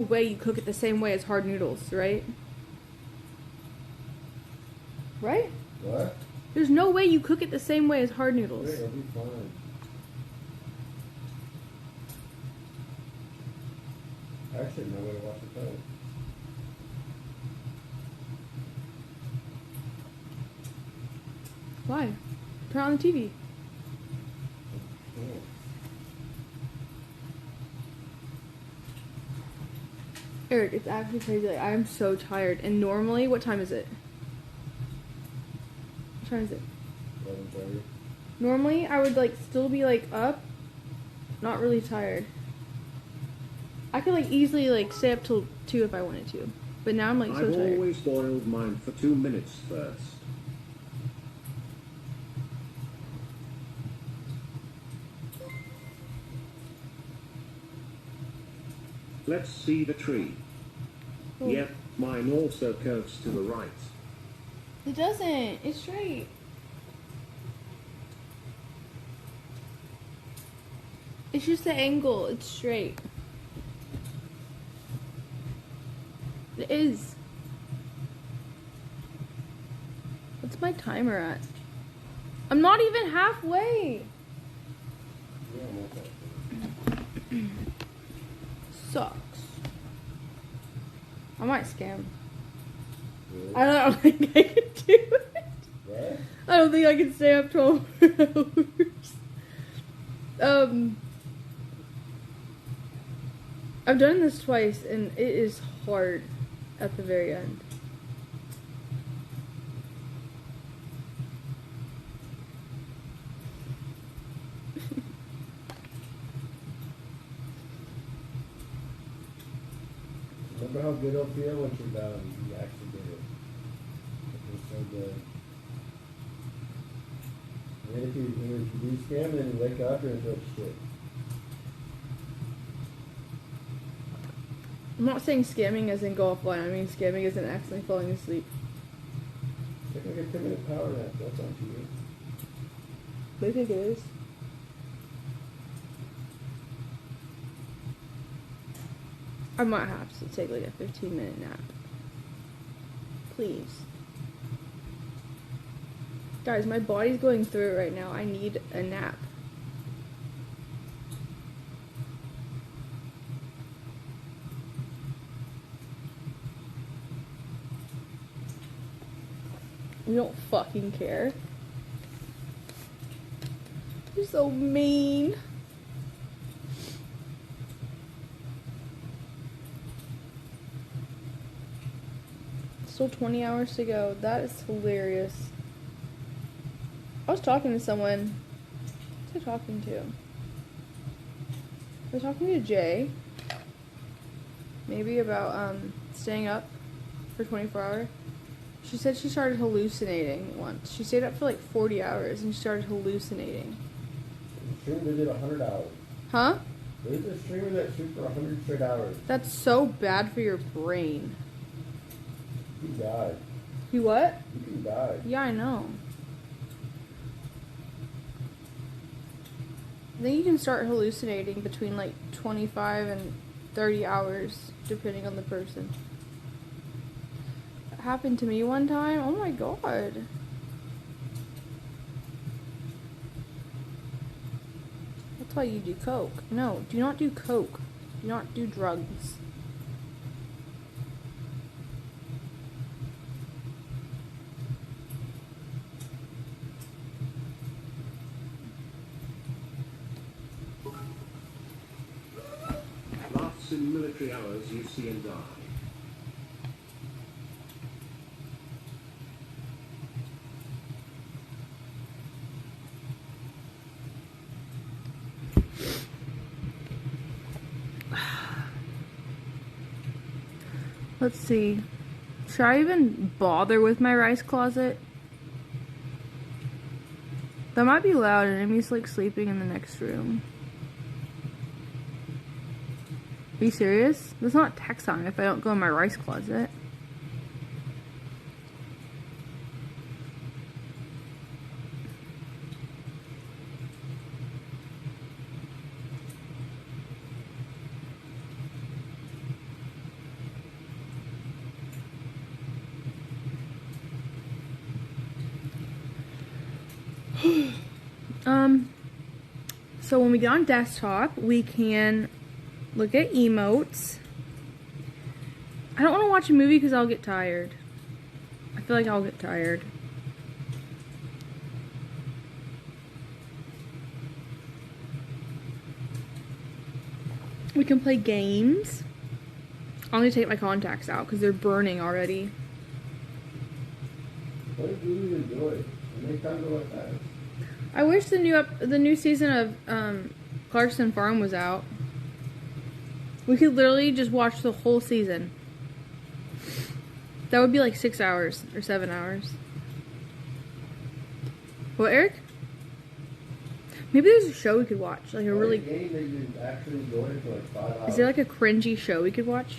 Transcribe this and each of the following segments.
way you cook it the same way as hard noodles, right? Right? What? There's no way you cook it the same way as hard noodles. Yeah, it'll be fine. Actually, no way to watch the plate. Why? Turn on the TV. Cool. Eric, it's actually crazy. Like, I am so tired. And normally, what time is it? What time is it? 11:30. Normally, I would like still be like up, not really tired. I could like easily like stay up till 2 if I wanted to, but now I'm like so I've tired. always boiled mine for 2 minutes first. Let's see the tree. Cool. Yep, mine also curves to the right. It doesn't. It's straight. It's just the angle. It's straight. It is. What's my timer at? I'm not even halfway. Yeah, I'm not that Sucks. I might scam. good. I don't think I can do it. What? I don't think I can stay up 12 hours. I've done this twice and it is hard at the very end. Remember how good it'll feel when you're done? You actually did it. It feels so good. And then if you do scam, then you wake up and feel shit. I'm not saying scamming as in go offline. I mean scamming as in accidentally falling asleep. Take like a 10-minute power nap. That's on TV. They think it is. I might have to take like a 15-minute nap. Please. Guys, my body's going through it right now. I need a nap. You don't fucking care. You're so mean. Still 20 hours to go. That is hilarious. I was talking to someone. Who was I talking to? I was talking to Jay. Maybe about staying up for 24 hours. She said she started hallucinating once. She stayed up for like 40 hours and she started hallucinating. The streamer did 100 hours. Huh? There's a streamer that shoots for 100 straight hours. That's so bad for your brain. He died. You what? You can die. Yeah, I know. I think you can start hallucinating between like 25 and 30 hours, depending on the person. It happened to me one time. Oh my god. That's why you do coke. No, do not do coke. Do not do drugs. Laughs in military hours you see and die. Let's see. Should I even bother with my rice closet? That might be loud and Amy's like sleeping in the next room. Are you serious? That's not text time if I don't go in my rice closet. So when we get on desktop, we can look at emotes. I don't want to watch a movie because I'll get tired. I feel like I'll get tired. We can play games. I'm gonna take my contacts out because they're burning already. What do you enjoy? How many times do I pass? I wish the new season of Clarkson Farm was out. We could literally just watch the whole season. That would be like 6 hours or 7 hours. What, Eric? Maybe there's a show we could watch, like a really. Game that you actually enjoy for like 5 hours. Is there like a cringy show we could watch?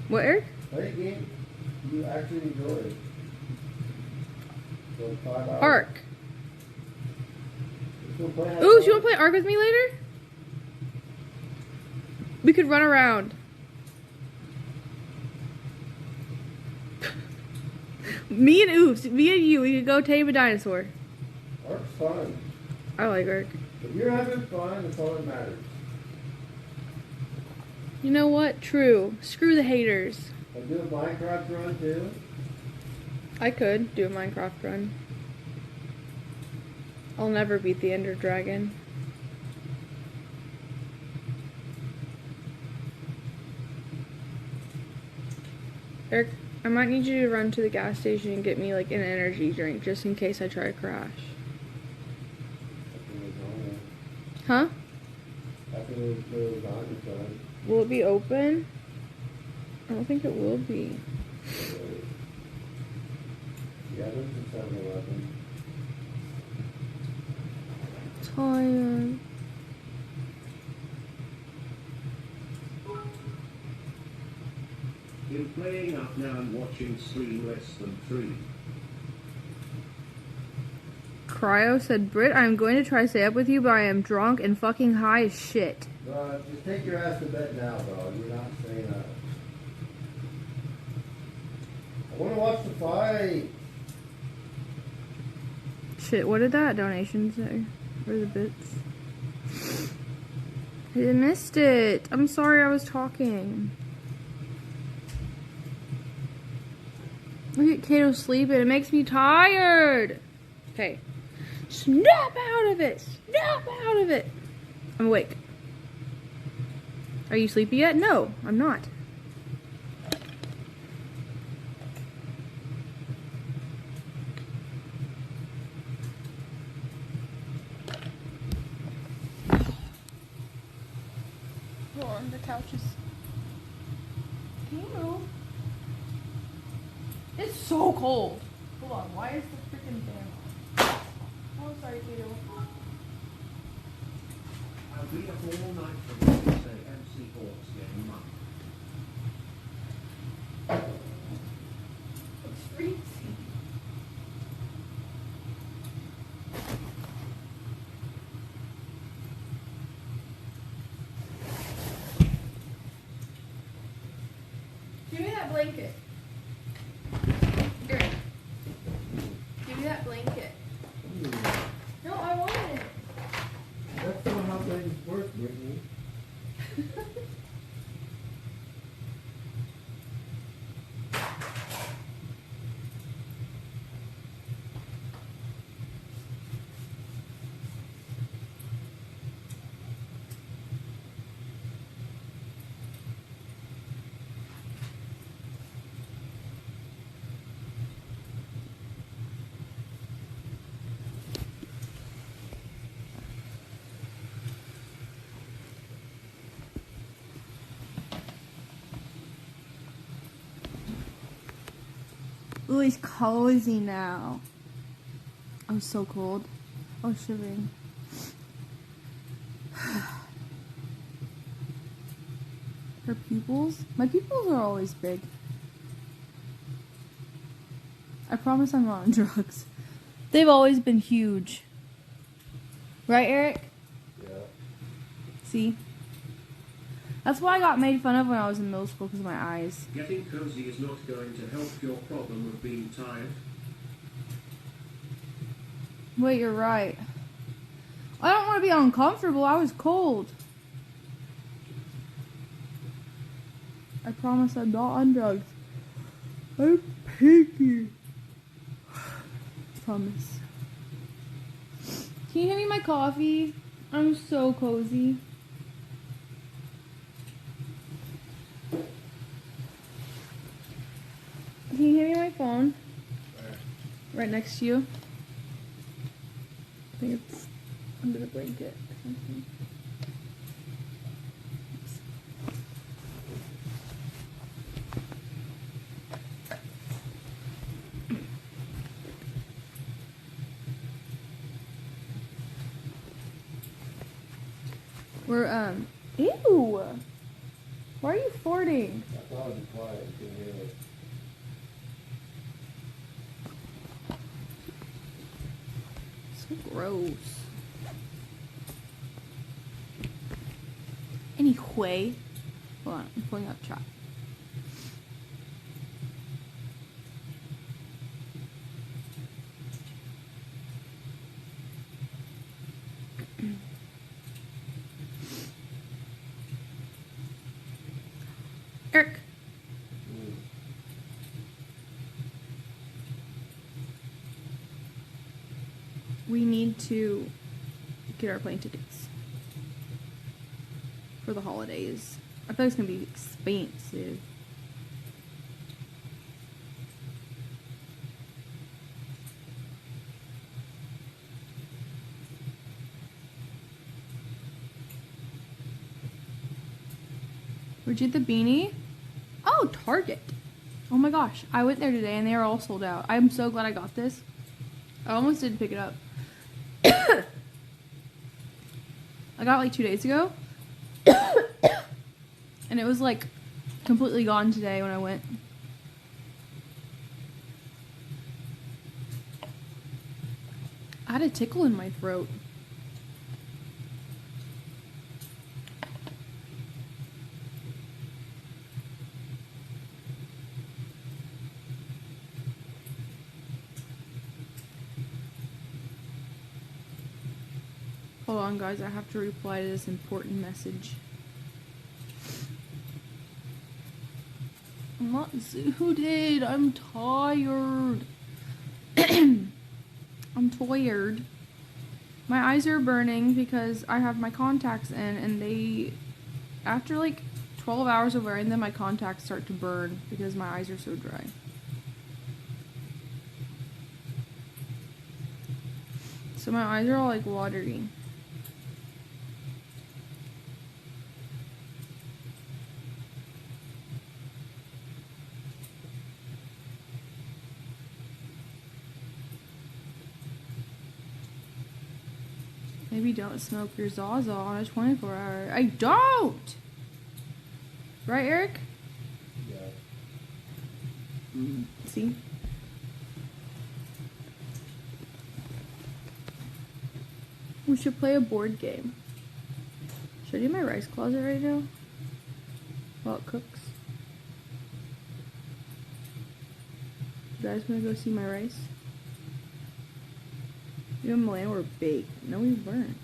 What, Eric? Play a game you actually enjoy for like 5 hours. Ark. Ooh, so you want to play Ark with me later? We could run around. Me and you, we could go tame a dinosaur. Ark's fun. I like Ark. If you're having fun, that's all that matters. You know what? True. Screw the haters. I'll do a Minecraft run too. I could do a Minecraft run. I'll never beat the Ender Dragon. Eric, I might need you to run to the gas station and get me like an energy drink just in case I try to crash. Huh? Will it be open? I don't think it will be. Yeah, there's a 7-Eleven. Tired. In playing up now and watching stream less than 3. Cryo said, Brit, I'm going to try to stay up with you, but I am drunk and fucking high as shit. Just take your ass to bed now, dog. You're not staying up. I want to watch the fight. Shit, what did that donation say? Where are the bits? I missed it. I'm sorry I was talking. Look at Kato sleeping. It makes me tired. Okay. Snap out of it. Snap out of it. I'm awake. Are you sleepy yet? No, I'm not. Hold on, the couch is... Can you move? It's so cold. Hold on, why is the freaking fan on? Oh, sorry, Kato. I'll be up all night for Wednesday MC Hawks game Monday. It's freezing. Give me that blanket. Here. Give me that blanket. No, I want it. That's not how things work, Brittany. Ooh, it's cozy now. I'm so cold. Oh, shivering. Her pupils? My pupils are always big. I promise I'm not on drugs. They've always been huge. Right, Eric? Yeah. See? That's why I got made fun of when I was in middle school because of my eyes. Getting cozy is not going to help your problem of being tired. Wait, you're right. I don't want to be uncomfortable. I was cold. I promise I'm not on drugs. I'm picky. Promise. Can you hand me my coffee? I'm so cozy. Can you hand me my phone? Right next to you. I think it's under the blanket or something. We're, ew! Why are you farting? I thought it'd be quiet. You couldn't hear it. So gross. Anyway, hold on, I'm pulling up chat. Eric. We need to get our plane tickets for the holidays. I bet it's gonna be expensive. Where'd you get the beanie? Oh, Target. Oh my gosh, I went there today and they are all sold out. I'm so glad I got this. I almost didn't pick it up. I got it like 2 days ago. And it was like completely gone today when I went. I had a tickle in my throat. Hold on, guys. I have to reply to this important message. I'm not zooted. I'm tired. I'm tired. My eyes are burning because I have my contacts in, and they, after like 12 hours of wearing them, my contacts start to burn because my eyes are so dry. So my eyes are all like watery. Maybe don't smoke your Zaza on a 24-hour. I don't! Right, Eric? Yeah. See? We should play a board game. Should I do my rice closet right now? While it cooks? You guys wanna go see my rice? You and Milan were baked. No, we weren't.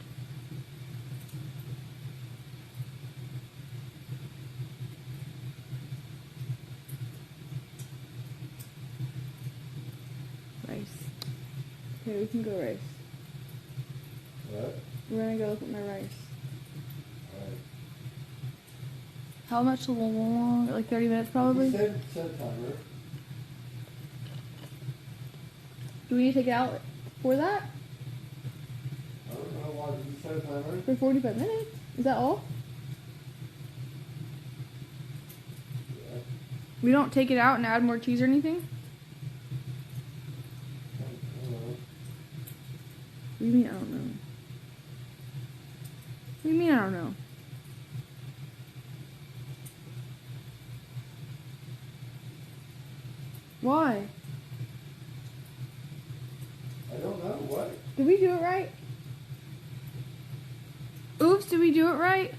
Rice. Okay, we can go rice. What? We're gonna go look at my rice. Alright. How much long? Like 30 minutes probably? Set a timer. Do we need to take it out for that? I don't know why did you set a timer? For 45 minutes? Is that all? Yeah. We don't take it out and add more cheese or anything? I don't know. What do you mean I don't know? What do you mean I don't know? Why? I don't know. What? Did we do it right? Oops, did we do it right?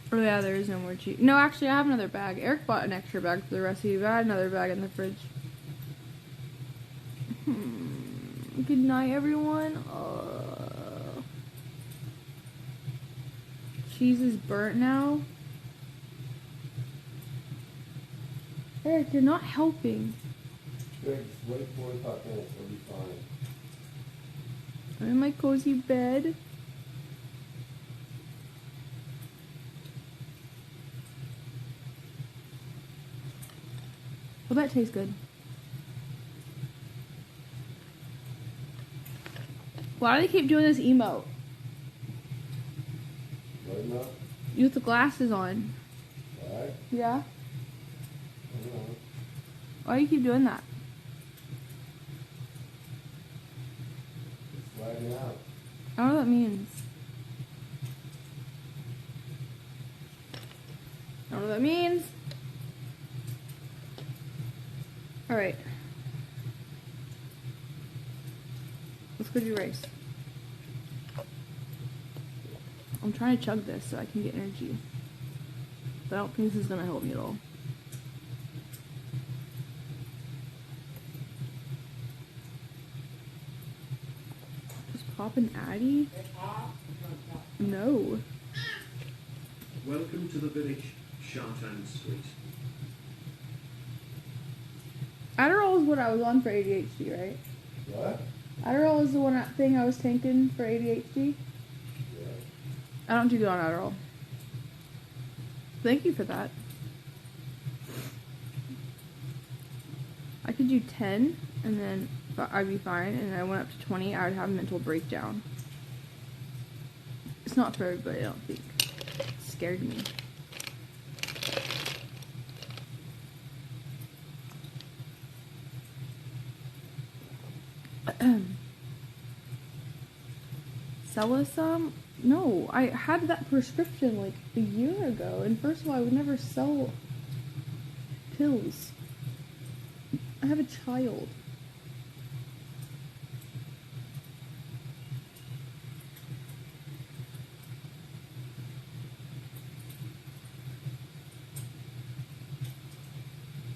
Oh yeah, there is no more cheese. No, actually, I have another bag. Eric bought an extra bag for the recipe, but I had another bag in the fridge. Good night, everyone. Cheese is burnt now. Eric, you're not helping. Greg, just wait 45 minutes, it'll be fine. I'm in my cozy bed. Well, that tastes good. Why do they keep doing this emote? Right now? You with the glasses on. Alright? Yeah? I don't know. Why do you keep doing that? It's sliding out. I don't know what that means. I don't know what that means. Alright. Let's go do rice. I'm trying to chug this so I can get energy. But I don't think this is gonna help me at all. Just pop an Addy? No. Welcome to the village, short and sweet. Adderall is what I was on for ADHD, right? What? Adderall is the thing I was taking for ADHD. Yeah. I don't do good on Adderall. Thank you for that. I could do 10 and then I'd be fine, and I went up to 20, I would have a mental breakdown. It's not for everybody, I don't think. It scared me. Sell us some? No, I had that prescription like a year ago, and first of all, I would never sell pills. I have a child.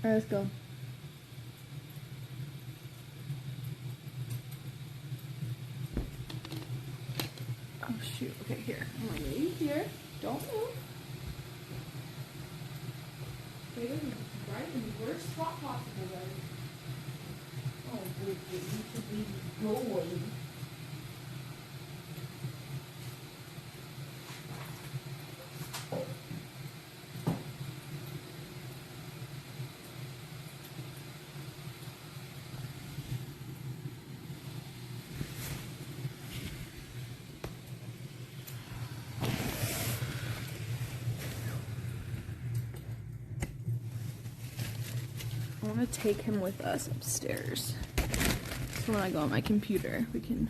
Alright, let's go. Oh shoot, okay, here. I'm gonna leave you here. Don't move. Okay, this is right in the worst spot possible, guys. Oh, Brittt, you should be going. I want to take him with us upstairs. So when I go on my computer, we can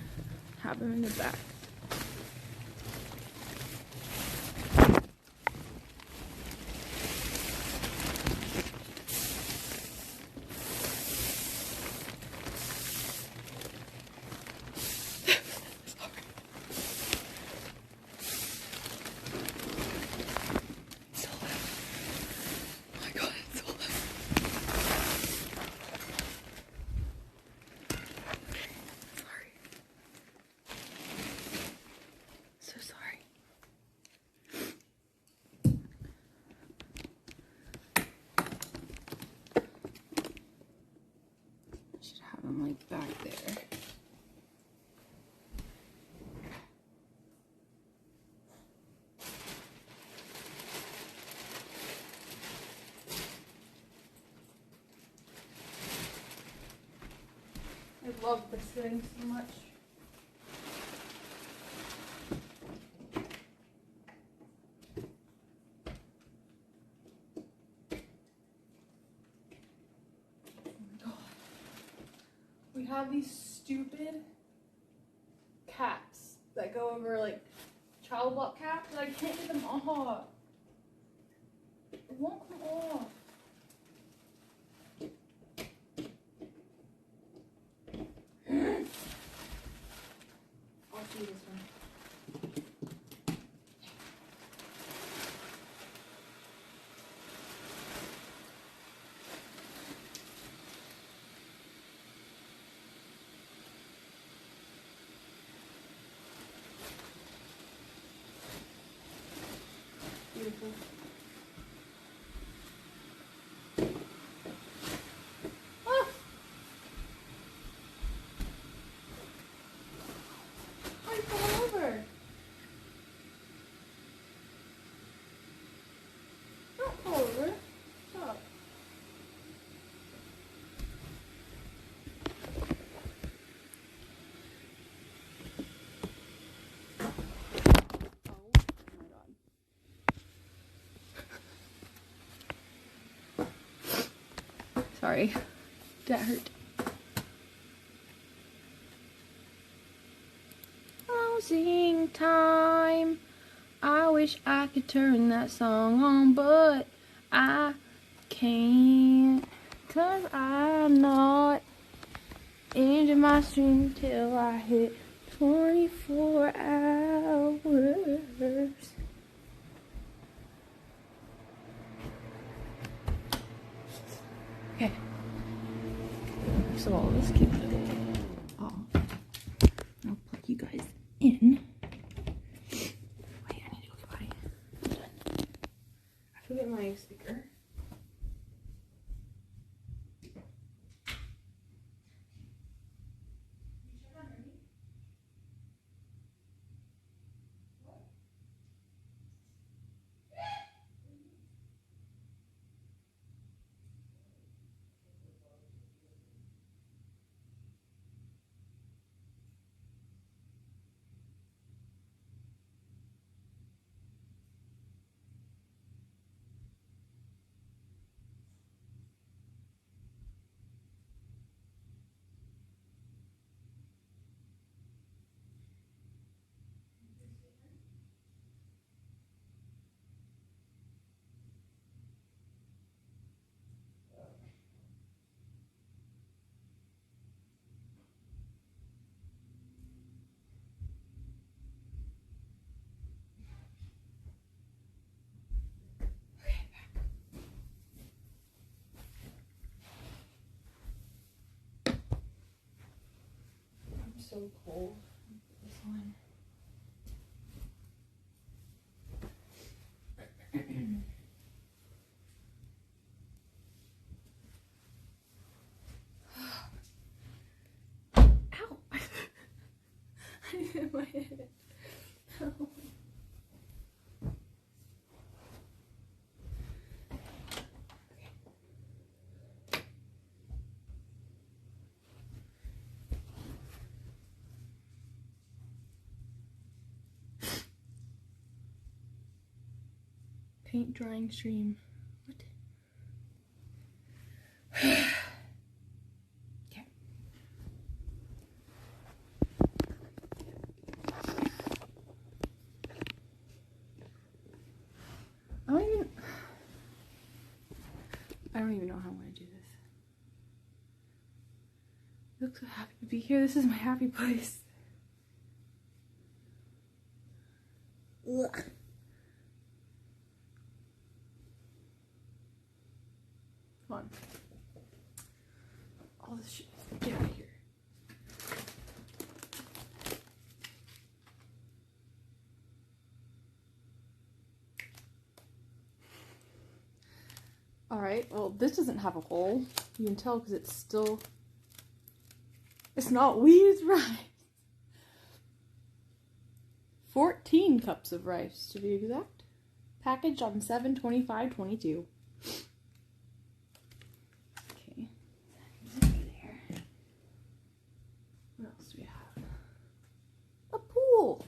have him in the back. I'm like back there. I love this thing so much. We have these stupid caps that go over like child lock caps, and I can't get them off. It won't come off. I'll see this one. people. Ah! I fell over. Don't fall over. Stop. Oh my god. Sorry. That hurt. Closing time. I wish I could turn that song on, but I can't. 'Cause I'm not into my stream till I hit 24 hours. Okay. First of all, let's keep it off. I'll plug you guys in. Wait, I need to go get potty. I'm done. I forget my speaker. I'm so cold. This one. Ow! I hit my head. Ow. Paint drying stream. What? Okay. I don't even know how I'm gonna do this. I look so happy to be here. This is my happy place. Ugh. Come on. All this shit. Get out of here. Alright, well, this doesn't have a hole. You can tell because it's still... It's not wheat, it's rice. 14 cups of rice, to be exact. Packaged on 7/25/22. Okay. There. What else do we have? A pool!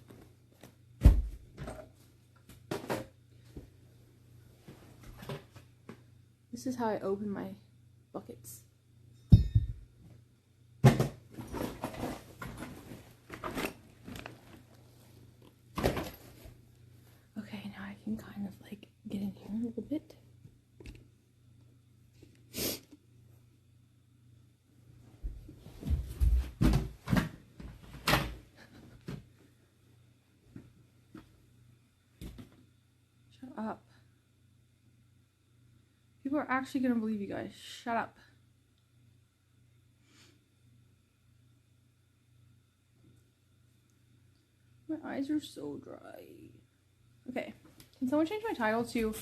This is how I open my buckets. Okay, now I can kind of like get in here a little bit. Shut up. People are actually gonna believe you guys. Shut up. My eyes are so dry. Okay. Can someone change my title to...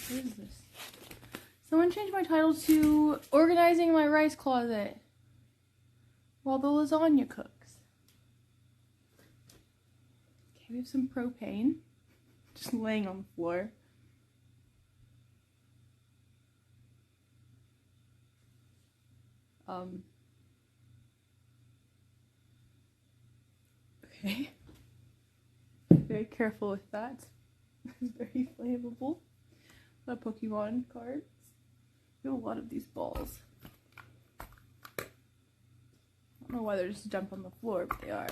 What is this? Someone change my title to Organizing My Rice Closet while the lasagna cooks. Okay, we have some propane just laying on the floor. Okay. Very careful with that. It's very flammable. A lot of Pokemon cards. We have a lot of these balls. I don't know why they're just dumped on the floor, but they are.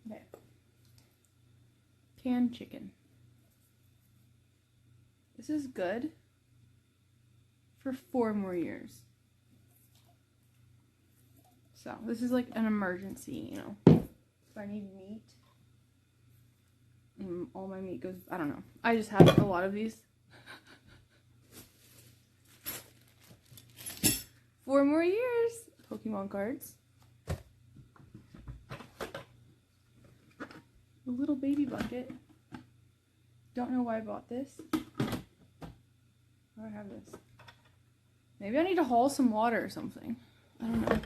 Okay. Canned chicken. This is good for 4 more years. So this is like an emergency, you know. If I need meat, and all my meat goes, I don't know. I just have a lot of these. 4 more years. Pokemon cards. A little baby bucket. Don't know why I bought this. Why do I have this? Maybe I need to haul some water or something. I don't know.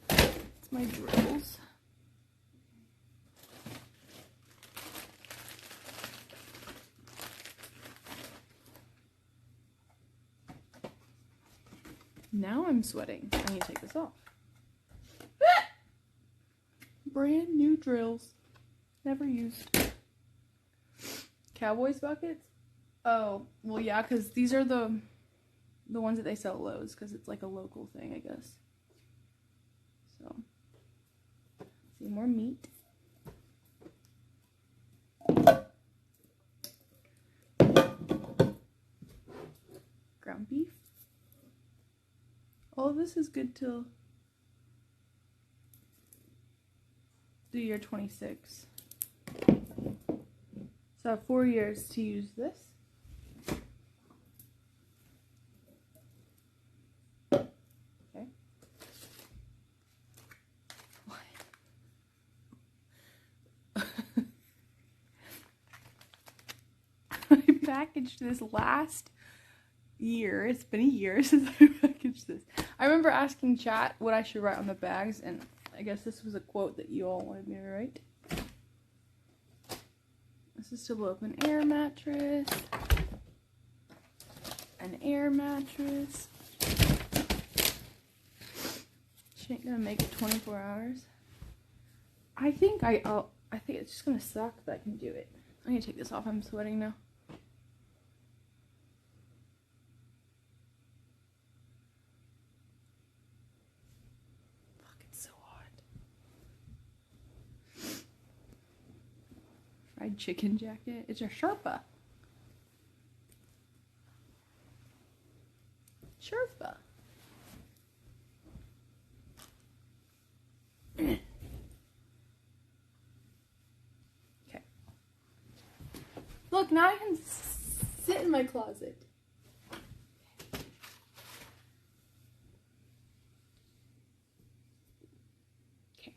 It's my drills. Now I'm sweating. I need to take this off. Brand new drills. Never used. Cowboys buckets? Oh, well yeah, because these are the ones that they sell at Lowe's, because it's like a local thing, I guess. So, see, more meat. Ground beef. All of this is good till the year 26. So I have 4 years to use this. Okay. I packaged this last year. It's been a year since I packaged this. I remember asking chat what I should write on the bags, and I guess this was a quote that you all wanted me to write. This is to blow up an air mattress. An air mattress. She ain't gonna make it 24 hours. I think it's just gonna suck, but I can do it. I'm gonna take this off. I'm sweating now. Fuck, it's so hot. Fried chicken jacket. It's a Sherpa. Sherpa. Okay. Look, now I can sit in my closet. Okay.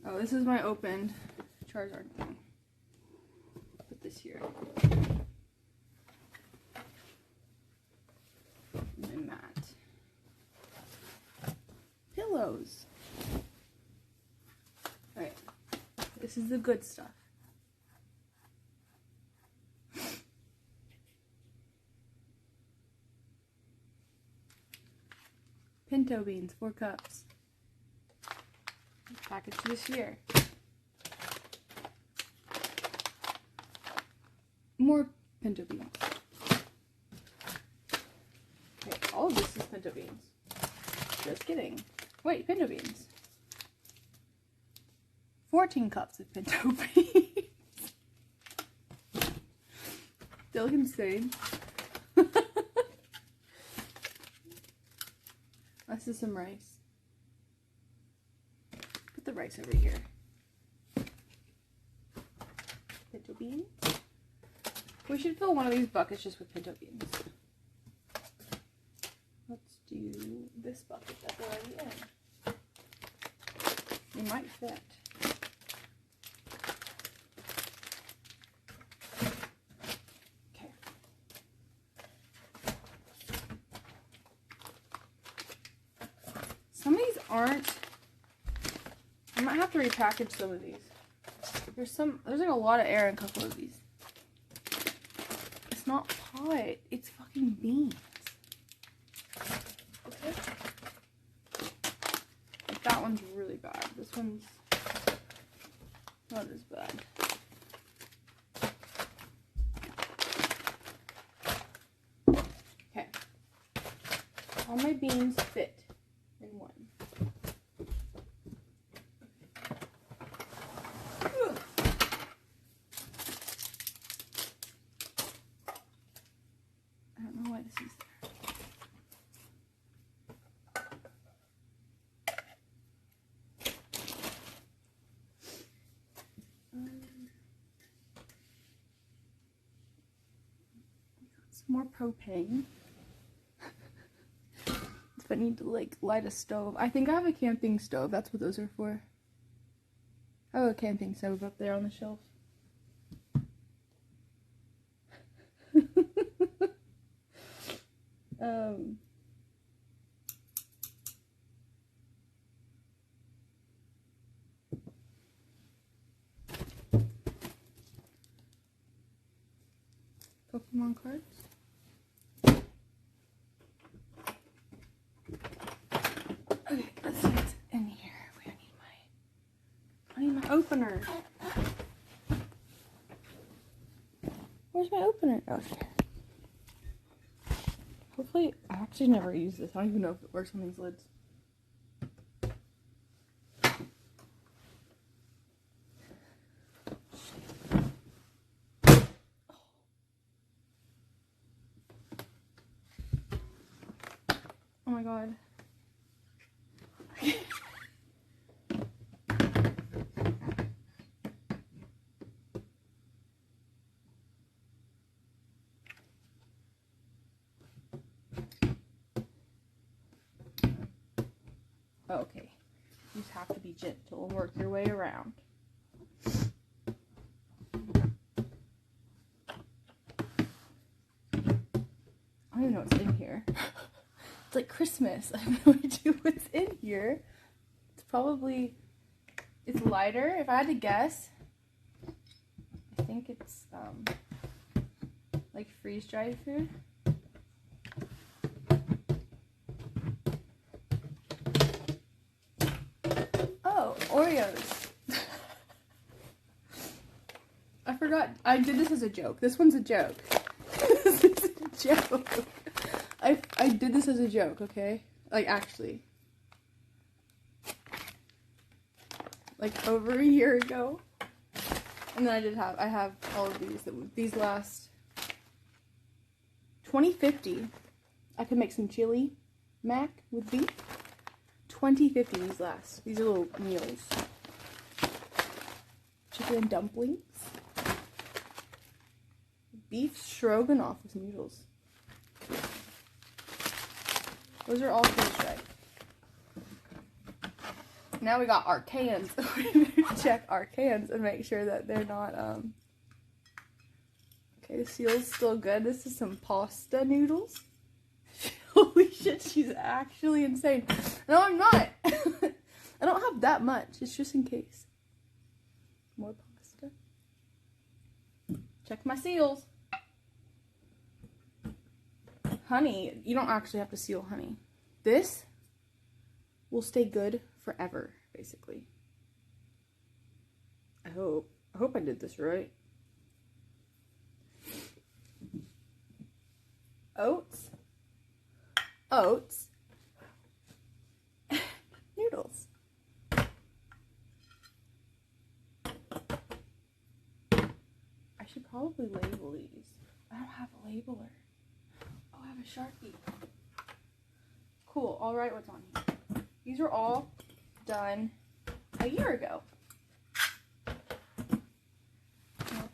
Oh, this is my opened Charizard thing. Put this here. My mat. Pillows. Alright. This is the good stuff. Pinto beans, 4 cups. Packaged this year. More pinto beans. Okay, all of this is pinto beans. Just kidding. Wait, pinto beans. 14 cups of pinto beans. They look insane. This is some rice. Put the rice over here. pinto beans. We should fill one of these buckets just with pinto beans. Let's do this bucket that's already in. It might fit. Okay. Some of these aren't. I might have to repackage some of these. There's like a lot of air in a couple of these. It's not pot, it's fucking beans. Okay. Like that one's really bad. This one's not as bad. Okay. All my beans fit in one. I don't know why this is there. Some more propane. If I need to like light a stove. I think I have a camping stove. That's what those are for. I have a camping stove up there on the shelf. Pokemon cards. Okay, let's see what's in here. I need my opener. Where's my opener? Oh, here. Hopefully, I actually never use this. I don't even know if it works on these lids. Oh my god. Okay, you just have to be gentle and work your way around. I don't even know what's in here. It's like Christmas. I have no idea what's in here. It's lighter, if I had to guess. I think it's, like freeze-dried food. Oh, Oreos. I forgot. I did this as a joke. This one's a joke. This is a joke. I did this as a joke, okay? Like, actually. Like, over a year ago. And then I have all of these last 2050. I could make some chili mac with beef. 2050 these last. These are little meals. Chicken and dumplings. Beef stroganoff with noodles. Those are all freeze-dried. Now we got our cans. We check our cans and make sure that they're not, Okay, the seal's still good. This is some pasta noodles. Holy shit, she's actually insane. No, I'm not. I don't have that much. It's just in case. More pasta. Check my seals. Honey, you don't actually have to seal honey. This will stay good forever, basically. I hope I did this right. Oats. Noodles. I should probably label these. I don't have a labeler. Oh, I have a Sharpie. Cool, I'll write what's on here. These were all done a year ago. I'll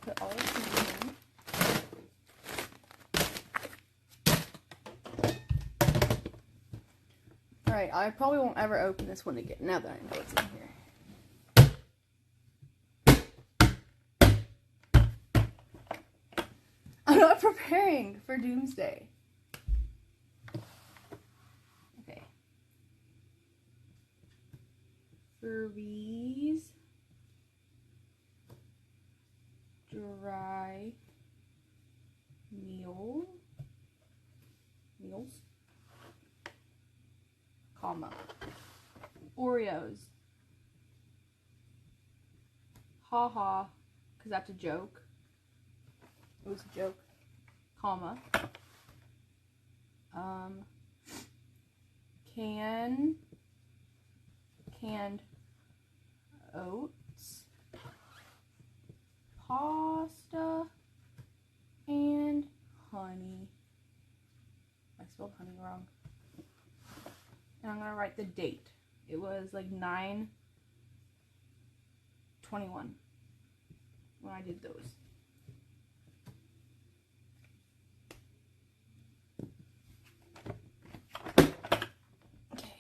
put all of these in. Alright, I probably won't ever open this one again now that I know what's in here. I'm not preparing for doomsday. Okay. Furbies. Dry meals, comma, Oreos, haha, because that's a joke, it was a joke, comma, canned oats, pasta, and honey. I spelled honey wrong. And I'm gonna write the date. It was like 9/21 when I did those. Okay.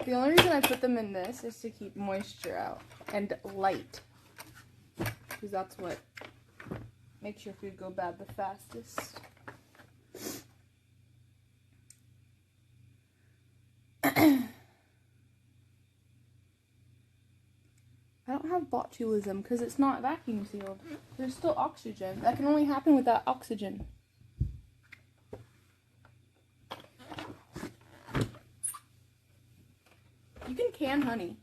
The only reason I put them in this is to keep moisture out and light, because that's what makes your food go bad the fastest. I don't have botulism because it's not vacuum sealed. There's still oxygen. That can only happen without oxygen. You can can honey.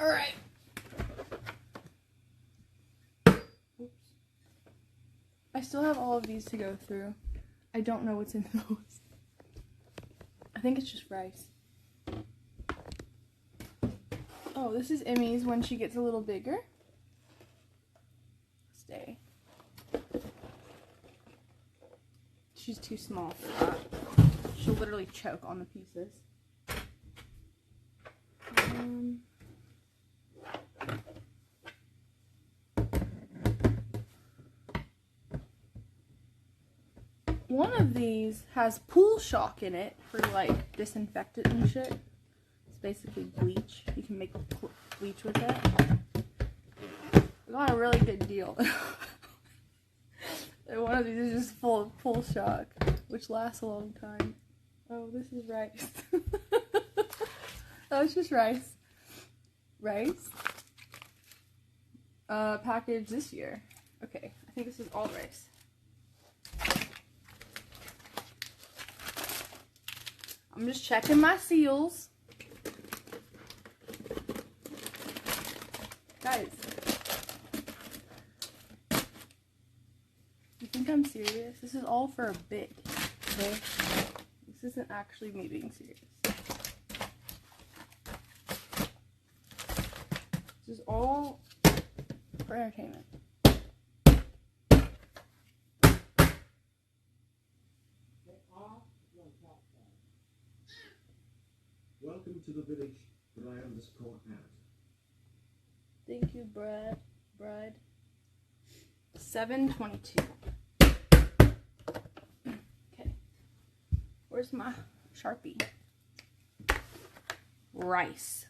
Alright. Oops. I still have all of these to go through. I don't know what's in those. I think it's just rice. Oh, this is Emmy's when she gets a little bigger. Stay. She's too small for that. She'll literally choke on the pieces. One of these has pool shock in it for like disinfectant and shit. It's basically bleach. You can make bleach with it. I got a really good deal. And one of these is just full of pool shock, which lasts a long time. Oh, this is rice. That was just rice. Rice. Package this year. Okay, I think this is all rice. I'm just checking my seals. Guys. You think I'm serious? This is all for a bit, okay? This isn't actually me being serious. This is all for entertainment. Welcome to the village, Brian_ad. Thank you, Brad. 7:22. Okay. Where's my Sharpie? Rice.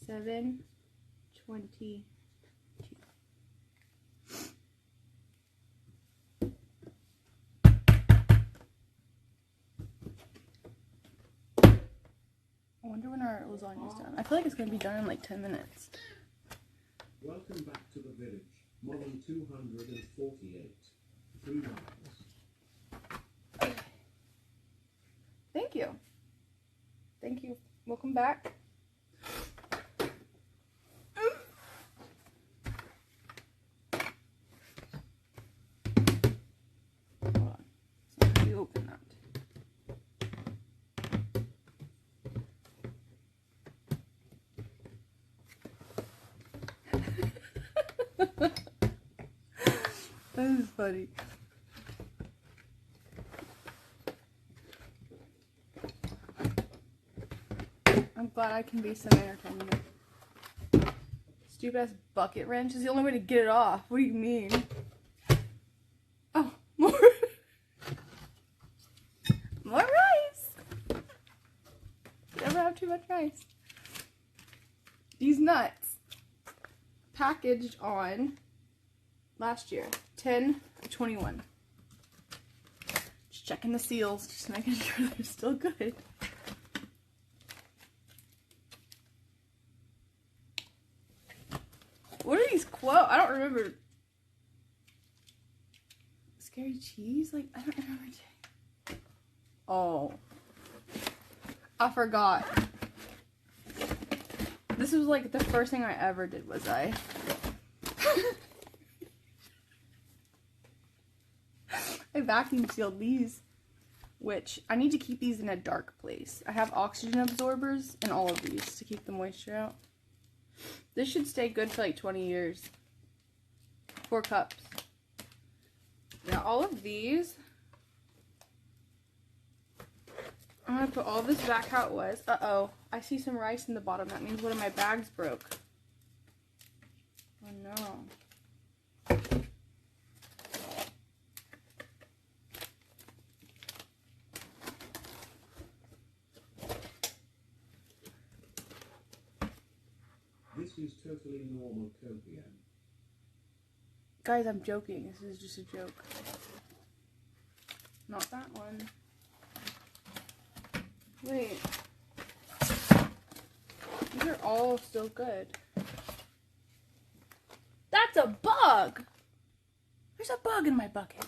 7:22. I wonder when our lasagna's done. I feel like it's gonna be done in like 10 minutes. Welcome back to the village. Model 248. 3 miles. Thank you. Thank you. Welcome back. Hold on. So how do you open that? That is funny. but I can be some-entertainment. Stupid ass bucket wrench is the only way to get it off. What do you mean? Oh, more. More rice. Never have too much rice. These nuts packaged on last year, 10/21. Just checking the seals, just making sure they're still good. What are these quotes? I don't remember. Scary cheese? Like, I don't remember. Oh. I forgot. This was like the first thing I ever did, was I vacuum sealed these, which I need to keep these in a dark place. I have oxygen absorbers in all of these to keep the moisture out. This should stay good for like 20 years. 4 cups. Now all of these, I'm going to put all this back how it was. Uh-oh. I see some rice in the bottom. That means one of my bags broke. Oh no. This is totally normal copium. Guys, I'm joking. This is just a joke. Not that one. Wait. These are all still good. That's a bug! There's a bug in my bucket.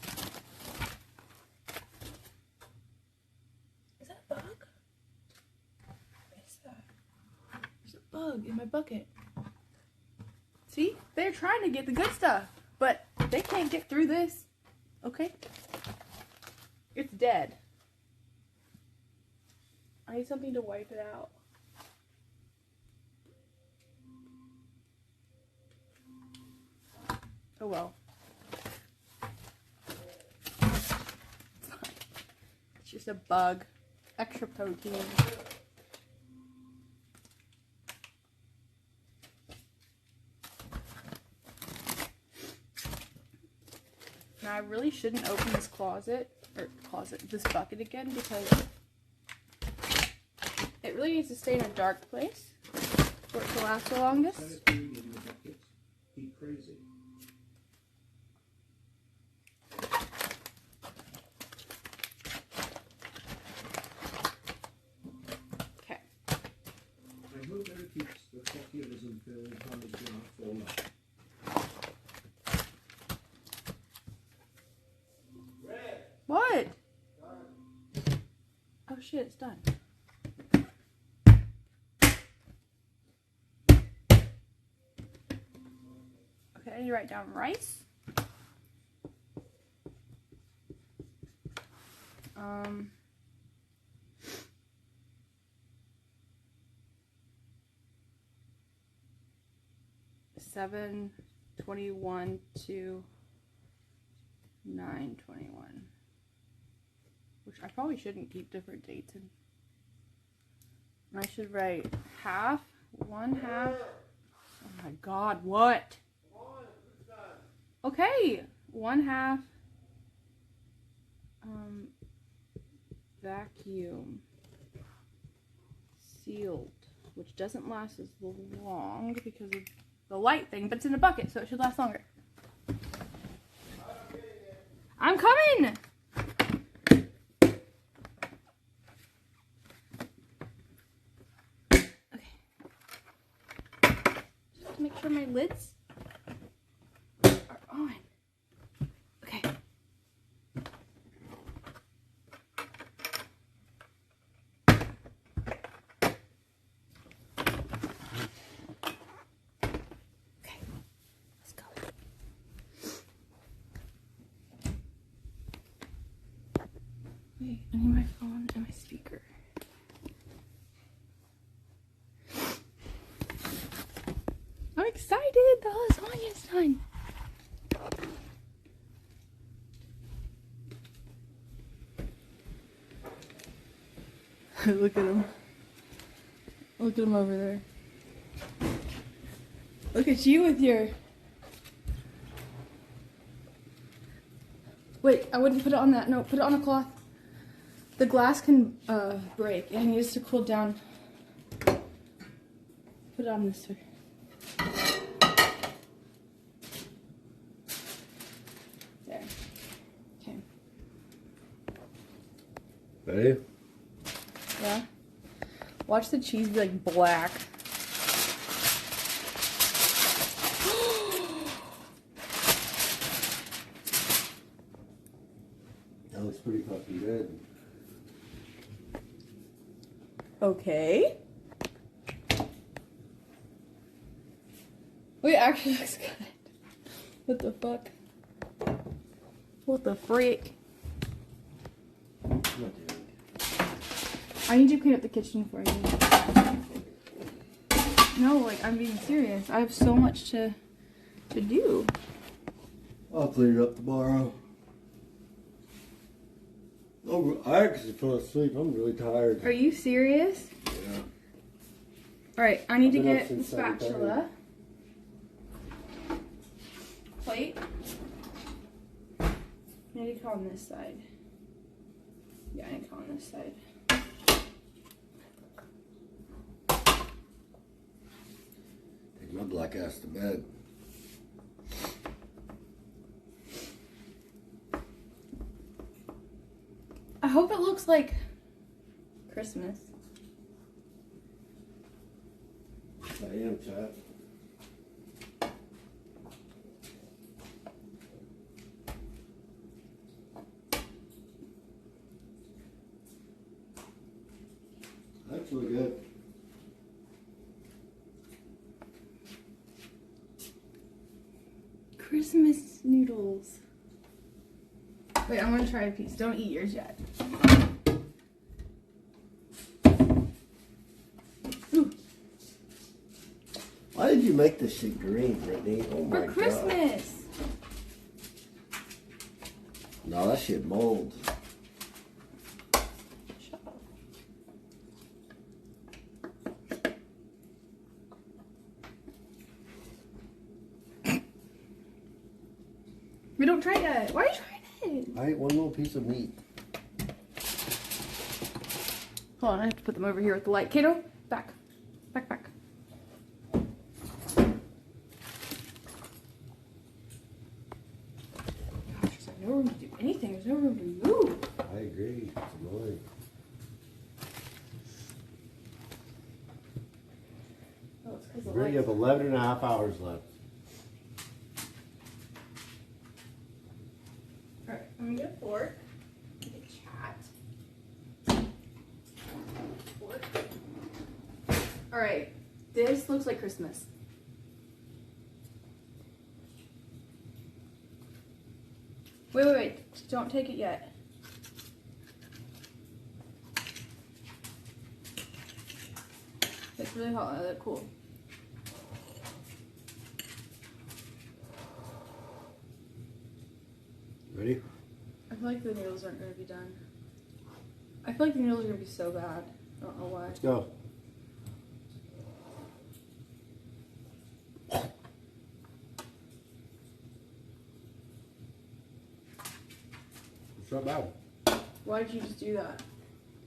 Is that a bug? What is that? There's a bug in my bucket. See? They're trying to get the good stuff, but they can't get through this. Okay? It's dead. I need something to wipe it out. Oh well. It's just a bug. Extra protein. Now I really shouldn't open this this bucket again, because it really needs to stay in a dark place for it to last the longest. Be crazy. Okay. I hope that it keeps the coffee doesn't feel kind of jar full up. What? Oh shit, it's done. Okay, I need to write down rice. (7/21 to 9/21). Which I probably shouldn't keep different dates in. And I should write half, 1/2. Oh my god, what? Okay, 1/2 vacuum sealed, which doesn't last as long because of the light thing, but it's in a bucket, so it should last longer. I'm coming! Make sure my lids are on. Okay. Okay. Let's go. Wait, I need my phone and my speaker. I'm excited! The lasagna's done! Look at him. Look at him over there. Look at you with your... Wait, I wouldn't put it on that. No, put it on a cloth. The glass can break. It needs to cool down. Put it on this way. There. Okay. Ready? Yeah. Watch the cheese be like black. That looks pretty fucking good. Okay. Wait, actually looks good. What the fuck? What the freak? I need you to clean up the kitchen for me. No, like, I'm being serious. I have so much to do. I'll clean it up tomorrow. Oh, I actually fell asleep. I'm really tired. Are you serious? Yeah. Alright, I need to I've been up get the since 7:30. spatula. Plate. I need to come on this side. Yeah, I need to come on this side. Take my black ass to bed. I hope it looks like Christmas. I am, chat. That's really good. Christmas noodles. Wait, I'm gonna try a piece. Don't eat yours yet. Ooh. Why did you make this shit green, Brittany? Oh my For god. Christmas. No, that shit mold. Shut up. We don't try that. Why are you trying it? I ate one little piece of meat. Hold on, I have to put them over here with the light. Kato, back. Back, back. Gosh, there's like no room to do anything. There's no room to move. I agree. It's annoying. Oh, it's because the Brittany, you light. have 11 and a half hours left. Alright, I'm gonna get a fork. Get a chat. Fork. Alright, this looks like Christmas. Wait. Don't take it yet. It's really hot. That's cool. Ready? I feel like the noodles aren't going to be done. I feel like the noodles are going to be so bad. I don't know why. Let's go. It's not bad. Why did you just do that?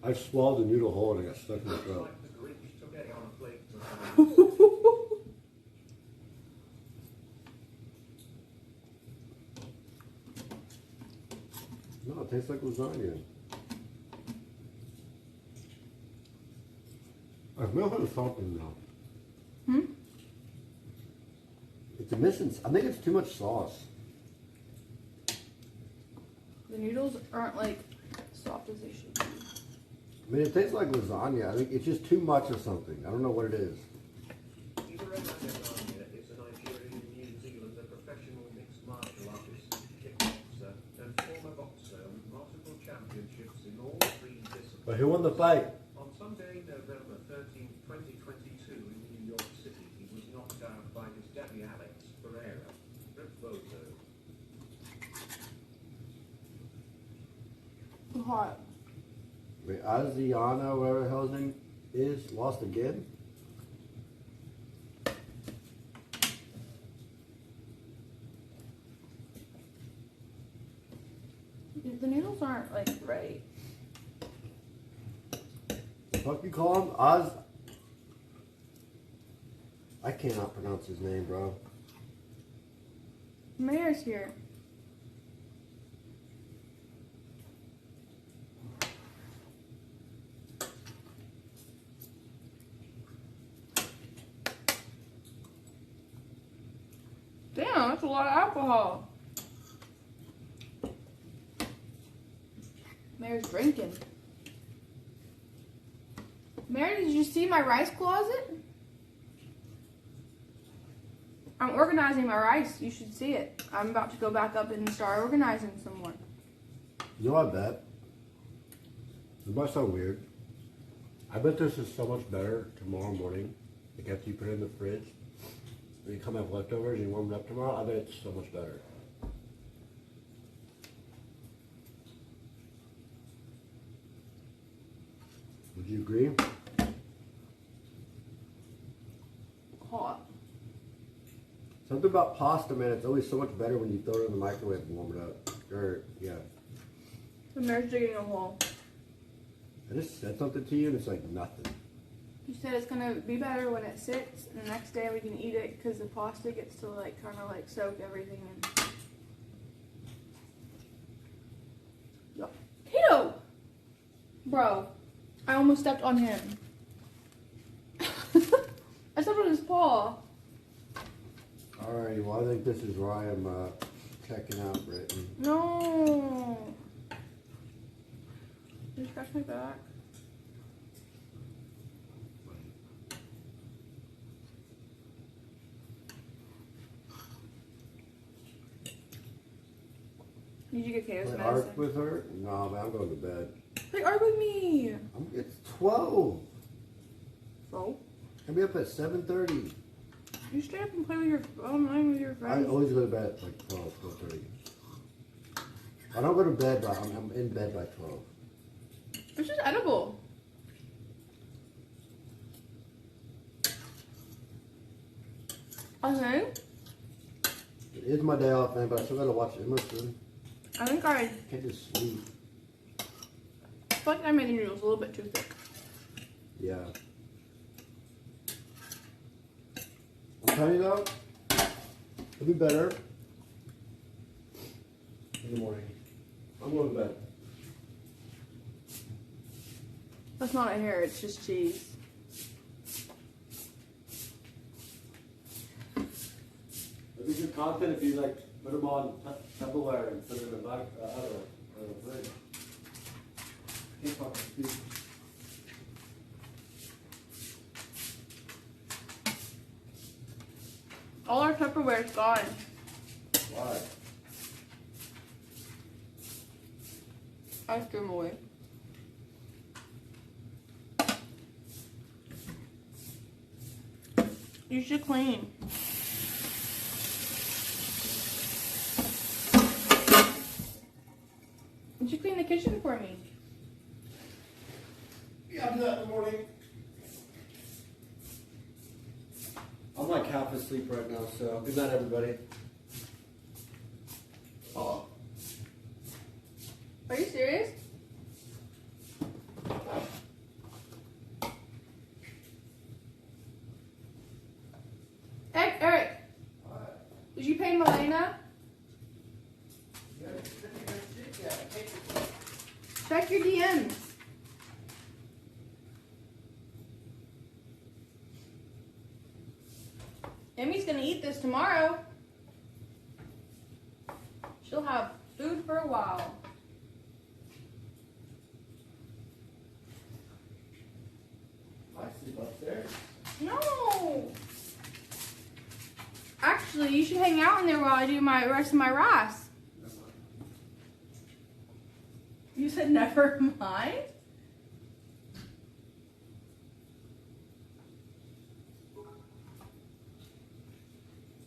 I swallowed the noodle whole and it got stuck in my It's throat. like the Grinch took it on a plate. No, it tastes like lasagna. I smell how something now. Hmm? It's a missing. I think it's too much sauce. The noodles aren't like soft as they should be. I mean, it tastes like lasagna. I think it's just too much of something. I don't know what it is. He's a red lasagna. It's a Nigerian New Zealander professional mixed martial artist, kickboxer, and former boxer with multiple championships in all three disciplines. But who won the fight? On Sunday, November 13, 2022, in New York City, he was knocked out by his daddy Alex Pereira, Brittt. Hot. Wait, Asiana, whatever the hell his name is, lost again? The noodles aren't like right. Fuck you call him? Oz? I cannot pronounce his name, bro. Mayor's here. Damn, that's a lot of alcohol. Mayor's drinking. Mary, did you see my rice closet? I'm organizing my rice. You should see it. I'm about to go back up and start organizing some more. You know, I bet. It might sound weird. I bet this is so much better tomorrow morning. Like after you put it in the fridge, when you come have leftovers and you warm it up tomorrow, I bet it's so much better. Would you agree? Hot. Something about pasta, man. It's always so much better when you throw it in the microwave and warm it up. Or, yeah. The mayor's digging a hole. I just said something to you and it's like nothing. You said it's gonna be better when it sits, and the next day we can eat it because the pasta gets to like kind of like soak everything in. Yup. Kato! Bro, I almost stepped on him. I stepped on his paw. Alrighty, well I think this is where I am checking out, Britton. No. Did you scratch my back? Did you get Kato's Play medicine? Ark with her? No, man, I'm going to bed. Play Ark with me. It's 12. So? I'll be up at 7:30. You stay up and play with your online with your I friends. always go to bed at like 12, 12:30. I don't go to bed, but I'm in bed by 12. It's just edible. Okay. It is my day off, man, but I still gotta watch Emerson. I think I Can't just sleep. feel like I made the noodles a little bit too thick. Yeah. I'm telling you though, it'll be better in the morning. I'm going to bed. That's not a hair, it's just cheese. It'll be good content if you like put them on Tupperware and put it in the back or the fridge. Can't fucking speak. All our Tupperware's gone. Why? I threw them away. You should clean. You should clean the kitchen for me. Yeah, I'll do that in the morning. I'm like half asleep right now, so good night, everybody. Oh. Are you serious? Hey, Eric. Did you pay Milena? Check your DMs. Emmy's gonna eat this tomorrow. She'll have food for a while. I sleep upstairs. No. Actually, you should hang out in there while I do my rest of my rice. You said never mind?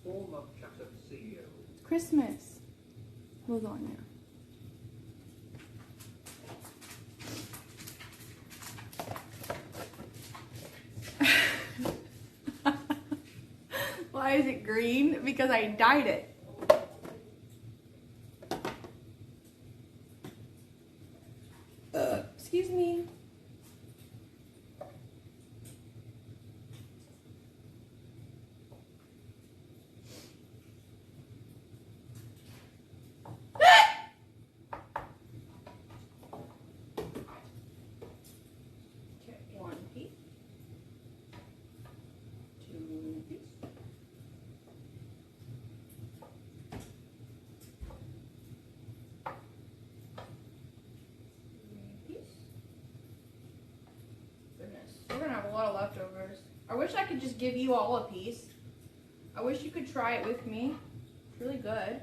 Former Chatter CEO. It's Christmas. We'll go in there. Why is it green? Because I dyed it. Excuse me. Okay, 1 piece. 2 piece. 3 piece. Goodness, we're gonna have a lot of leftovers. I wish I could just give you all a piece. I wish you could try it with me. It's really good.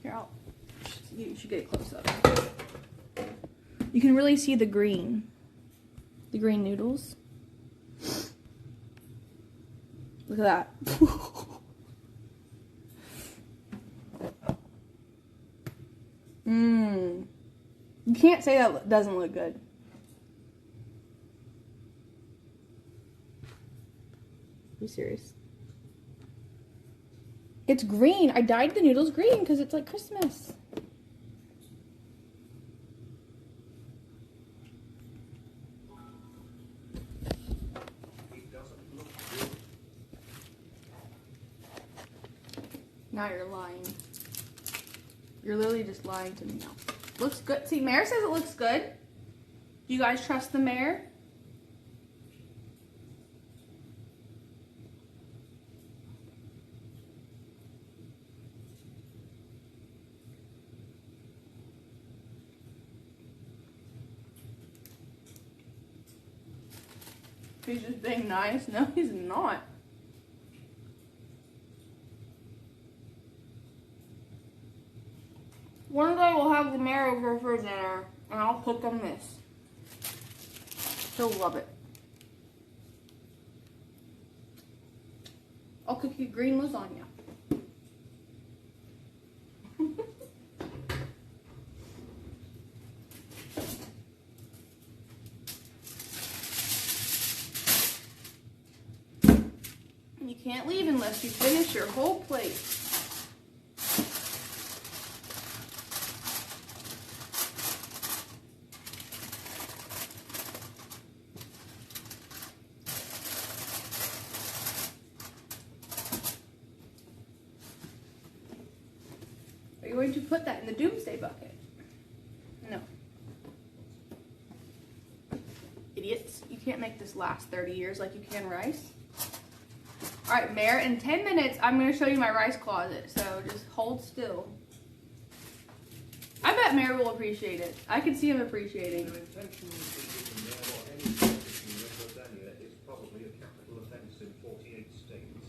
Here, you should get it close up. You can really see the green noodles. Look at that. Mmm. You can't say that doesn't look good. Are you serious? It's green. I dyed the noodles green because it's like Christmas. It doesn't look good. Now you're lying. You're literally just lying to me now. Looks good. See, Mayor says it looks good. Do you guys trust the mayor? He's just being nice. No, he's not. One day we'll have the mayor over for dinner, and I'll cook him this. He'll love it. I'll cook you green lasagna. You can't leave unless you finish your whole plate. Are you going to put that in the doomsday bucket? No. Idiots. You can't make this last 30 years like you can rice. Alright, Mayor, in 10 minutes, I'm going to show you my rice closet, so just hold still. I bet Mayor will appreciate it. I can see him appreciating. No intention in there or any condition with lasagna is probably a capital offence in 48 states.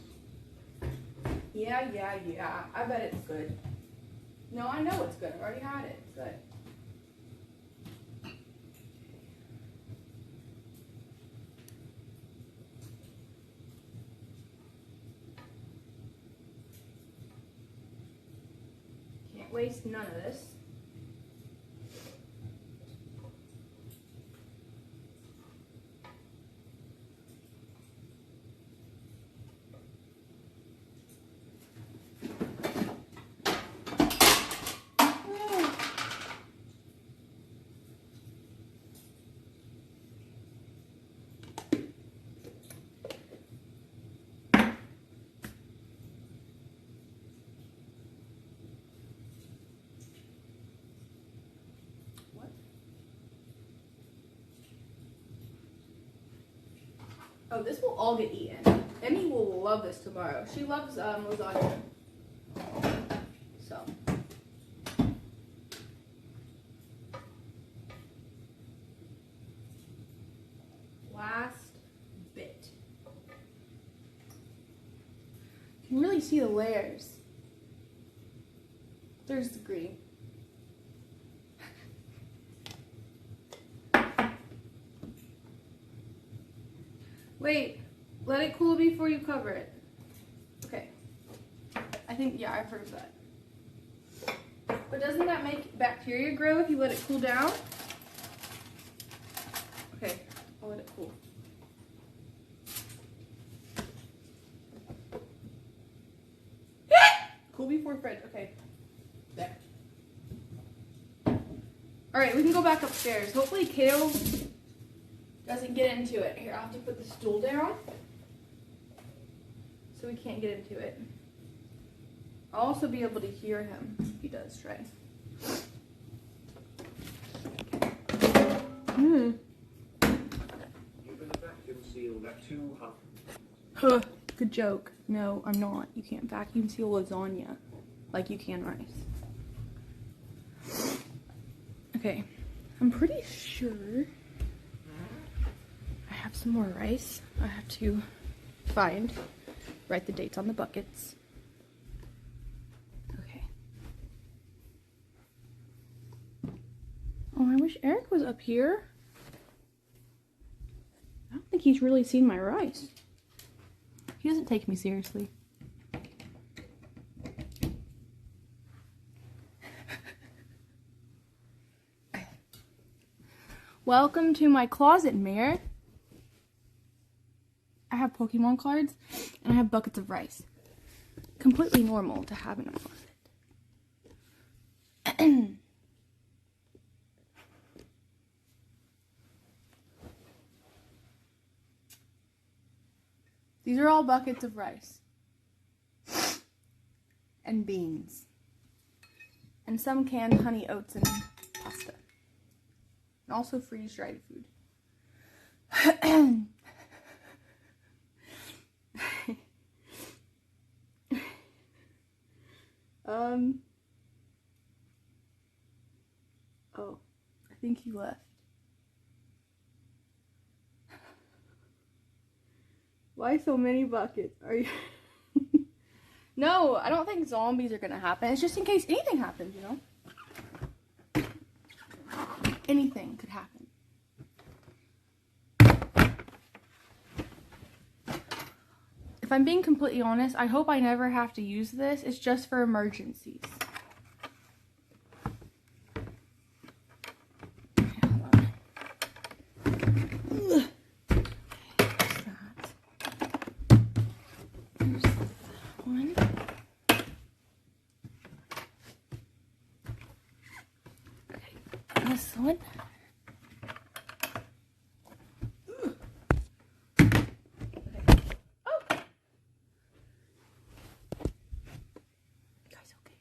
Yeah. I bet it's good. No, I know it's good. I've already had it. It's good. Can't waste none of this. Oh, this will all get eaten. Emmy will love this tomorrow. She loves lasagna. So. Last bit. You can really see the layers. There's the green. Wait, let it cool before you cover it. Okay. I think, yeah, I've heard of that. But doesn't that make bacteria grow if you let it cool down? Okay, I'll let it cool. Cool before fridge. Okay. There. Alright, we can go back upstairs. Hopefully Kato doesn't get into it. Here, I'll have to put the stool down so we can't get into it. I'll also be able to hear him if he does try. You can vacuum seal that 200. Huh, good joke. No, I'm not. You can't vacuum seal lasagna like you can rice. Okay, I'm pretty sure I have some more rice. I have to write the dates on the buckets. Okay. Oh, I wish Eric was up here. I don't think he's really seen my rice. He doesn't take me seriously. Welcome to my closet, Mayor. I have Pokemon cards and I have buckets of rice. Completely normal to have in a closet. These are all buckets of rice and beans and some canned honey oats and pasta. And also freeze-dried food. Oh, I think he left. Why so many buckets? Are you? No, I don't think zombies are gonna happen. It's just in case anything happens, you know? Anything could happen. If I'm being completely honest, I hope I never have to use this. It's just for emergencies. This one. Oh. You guys okay?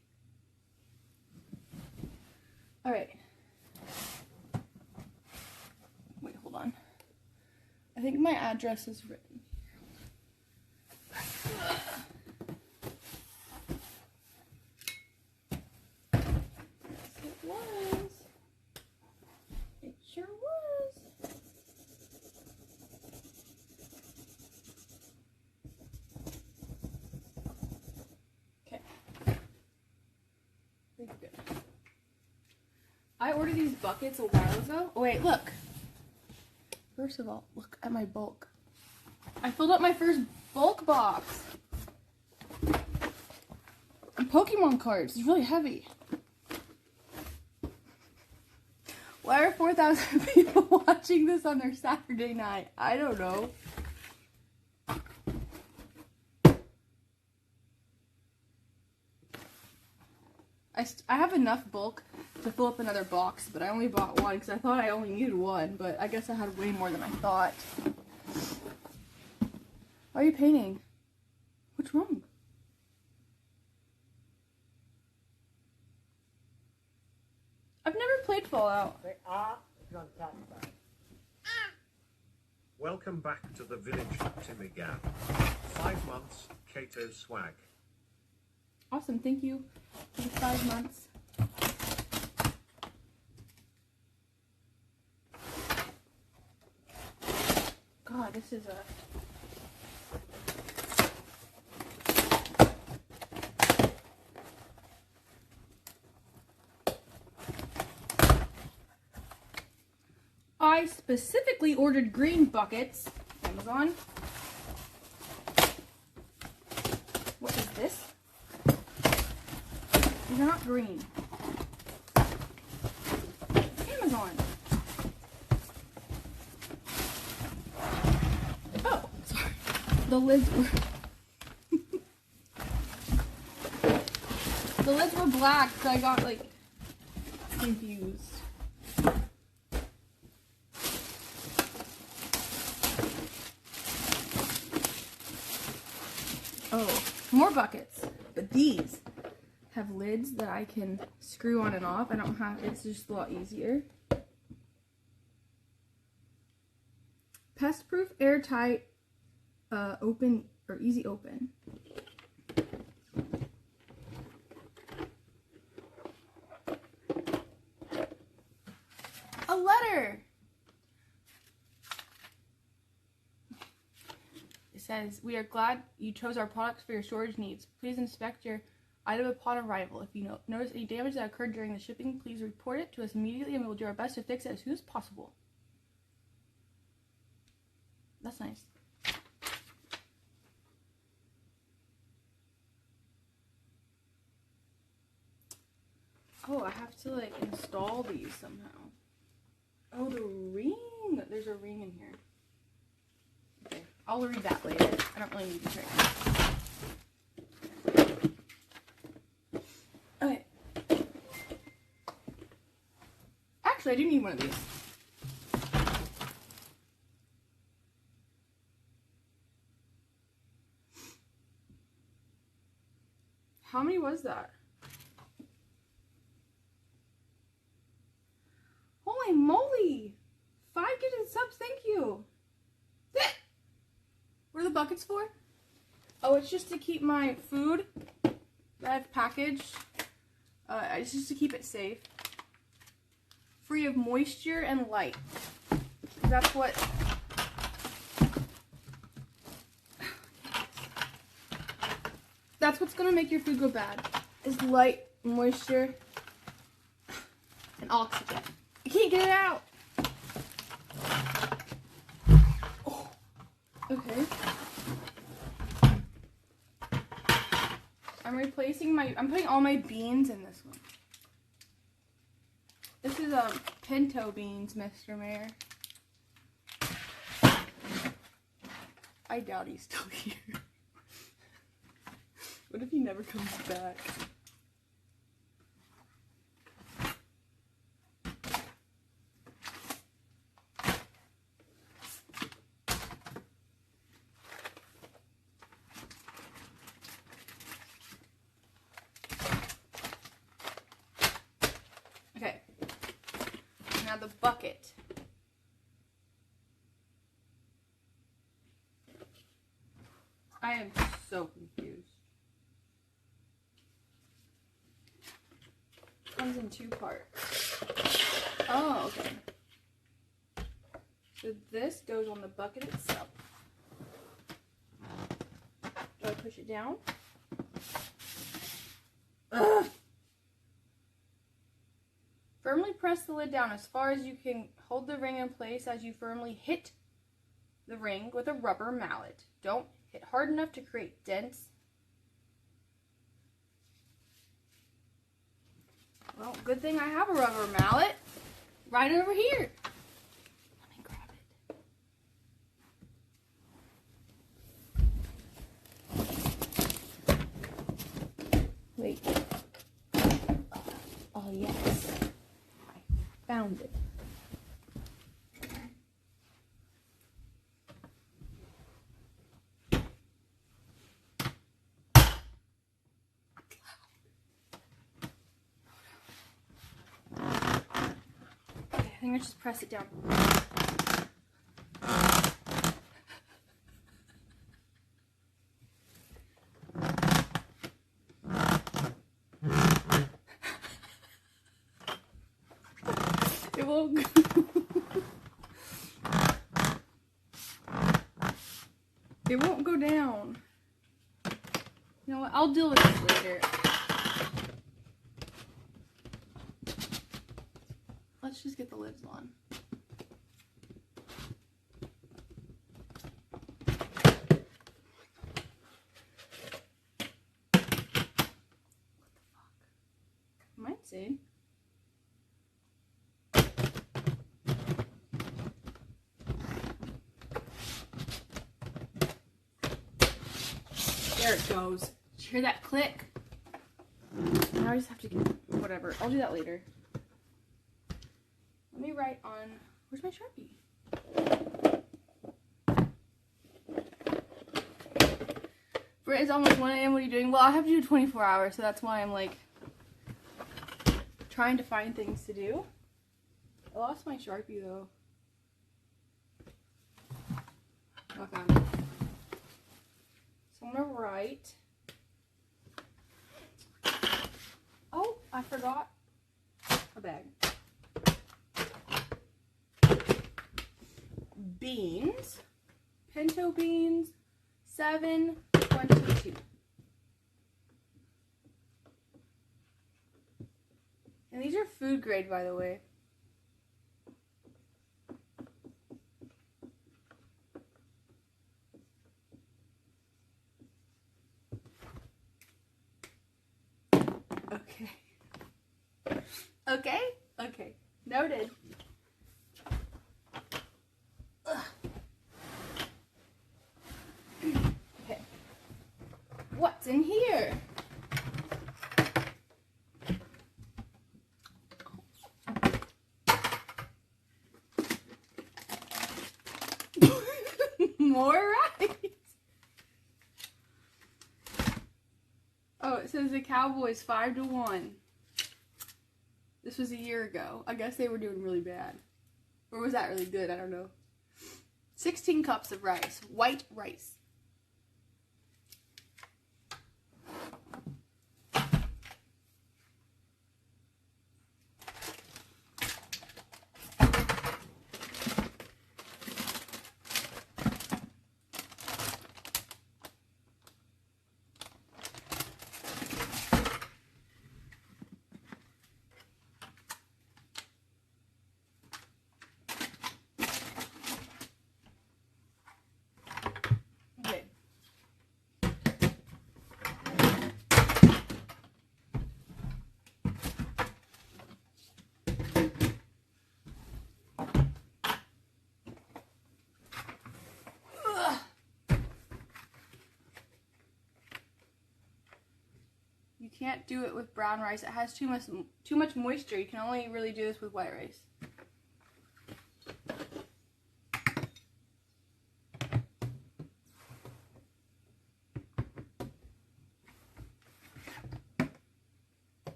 All right. Wait, hold on. I think my address is written. I ordered these buckets a while ago. Oh wait, look. First of all, look at my bulk. I filled up my first bulk box. And Pokemon cards. It's really heavy. Why are 4,000 people watching this on their Saturday night? I don't know. I have enough bulk to fill up another box, but I only bought one because I thought I only needed one, but I guess I had way more than I thought. Why are you painting? What's wrong? I've never played Fallout. Welcome back to the village, Timmy Gap. 5 months, Kato swag. Awesome, thank you for the 5 months. God, this is a... I specifically ordered green buckets. Amazon. What is this? These are not green. Amazon. Oh, sorry. The lids were... The lids were black, so I got like confused. Oh, more buckets. But these have lids that I can screw on and off. I don't have, it's just a lot easier. Pest proof, airtight, open or easy open. A letter. It says, "We are glad you chose our products for your storage needs. Please inspect your item upon arrival. If you notice any damage that occurred during the shipping, please report it to us immediately and we will do our best to fix it as soon as possible." That's nice. Oh, I have to like install these somehow. Oh, the ring. There's a ring in here. Okay, I'll read that later. I don't really need to right now. Okay. Actually, I do need one of these. How many was that? Holy moly! 5 gifted subs, thank you! What are the buckets for? Oh, it's just to keep my food that I've packaged. It's just to keep it safe. Free of moisture and light. That's what... That's what's gonna make your food go bad. Is light, moisture, and oxygen. I can't get it out! Oh. Okay. I'm putting all my beans in this one. This is pinto beans, Mr. Mayor. I doubt he's still here. What if he never comes back? Okay. Now the bucket. I am so confused. Comes in 2 parts. Oh, okay. So this goes on the bucket itself. Do I push it down? Ugh. Firmly press the lid down as far as you can. Hold the ring in place as you firmly hit the ring with a rubber mallet. Don't hit hard enough to create dents. Well, good thing I have a rubber mallet right over here. Let me grab it. Wait. Oh, yes. I found it. I think I just press it down. It won't go. It won't go down. You know what? I'll deal with this later. Let's just get the lids on. What the fuck? Might see. There it goes. Did you hear that click? Now I just have to get, whatever. I'll do that later. Let me write on, where's my Sharpie? Britt, it's almost 1 a.m. What are you doing? Well, I have to do 24 hours, so that's why I'm like trying to find things to do. I lost my Sharpie though. Oh, I found it. So I'm gonna write. Oh, I forgot a bag. Beans, pinto beans, 7.22. And these are food grade, by the way. Okay. Okay? Okay. Noted. Ugh. Okay. What's in here? More rice. Oh, it says the Cowboys 5-1. This was a year ago. I guess they were doing really bad. Or was that really good? I don't know. 16 cups of rice. White rice. Okay. Ugh. You can't do it with brown rice. It has too much moisture. You can only really do this with white rice.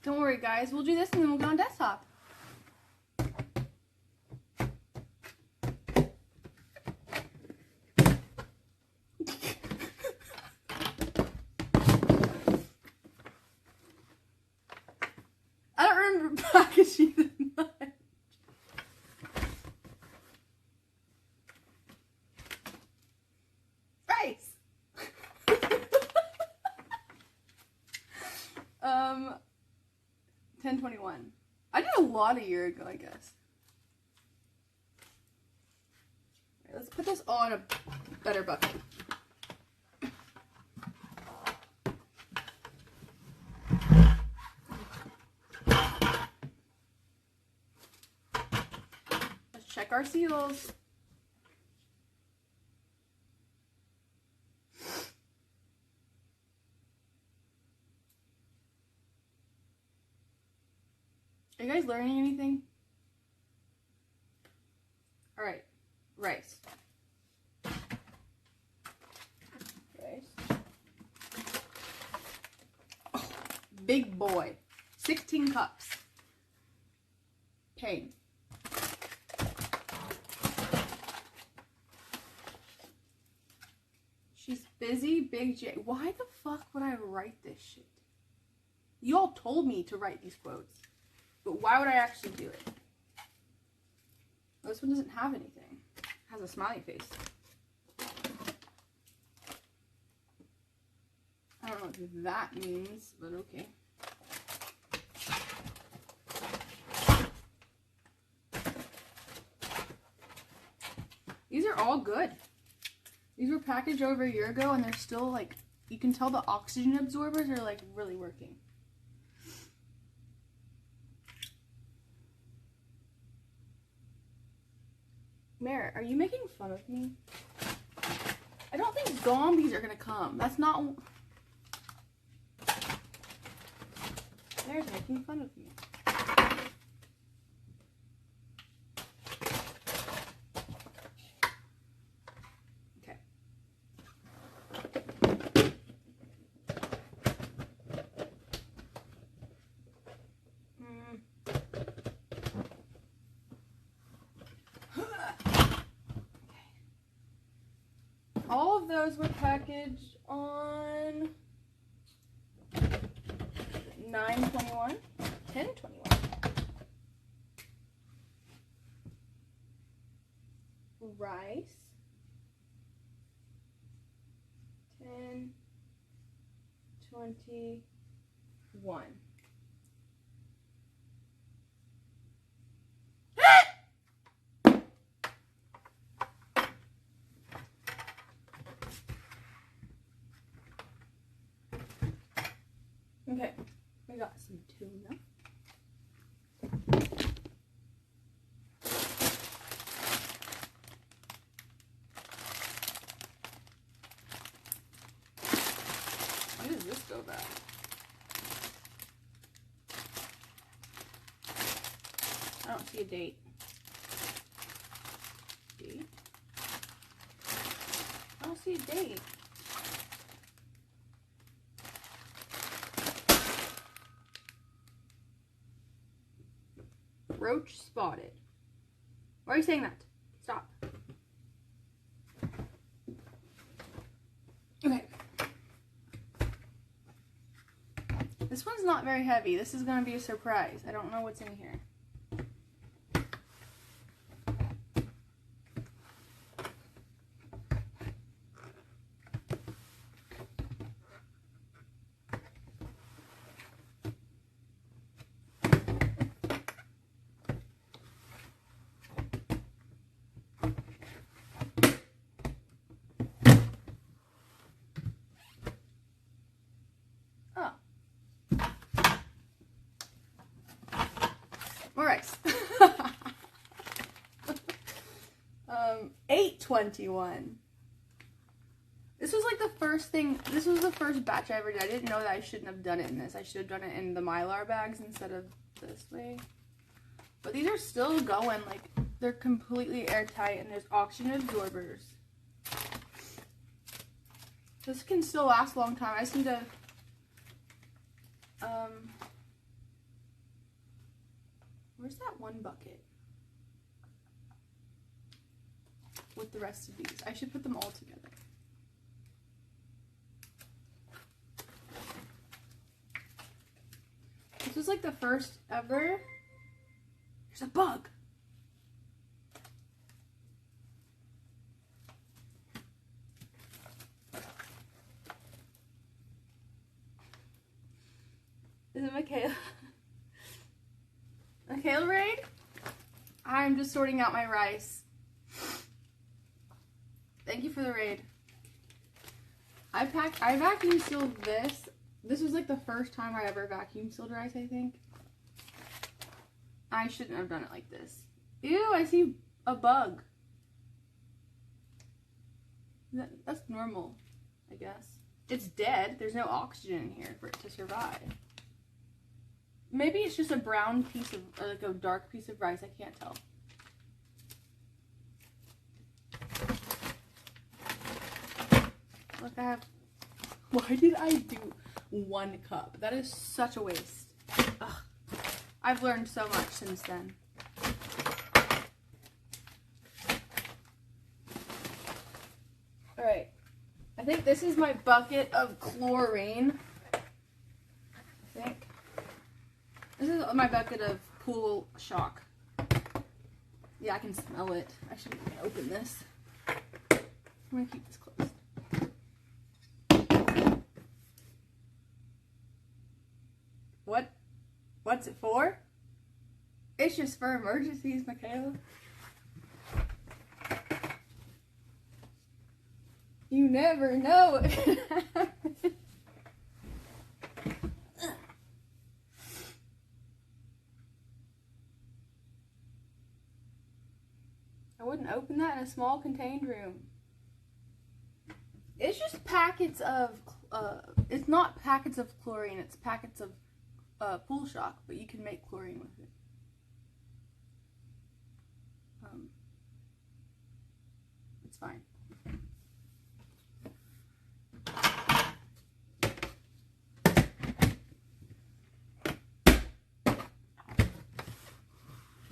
Don't worry, guys. We'll do this and then we'll go on desktop. I don't remember packaging that much. Rice. 10/21. I did a lot a year ago, I guess. Alright, let's put this all in a better bucket. Let's check our seals. Are you guys learning anything? Alright, rice. Rice. Oh, big boy. 16 cups. Pain. She's busy, Big J. Why the fuck would I write this shit? You all told me to write these quotes. But why would I actually do it? Well, this one doesn't have anything. It has a smiley face. I don't know what that means, but okay. These are all good. These were packaged over a year ago and they're still like, you can tell the oxygen absorbers are like really working. Merritt, are you making fun of me? many zombies are gonna come? That's not. There's making fun of me. Okay. All of those were packaged on 9/21, 10/21. Rice, 10/21. Okay, we got some tuna. When does this go back? I don't see a date. Date? I don't see a date. Roach spotted. Why are you saying that? Stop. Okay. This one's not very heavy. This is gonna be a surprise. I don't know what's in here. More rice. 8/21. This was like the first thing, this was the first batch I ever did. I didn't know that I shouldn't have done it in this. I should have done it in the Mylar bags instead of this way. But these are still going, like, they're completely airtight and there's oxygen absorbers. This can still last a long time. I just need to, where's that one bucket with the rest of these? I should put them all together. This was like the first ever. There's a bug. Is it Michaela? Michaela raid? I'm just sorting out my rice. Thank you for the raid. I vacuum sealed this. This was like the first time I ever vacuum sealed rice, I think. I shouldn't have done it like this. Ew, I see a bug. That's normal, I guess. It's dead. There's no oxygen in here for it to survive. Maybe it's just a brown piece of, or like a dark piece of rice. I can't tell. Look, I have, why did I do 1 cup? That is such a waste. Ugh. I've learned so much since then. Alright. I think this is my bucket of chlorine. I think. This is my bucket of pool shock. Yeah, I can smell it. I shouldn't even open this. I'm gonna keep this closed. What's it for? It's just for emergencies, Michaela. You never know what can happen. I wouldn't open that in a small contained room. It's just packets of, it's not packets of chlorine, it's packets of pool shock, but you can make chlorine with it. It's fine.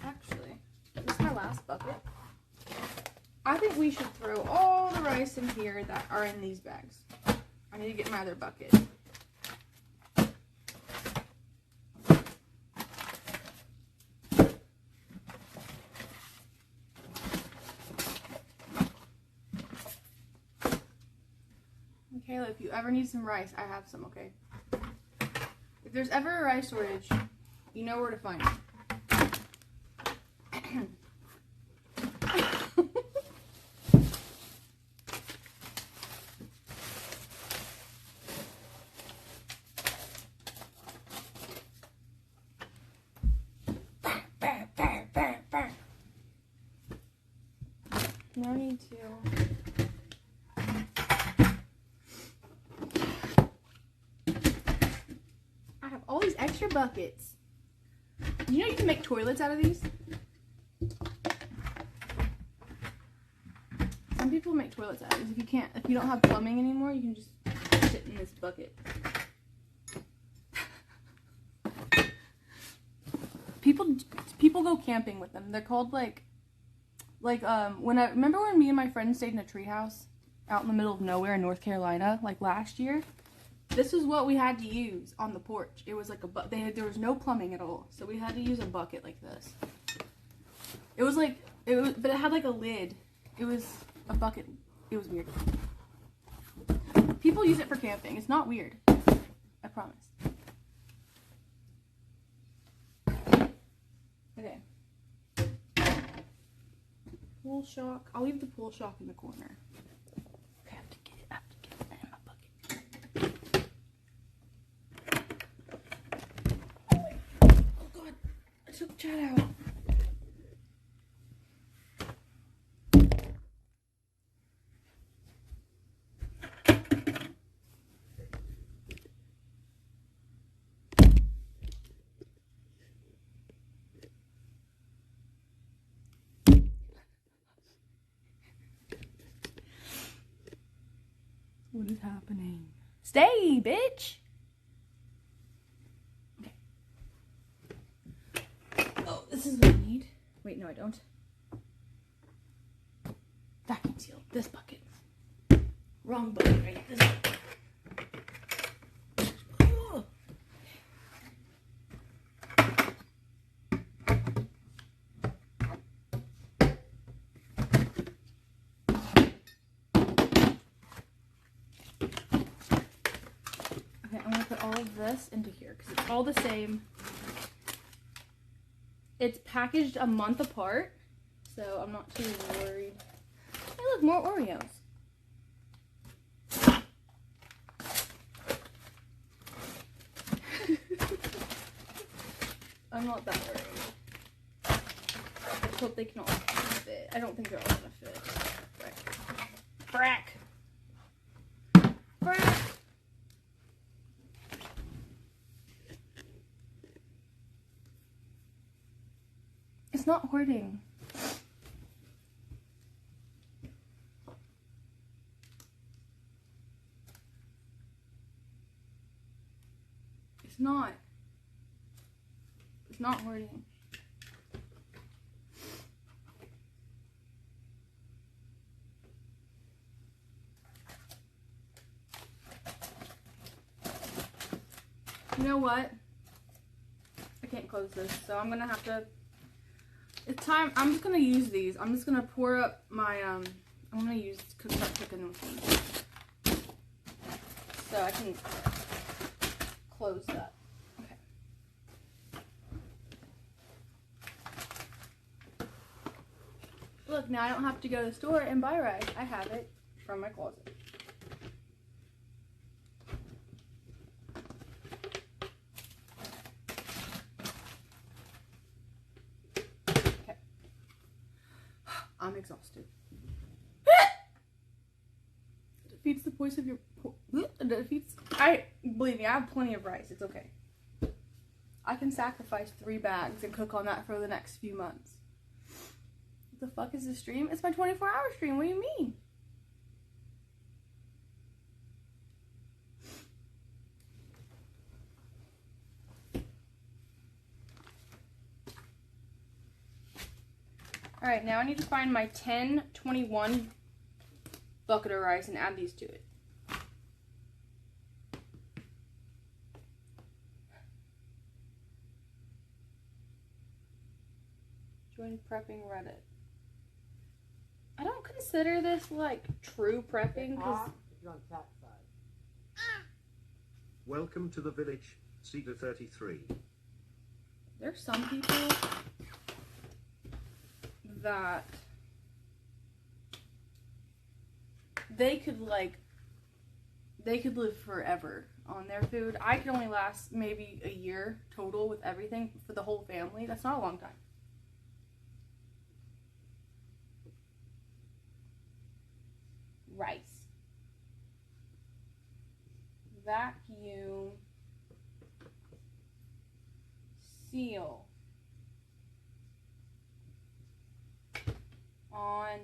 Actually, this is my last bucket. I think we should throw all the rice in here that are in these bags. I need to get my other bucket. Kayla, if you ever need some rice, I have some, okay? If there's ever a rice shortage, you know where to find it. No need to. I have all these extra buckets. You know you can make toilets out of these? Some people make toilets out of these. If you don't have plumbing anymore, you can just sit in this bucket. People go camping with them. They're called remember when me and my friends stayed in a treehouse out in the middle of nowhere in North Carolina, like last year? This is what we had to use on the porch. It was like there was no plumbing at all, so we had to use a bucket like this. But it had like a lid. It was a bucket. It was weird. People use it for camping. It's not weird. I promise. Okay. Pool shock. I'll leave the pool shock in the corner. Okay, I have to get it in my bucket. Oh, wait. Oh God, I took Chad out. What is happening? Stay, bitch! Okay. Oh, this is what I need. Wait, no, I don't. Vacuum seal. This bucket. Wrong bucket, right? This bucket. Oh. Okay, I'm gonna put all of this into here because it's all the same. It's packaged a month apart, so I'm not too worried. Hey, look, more Oreos. I'm not that worried. I just hope they can all fit. I don't think they're all gonna fit. Frack. It's not hoarding. It's not. It's not hoarding. You know what? I can't close this, so I'm gonna have to. It's time. I'm just gonna use these. I'm just gonna pour up my I'm gonna start cooking with these, so I can close that. Okay. Look, now I don't have to go to the store and buy rice. I have it from my closet. I'm exhausted. defeats the point of your. Believe me, I have plenty of rice. It's okay. I can sacrifice 3 bags and cook on that for the next few months. What the fuck is this stream? It's my 24-hour stream. What do you mean? Alright, now I need to find my 10/21 bucket of rice and add these to it. Join prepping Reddit. I don't consider this like true prepping because Welcome to the village, Cedar 33. there's some people that they could live forever on their food. I could only last maybe a year total with everything for the whole family. That's not a long time. Rice. Vacuum. Seal. On,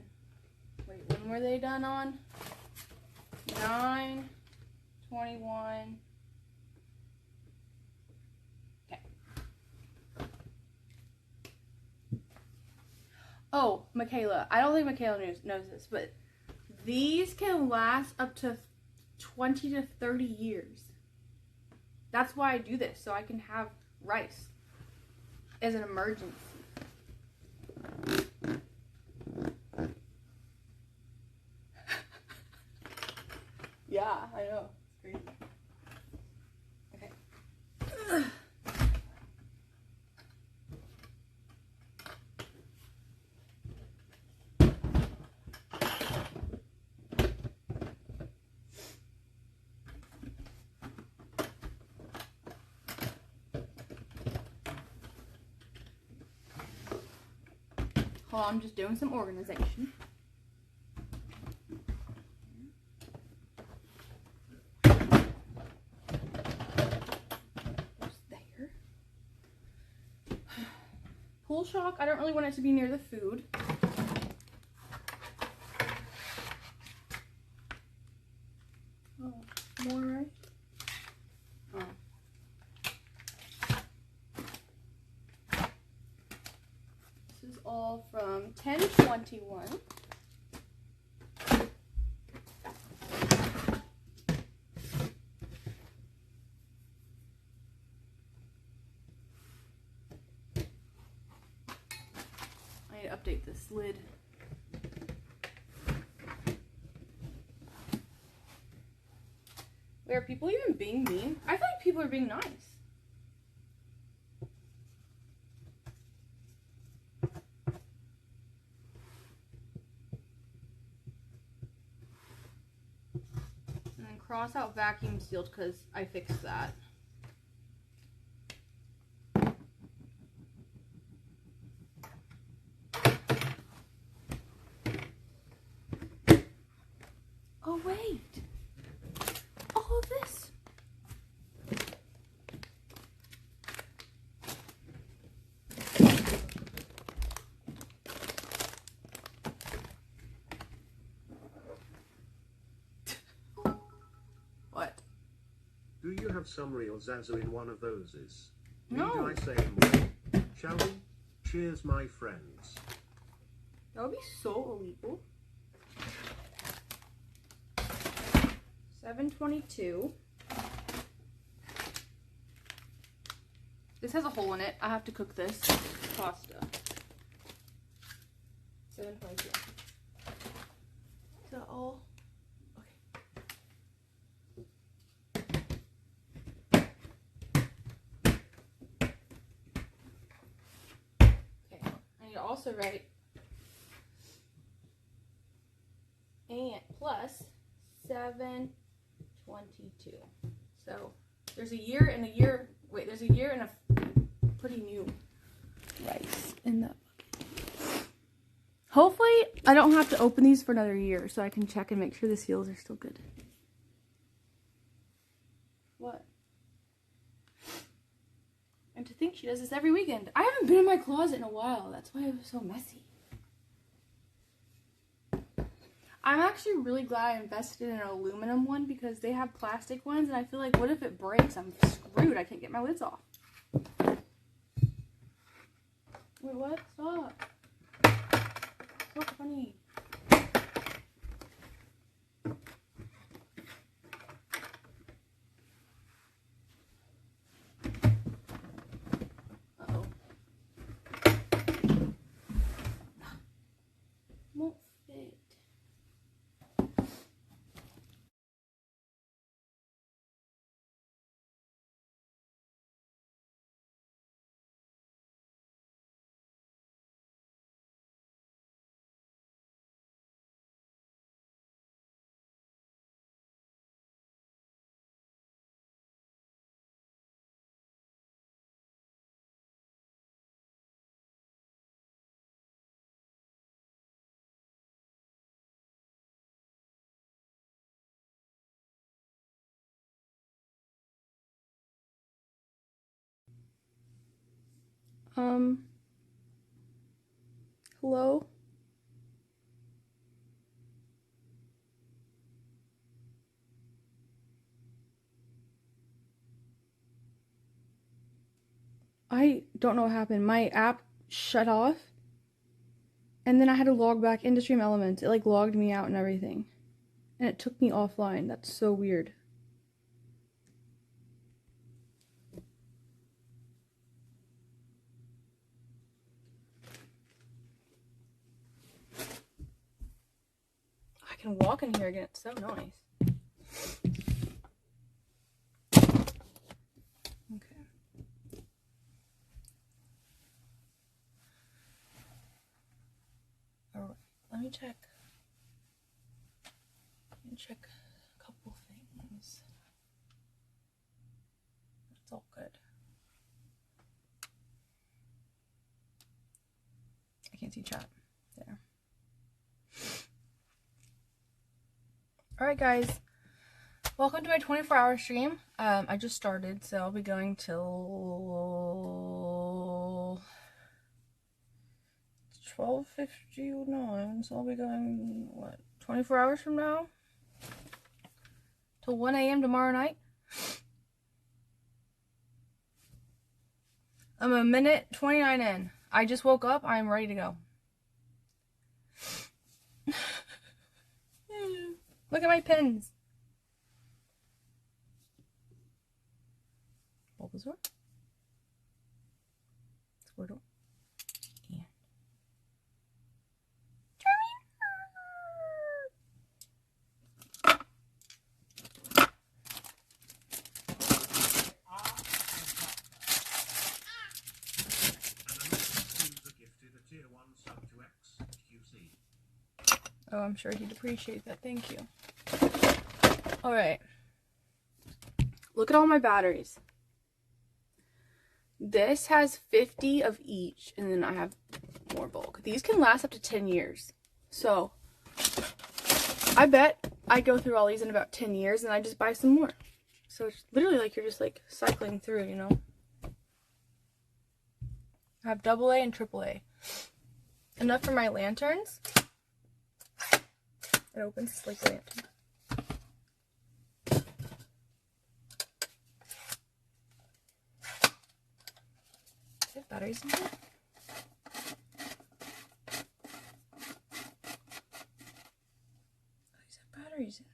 wait, when were they done on? 9/21. Okay. Oh, Michaela. I don't think Michaela knows this, but these can last up to 20 to 30 years. That's why I do this, so I can have rice as an emergency. Yeah, I know. It's crazy. Okay. Hold on, I'm just doing some organization. Pool shock, I don't really want it to be near the food. Oh, more rice? Oh. This is all from 10/21. Update this lid. Wait, are people even being mean? I feel like people are being nice. And then cross out vacuum sealed because I fixed that. Oh, wait. All of this. What? Do you have some real Zazu in one of those? No. Need I say more? Shall we? Cheers, my friends. That would be so illegal. 7/22. This has a hole in it. I have to cook this pasta. 7/22. Is that all? Okay. I need to also write and plus 7/22. So there's a year and a year. Wait, there's a year and a pretty new rice in that bucket. Hopefully, I don't have to open these for another year, so I can check and make sure the seals are still good. What? And to think she does this every weekend. I haven't been in my closet in a while. That's why it was so messy. I'm actually really glad I invested in an aluminum one because they have plastic ones, and I feel like, what if it breaks? I'm screwed. I can't get my lids off. Wait, what? Stop. So funny. Uh-oh. Won't fit. Hello? I don't know what happened. My app shut off, and then I had to log back into Stream Elements. It like logged me out and everything, and it took me offline. That's so weird. I can walk in here again. It's so nice. Okay. Alright, let me check. Let me check a couple things. That's all good. I can't see chat. There. Alright guys, welcome to my 24-hour stream. I just started, so I'll be going till 12:59, so I'll be going, what, 24 hours from now? Till 1 a.m. tomorrow night? I'm a minute 29 in. I just woke up, I'm ready to go. Look at my pins. Bulbasaur. Squirtle. And oh, I'm sure he'd appreciate that. Thank you. Alright. Look at all my batteries. This has 50 of each, and then I have more bulk. These can last up to 10 years. So, I bet I go through all these in about 10 years, and I just buy some more. So, it's literally like you're just like cycling through, you know? I have AA and AAA. Enough for my lanterns. It opens like a lantern. Do you have batteries in here? Oh, these have batteries in them.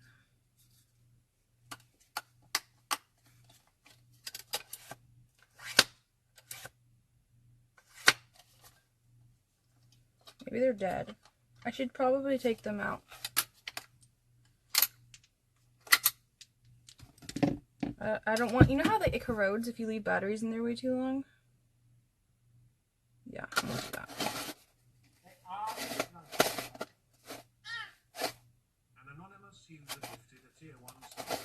Maybe they're dead. I should probably take them out. I don't want, you know how it corrodes if you leave batteries in there way too long? Yeah, I won't do that. An anonymous user gifted a tier 1 sub.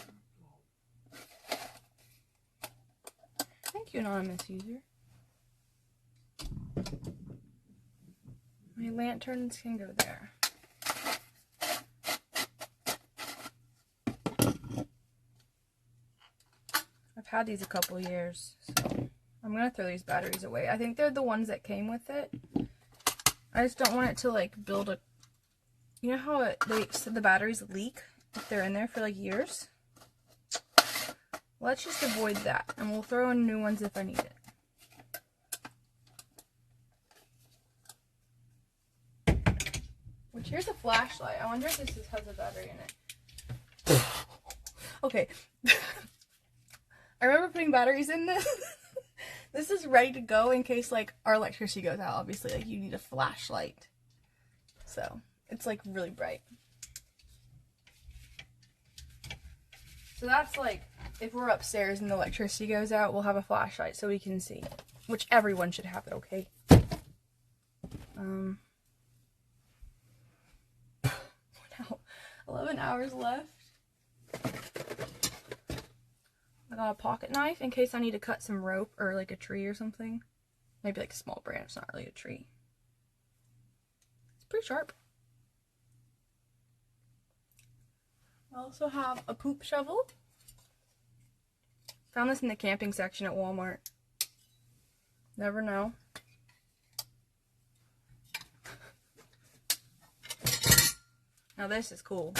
Thank you, anonymous user. My My lanterns can go there. I've had these a couple years, so I'm gonna throw these batteries away. I think they're the ones that came with it. I just don't want it to like build a, you know how they said the batteries leak if they're in there for like years? Let's just avoid that, and we'll throw in new ones if I need it. Which, here's a flashlight. I wonder if this has a battery in it. Okay. I remember putting batteries in this. This is ready to go in case like our electricity goes out. Obviously, like you need a flashlight. So, it's like really bright. So that's like, if we're upstairs and the electricity goes out, we'll have a flashlight so we can see. Which everyone should have it, okay? Now, 11 hours left. I got a pocket knife in case I need to cut some rope or like a tree or something. Maybe like a small branch, not really a tree. It's pretty sharp. I also have a poop shovel. Found this in the camping section at Walmart. Never know. Now this is cool.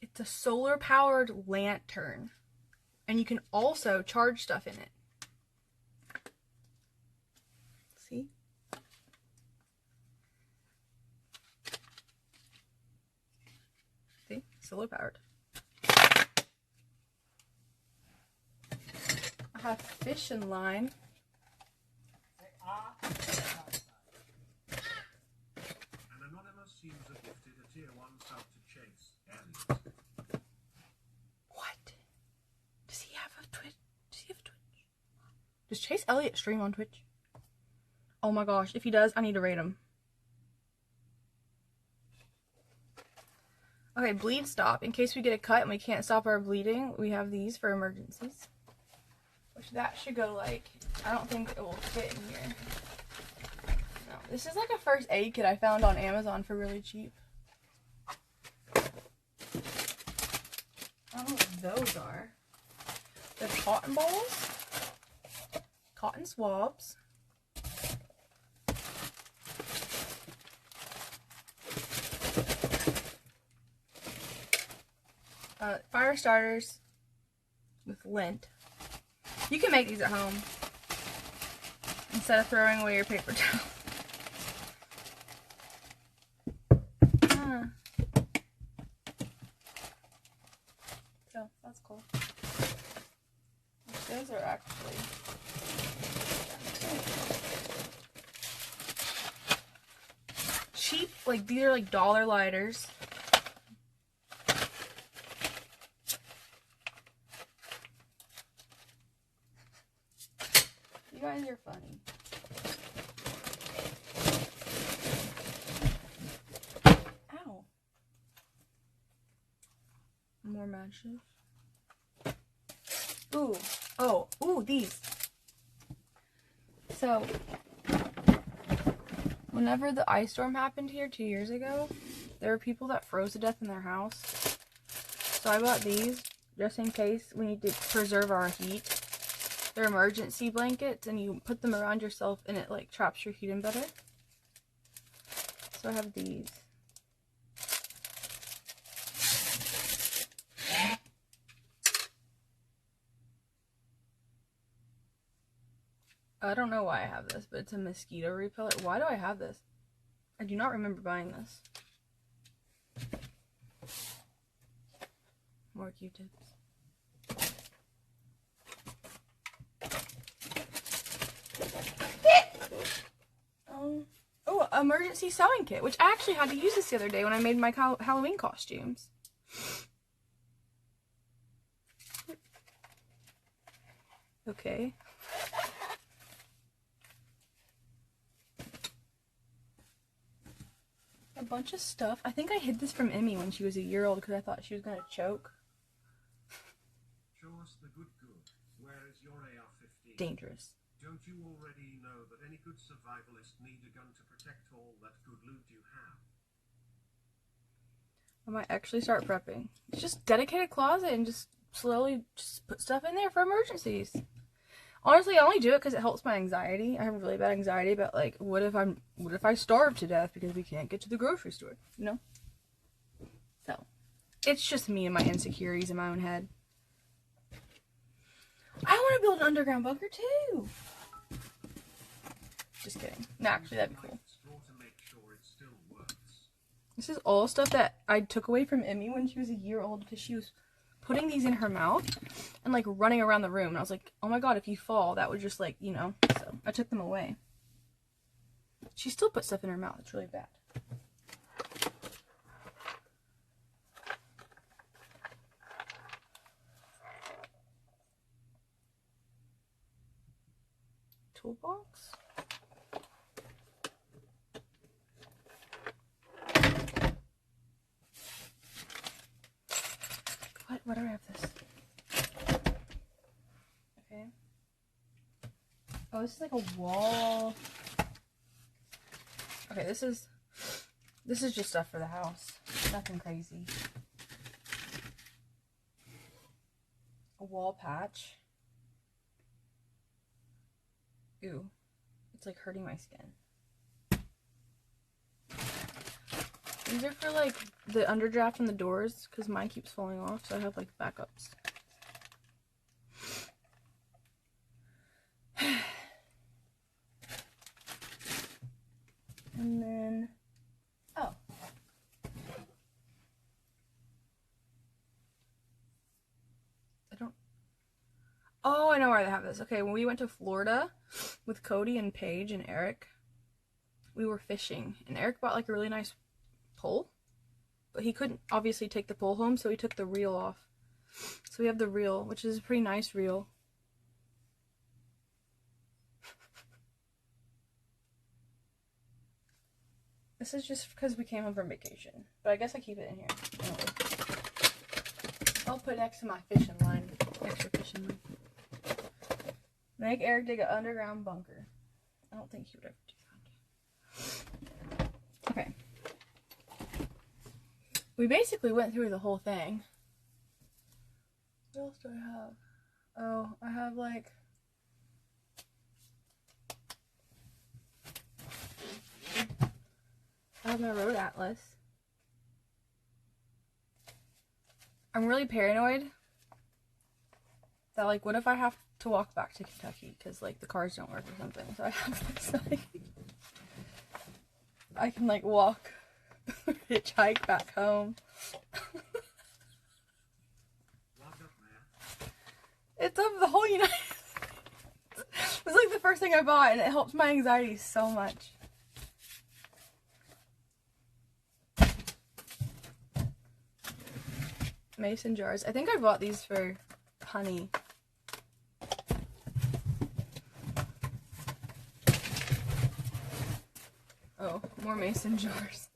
It's a solar powered lantern. And you can also charge stuff in it. See? See? Solar powered. I have fish and line. An anonymous user gifted a tier 1 sub to Chase Elliott. What? Does he have a Twitch? Does he have a Twitch? Does Chase Elliott stream on Twitch? Oh my gosh, if he does, I need to rate him. Okay, bleed stop. In case we get a cut and we can't stop our bleeding, we have these for emergencies. Which that should go like, I don't think it will fit in here. No, this is like a first aid kit I found on Amazon for really cheap. I don't know what those are. They're cotton balls, cotton swabs, fire starters with lint. You can make these at home instead of throwing away your paper towel. So that's cool. Those are actually cheap. Like these are like dollar lighters. You guys are funny. Ow. More matches. Ooh. Oh. Ooh, these. So, whenever the ice storm happened here 2 years ago, there were people that froze to death in their house. So I bought these just in case we need to preserve our heat. They're emergency blankets, and you put them around yourself and it like traps your heat in better. So I have these. I don't know why I have this, but it's a mosquito repellent. Why do I have this? I do not remember buying this. More Q-tips. Oh, emergency sewing kit, which I actually had to use this the other day when I made my Halloween costumes. Okay. A bunch of stuff. I think I hid this from Emmy when she was a year old because I thought she was going to choke. Show us the good. Where is your AR-15? Dangerous. Don't you already know that any good survivalist need a gun to protect all that good loot you have? I might actually start prepping. Just dedicate a closet and just slowly just put stuff in there for emergencies. Honestly, I only do it because it helps my anxiety. I have really bad anxiety about, like, what if I starve to death because we can't get to the grocery store, you know? So, it's just me and my insecurities in my own head. I want to build an underground bunker too. Just kidding. No, actually, that'd be cool. This is all stuff that I took away from Emmy when she was a year old because she was putting these in her mouth and like running around the room. And I was like, oh my god, if you fall, that would just like, you know. So I took them away. She still puts stuff in her mouth. It's really bad. Toolbox. What do I have this? Okay. Oh, this is like a wall. Okay, this is just stuff for the house. Nothing crazy. A wall patch. Ew. It's like hurting my skin. These are for like the underdraft in the doors because mine keeps falling off, so I have like backups. And then, oh. Oh, I know where I have this. Okay, when we went to Florida with Cody and Paige and Eric, we were fishing. And Eric bought like a really nice pole. But he couldn't obviously take the pole home, so he took the reel off. So we have the reel, which is a pretty nice reel. This is just because we came home from vacation. But I guess I keep it in here. Anyway. I'll put it next to my fishing line. Extra fishing line. Make Eric dig an underground bunker. I don't think he would ever do that. Okay. We basically went through the whole thing. What else do I have? Oh, I have like... I have my road atlas. I'm really paranoid that, like, what if I have to walk back to Kentucky because, like, the cars don't work or something. So I have this, like, I can, like, walk, hitchhike back home. It's of the whole United States. It was, like, the first thing I bought, and it helps my anxiety so much. Mason jars. I think I bought these for honey. Oh, more mason jars.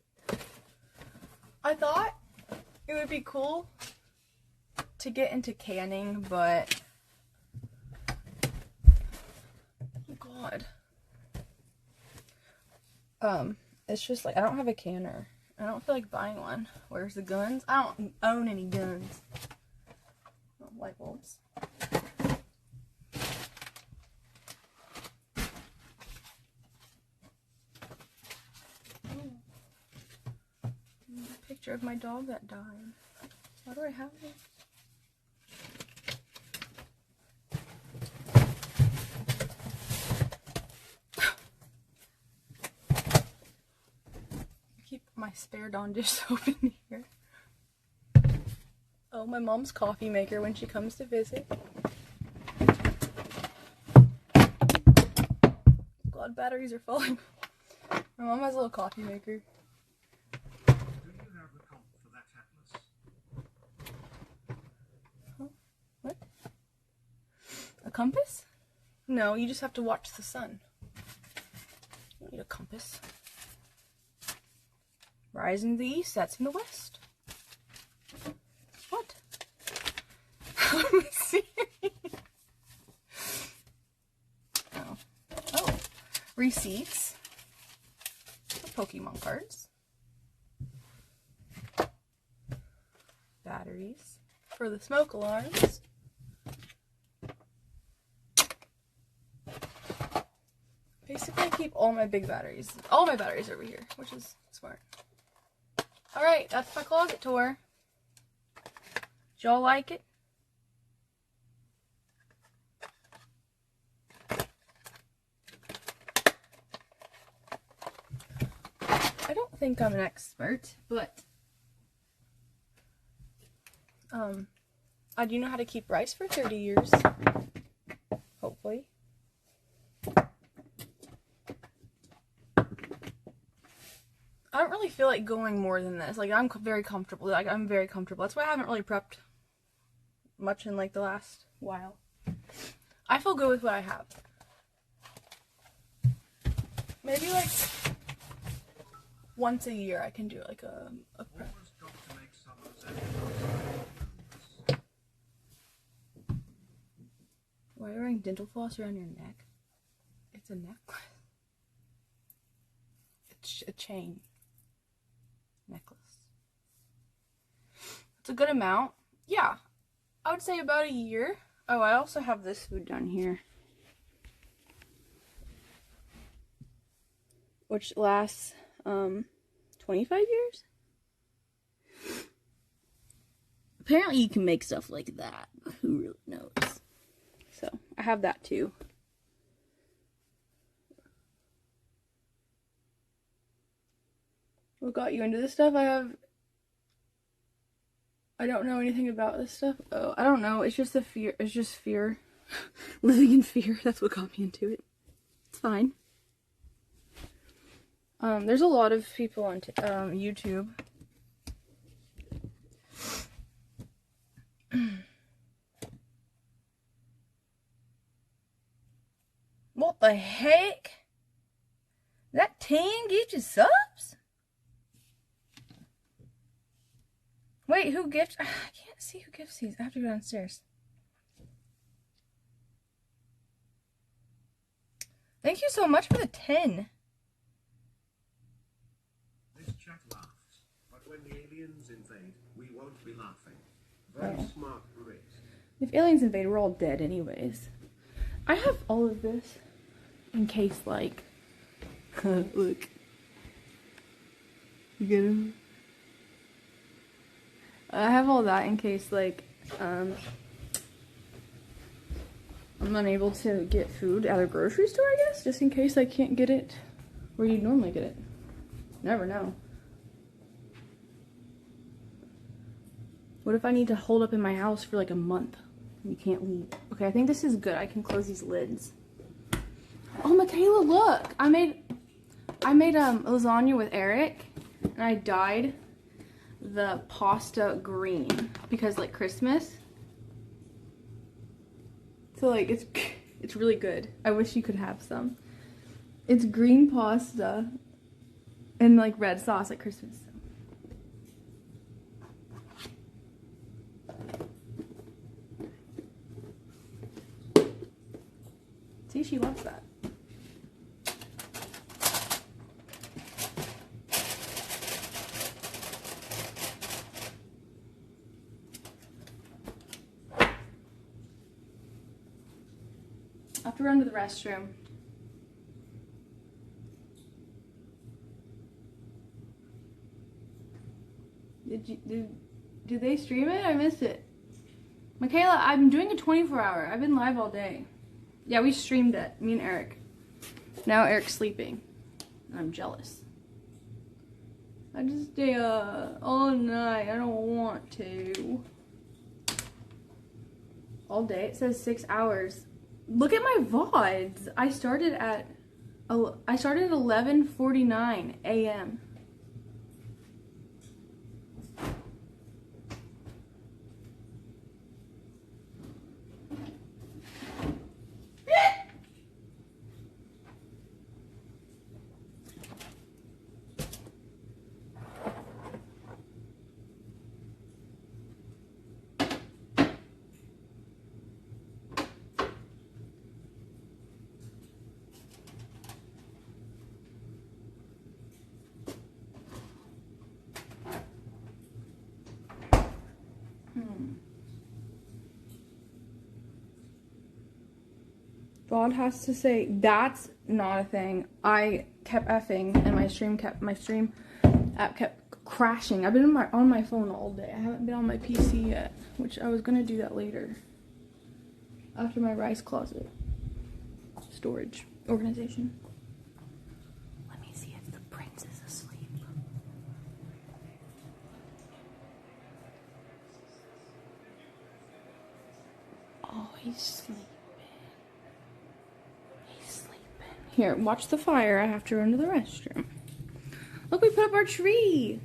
I thought it would be cool to get into canning, but oh god. It's just like I don't have a canner. I don't feel like buying one. Where's the guns? I don't own any guns. Oh, light bulbs. Picture of my dog that died. Why do I have this? Keep my spare Dawn dish soap in here. Oh, my mom's coffee maker when she comes to visit. God, batteries are falling. My mom has a little coffee maker. What? A compass? No, you just have to watch the sun. You don't need a compass. Rise in the east, that's in the west. What? I'm serious. Oh, receipts for Pokemon cards, batteries for the smoke alarms, basically I keep all my batteries over here, which is smart. Alright, that's my closet tour. Did y'all like it? I don't think I'm an expert, but I do know how to keep rice for 30 years. Hopefully. I don't really feel like going more than this. Like, I'm very comfortable. That's why I haven't really prepped much in, like, the last while. I feel good with what I have. Maybe, like, once a year I can do, like, a prep. Why are you wearing dental floss around your neck? It's a necklace. It's a chain. Necklace. It's a good amount. Yeah. I would say about a year. Oh, I also have this food down here, which lasts 25 years. Apparently you can make stuff like that. Who really knows? So, I have that too. What got you into this stuff? I don't know anything about this stuff. Oh, I don't know. It's just the fear. It's just fear. Living in fear. That's what got me into it. It's fine. There's a lot of people on YouTube. What the heck? That 10 gift you subs? Wait, who gifts? I can't see who gifts these. I have to go downstairs. Thank you so much for the 10. This chat laughs, but when the aliens invade, we won't be laughing. Very smart, Brittt. If aliens invade, we're all dead anyways. I have all of this in case, like, look. You get him? I have all that in case, like, I'm unable to get food at a grocery store, I guess, just in case I can't get it where you normally get it. Never know. What if I need to hold up in my house for like a month? You can't leave. Okay, I think this is good. I can close these lids. Oh, Michaela, look! I made lasagna with Eric, and I dyed the pasta green because, like, Christmas. So, like, it's really good. I wish you could have some. It's green pasta and, like, red sauce at Christmas. See, she loves that. I have to run to the restroom. Did they stream it? I missed it. Michaela, I'm doing a 24-hour. I've been live all day. Yeah, we streamed it. Me and Eric. Now Eric's sleeping. I'm jealous. I just stay all night. I don't want to. All day? It says 6 hours. Look at my VODs. I started at 11:49 a.m. VOD has to say that's not a thing. I kept effing and my stream app kept crashing. I've been on my phone all day. I haven't been on my PC yet, which I was gonna do that later. After my rice closet storage organization. Let me see if the prince is asleep. Oh, he's sleeping. He's sleeping. Here, watch the fire. I have to run to the restroom. Look, we put up our tree.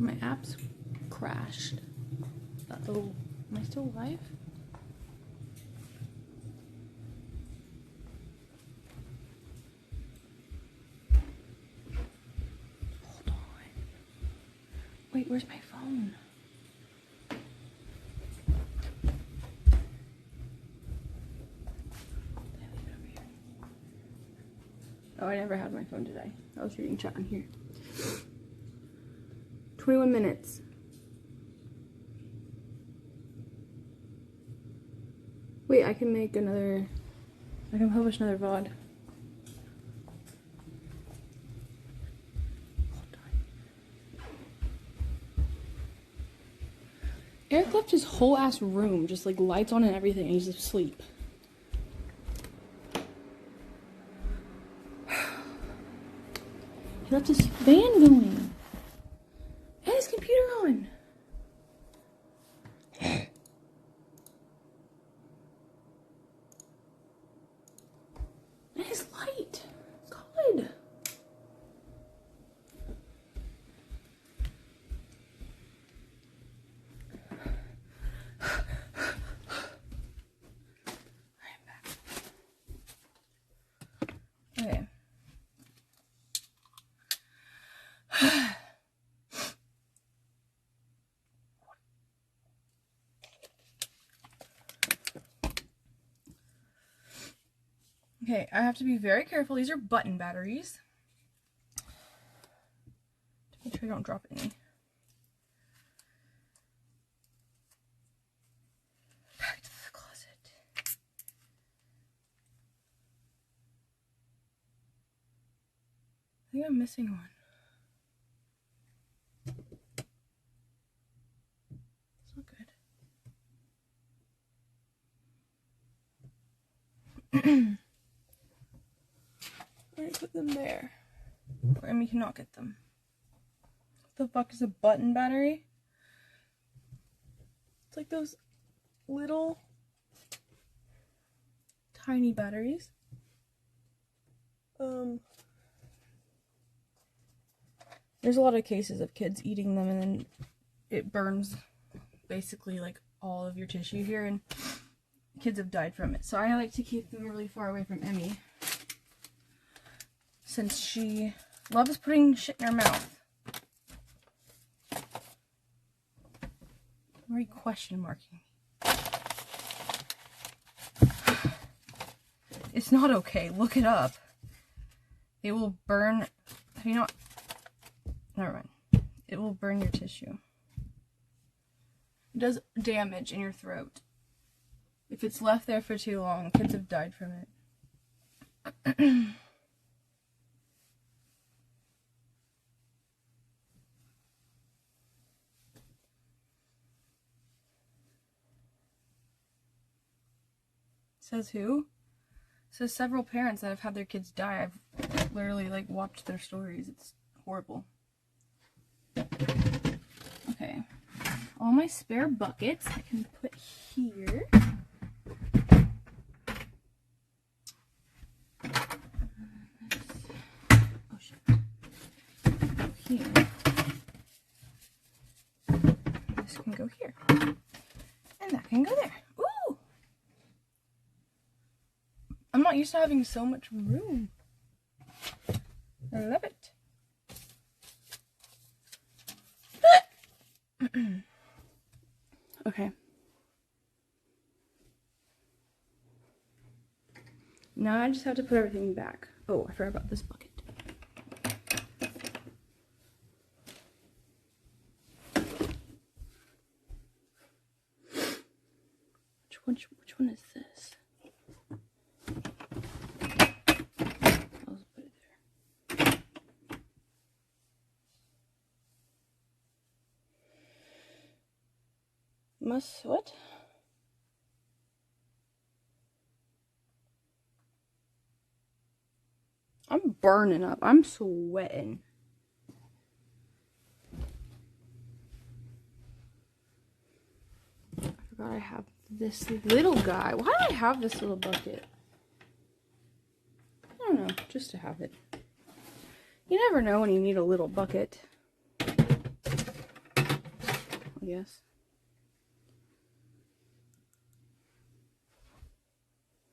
My app's crashed. Uh-oh. Am I still live? Hold on. Wait, where's my phone? Did I leave it over here? Oh, I never had my phone today. I was reading chat on here. 21 minutes. Wait, I can make another... I can publish another VOD. Hold on. Eric left his whole ass room, just like lights on and everything, and he's asleep. He left his fan going. And his computer on. And his light. God. I'm back. Okay. Okay, I have to be very careful. These are button batteries. To make sure I don't drop any. Back to the closet. I think I'm missing one. It's not good. Alright, put them there. And we cannot get them. What the fuck is a button battery? It's like those little tiny batteries. There's a lot of cases of kids eating them and then it burns basically like all of your tissue here, and kids have died from it. So I like to keep them really far away from Emmy, since she loves putting shit in her mouth. Why are you question marking? It's not okay. Look it up. It will burn. You know what? Never mind. It will burn your tissue. It does damage in your throat. If it's left there for too long, kids have died from it. Says who? Says several parents that have had their kids die. I've literally like watched their stories. It's horrible. Okay. All my spare buckets I can put here. Oh shit. Here. This can go here. And that can go there. Ooh! I'm not used to having so much room. I love it. Okay. Now I just have to put everything back. Oh, I forgot about this bucket. Which one is this? I'll just put it there. What? I'm burning up. I'm sweating. I forgot I have this little guy. Why do I have this little bucket? I don't know. Just to have it. You never know when you need a little bucket. I guess.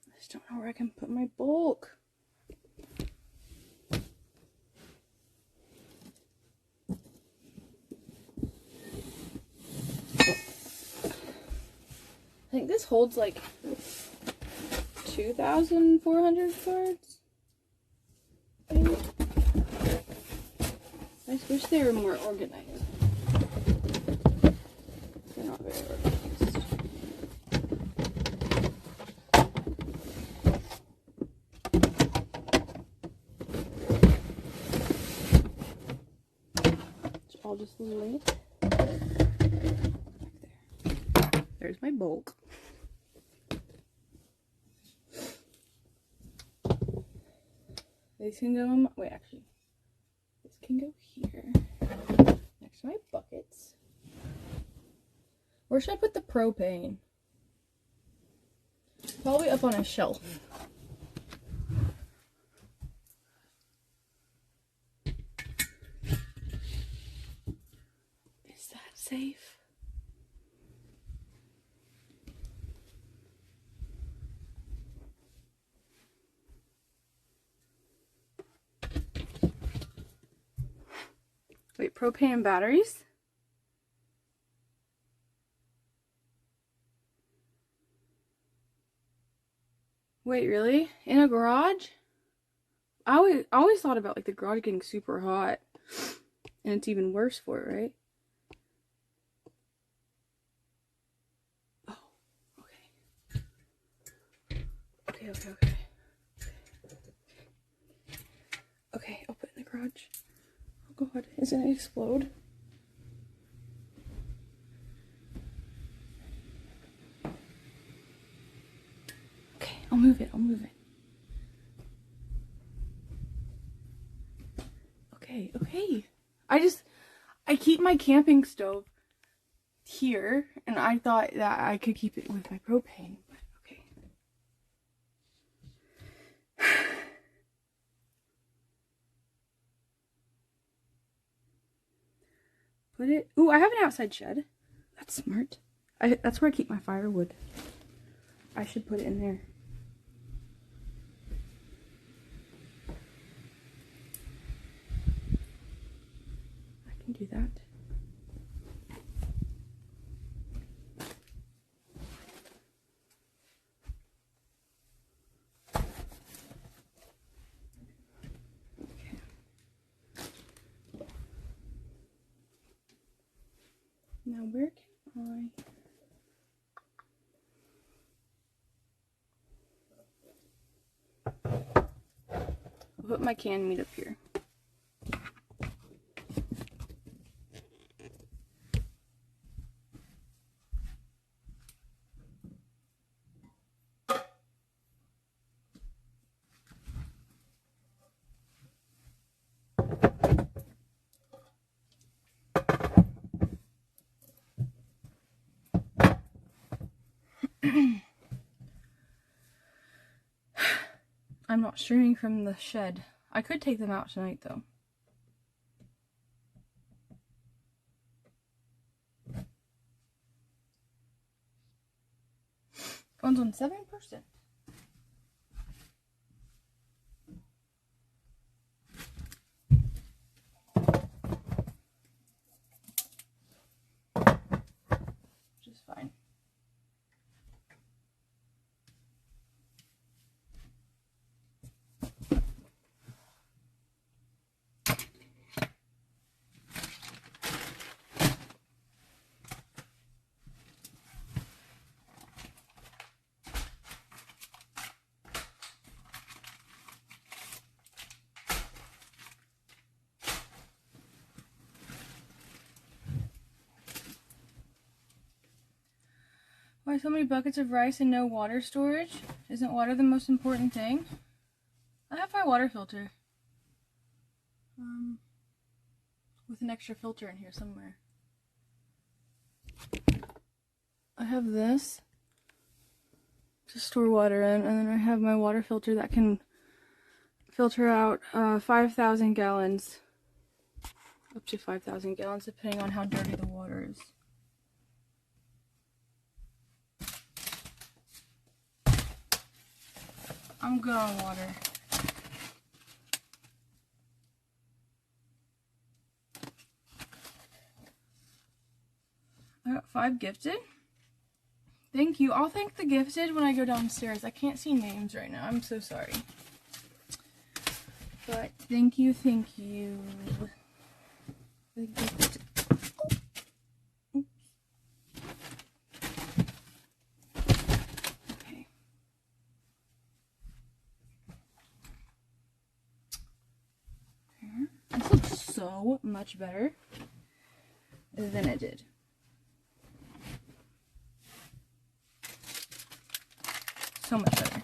I just don't know where I can put my bulk. I think this holds like 2,400 cards. I just wish they were more organized. They're not very organized. So I'll just lay it back there. There's my bulk. These can go in my, wait, actually, this can go here, next to my buckets. Where should I put the propane? Probably up on a shelf. Is that safe? Wait, propane and batteries? Wait, really? In a garage? I always thought about like the garage getting super hot. And it's even worse for it, right? Oh, okay. Okay. Okay, I'll put it in the garage. Oh god, is it gonna explode? Okay, I'll move it. Okay. I keep my camping stove here, and I thought that I could keep it with my propane, but okay. Put it... Ooh, I have an outside shed. That's smart. That's where I keep my firewood. I should put it in there. I can do that. Now where can I'll put my canned meat up here. I'm not streaming from the shed. I could take them out tonight though. Phone's on 7%. Which is fine. Why so many buckets of rice and no water storage? Isn't water the most important thing? I have my water filter. With an extra filter in here somewhere. I have this to store water in, and then I have my water filter that can filter out 5,000 gallons. Up to 5,000 gallons, depending on how dirty the water is. I'm good on water. I got 5 gifted. Thank you. I'll thank the gifted when I go downstairs. I can't see names right now. I'm so sorry. But thank you, thank you. The gifted. Okay. Here. This looks so much better than it did. So much better.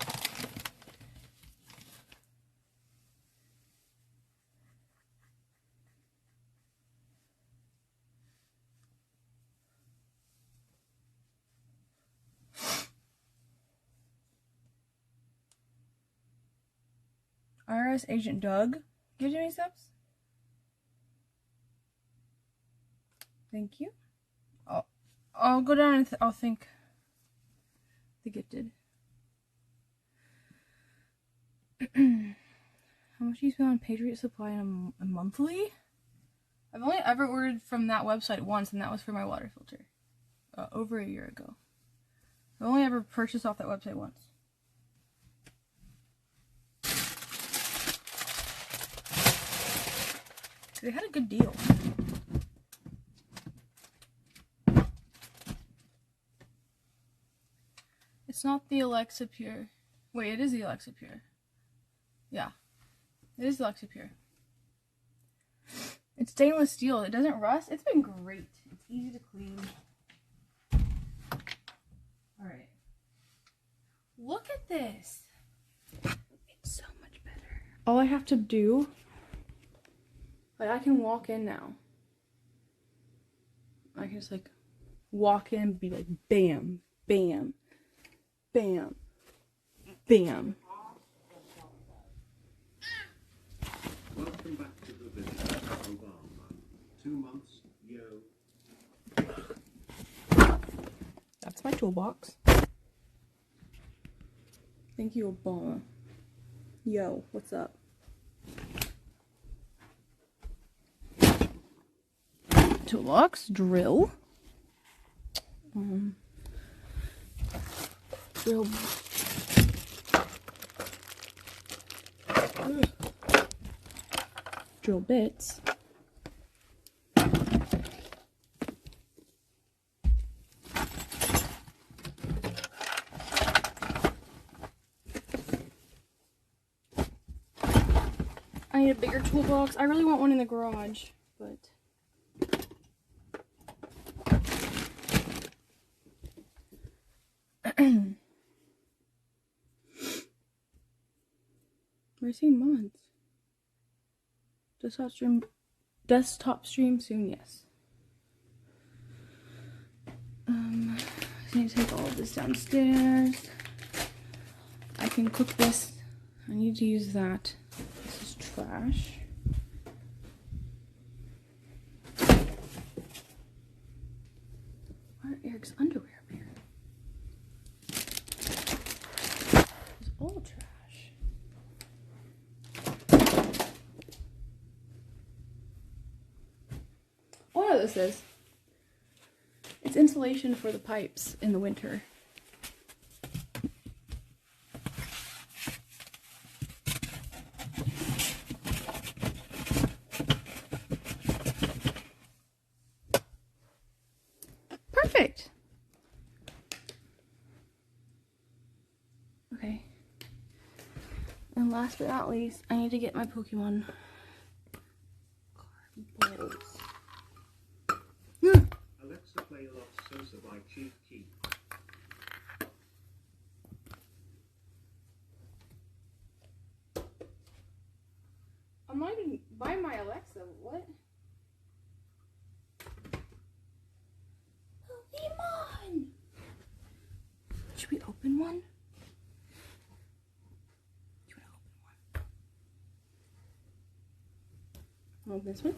IRS Agent Doug gives you any subs? Thank you. I'll go down and I'll thank the gifted. How much do you spend on Patriot Supply in a monthly? I've only ever ordered from that website once, and that was for my water filter. Over a year ago. I've only ever purchased off that website once. They had a good deal. It's not the Alexa Pure. Wait, it is the Alexa Pure. Yeah, it is the Alexa Pure. It's stainless steel. It doesn't rust. It's been great. It's easy to clean. Alright. Look at this. It's so much better. All I have to do, like, I can walk in now. I can just, like, walk in and be like, bam, bam, bam, bam. Welcome back to the video, Obama. 2 months, yo, That's my toolbox. Thank you, Obama. Yo, what's up? Toolbox, drill. Drill. Drill bits. I need a bigger toolbox. I really want one in the garage, but we're seeing mods. Desktop stream soon, yes. I need to take all of this downstairs. I can cook this. I need to use that. This is trash. Why are Eric's underwear up here? It's all trash. Oh, I know what this is. It's insulation for the pipes in the winter. Perfect. Okay. And last but not least, I need to get my Pokemon balls. Alexa, play Lost Sosa by Chief Keef. I'm not even by my Alexa. What? Pokemon! Should we open one? You want to open one? Open this one?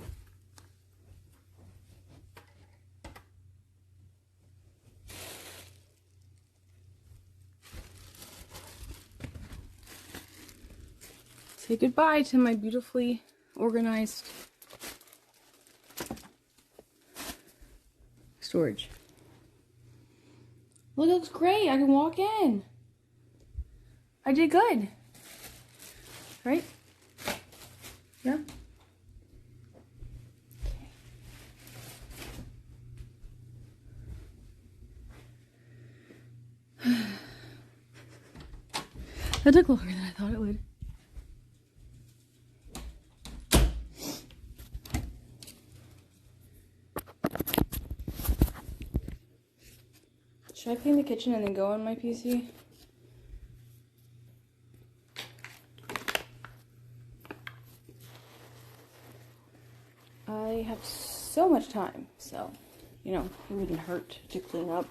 Say goodbye to my beautifully organized storage. Look, it looks great. I can walk in. I did good. Right? Yeah? That took longer than I thought it would. Should I clean the kitchen and then go on my PC? I have so much time, so, you know, it wouldn't hurt to clean up.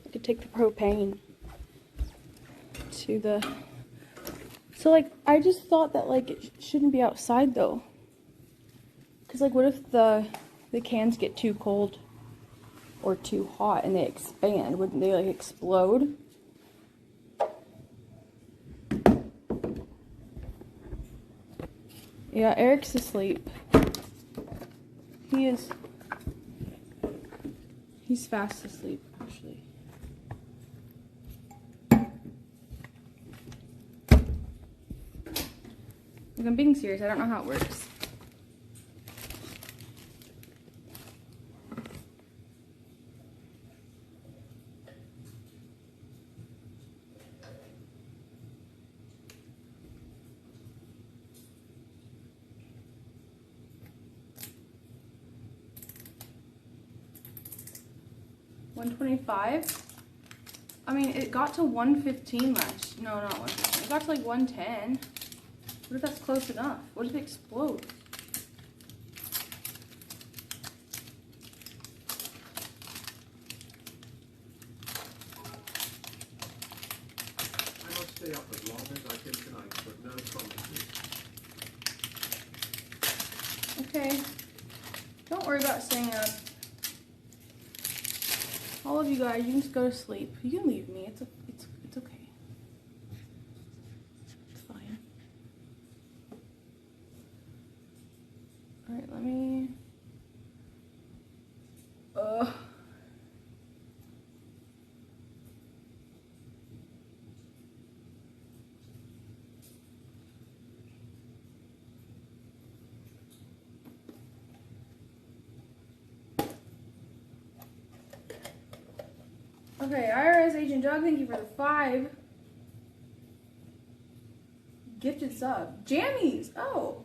I could take the propane to the... So, like, I just thought that, like, it shouldn't be outside, though. Because, like, what if the cans get too cold or too hot and they expand? Wouldn't they, like, explode? Yeah, Eric's asleep. He's fast asleep, actually. Like, I'm being serious. I don't know how it works. $125? I mean, it got to 115 last. No, not 115. It got to like 110. What if that's close enough? What if it explodes? I must stay up as long as I can tonight, but no promises. Okay. Don't worry about staying up. All of you guys, you can just go to sleep. You can leave me. It's okay. It's fine. All right, let me. Okay, IRS Agent Doug, thank you for the 5 gifted sub. Jammies! Oh!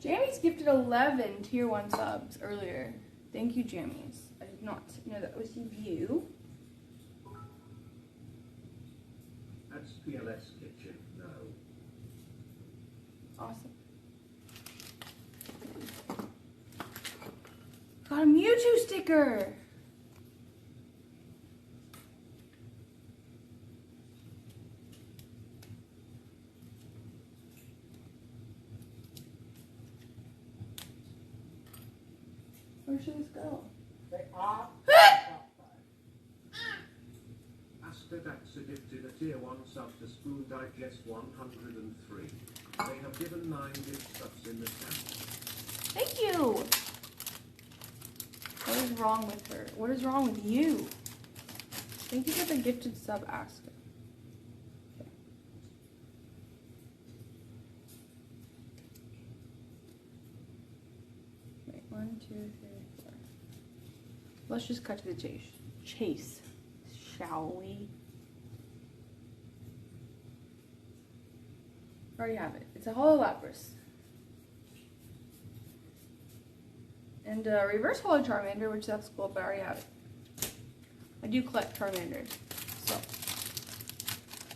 Jammies gifted 11 tier 1 subs earlier. Thank you, Jammies. I did not know that was you. That's PLS Kitchen, no. Awesome. Got a Mewtwo sticker! Where should this go? Astadaxa gifted a tier 1 sub to Spoon Digest 103. They have given 9 gift subs in the channel. Thank you! What is wrong with her? What is wrong with you? Thank you for the gifted sub, Asker. Okay. Wait, 1, 2, 3, 4. Let's just cut to the chase, shall we? Already have it. It's a Hollow Lapras. And reverse Hollow Charmander, which that's cool, but I already have it. I do collect Charmanders, so I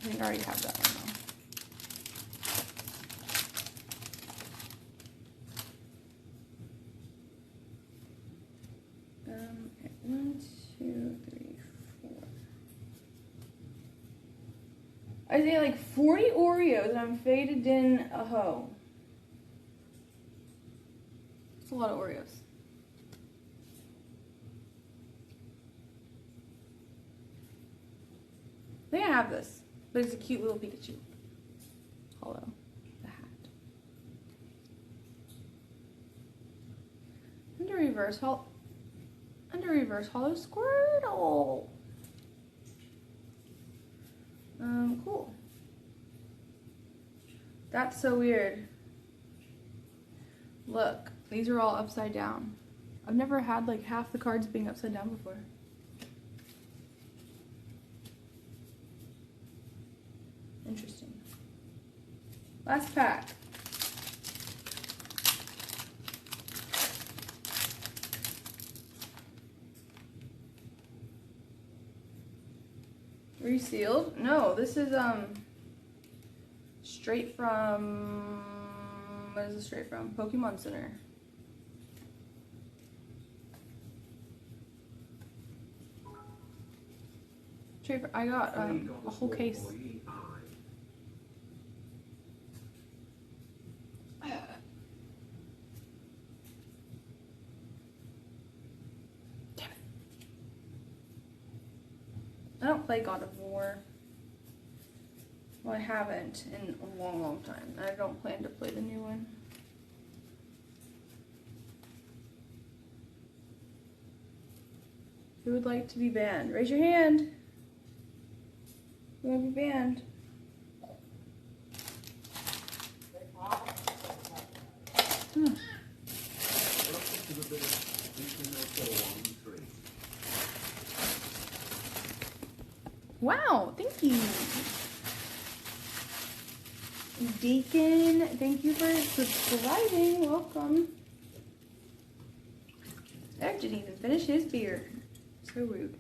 think I already have that one though. Okay, 1, 2, 3, 4. I say like 40 Oreos, and I'm faded in a hoe. It's a lot of Oreos. I think I have this, but it's a cute little Pikachu. Hollow. The hat. Under reverse hollow Squirtle. Cool. That's so weird. Look, these are all upside down. I've never had like half the cards being upside down before. Interesting. Last pack. Resealed? No, this is straight from, what is it straight from? Pokemon Center. Straight from, I got a whole case. I don't play God of War. Well, I haven't in a long, long time. I don't plan to play the new one. Who would like to be banned? Raise your hand. Who would be banned? Wow, thank you. Deacon, thank you for subscribing. Welcome. Eric didn't even finish his beer. So rude.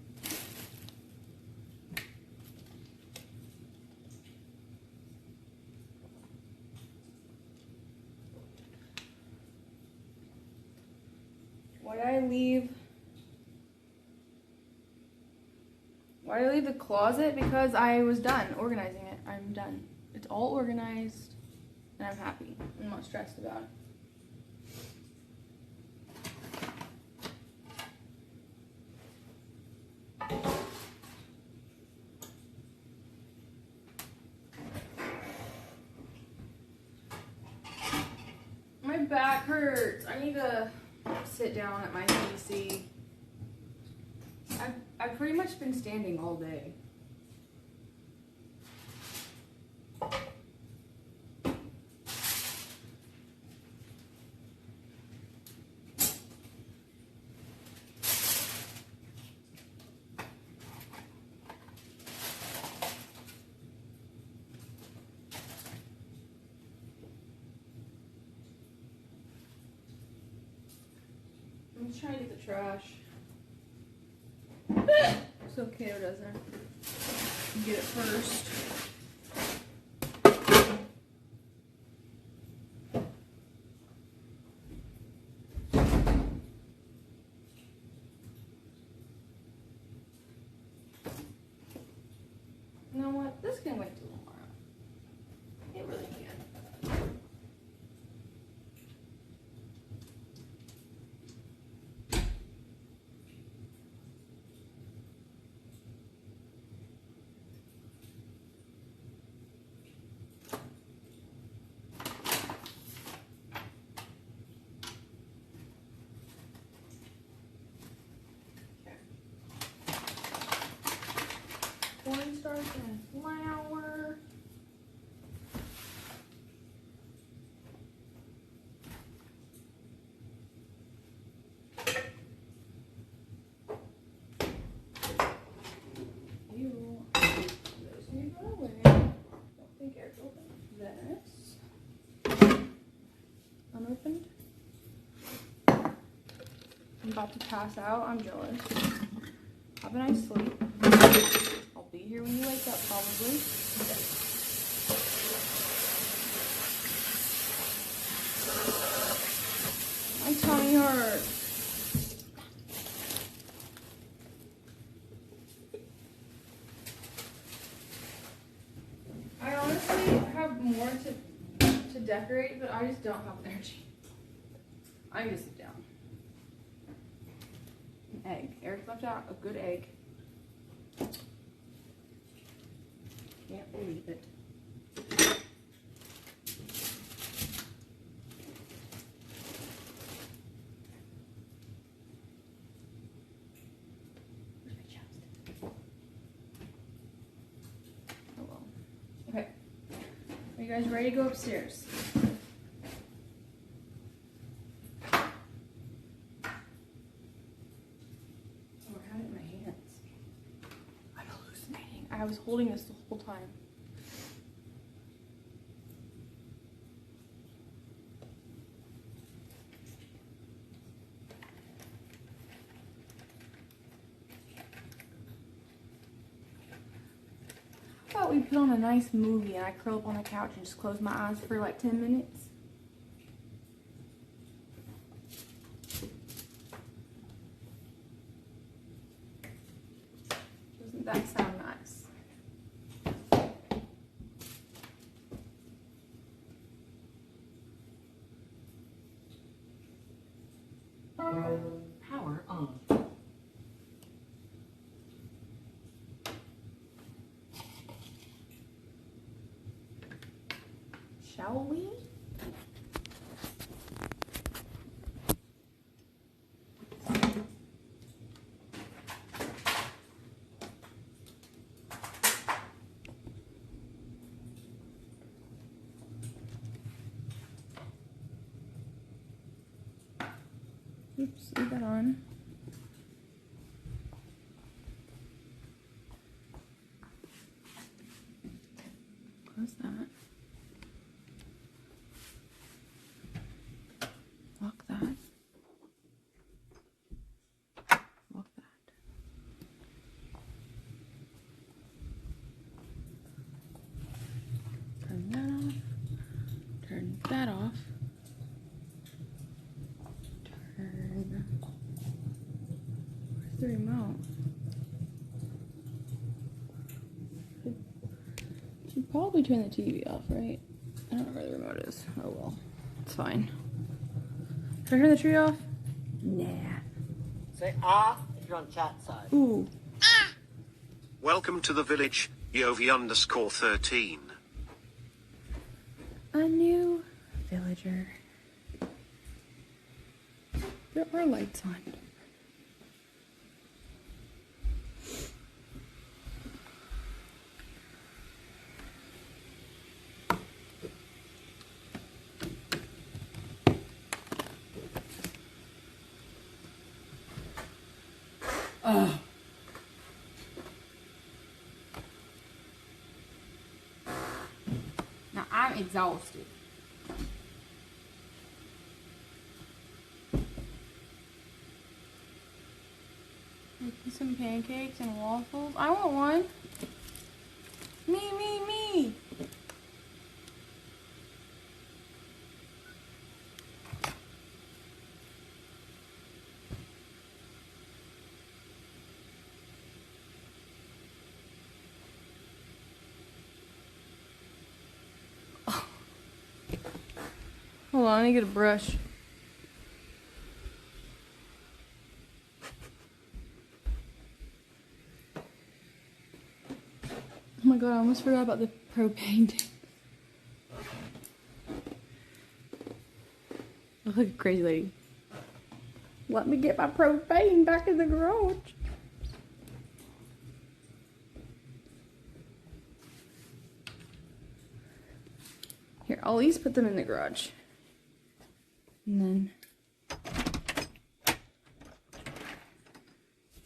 Why did I leave the closet? Because I was done organizing it. I'm done. It's all organized and I'm happy. I'm not stressed about it. back hurts. I need to sit down at my PC. I've pretty much been standing all day. I'm just trying to get the trash. So Kato doesn't get it first. You know what? This can wait till tomorrow. It really can. Cornstarch and flour. Ew. Those need to go away. Don't think Eric opened this. Unopened. I'm about to pass out. I'm jealous. Have a nice sleep. I'll be here when you wake up, probably. My tummy hurts. I honestly have more to decorate, but I just don't have energy. I need to sit down. An egg. Eric left out a good egg. Can't believe it. Where's my chopstick? Oh well. Okay. Are you guys ready to go upstairs? I was holding this the whole time. How about we put on a nice movie and I curl up on the couch and just close my eyes for like 10 minutes? Doesn't that sound nice? Power on. Shall we? Oops, leave that on. Close that. Lock that. Lock that. Turn that off. Turn that off. Where's the remote? Should probably turn the TV off, right? I don't know where the remote is. Oh well. It's fine. Should I turn the tree off? Nah. Say ah if you're on chat side. Ooh. Welcome to the village, Yovi_13. A new villager. There are lights on. Ugh. Now I'm exhausted. Making some pancakes and waffles. I want one. Me. Hold on, I need to get a brush. Oh my god, I almost forgot about the propane tank. I look like a crazy lady. Let me get my propane back in the garage. Here, I'll at least put them in the garage. And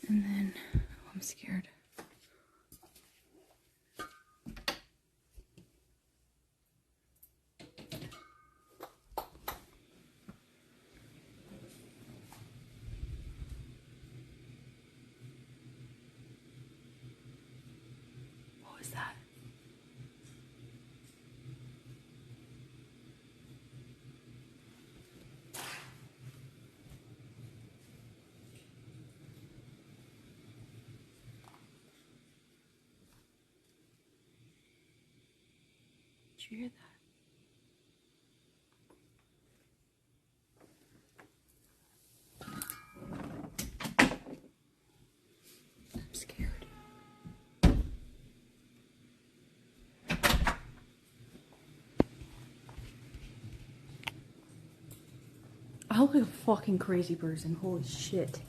then, oh, I'm scared. What was that? Did you hear that? I'm scared. I look like a fucking crazy person. Holy shit.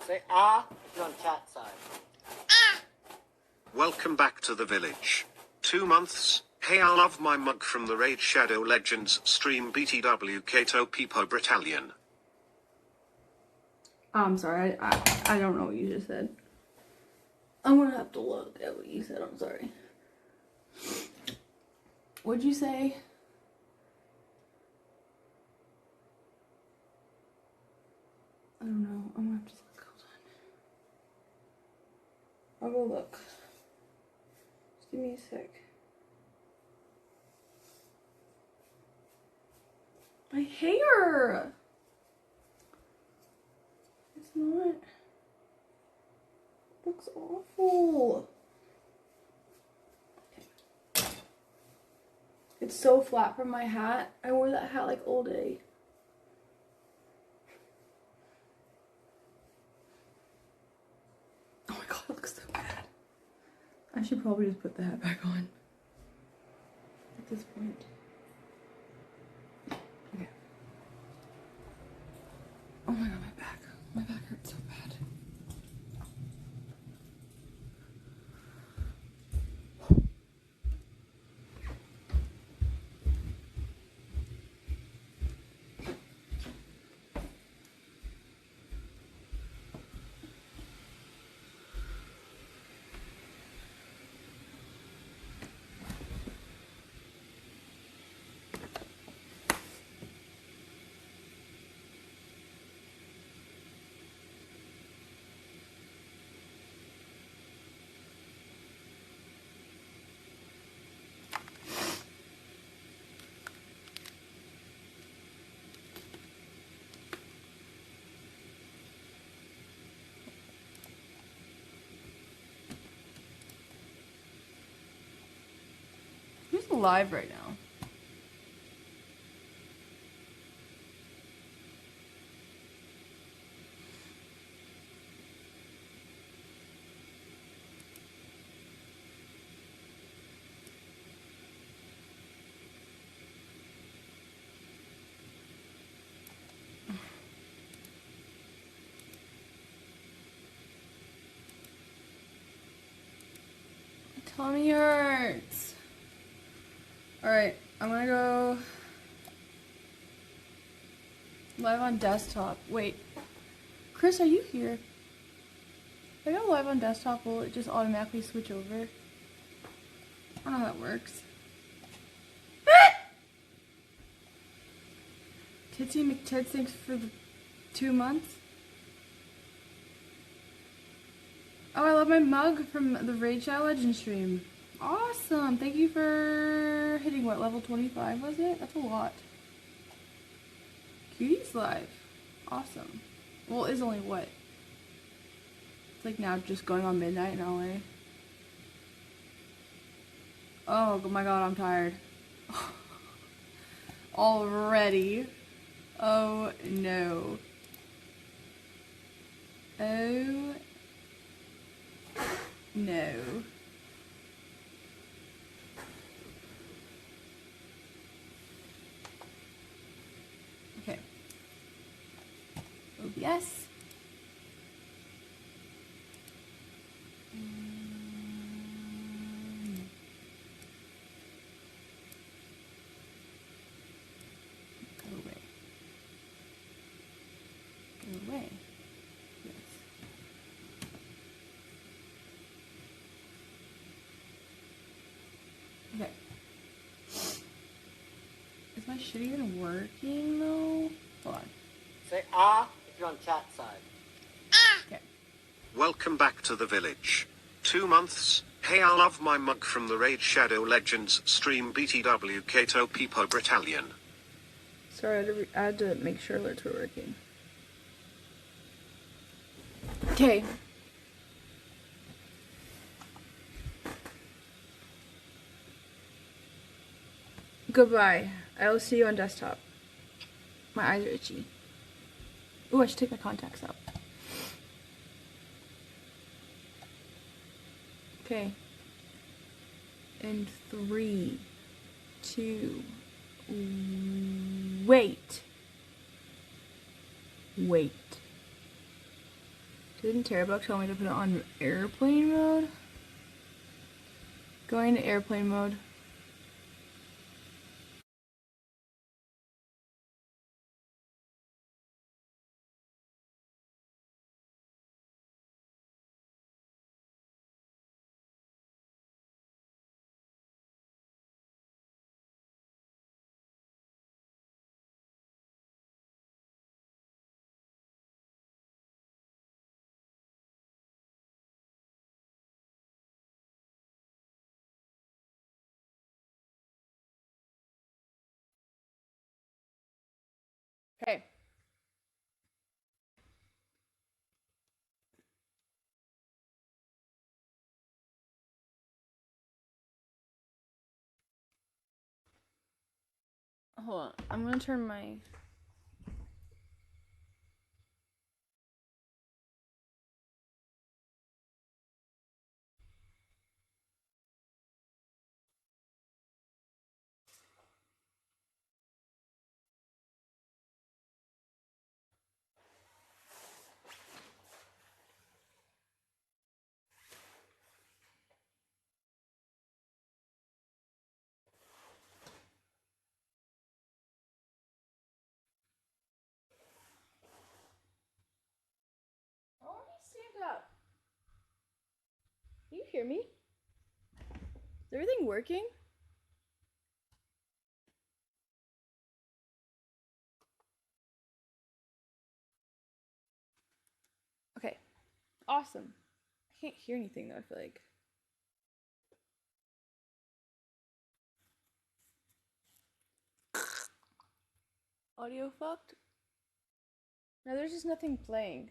Say ah if you're on chat side. Welcome back to the village. 2 months. Hey, I love my mug from the Raid Shadow Legends stream BTW Kato Peepo Battalion. I'm sorry, I don't know what you just said. I'm gonna have to look at what you said, I'm sorry. What'd you say? I don't know, I'm gonna have to look, hold on. I'll go look. Just give me a sec. My hair! It's not. It looks awful. Okay. It's so flat from my hat. I wore that hat like all day. Oh my god, it looks so bad. I should probably just put the hat back on at this point. Okay. Oh my god, my back. My back hurts so bad. live right now. Tummy hurts. Alright, I'm gonna go live on desktop. Wait, Chris, are you here? If I go live on desktop, will it just automatically switch over? I don't know how that works. Titsy McTits, thanks for the 2 months. Oh, I love my mug from the Raid Shadow Legends stream. Awesome. Thank you for hitting what, level 25 was it? That's a lot. Cutie's live. Awesome. Well, it's only what? It's like now just going on midnight in LA. Oh my god, I'm tired. Already. Oh no. Oh no. Okay. OBS. Go away. Go away. Yes. Okay. Is my shit even working though? Hold on. Say ah if you're on chat side. Okay. Welcome back to the village. 2 months. Hey, I love my mug from the Raid Shadow Legends stream BTW Kato Peepo Battalion. Sorry, I had to make sure alerts were working. Okay. Goodbye. I will see you on desktop. My eyes are itchy. Ooh, I should take my contacts out. Okay. In 3, 2, wait. Wait. Didn't Terrabuck tell me to put it on airplane mode? Going to airplane mode. Okay. Hold on. I'm gonna turn my... I want me to stand up. Can you hear me? Is everything working? Okay. Awesome. I can't hear anything though, I feel like. Audio fucked? No, there's just nothing playing.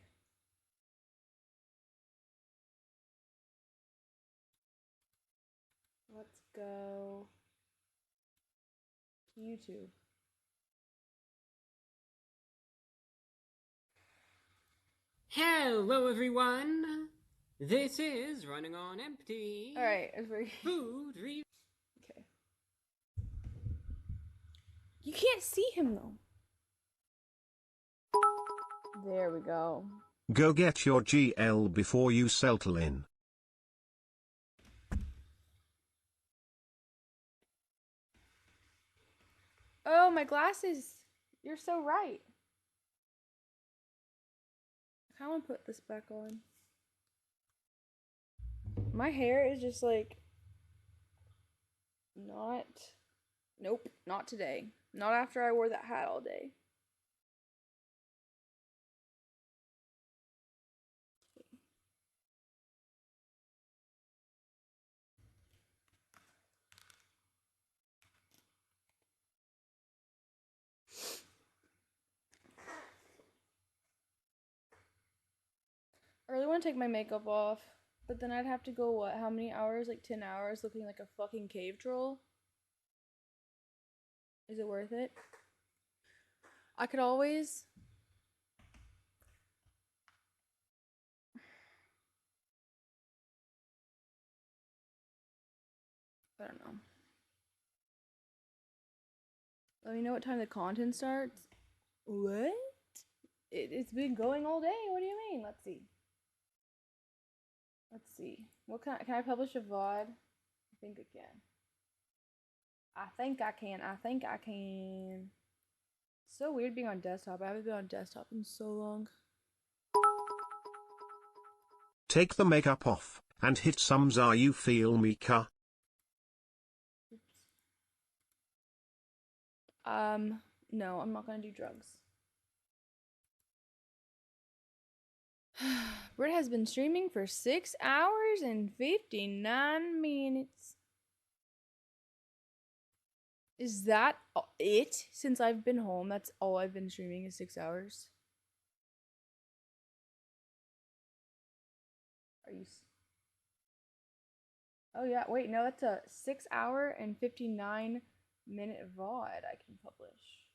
Let's go. YouTube. Hello, everyone. This is Running on Empty. All right, it's very Food review. okay. You can't see him though. There we go. Go get your GL before you settle in. Oh, my glasses. You're so right. I want to put this back on. My hair is just like not. Nope, not today. Not after I wore that hat all day. I really want to take my makeup off, but then I'd have to go, what, how many hours? Like 10 hours looking like a fucking cave troll? Is it worth it? I could always... I don't know. Let me know what time the content starts. What? It's been going all day. What do you mean? Let's see. Let's see. What can I publish a VOD? I think I can. I think I can. I think I can. So weird being on desktop. I haven't been on desktop in so long. Take the makeup off, and hit some za you feel me ka. Oops. No, I'm not gonna do drugs. Brittt has been streaming for 6 hours and 59 minutes. Is that it? Since I've been home, that's all I've been streaming is 6 hours. Are you... Oh yeah, wait, no, that's a 6 hour and 59 minute VOD I can publish.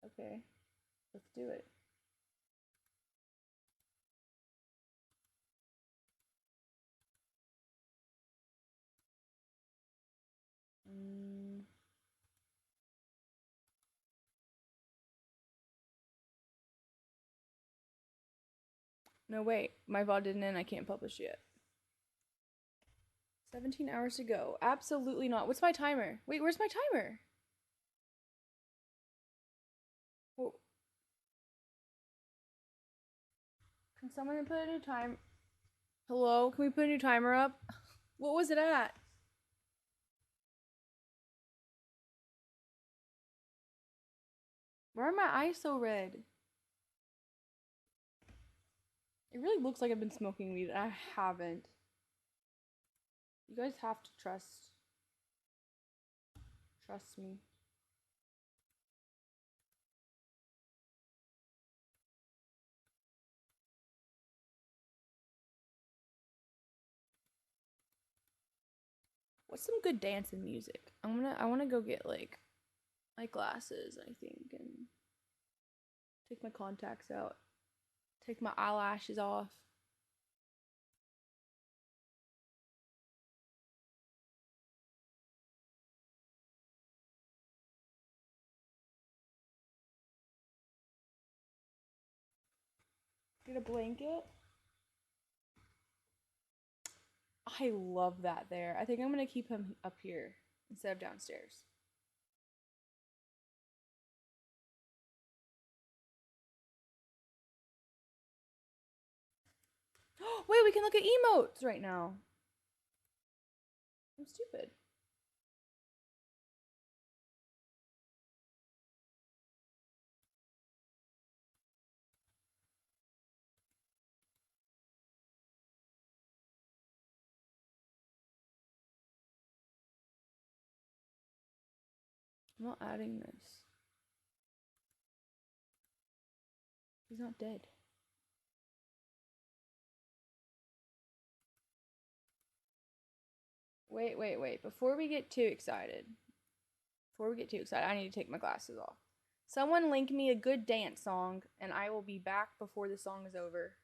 Okay, let's do it. No, wait, my VOD didn't end, I can't publish yet. 17 hours to go. Absolutely not. What's my timer? Wait, where's my timer? Whoa. Can someone put a new time? Hello? Can we put a new timer up? What was it at? Why are my eyes so red? It really looks like I've been smoking weed, and I haven't. You guys have to trust me. What's some good dancing music? I wanna go get like my glasses, I think, and take my contacts out. Take my eyelashes off. Get a blanket. I love that there. I think I'm gonna keep him up here instead of downstairs. Wait, we can look at emotes right now. I'm stupid. I'm not adding this. He's not dead. Wait. Before we get too excited, I need to take my glasses off. Someone link me a good dance song, and I will be back before the song is over.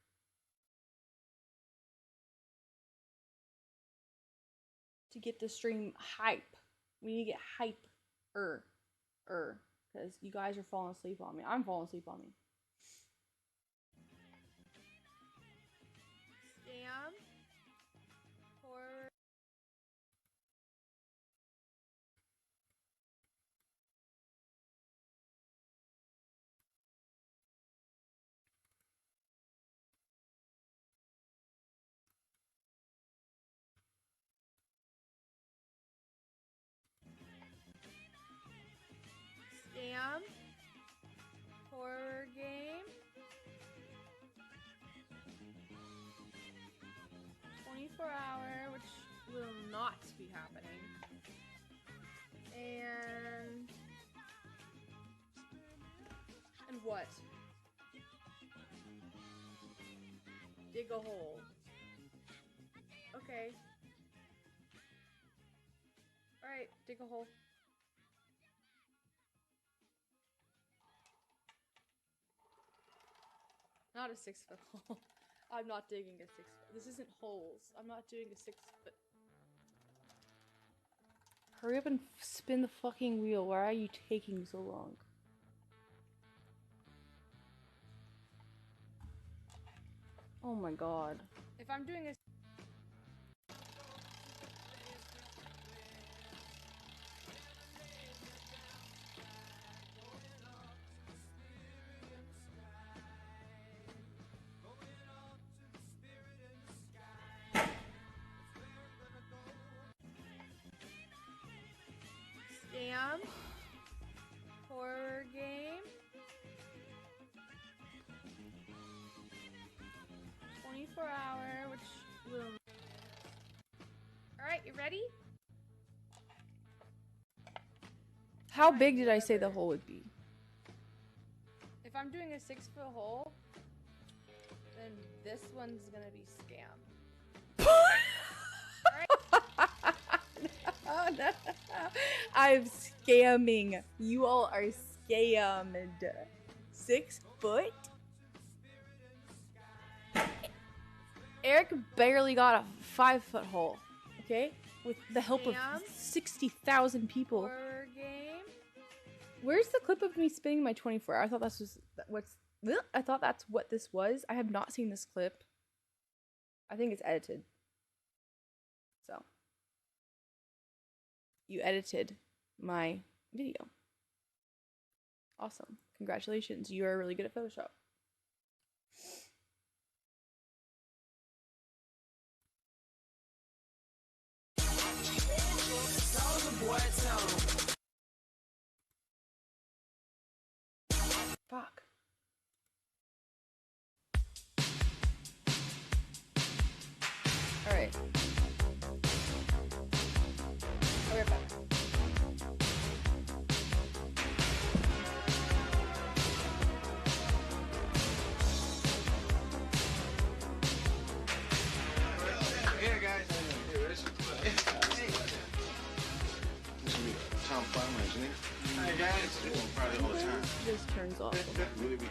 To get the stream hype. We need to get hype-er. Because you guys are falling asleep on me. I'm falling asleep on me. Scam. Horror. Scam. Horror game. 24-hour, which will not be happening. And what? Dig a hole. Okay. Alright, dig a hole. Not a 6-foot hole. I'm not digging a 6-foot. This isn't holes. I'm not doing a 6-foot. Hurry up and spin the fucking wheel. Why are you taking so long? Oh my god. If I'm doing a scam horror game 24-hour, which will. Alright, you ready? How big did I say the hole would be? If I'm doing a 6-foot hole, then this one's gonna be scam. No. I'm scamming. You all are scammed. 6 foot? Eric barely got a 5-foot hole. Okay? With the help of 60,000 people. Horror game. Where's the clip of me spinning my 24? I thought that's just I thought that's what this was. I have not seen this clip. I think it's edited. So. You edited my video. Awesome. Congratulations. You are really good at Photoshop. Fuck. Alright. I'll be right back. Hey guys. Hey, Rich. This is me, Tom Farmer, engineer. Hey guys. Doing probably all the time. This turns off. Really be.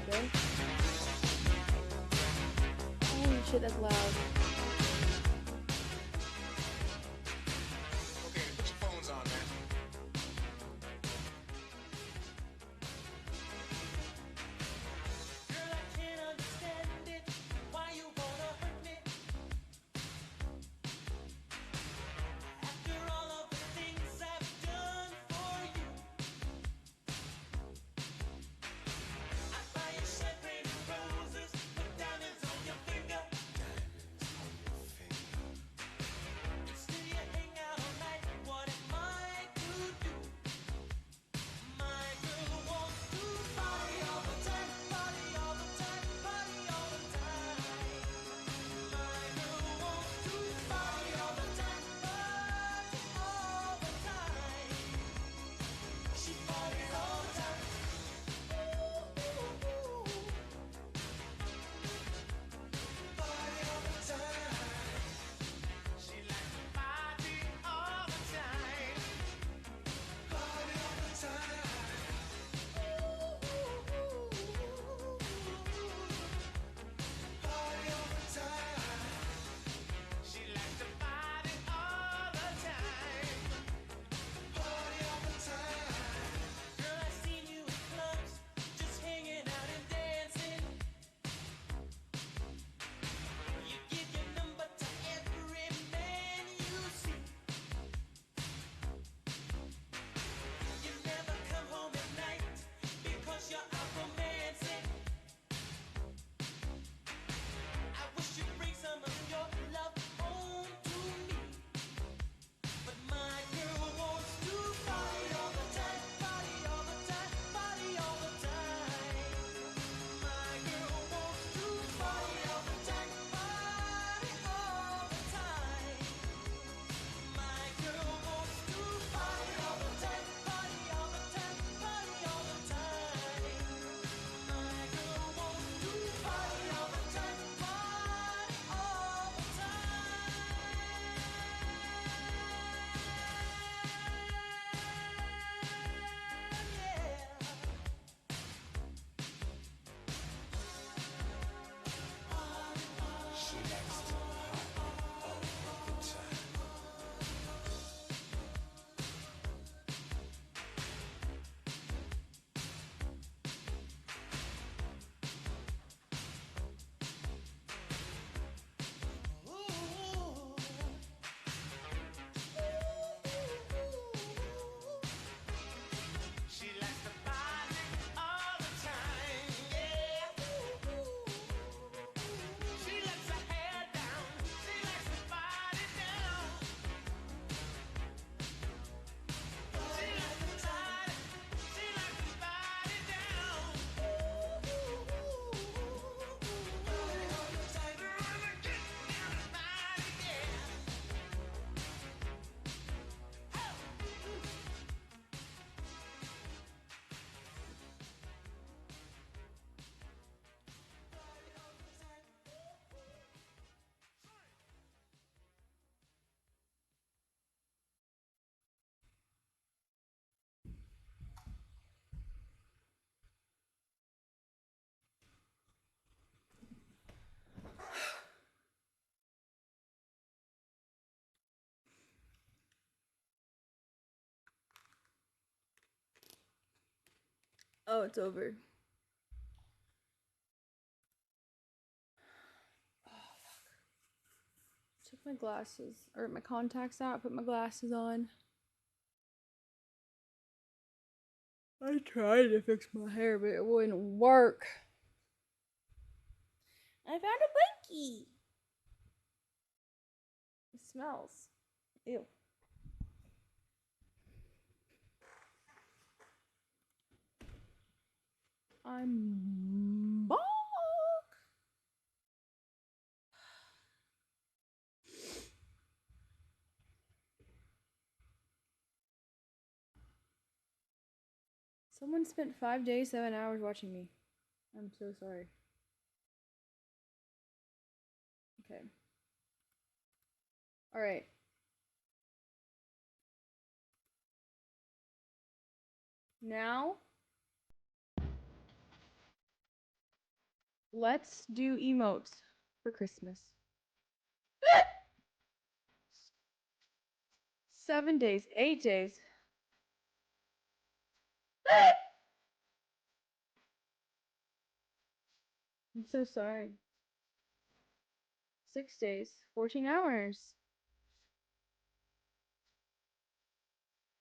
Okay. Holy shit, that's loud. Okay, put your phones on, man. Girl, I can't understand it. Why you wanna hurt me? After all of the things I've done for you, I buy you champagne and roses, put diamonds on your finger. Oh, it's over. Took my glasses or my contacts out, put my glasses on. I tried to fix my hair, but it wouldn't work. I found a blankie. It smells. Ew. I'm back. Someone spent 5 days, 7 hours watching me. I'm so sorry. Okay. All right. Now, let's do emotes for Christmas. 7 days, 8 days. I'm so sorry. 6 days, 14 hours.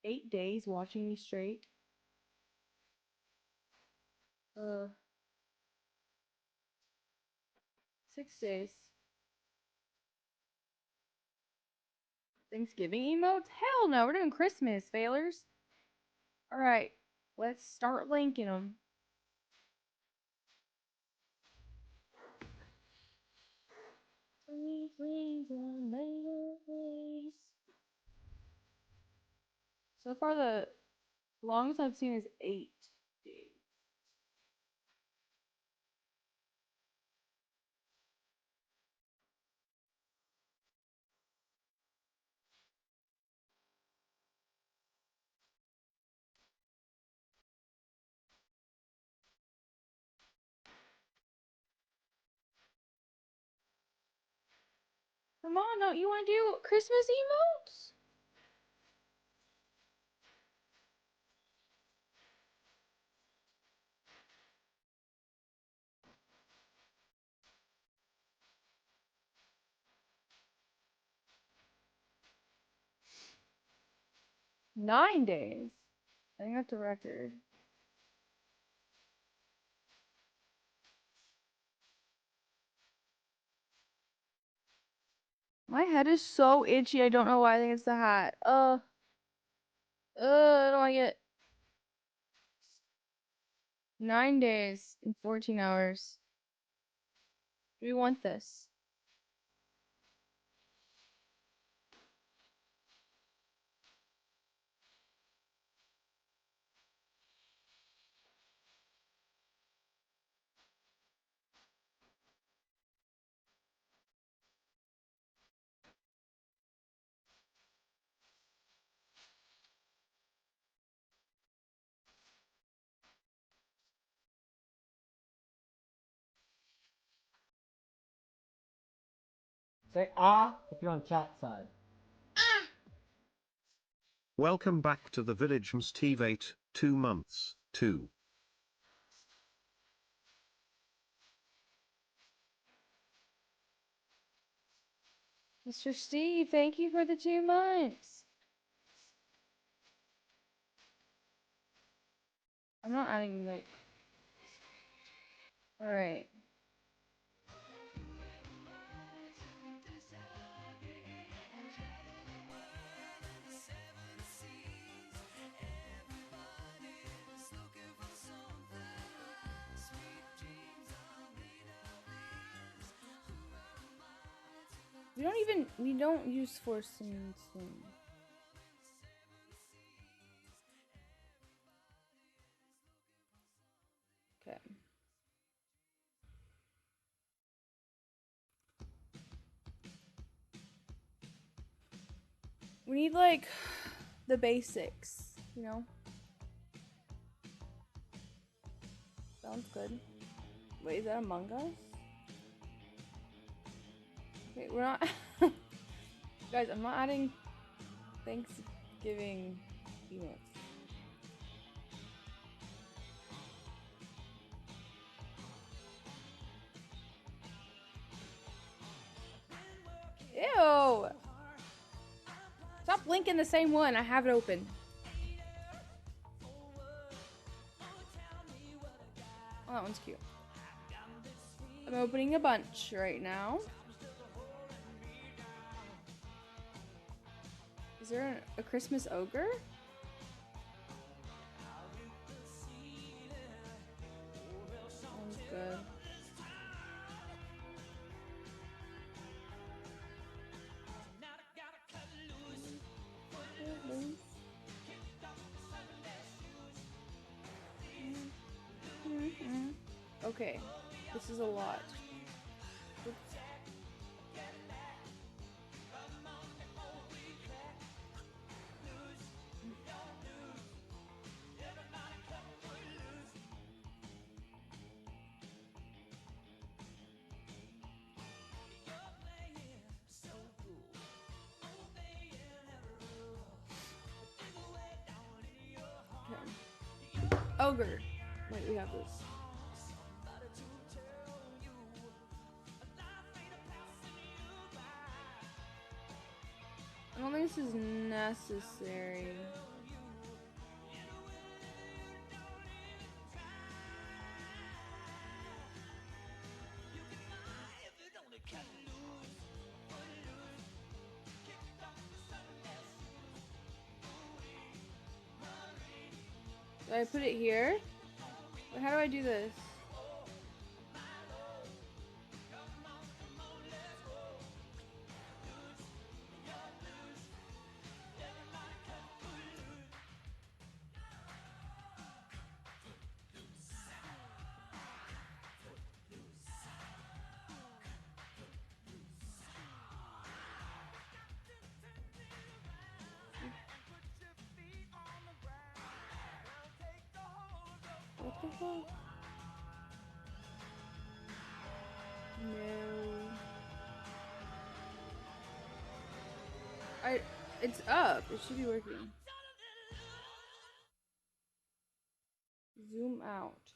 8 days watching me straight. 6 days. Thanksgiving emotes? Hell no, we're doing Christmas, failers. Alright, let's start linking them. So far, the longest I've seen is 8 days. Come on, don't you want to do Christmas emotes? Nine days. I think that's a record. My head is so itchy. I don't know why. I think it's the hat. I don't like it. 9 days and 14 hours. Do we want this? Say ah if you're on chat side. Welcome back to the village, Steve 8, 2 months, 2. Mr. Steve, thank you for the 2 months. I'm not adding like. Alright. We don't use forcing soon. Okay. We need like the basics, you know? Sounds good. Wait, is that Among Us? Okay, we're not. Guys, I'm not adding Thanksgiving emotes. Ew! Stop blinking the same one. I have it open. Oh, that one's cute. I'm opening a bunch right now. Is there a Christmas ogre? Sounds good. Okay, this is a lot. Oops. Okay. Ogre. Wait, we have this. I don't think this is necessary. Do I put it here? How do I do this? What the fuck? No. It's up. It should be working. Zoom out.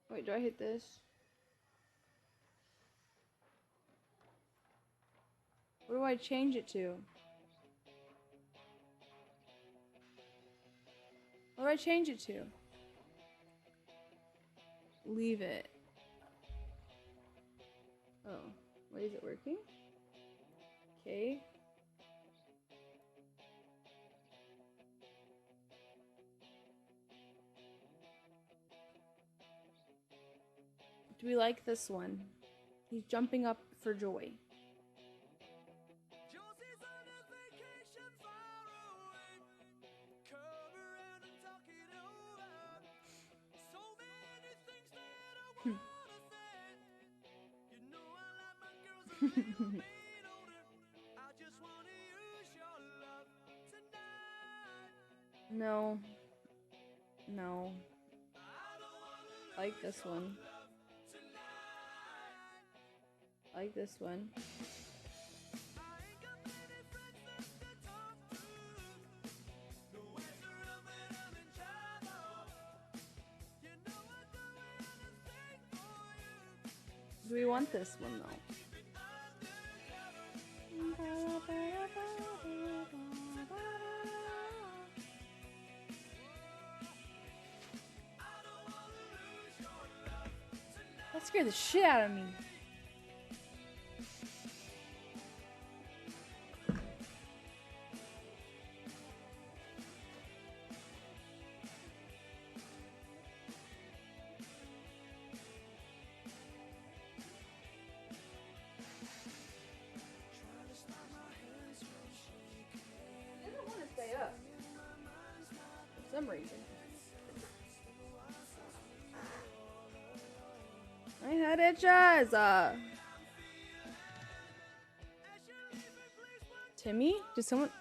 Wait, do I hit this? What do I change it to? What do I change it to? Leave it. Oh, wait, is it working? Okay. Do we like this one? He's jumping up for joy. No. No. I like this one. I like this one. Do we want this one though? That scared the shit out of me. It doesn't want to stay up for some reason. My head itches. Timmy? Did someone?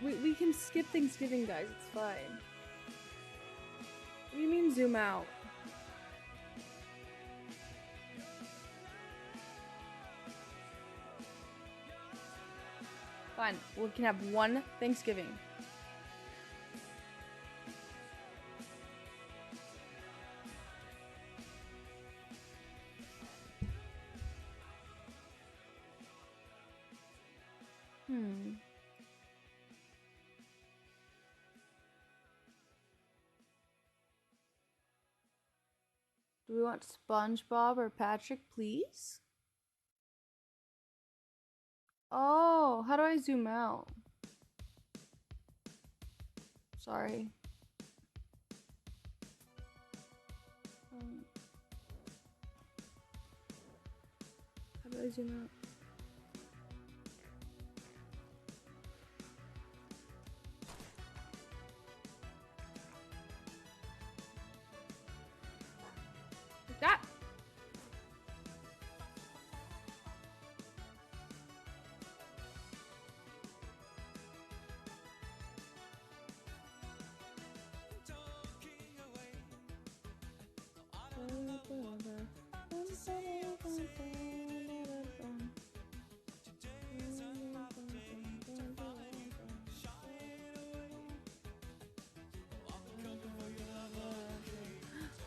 We can skip Thanksgiving, guys. It's fine. What do you mean zoom out? Fine. We can have one Thanksgiving. Do we want SpongeBob or Patrick, please? Oh, how do I zoom out? Sorry. How do I zoom out? Like that.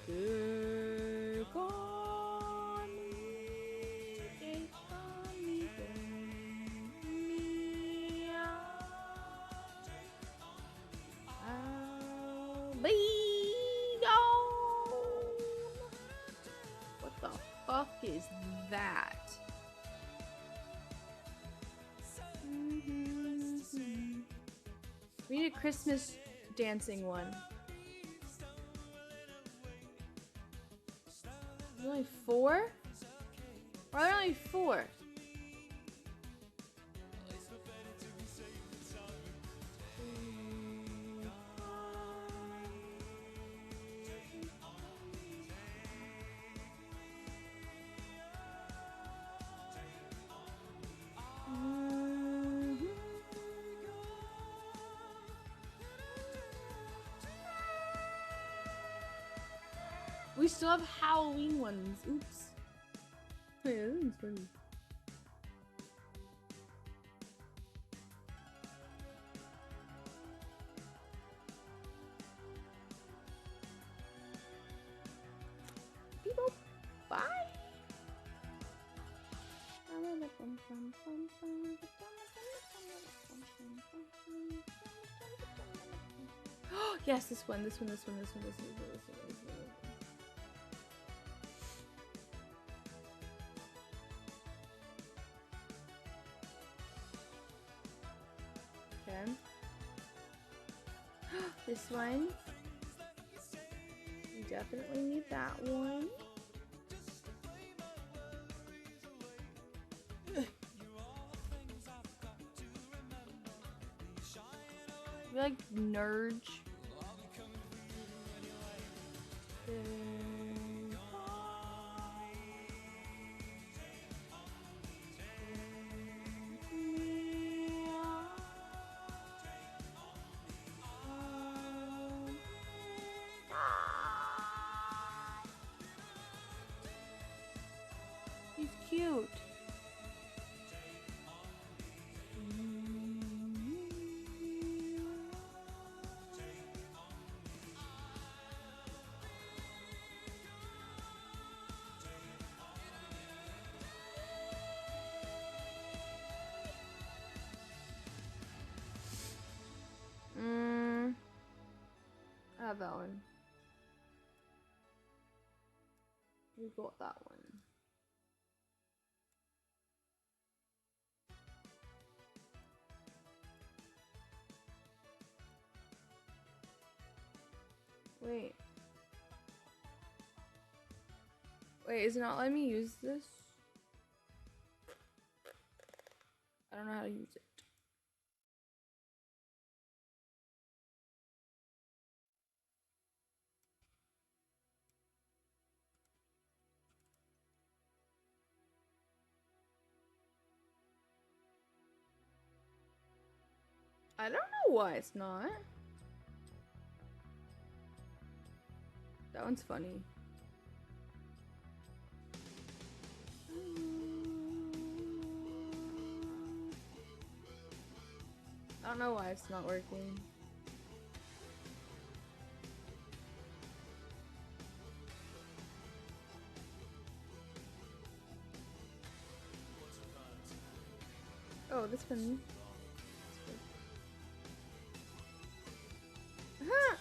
Take on me, take on me, burn me out. I'll be gone. What the fuck is that? We need a Christmas dancing one. There's only 4? Why are there only 4? We still have Halloween ones. Oops. Oh, yeah, that one's funny. People, bye. Yes, this one. Okay. This one. We definitely need that one. We like Nurge. He's cute. I have that one. We got that one. Wait. Wait, is it not letting me use this? I don't know how to use it. I don't know why it's not. That one's funny. I don't know why it's not working. Oh, this one. Huh.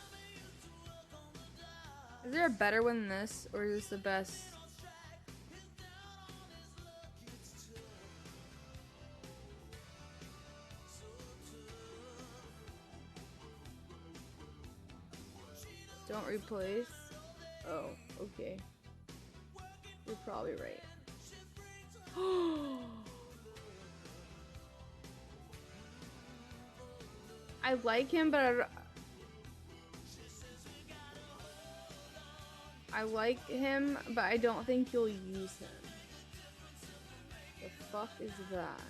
Is there a better one than this, or is this the best? Don't replace? Oh, okay. You're probably right. I like him, but I like him, but I don't think you'll use him. The fuck is that?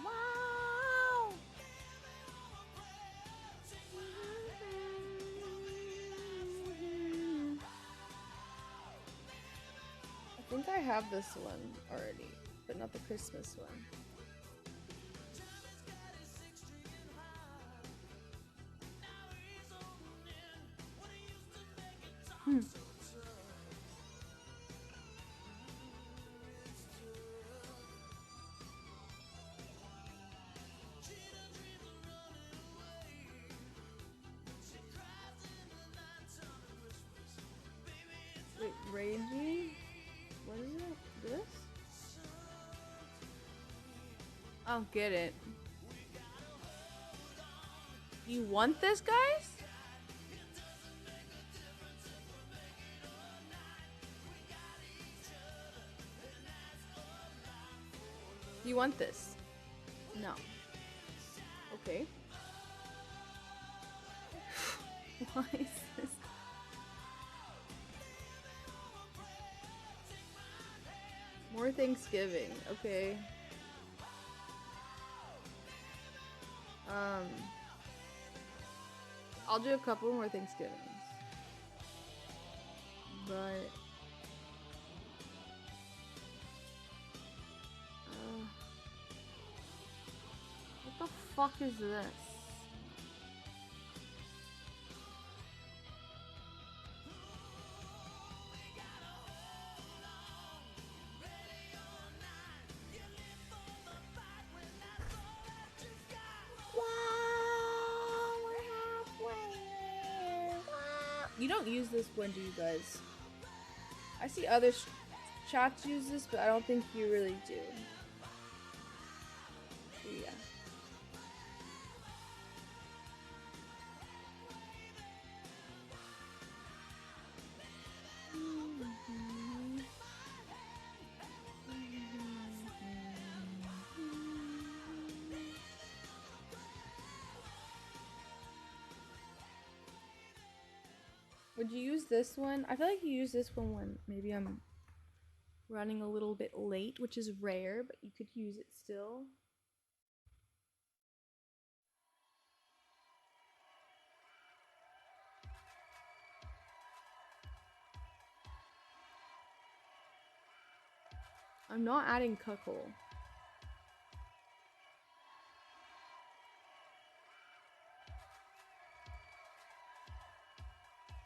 Wow. I think I have this one already, but not the Christmas one. Wait, Ragey? What is it? This? I don't get it. You want this, guys? You want this? No. Okay. Why is this? More Thanksgiving. Okay. I'll do a couple more Thanksgivings. But what the fuck is this? You don't use this one, do you guys? I see other chats use this, but I don't think you really do. Yeah. Would you use this one? I feel like you use this one when maybe I'm running a little bit late, which is rare, but you could use it still. I'm not adding cuckold.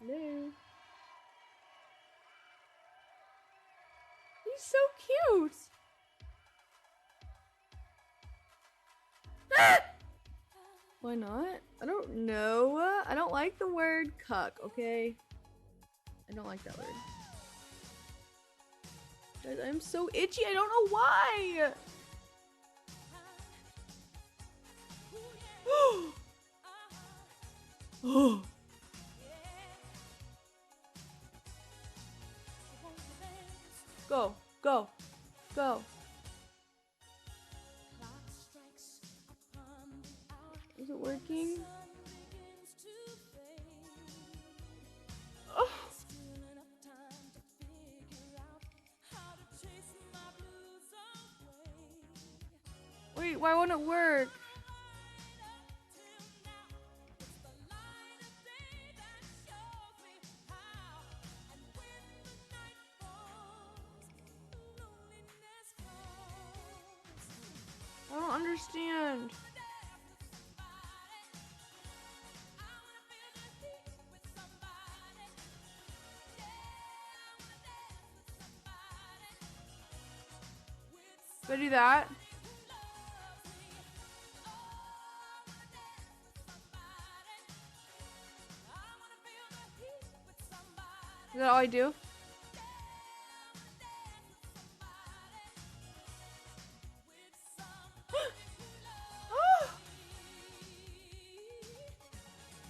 Hello. He's so cute. Why not? I don't know. I don't like the word cuck, okay? I don't like that word. Guys, I'm so itchy. I don't know why. Oh. Go, go, go. Is it working? Wait, why won't it work? I don't understand. Do I do that? Is that all I do?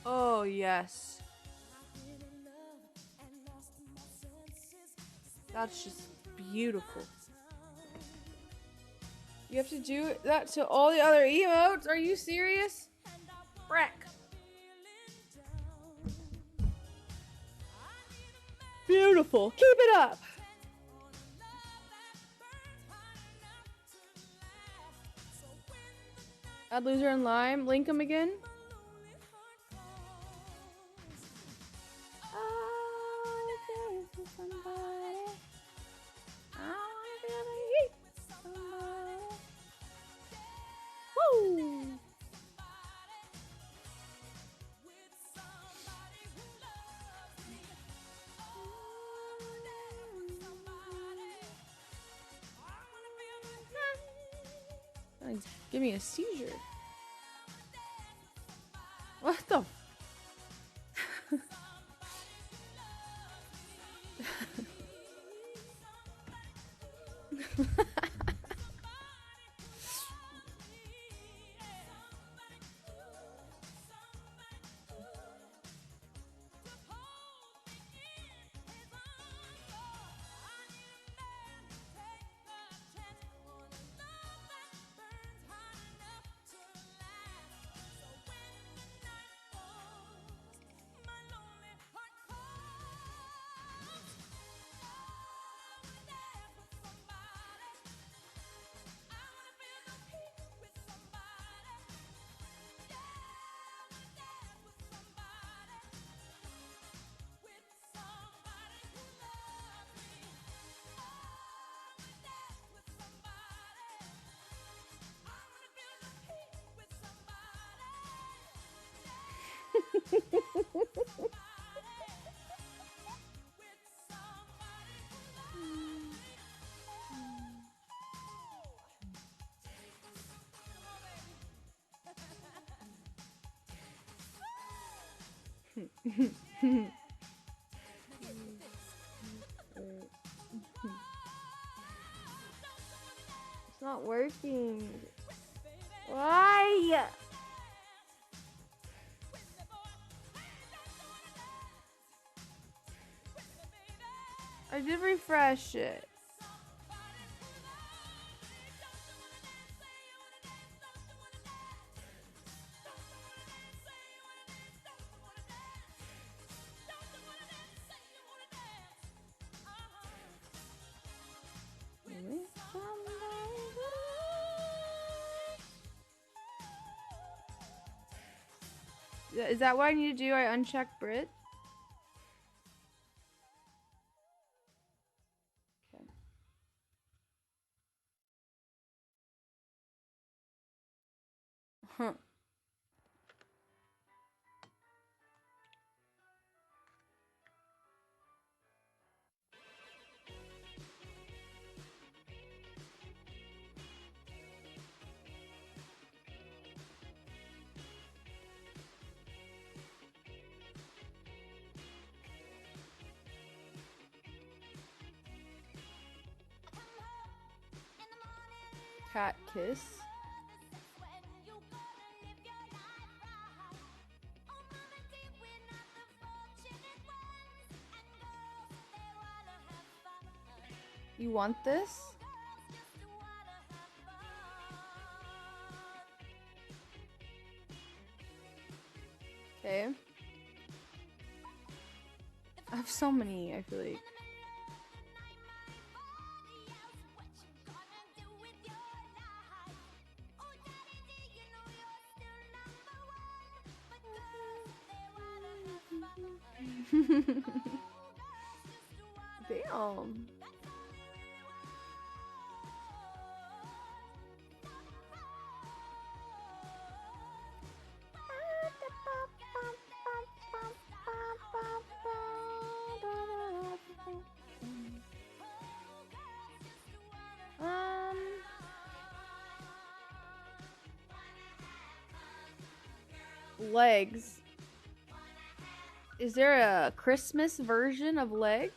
Oh, yes. That's just beautiful. You have to do that to all the other emotes? Are you serious? Frick. Beautiful. Keep it up. Add loser and lime. Link them again. Woo! Give me a seizure. What the? It's not working. Why? I did refresh it. Is that what I need to do? I uncheck Brit? Okay. Huh. Cat kiss. You want this? Okay. I have so many, I feel like. know. Legs. Is there a Christmas version of legs?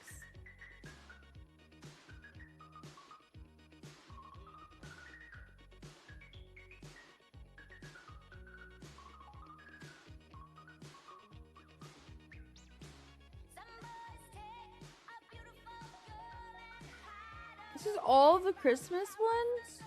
This is all the Christmas ones?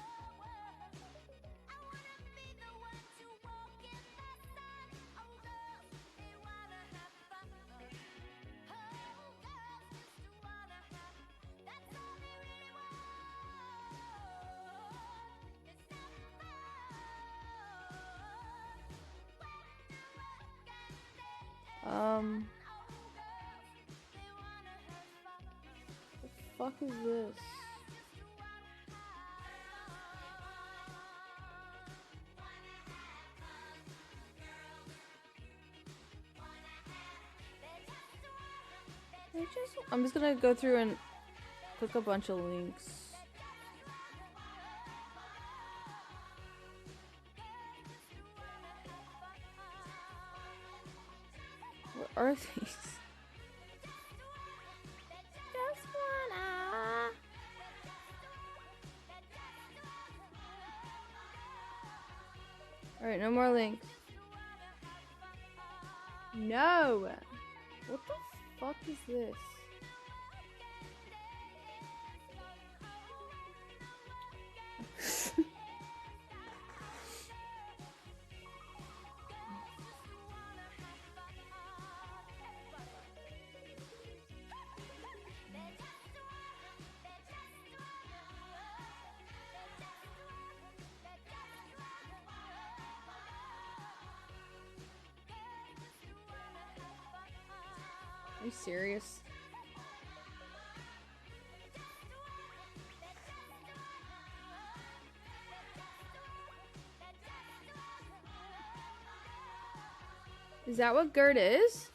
What the fuck is this? I'm just gonna go through and click a bunch of links. What are these? Just wanna. Alright, no more links. No! What the fuck is this? Are you serious? Is that what GERD is?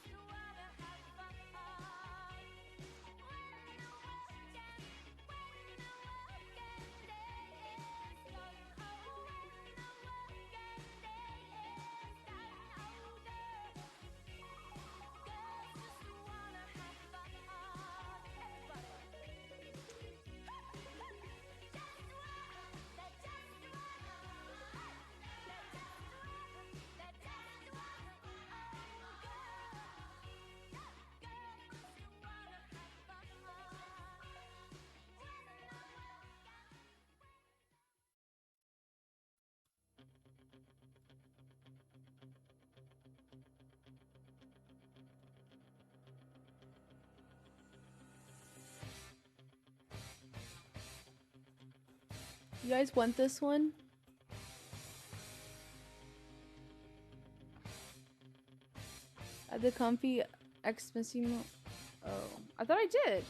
You guys want this one? At the comfy Xmissimo. Oh, I thought I did.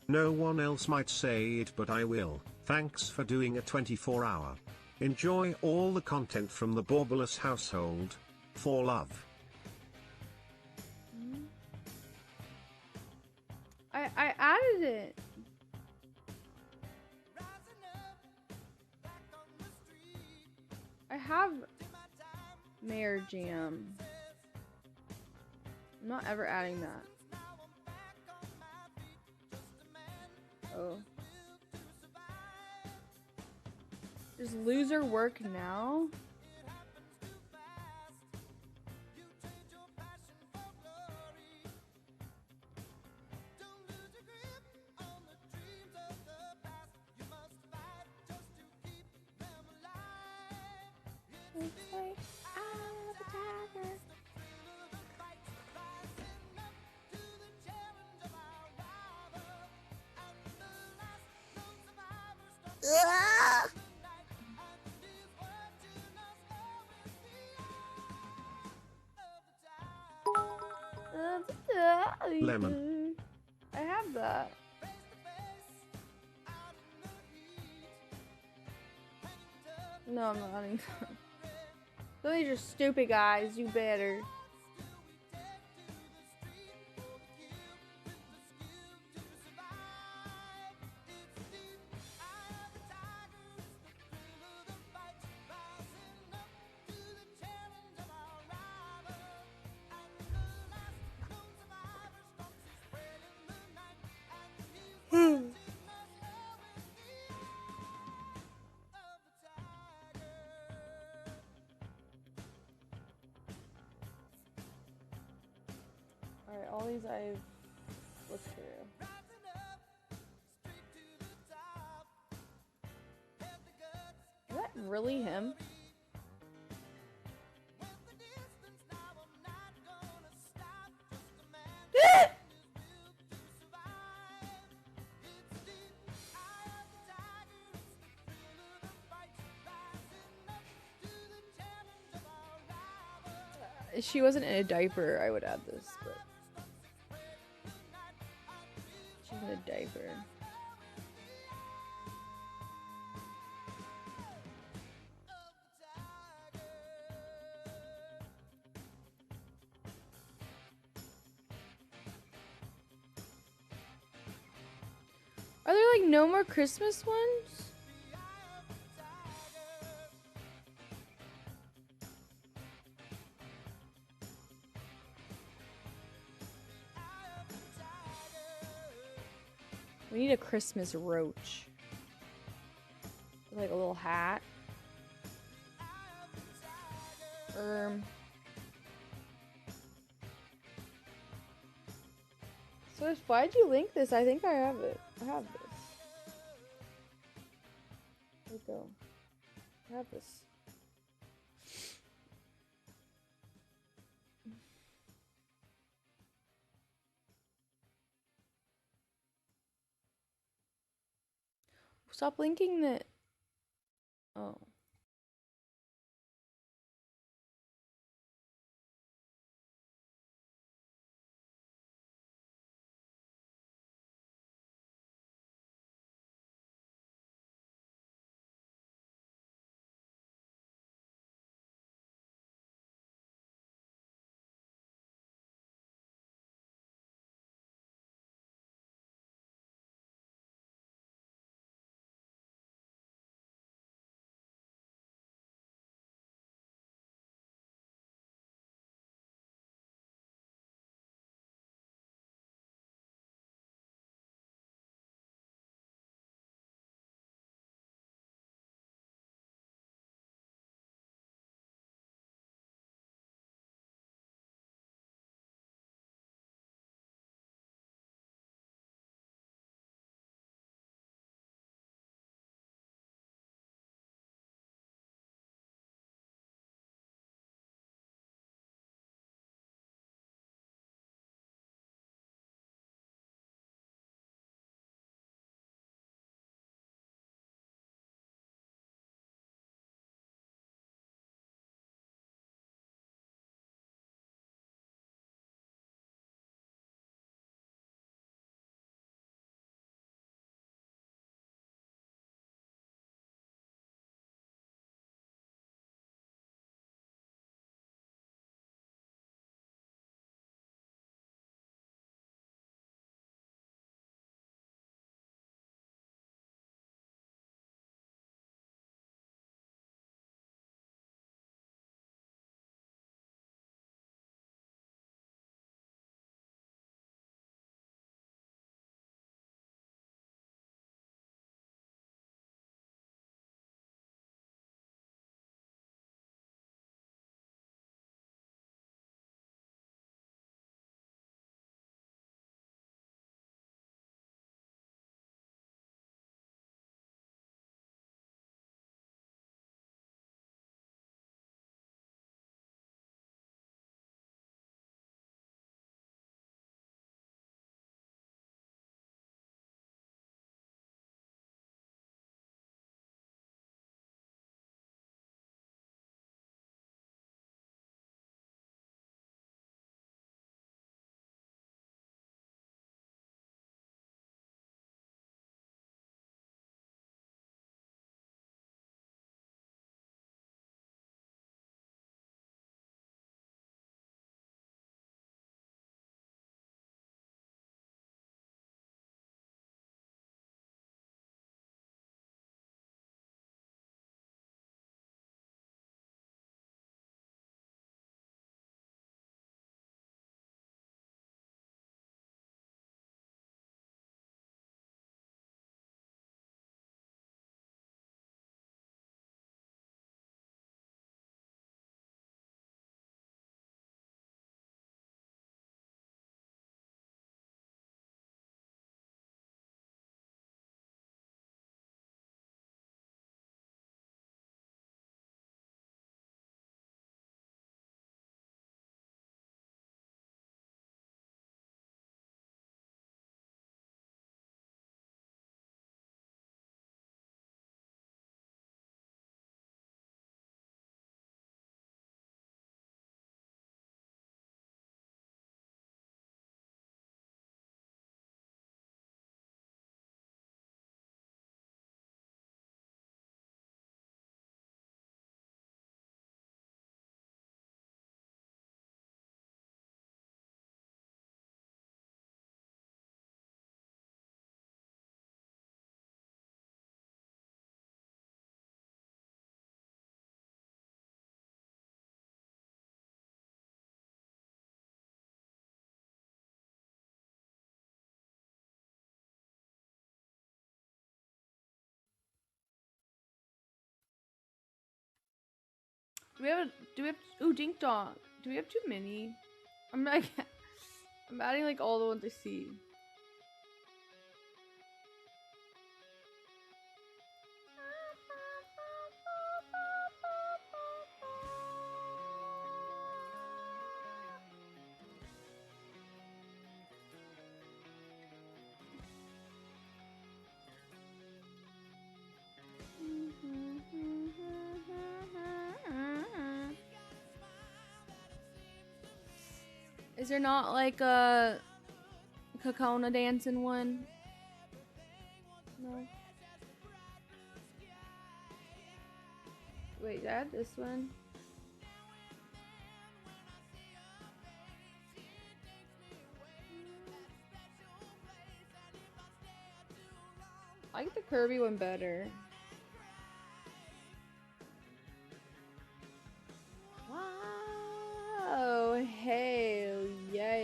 No one else might say it, but I will. Thanks for doing a 24-hour. Enjoy all the content from the Borbalus household. For love. I added it. I have Mayor Jam. I'm not ever adding that. Oh. Does loser work now? Lemon. I have that. No, I'm not eating that. Those are stupid guys. You better. Alright, all these I've looked through. Is that really him? If she wasn't in a diaper, I would add this, but she's in a diaper. Are there like no more Christmas ones? We need a Christmas roach. Like a little hat. So why'd you link this? I think I have it. I have this. There we go. I have this. Stop linking that. Oh. ooh, Dink Dong. Do we have too many? I'm like, I'm adding like all the ones I see. Is there not like a Kakona dancing one? No. Wait, did I add this one? I like the Kirby one better. Wow, hell yeah.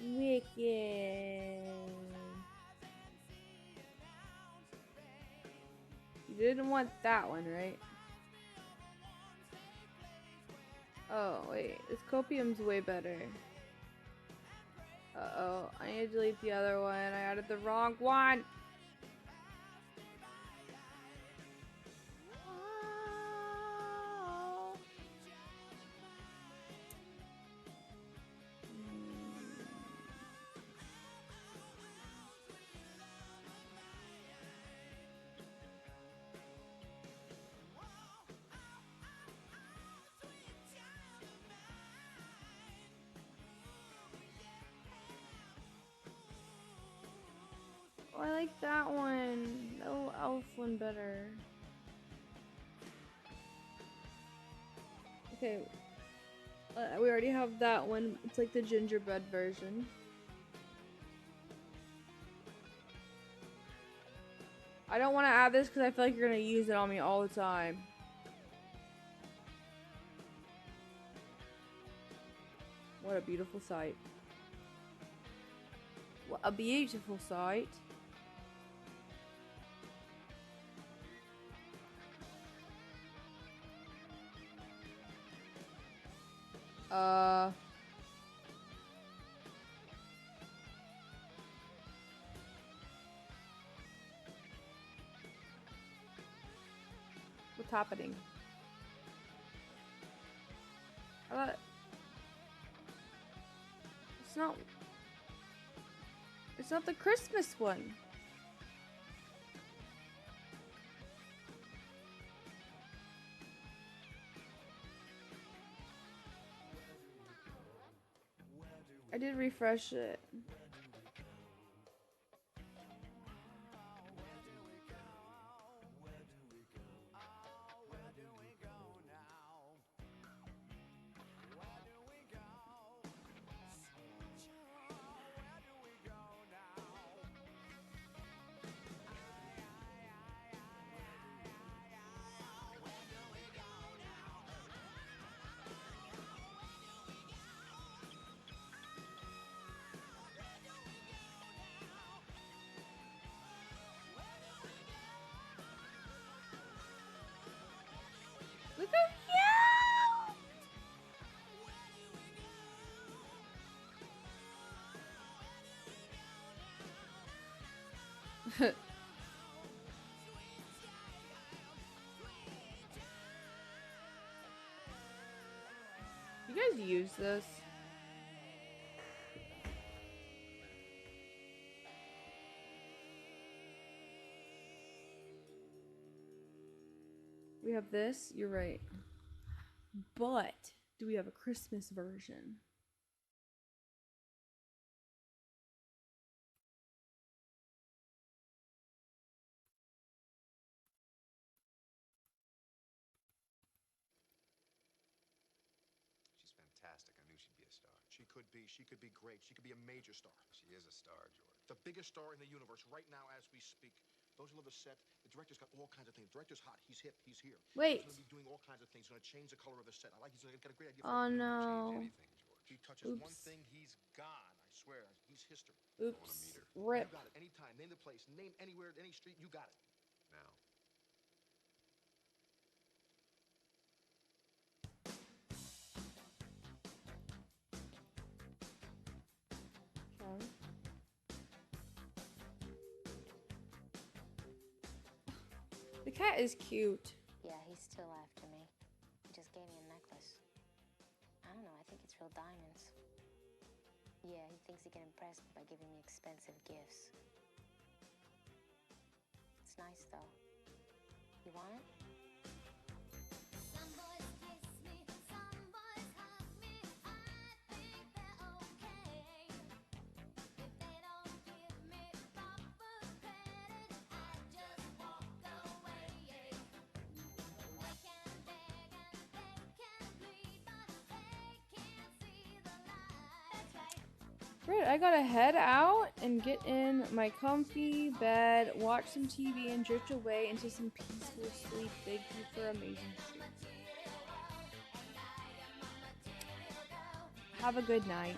Wicked. You didn't want that one, right? Oh, wait. This copium's way better. Uh-oh. I need to delete the other one. I added the wrong one. Oh, I like that one. The little elf one better. Okay. We already have that one. It's like the gingerbread version. I don't want to add this because I feel like you're going to use it on me all the time. What a beautiful sight. What a beautiful sight. What's happening? I thought it's not the Christmas one. I did refresh it. Look how cute! You guys use this? We have this, you're right. But do we have a Christmas version? star. She could be great. She could be a major star. She is a star, George. The biggest star in the universe right now as we speak. Those who love the set, the director's got all kinds of things. The director's hot. He's hip. He's here. Wait. He's going to be doing all kinds of things. He's going to change the color of the set. He's got a great idea for Oh a balloon. no. Change anything, George. He touches Oops. one thing, he's gone. I swear. He's history. Oops. You Rip. got it. Anytime. Name the place. Name anywhere, any street. You got it. Now. Okay. The cat is cute. Yeah, he's still after me. He just gave me a necklace. I don't know, I think it's real diamonds. Yeah, he thinks he can impress me by giving me expensive gifts. It's nice, though. You want it? Some boys kiss me, some boys hug me. I think they're okay. If they don't give me proper credit, I just walk away. They can beg and they can plead, but they can't see the light. That's right. Right, I gotta head out and get in my comfy bed, watch some TV, and drift away into some peaceful sleep. Thank you for amazing sleep. Have a good night.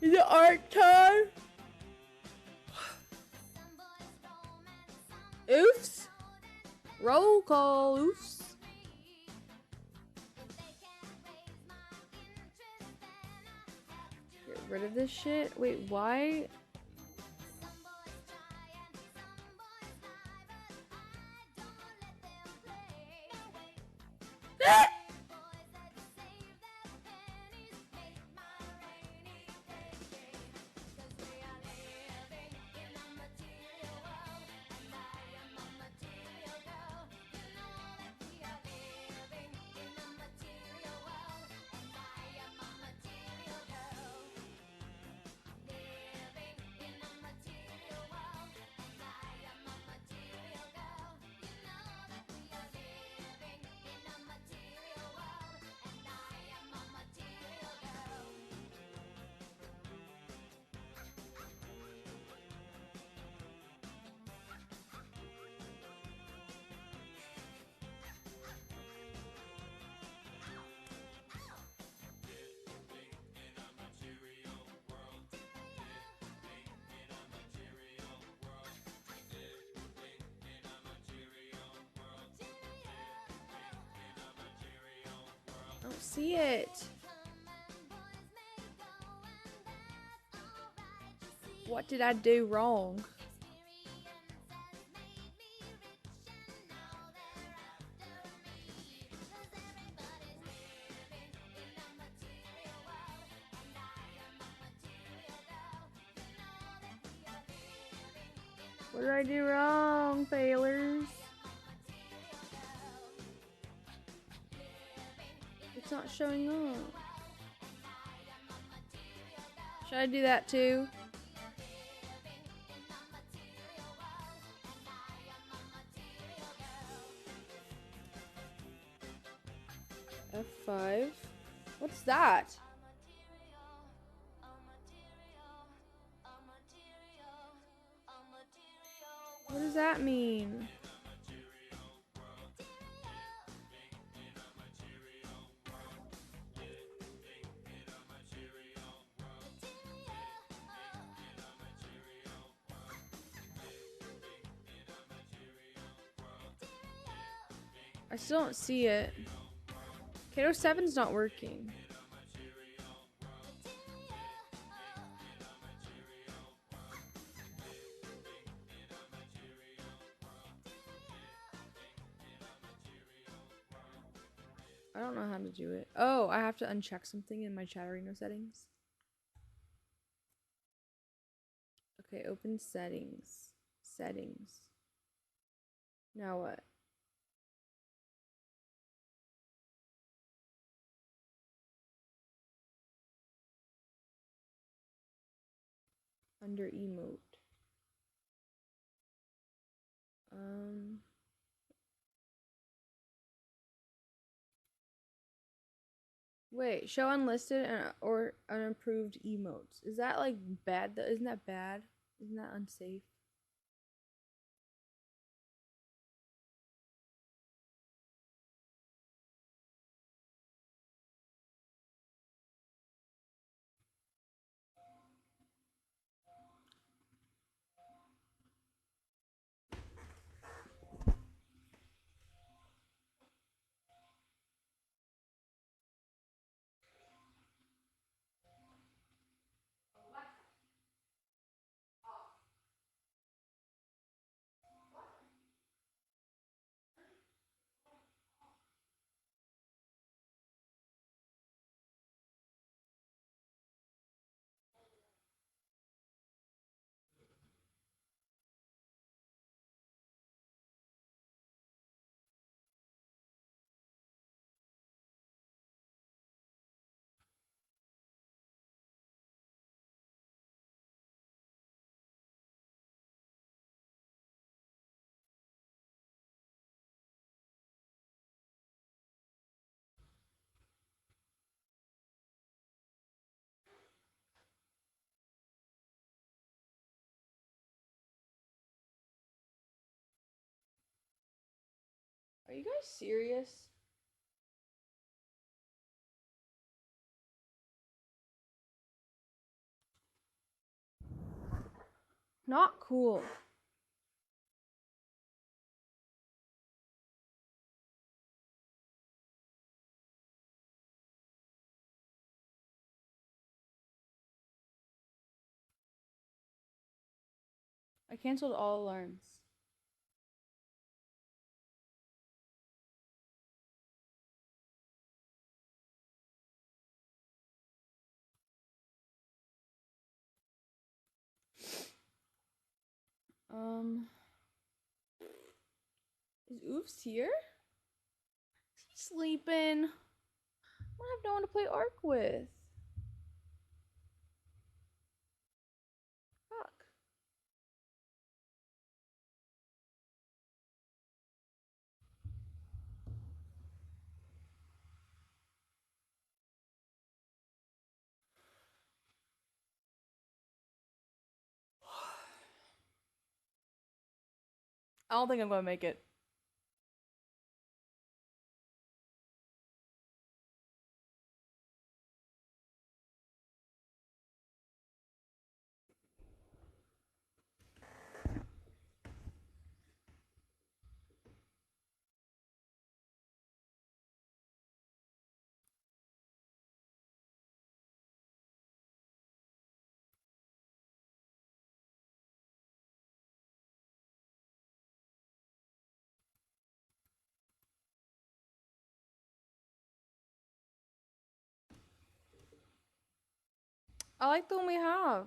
Is it art time? Oofs. Roll call. Oofs. Get rid of this shit. Wait, why? I don't see it. What did I do wrong? What did I do wrong, failures? It's not showing up. Should I do that too? F5. What's that? What does that mean? I still don't see it. Kato 7's not working. I don't know how to do it. Oh, I have to uncheck something in my Chatterino settings. Okay, open settings. Settings. Now what? Under emote. Um. Wait, show unlisted or unimproved emotes. Is that like bad though? Isn't that bad? Isn't that unsafe? Are you guys serious? Not cool. I canceled all alarms. Is Oofs here? Is he sleeping? I don't have no one to play Ark with. Fuck. I don't think I'm gonna make it. I like the one we have.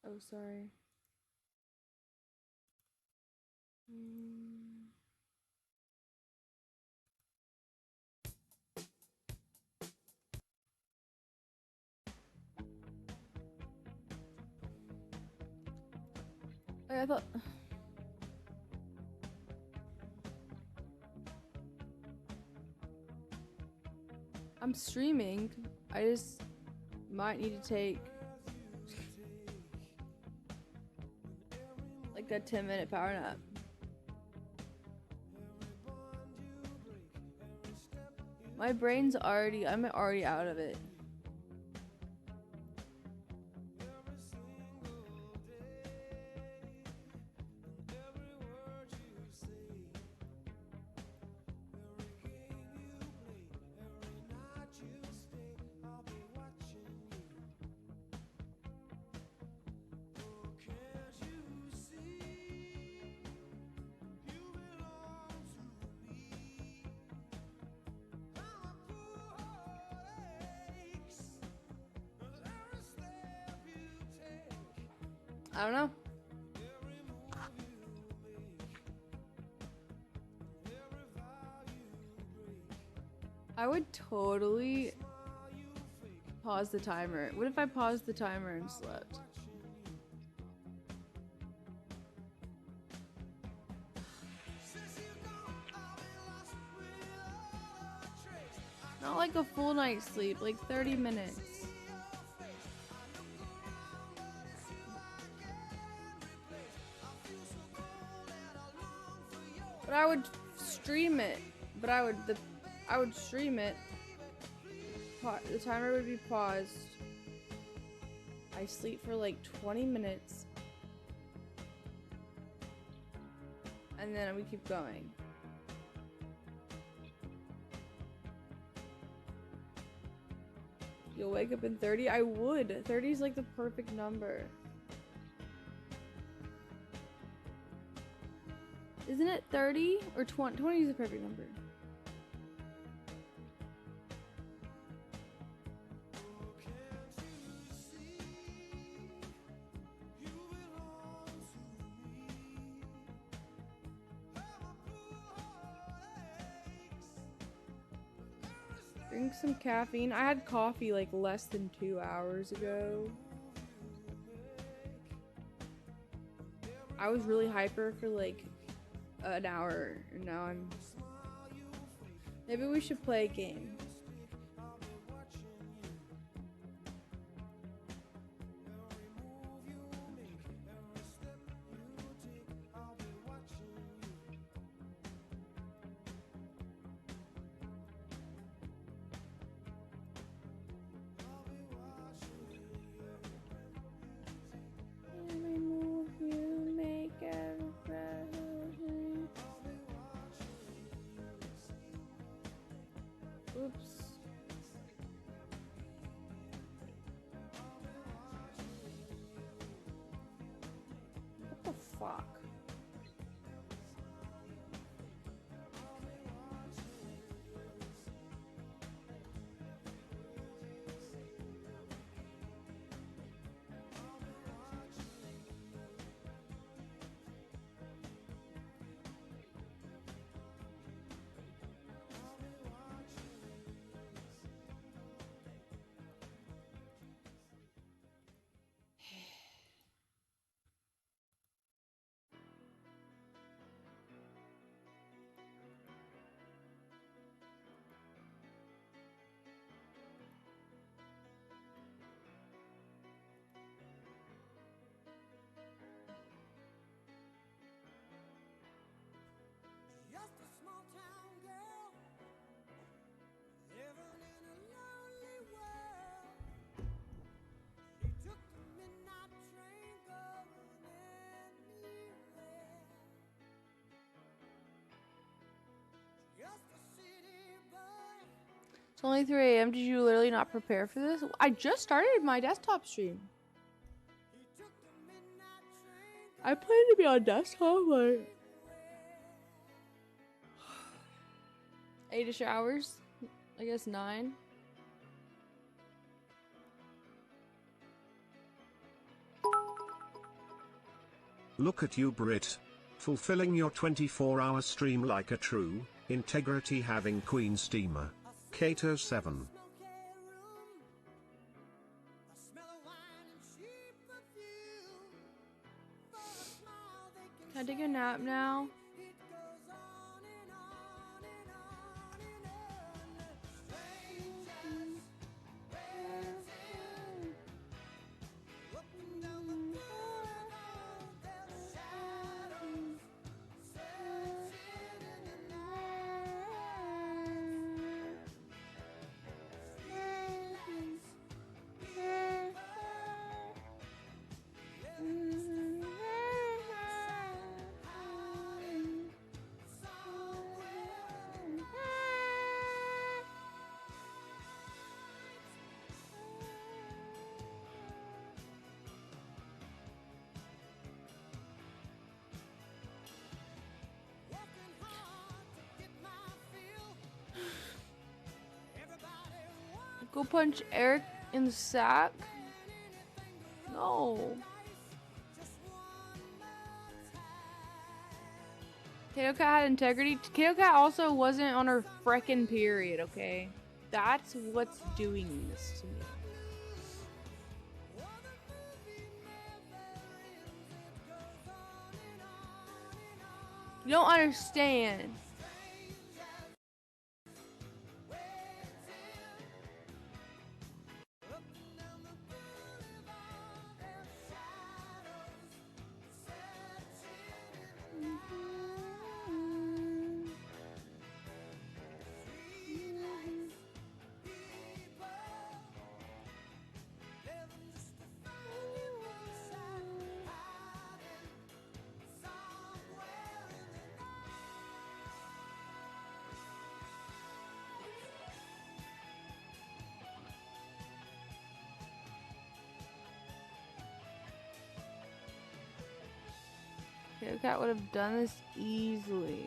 Oh, sorry. Wait, I thought. I'm streaming. I just might need to take like a 10-minute power nap. My brain's already, I'm already out of it. I don't know. I would totally Pause the timer. What if I paused the timer and slept? Not like a full night's sleep, like 30 minutes. But I would stream it. But I would stream it. The timer would be paused. I sleep for like 20 minutes. And then we keep going. You'll wake up in 30? I would. 30 is like the perfect number. Isn't it 30 or 20? 20 is the perfect number. Drink some caffeine. I had coffee like less than 2 hours ago. I was really hyper for like an hour, and now I'm... Maybe we should play a game. Oops. What the fuck? Just a small town girl living in a lonely world. She took the midnight train going anywhere. Just a city boy. It's only 3 a.m. Did you literally not prepare for this? I just started my desktop stream. I plan to be on desktop like 8-ish hours. I guess 9. Look at you, Brit. Fulfilling your 24-hour stream like a true integrity having queen steamer. Kato 7. Can I take a nap now? Go punch Eric in the sack? No. Kato Cat had integrity. Kato Cat also wasn't on her frickin' period, okay? That's what's doing this to me. You don't understand. Cat would have done this easily.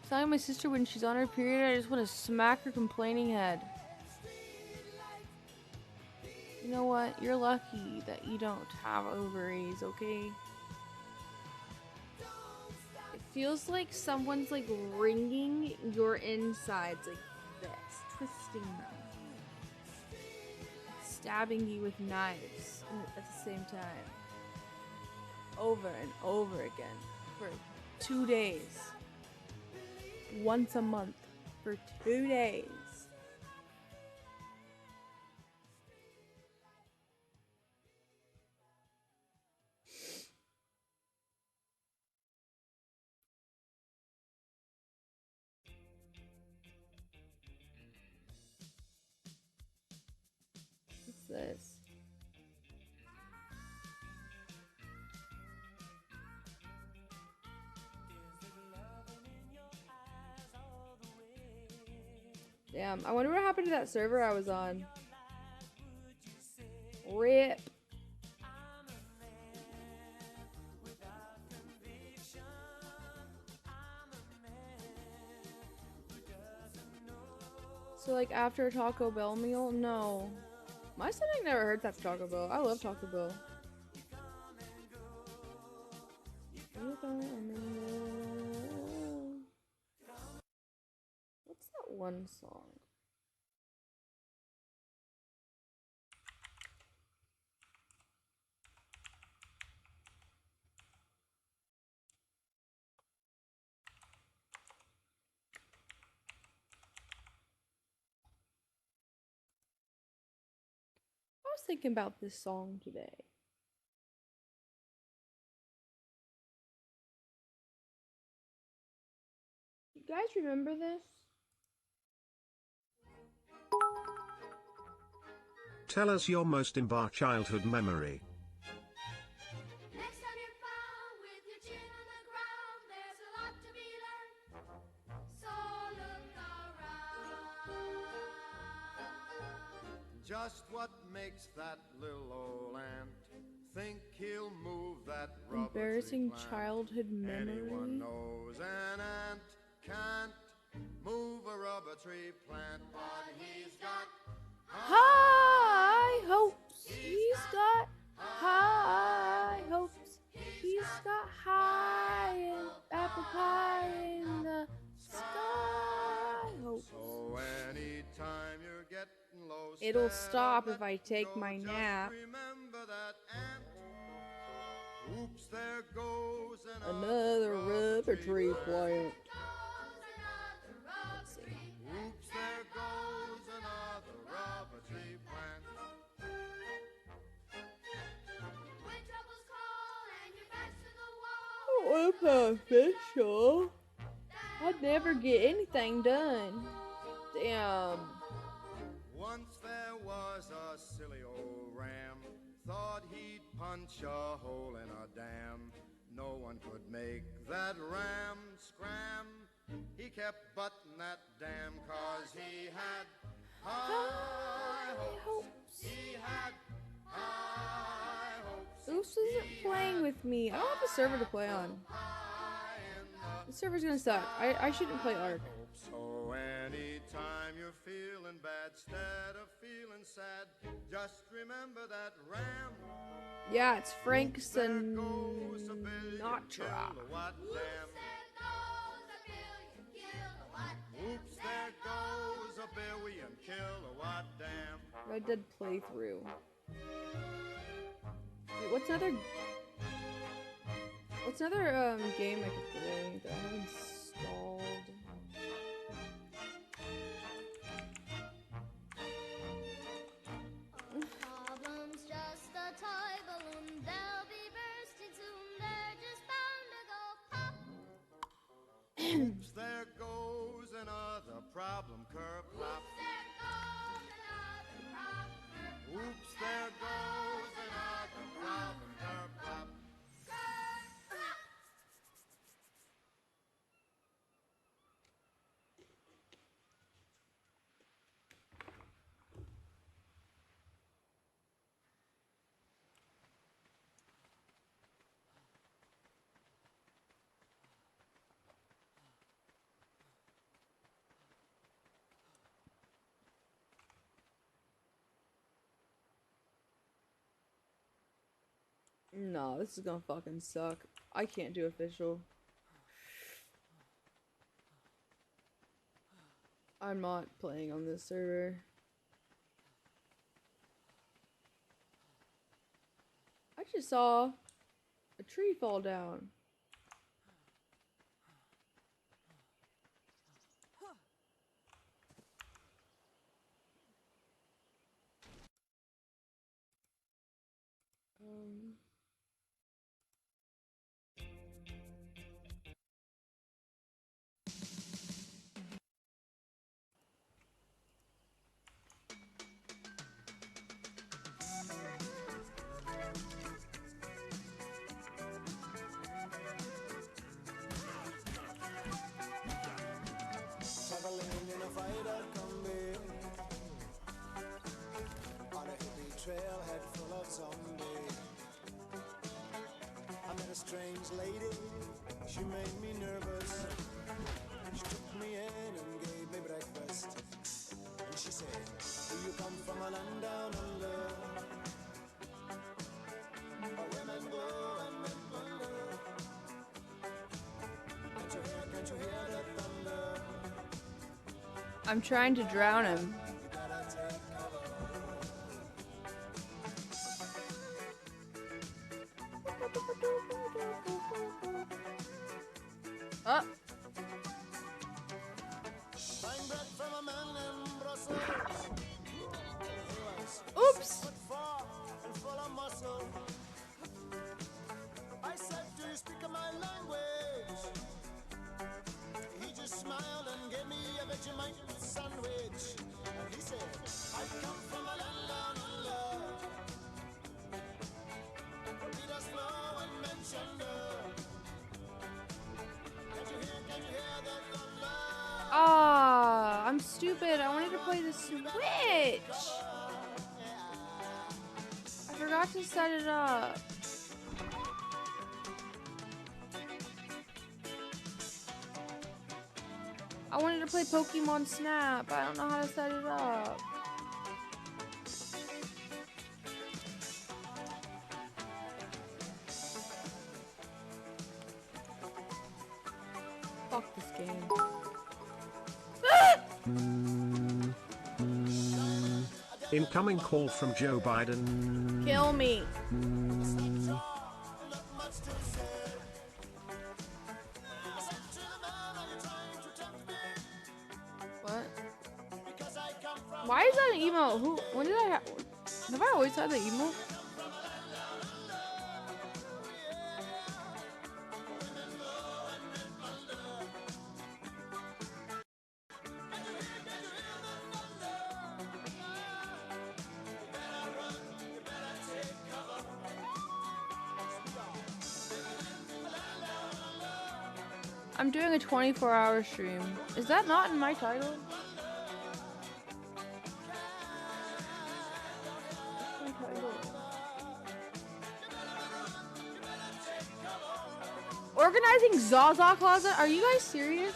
It's not like my sister when she's on her period. I just want to smack her complaining head. You know what? You're lucky that you don't have ovaries, okay? It feels like someone's like wringing your insides like this, twisting them. Stabbing you with knives at the same time. Over and over again. For 2 days. Once a month. For 2 days. What's this? Damn, I wonder what happened to that server I was on. RIP. So like after a Taco Bell meal? No. My stomach never hurts after Taco Bell. I love Taco Bell. What's that one song? I was thinking about this song today. You guys remember this? Tell us your most embarrassing childhood memory. Next time you're found with your chin on the ground, there's a lot to be learned. So look around. Just what makes that little old ant think he'll move that rubber Embarrassing tree plant? childhood Anyone memory. knows an ant can't move a rubber tree plant, but he's got High hopes. He's got high hopes. He's got high and apple pie in the sky hopes. So anytime you're getting low, It'll stand stop up, if I let take go, my just nap. Remember that ant. Oops, there goes Another rubber tree plant. Oops, there goes another rubber tree plant. When troubles call and your back's to the wall, Oh, I'm official. I'd never get anything done. Damn. Once there was a silly old ram, thought he'd punch a hole in a dam. No one could make that ram scram. He kept butting that dam 'cause he had high hopes. He had high hopes. Oops isn't playing with me. I don't have a server to play on. The server's gonna suck. I shouldn't play Ark. So anytime you're feeling bad, instead of feeling sad, just remember that ram. Yeah, it's Frank There goes a billion Sinatra. kilowatt dam. there goes a billion kilowatt dam. Oops, there goes a bear we and kill a white dam. Red Dead playthrough. Wait, what's another game I could play that I have installed? Problem's just a toy balloon. They'll be bursting soon. They're just bound to go pop. Oops, there goes another problem curb plop. There goes another problem. Oops, there goes another problem curb plop. No, this is gonna fucking suck. I can't do official. I'm not playing on this server. I just saw a tree fall down. Traveling in a fighter combi on a hippie trailhead full of zombies. I met a strange lady, she made me nervous. She took me in and gave me breakfast. And she said, do you come from a land down under? Where women go and men wonder. Can't you hear the thunder? I'm trying to drown him. Oh. Buying bread from a man in Brussels. Oops. 6'4" and full of muscle. I said, do you speak my language? He just smiled and gave me a Vegemite sandwich. And he said, I come from a land down under. Where Peter's flow and mentioned. Can you hear the thunder? Ah, I'm stupid. I wanted to play the Switch. I forgot to set it up. I wanted to play Pokemon Snap, but I don't know how to set it up. Fuck this game. Incoming call from Joe Biden. Kill me. What? Why is that an emo? Who? When did I have I always had the emo? I'm doing a 24-hour stream. Is that not in my title? What's my title? Organizing Zaza Closet? Are you guys serious?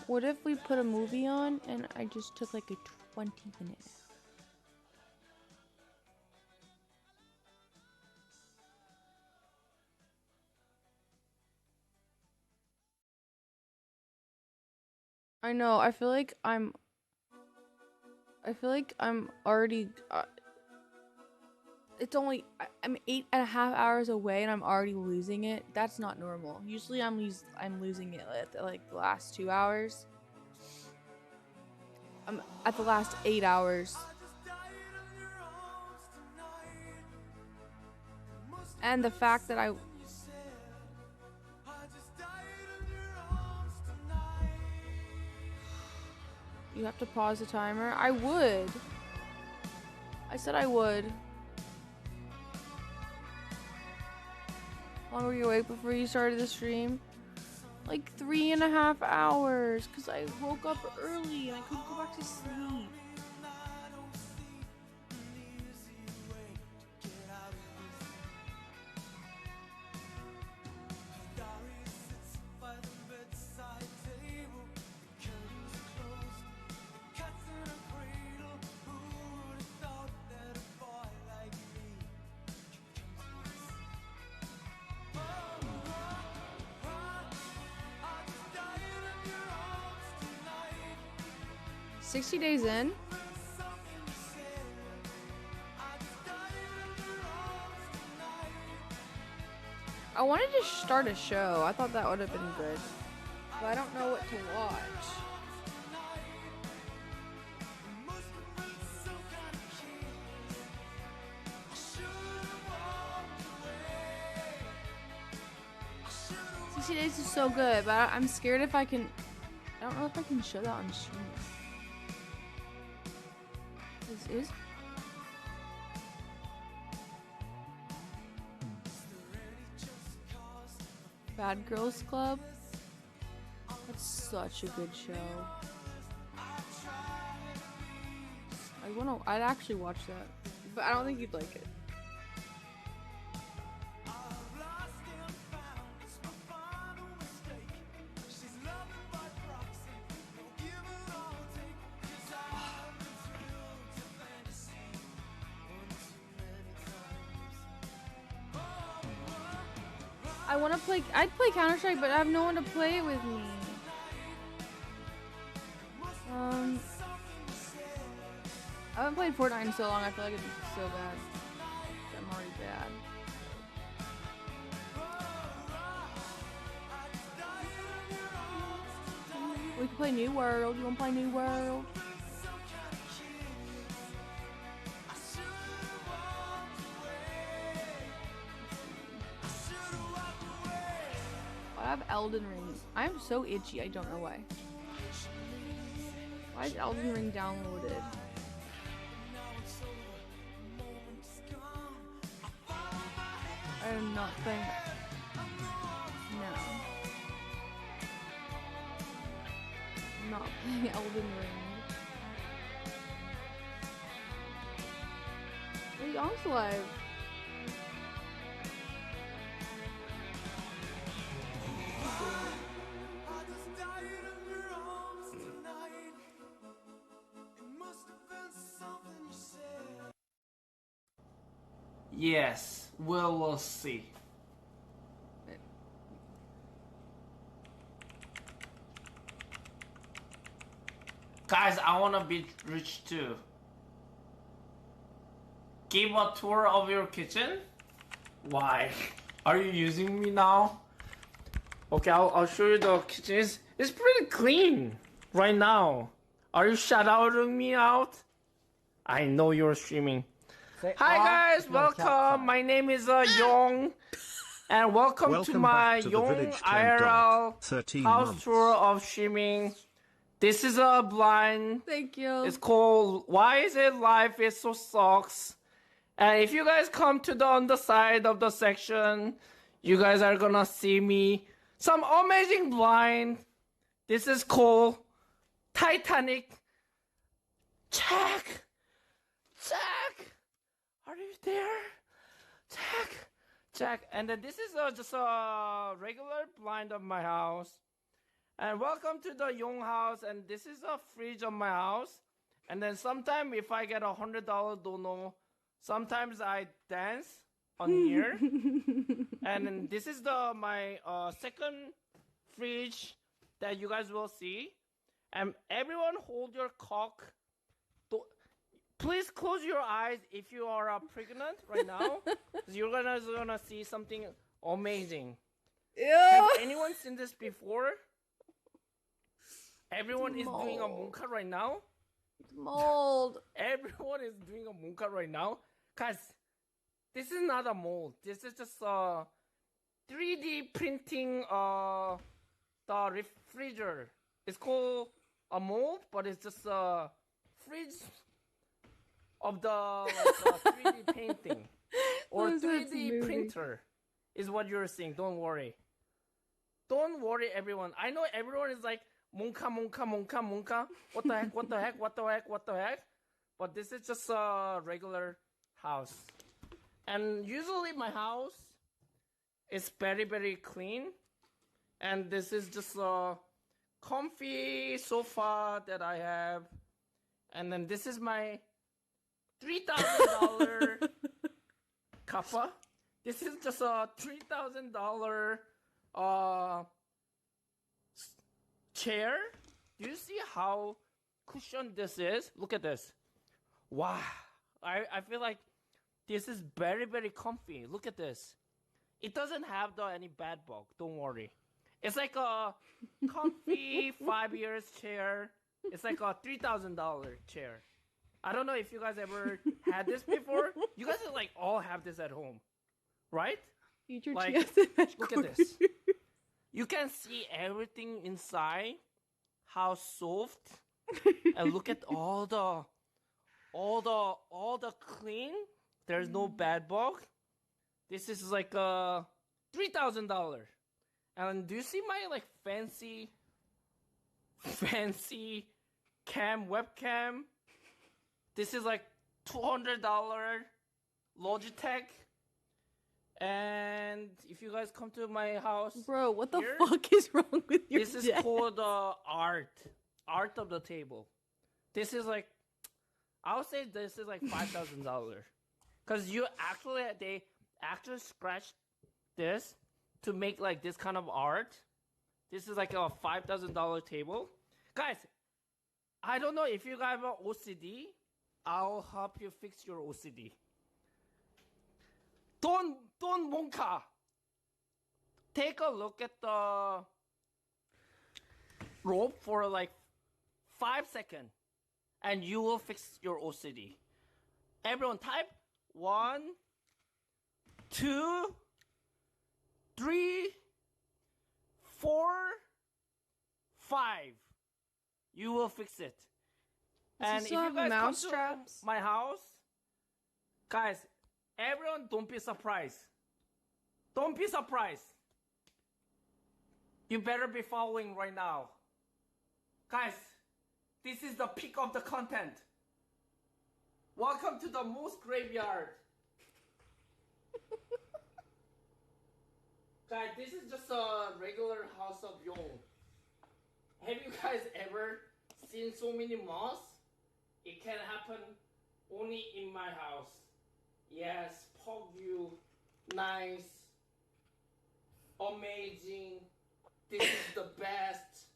What if we put a movie on and I just took like a 20-minute nap? I know. I feel like I'm already. It's only I'm 8.5 hours away and I'm already losing it. That's not normal. Usually I'm losing it at like the last 2 hours. I'm at the last 8 hours. And the fact that you have to pause the timer. I would. I said I would. How long were you awake before you started the stream? Like 3.5 hours, because I woke up early and I couldn't go back to sleep. "60 days in?" I wanted to start a show. I thought that would have been good. But I don't know what to watch. "60 Days" is so good, but I'm scared if I can... I don't know if I can show that on stream. This is... Bad Girls Club? That's such a good show. I'd actually watch that. But I don't think you'd like it. I'd play Counter-Strike, but I have no one to play it with me. I haven't played Fortnite in so long, I feel like it'd be so bad. I'm already bad. We can play New World. You wanna play New World? I have Elden Ring. I'm so itchy, I don't know why. Why is Elden Ring downloaded? I am not playing. No. I'm not playing Elden Ring. Hey, Young's live. Yes, we'll see. Guys, I wanna be rich too. Give a tour of your kitchen? Why? Are you using me now? Okay, I'll show you the kitchen. It's pretty clean right now. Are you shouting me out? I know you're streaming. Hi guys, welcome. My name is Yong, and welcome to my Yong IRL house tour of streaming. This is a blind. Thank you. It's called "Why Is It Life Is So Sucks." And if you guys come to the underside of the section, you guys are gonna see me some amazing blind. This is called Titanic. Jack. Are you there? Jack. And then this is just a regular blind of my house. And welcome to the Yong house. And this is a fridge of my house. And then sometime if I get $100 dono, sometimes I dance on here. And then this is my second fridge that you guys will see. And everyone hold your cock. Please close your eyes if you are pregnant right now. You're gonna see something amazing. Ew. Has anyone seen this before? Everyone is doing a Mold. munka right now. Mold. Everyone is doing a munka right now. Guys, this is not a mold. This is just 3D printing the refrigerator. It's called a mold, but it's just a fridge of the 3D painting or What is that 3D movie? printer is what you're seeing. Don't worry. Don't worry, everyone. I know everyone is like, munka, munka, munka, munka. What the heck, what the heck, what the heck, what the heck? But this is just a regular house. And usually my house is very, very clean. And this is just a comfy sofa that I have. And then this is my $3,000 kappa. This is just a $3,000 chair. Do you see how cushioned this is? Look at this. Wow. I feel like this is very, very comfy. Look at this. It doesn't have any bad bug. Don't worry. It's like a comfy 5 years chair. It's like a $3,000 chair. I don't know if you guys ever had this before. You guys like all have this at home, right? Future Like, GSMS look at this. You can see everything inside. How soft. And look at all the clean. There's no bad bug. This is like $3,000. And do you see my like fancy webcam? This is like $200 Logitech. And if you guys come to my house, Bro, what the here, fuck is wrong with your this is desk? called art of the table. This is like, I would say this is like $5,000, because they actually scratched this to make like this kind of art. This is like a $5,000 table, guys. I don't know if you guys have OCD. I'll help you fix your OCD. Don't monka. Take a look at the rope for like 5 seconds, and you will fix your OCD. Everyone type 1, 2, 3, 4, 5. You will fix it. And if still you have guys come mouse to traps? my house, guys, everyone don't be surprised. Don't be surprised. You better be following right now. Guys, this is the peak of the content. Welcome to the Moose Graveyard. Guys, this is just a regular house of Yong. Have you guys ever seen so many moths? It can happen only in my house. Yes, pug view, nice, amazing. This is the best.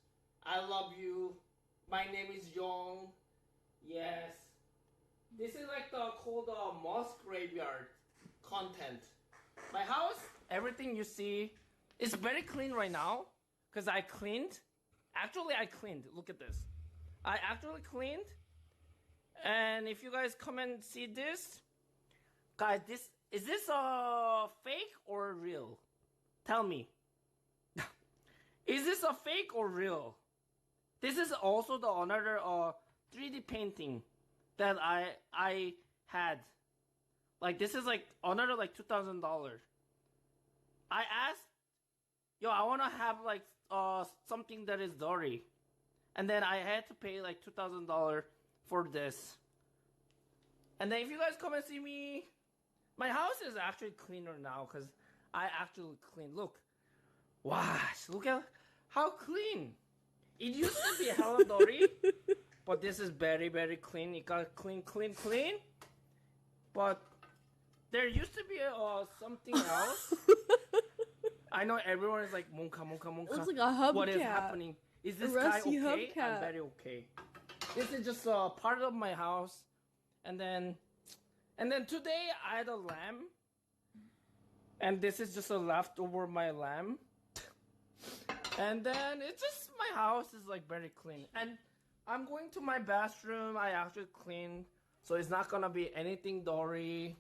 I love you. My name is Yong. Yes. This is like called moth graveyard content. My house, everything you see, is very clean right now because I cleaned. Actually, I cleaned. Look at this. I actually cleaned. And if you guys come and see this, guys, is this fake or real? Tell me. Is this a fake or real? This is also the another 3D painting that I had. Like this is like another like $2,000. I asked, yo, I wanna have like something that is dirty, and then I had to pay like $2,000 for this. And then if you guys come and see me, my house is actually cleaner now because I actually cleaned. Look, wow, look at how clean. It used to be hella dirty, but this is very, very clean. It got clean, clean, clean. But there used to be something else. I know everyone is like, Monka, Monka, Monka. It looks like a hubcap. What is happening? Is this A guy rusty okay? I'm hubcap. very okay. This is just part of my house. And then today I had a lamb. And this is just a leftover my lamb. And then it's just my house is like very clean. And I'm going to my bathroom. I actually cleaned. So it's not gonna be anything dirty.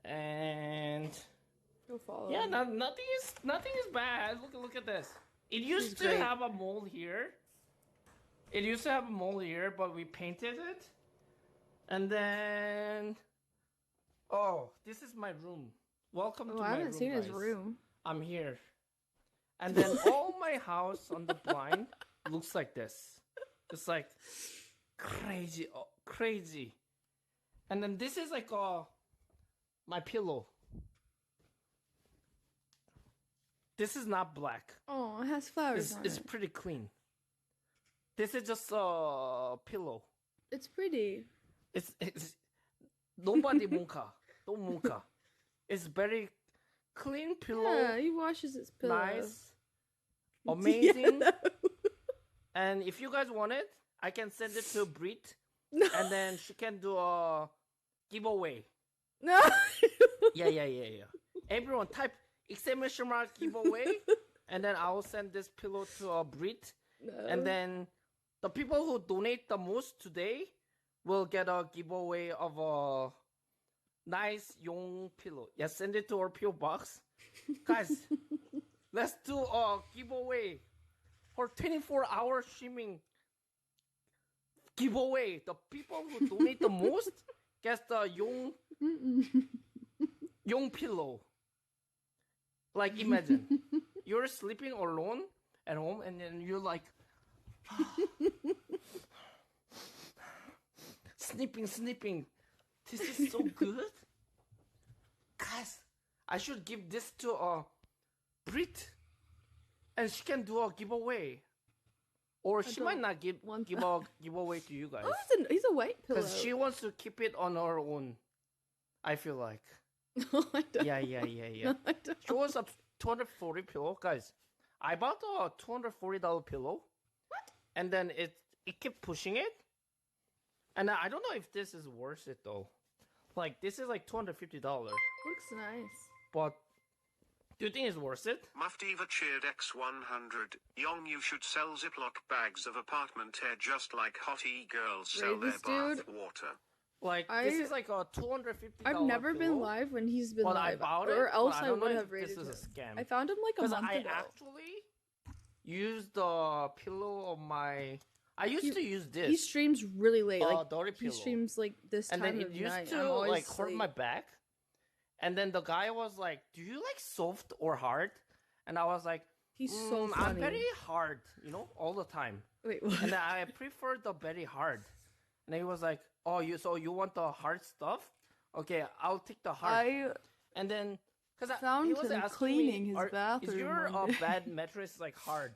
And Go follow. yeah, nothing is bad. Look at this. It used to great. have a mole here. It used to have a mole here, but we painted it. And then, oh, this is my room. Welcome to Oh, my I room, haven't seen his guys. room. I'm here. And then all my house on the blind looks like this. It's like crazy, crazy. And then this is like my pillow. This is not black. Oh, it has flowers on It's it. pretty clean. This is just a pillow. It's pretty. It's nobody monka. Don't monka. It's very clean pillow. Yeah, he washes his pillow. Nice. Amazing. Yeah. And if you guys want it, I can send it to Brittt. No. And then she can do a giveaway. No. Yeah. Everyone type exclamation mark giveaway. And then I will send this pillow to Brittt. No. And then the people who donate the most today will get a giveaway of a nice young pillow. Yeah, send it to our PO box. Guys, let's do a giveaway for 24-hour streaming giveaway. The people who donate the most gets the young pillow. Like imagine you're sleeping alone at home and then you're like sleeping. This is so good. Guys, I should give this to Brittt, and she can do a giveaway, or she might not give a giveaway to you guys. Oh, he's a white pillow. Because she wants to keep it on her own. I feel like. No, I don't. Yeah. No, I don't. She was a $240 pillow, guys. I bought a $240 pillow. What? And then it kept pushing it. And I don't know if this is worth it though. Like this is like $250. Looks nice. But do you think it's worth it? Muftiva cheered X100. Young, you should sell Ziploc bags of apartment air just like hot e-girls sell their This dude- bath water. Like this is like a $250. I've never been pillow. live when he's been But I live, bought or it, else but I I don't know would if have rated this is a him. scam. I found him like a Because month I ago. actually used the pillow of my. I used to use this. He streams really late. Like dirty he pillow. streams like this And time then it of used night. to I'm always like hurt asleep. my back. And then the guy was like, "Do you like soft or hard?" And I was like, He's so funny. I'm very hard, all the time." Wait, what? And I prefer the very hard. And he was like, "Oh, you want the hard stuff? Okay, I'll take the hard." I And then because found he was him asking cleaning me, his Is bathroom your one day." bed mattress like hard?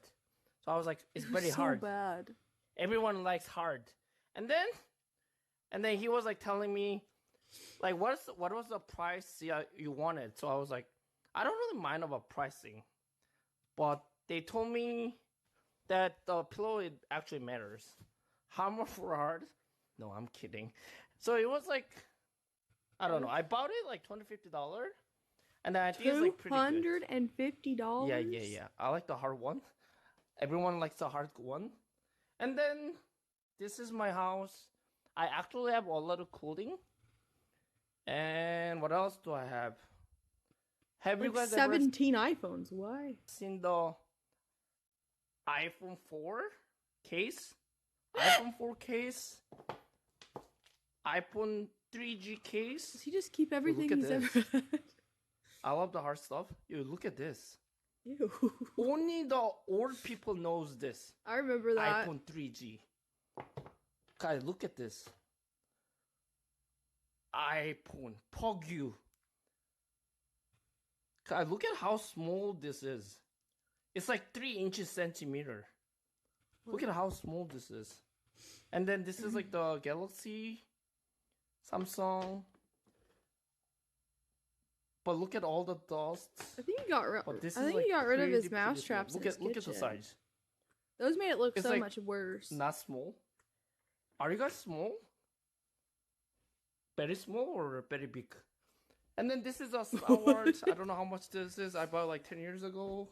So I was like, "It's very so hard." bad. Everyone likes hard. And then he was like telling me, like, what was the price you wanted? So I was like, I don't really mind about pricing, but they told me that the pillow it actually matters. How much for hard? No, I'm kidding. So it was like, I don't know. I bought it like $250, and I think it's like pretty good. $250. Yeah. I like the hard one. Everyone likes the hard one. And then this is my house. I actually have a lot of clothing. And what else do I have? Have you Like guys ever 17 iPhones. Why? seen the iPhone 4 case? iPhone 4 case? iPhone 3G case? Does he just keep everything at he's this. ever had? I love the hard stuff. Yo, look at this. Ew. Only the old people knows this. I remember that. iPhone 3G. Guys, look at this. iPhone. Pogyu. Guys, look at how small this is. It's like 3 inches centimeter. Look at how small this is. And then this is like the Galaxy, Samsung. But look at all the dust. I think he got rid. But this I is think like he got rid of his pretty mouse small. traps. Look in at his look at the kitchen. size. Those made it look It's so like much worse. Not small. Are you guys small? Very small or very big? And then this is a Star Wars. I don't know how much this is. I bought like 10 years ago.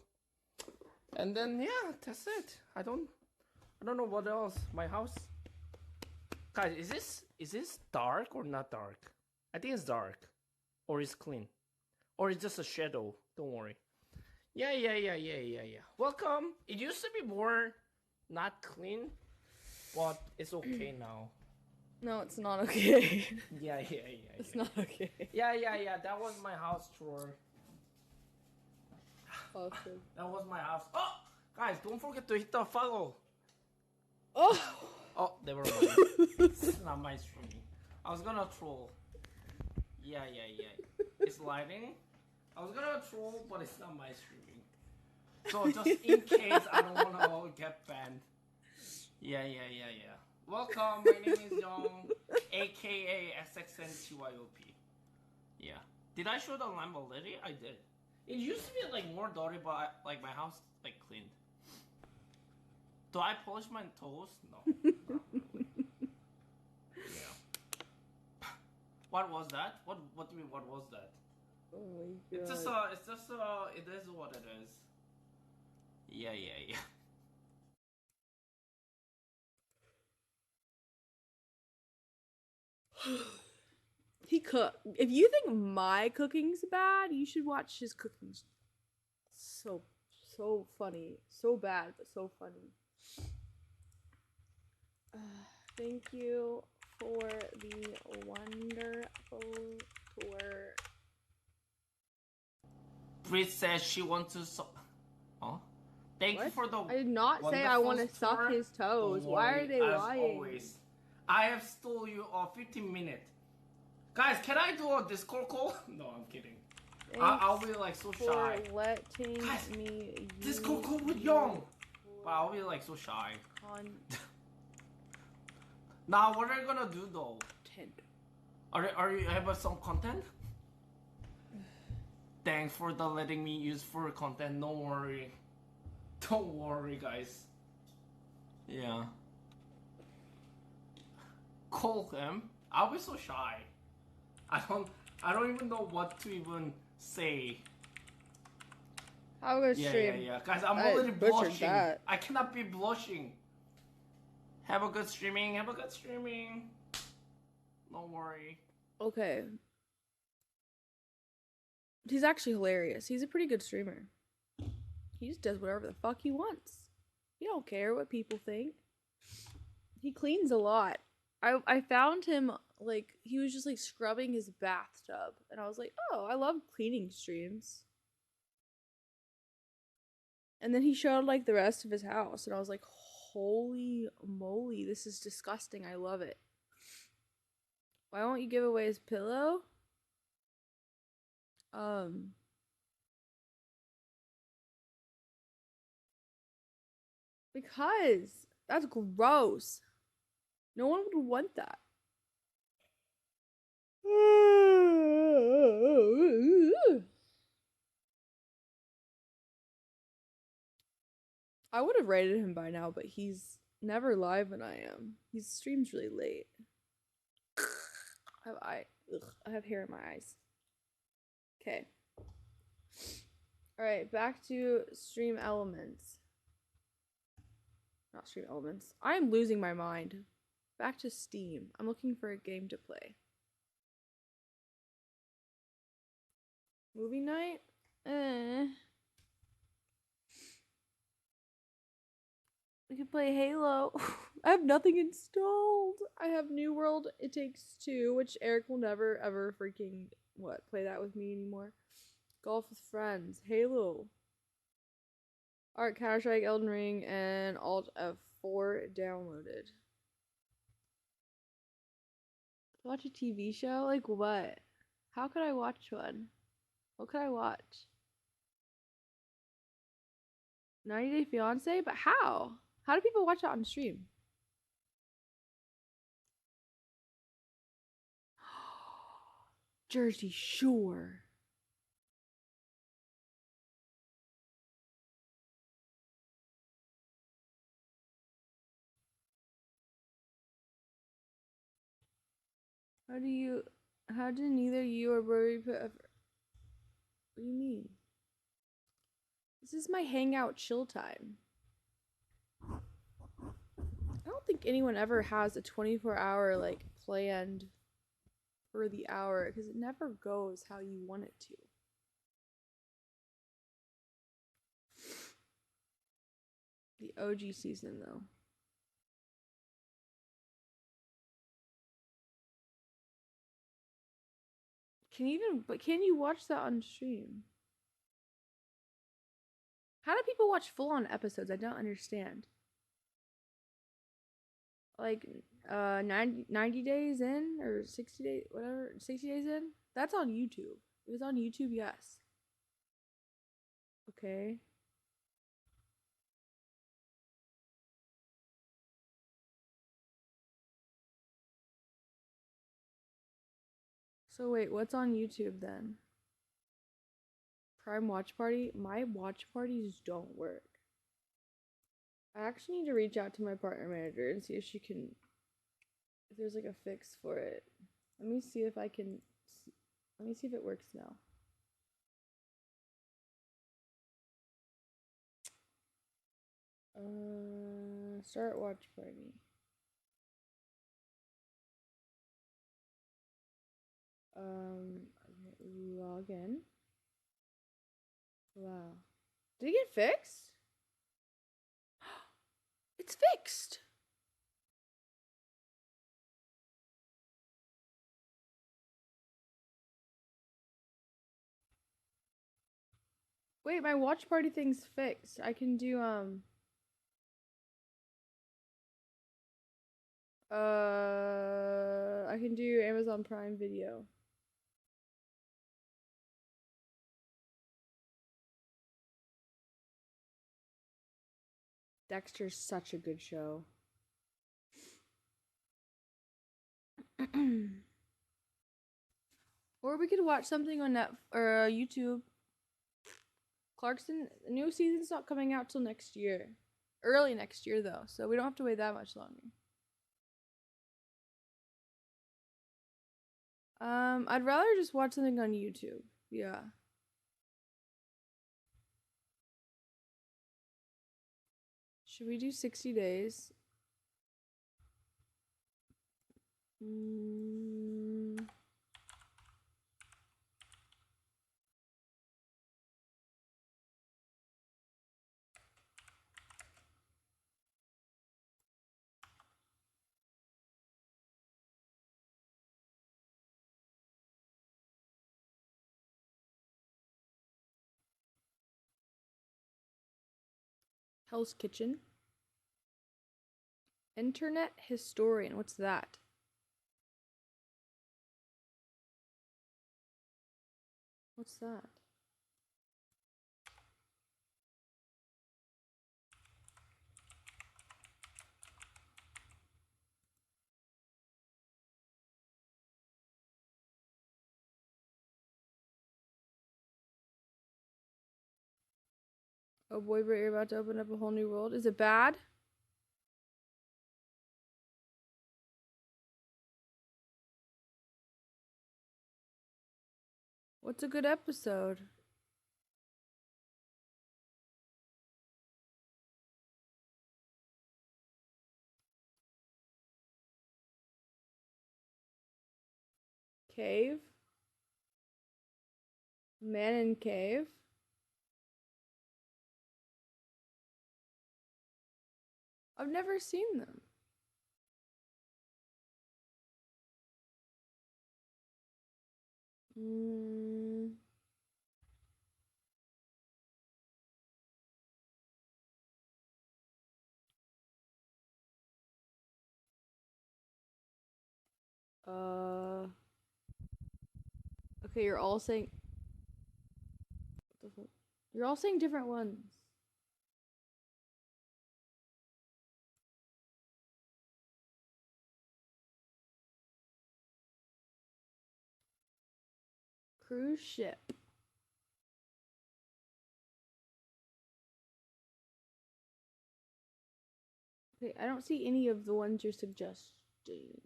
And then yeah, that's it. I don't know what else. My house. Guys, is this dark or not dark? I think it's dark. Or it's clean. Or it's just a shadow. Don't worry. Yeah. Welcome. It used to be more not clean, but it's okay now. No, it's not okay. Yeah. It's not okay. Yeah. That was my house tour. Awesome. That was my house. Oh, guys, don't forget to hit the follow. Oh, never mind. It's not my streaming. I was gonna troll. Yeah. It's lighting. I was gonna troll, but it's not my streaming. So just in case I don't wanna get banned. Yeah. Welcome, my name is Young, aka SXNTYOP. Yeah. Did I show the lamp already? I did. It used to be like more dirty, but like my house like cleaned. Do I polish my toes? No. Yeah. What was that? What do you mean? What was that? Oh my god. It is what it is. Yeah. He cook. If you think my cooking's bad, you should watch his cooking. So funny, so bad, but so funny. Thank you for the wonderful tour. Brittt says she wants to. Huh? Thank you What? for the. I did not say I want to wonderful suck tour. his toes. Don't Why worry, are they as lying? Always. I have stole you 15 minutes. Guys, can I do a Discord call? No, I'm kidding. I'll be like so shy. For letting Guys, me Discord call with Young. But I'll be like so shy. Now, what are you gonna do though? Are you have some content? Thanks for the letting me use for content. Don't worry. Don't worry, guys. Yeah. Call him. I'll be so shy. I don't even know what to even say. How good stream? Yeah. Guys, I'm I already butchered blushing. that. I cannot be blushing. Have a good streaming. Don't worry. Okay. He's actually hilarious. He's a pretty good streamer. He just does whatever the fuck he wants. He don't care what people think. He cleans a lot. I found him, like, he was just, like, scrubbing his bathtub. And I was like, oh, I love cleaning streams. And then he showed, like, the rest of his house. And I was like, holy moly, this is disgusting. I love it. Why won't you give away his pillow? Because that's gross. No one would want that. I would have rated him by now, but he's never live when I am. He streams really late. I have hair in my eyes. Okay. Alright, back to stream elements. Not stream elements. I am losing my mind. Back to Steam. I'm looking for a game to play. Movie night? We could play Halo. I have nothing installed. I have New World It Takes Two, which Eric will never ever freaking play that with me anymore. Golf with Friends. Halo. Alright, Counter-Strike, Elden Ring, and Alt F4 downloaded. Watch a TV show? Like what? How could I watch one? What could I watch? 90 Day Fiancé? But how? How do people watch that on stream? Jersey Shore. How did neither you or Brody put effort? What do you mean? This is my hangout chill time. I don't think anyone ever has a 24-hour like planned for the hour because it never goes how you want it to. The OG season though. Can you watch that on stream? How do people watch full on episodes? I don't understand. Like 90 days in or 60 days, whatever, 60 days in? That's on YouTube. It was on YouTube, yes. Okay. So wait, what's on YouTube then? Prime Watch Party? My watch parties don't work. I actually need to reach out to my partner manager and see if she can, if there's like a fix for it. Let me see if I can, let me see if it works now. Start watch party. Okay, log in. Wow. Did it get fixed? It's fixed. Wait, my watch party thing's fixed. I can do I can do Amazon Prime Video. Dexter's such a good show. Or we could watch something on YouTube. Clarkson, the new season's not coming out till next year. Early next year though, so we don't have to wait that much longer. I'd rather just watch something on YouTube. Yeah. Should we do 60 days? Hell's Kitchen. Internet historian. What's that? What's that? Oh boy, but you're about to open up a whole new world. Is it bad? What's a good episode? Cave? Man in Cave? I've never seen them. Okay, you're all saying. You're all saying different ones. Cruise ship. Okay, I don't see any of the ones you're suggesting.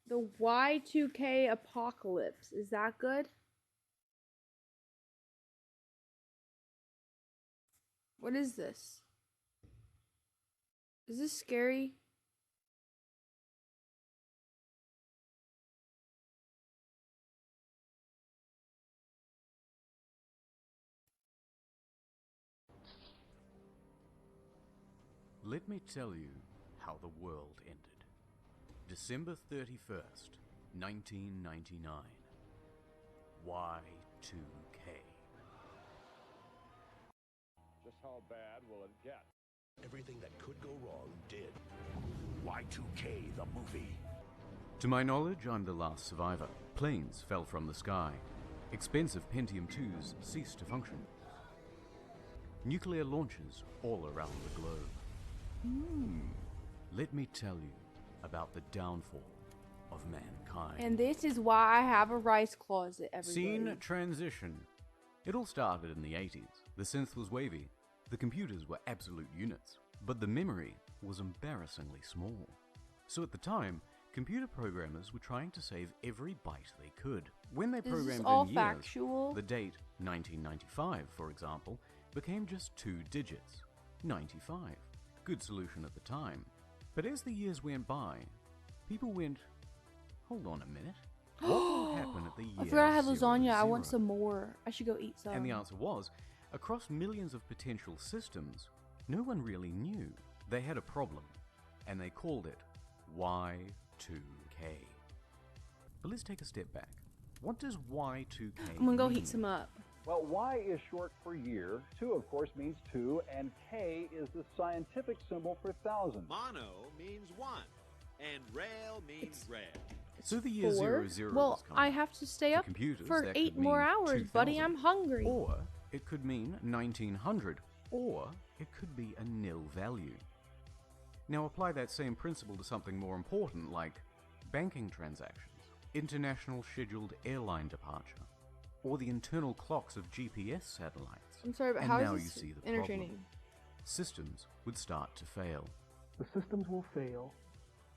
The Y2K apocalypse. Is that good? What is this? Is this scary? Let me tell you how the world ended. December 31st, 1999. Y2K. Just how bad will it get? Everything that could go wrong did. Y2K, the movie. To my knowledge, I'm the last survivor. Planes fell from the sky. Expensive Pentium 2s ceased to function. Nuclear launches all around the globe. Let me tell you about the downfall of mankind. And this is why I have a rice closet, everybody. Scene transition. It all started in the 80s. The synth was wavy. The computers were absolute units. But the memory was embarrassingly small. So at the time, computer programmers were trying to save every byte they could. When they programmed Is this all in years, factual? the date 1995, for example, became just 2 digits. 95. Good solution at the time. But as the years went by, people went, hold on a minute. What will happen at the year I forgot I had 00? lasagna. I want some more. I should go eat some. And the answer was, across millions of potential systems, no one really knew. They had a problem, and they called it Y2K. But let's take a step back. What does Y2K I'm gonna go mean? heat some up. Well, Y is short for year, 2 of course means 2, and K is the scientific symbol for thousand. Mono means 1, and rail means red. So the year 00 Well, has come. I have to stay For up computers, for that 8 could more mean hours, buddy. 2000. I'm hungry. Or it could mean 1900, or it could be a nil value. Now apply that same principle to something more important like banking transactions, international scheduled airline departure, or the internal clocks of GPS satellites. I'm sorry, but and how now is you this see the entertaining? problem. Systems would start to fail. The systems will fail,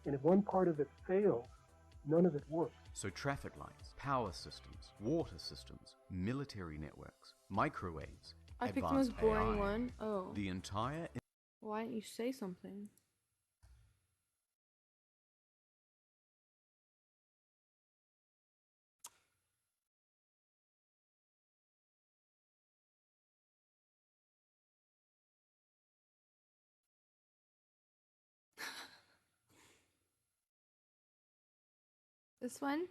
and if one part of it fails, none of it works. So traffic lights, power systems, water systems, military networks, microwaves, I picked the advanced most boring AI, one. Oh. the entire Why didn't you say something? This one?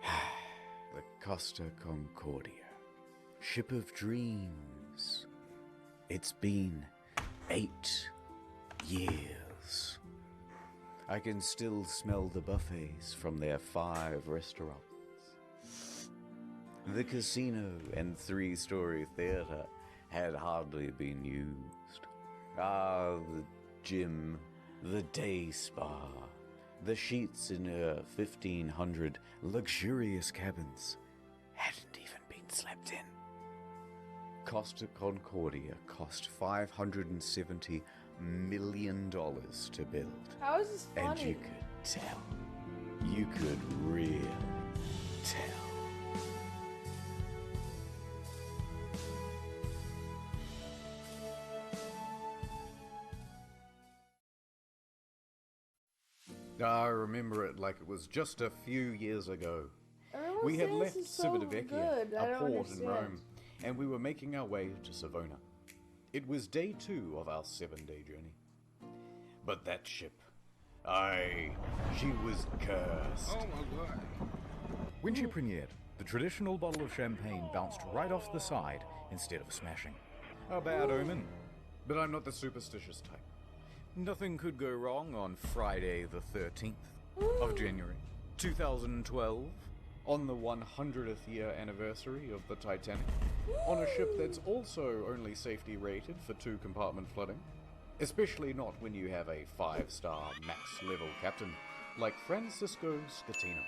The Costa Concordia, ship of dreams. It's been 8 years. I can still smell the buffets from their 5 restaurants. The casino and 3-story theater had hardly been used. Ah, the gym, the day spa, the sheets in her 1,500 luxurious cabins hadn't even been slept in. Costa Concordia cost $570 million to build. How is this funny? And you could tell. You could really tell. I remember it like it was just a few years ago. Everyone We had says left it's so Civitavecchia, good. I a don't port in understand. Rome, and we were making our way to Savona. It was day 2 of our 7-day journey. But that ship, she was cursed. Oh my god. When she premiered, the traditional bottle of champagne bounced right off the side instead of smashing. A bad omen. But I'm not the superstitious type. Nothing could go wrong on Friday the 13th. of January 2012, on the 100th year anniversary of the Titanic, on a ship that's also only safety rated for 2-compartment flooding, especially not when you have a 5-star max-level captain like Francisco Scatino,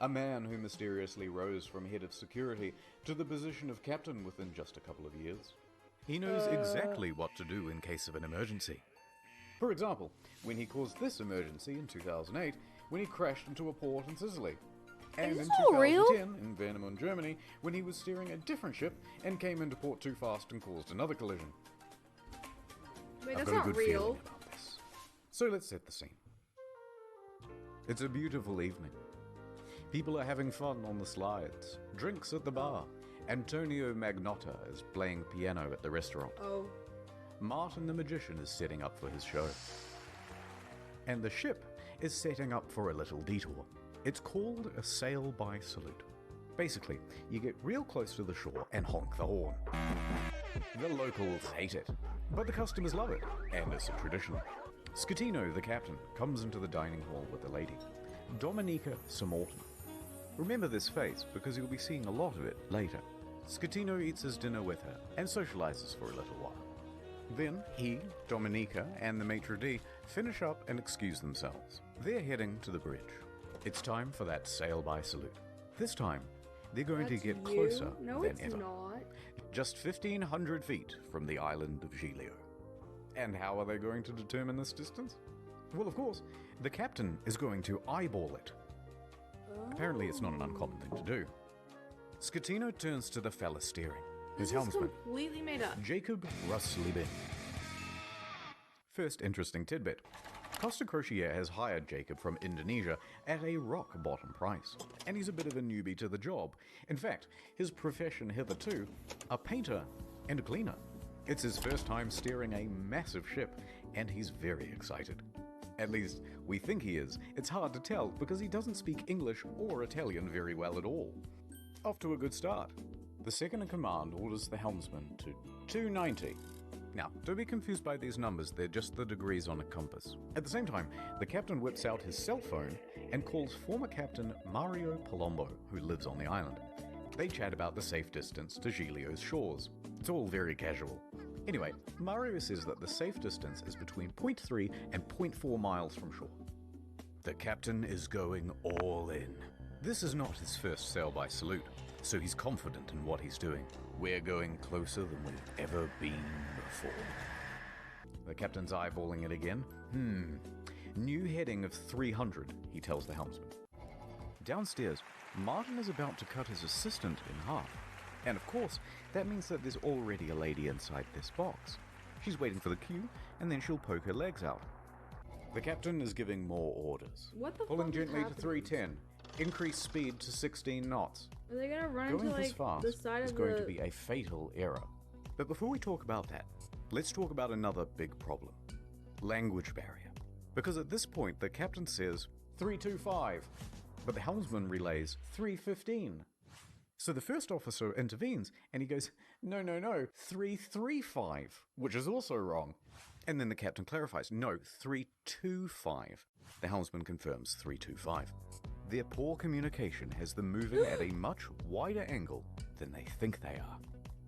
a man who mysteriously rose from head of security to the position of captain within just a couple of years. He knows exactly what to do in case of an emergency. For example, when he caused this emergency in 2008, when he crashed into a port in Sicily. And Is in this all real? 2010, in Warnemünde, Germany, when he was steering a different ship and came into port too fast and caused another collision. Wait, I've that's got a not good real. feeling about this. So let's set the scene. It's a beautiful evening. People are having fun on the slides, drinks at the bar. Antonio Magnotta is playing piano at the restaurant. Oh. Martin the Magician is setting up for his show. And the ship is setting up for a little detour. It's called a sail-by salute. Basically, you get real close to the shore and honk the horn. The locals hate it, but the customers love it, and it's a tradition. Scatino, the captain, comes into the dining hall with the lady, Dominica Samorton. Remember this face because you'll be seeing a lot of it later. Scatino eats his dinner with her and socializes for a little while. Then he, Dominica, and the maitre d' finish up and excuse themselves. They're heading to the bridge. It's time for that sail-by salute. This time, they're going to get closer No, than it's ever. not. Just 1,500 feet from the island of Giglio. And how are they going to determine this distance? Well, of course, the captain is going to eyeball it. Apparently it's not an uncommon thing to do. Scatino turns to the fella steering, his This is helmsman, completely made up. Jacob Rusleben. First interesting tidbit. Costa Crociere has hired Jacob from Indonesia at a rock-bottom price, and he's a bit of a newbie to the job. In fact, his profession hitherto, a painter and a cleaner. It's his first time steering a massive ship, and he's very excited. At least, we think he is. It's hard to tell because he doesn't speak English or Italian very well at all. Off to a good start. The second-in-command orders the helmsman to 290. Now, don't be confused by these numbers, they're just the degrees on a compass. At the same time, the captain whips out his cell phone and calls former captain Mario Palombo, who lives on the island. They chat about the safe distance to Giglio's shores. It's all very casual. Anyway, Mario says that the safe distance is between 0.3 and 0.4 miles from shore. The captain is going all in. This is not his first sail-by salute, so he's confident in what he's doing. We're going closer than we've ever been before. The captain's eyeballing it again. New heading of 300, he tells the helmsman. Downstairs, Martin is about to cut his assistant in half. And of course, that means that there's already a lady inside this box. She's waiting for the cue, and then she'll poke her legs out. The captain is giving more orders. What the Pulling fuck is gently to happening? 310. Increase speed to 16 knots. Are they gonna run Going into this like fast the side is of going the? to be a fatal error. But before we talk about that, let's talk about another big problem. Language barrier. Because at this point, the captain says 325, but the helmsman relays 315. So the first officer intervenes, and he goes, no, 335, which is also wrong. And then the captain clarifies, no, 325. The helmsman confirms 325. Their poor communication has them moving at a much wider angle than they think they are.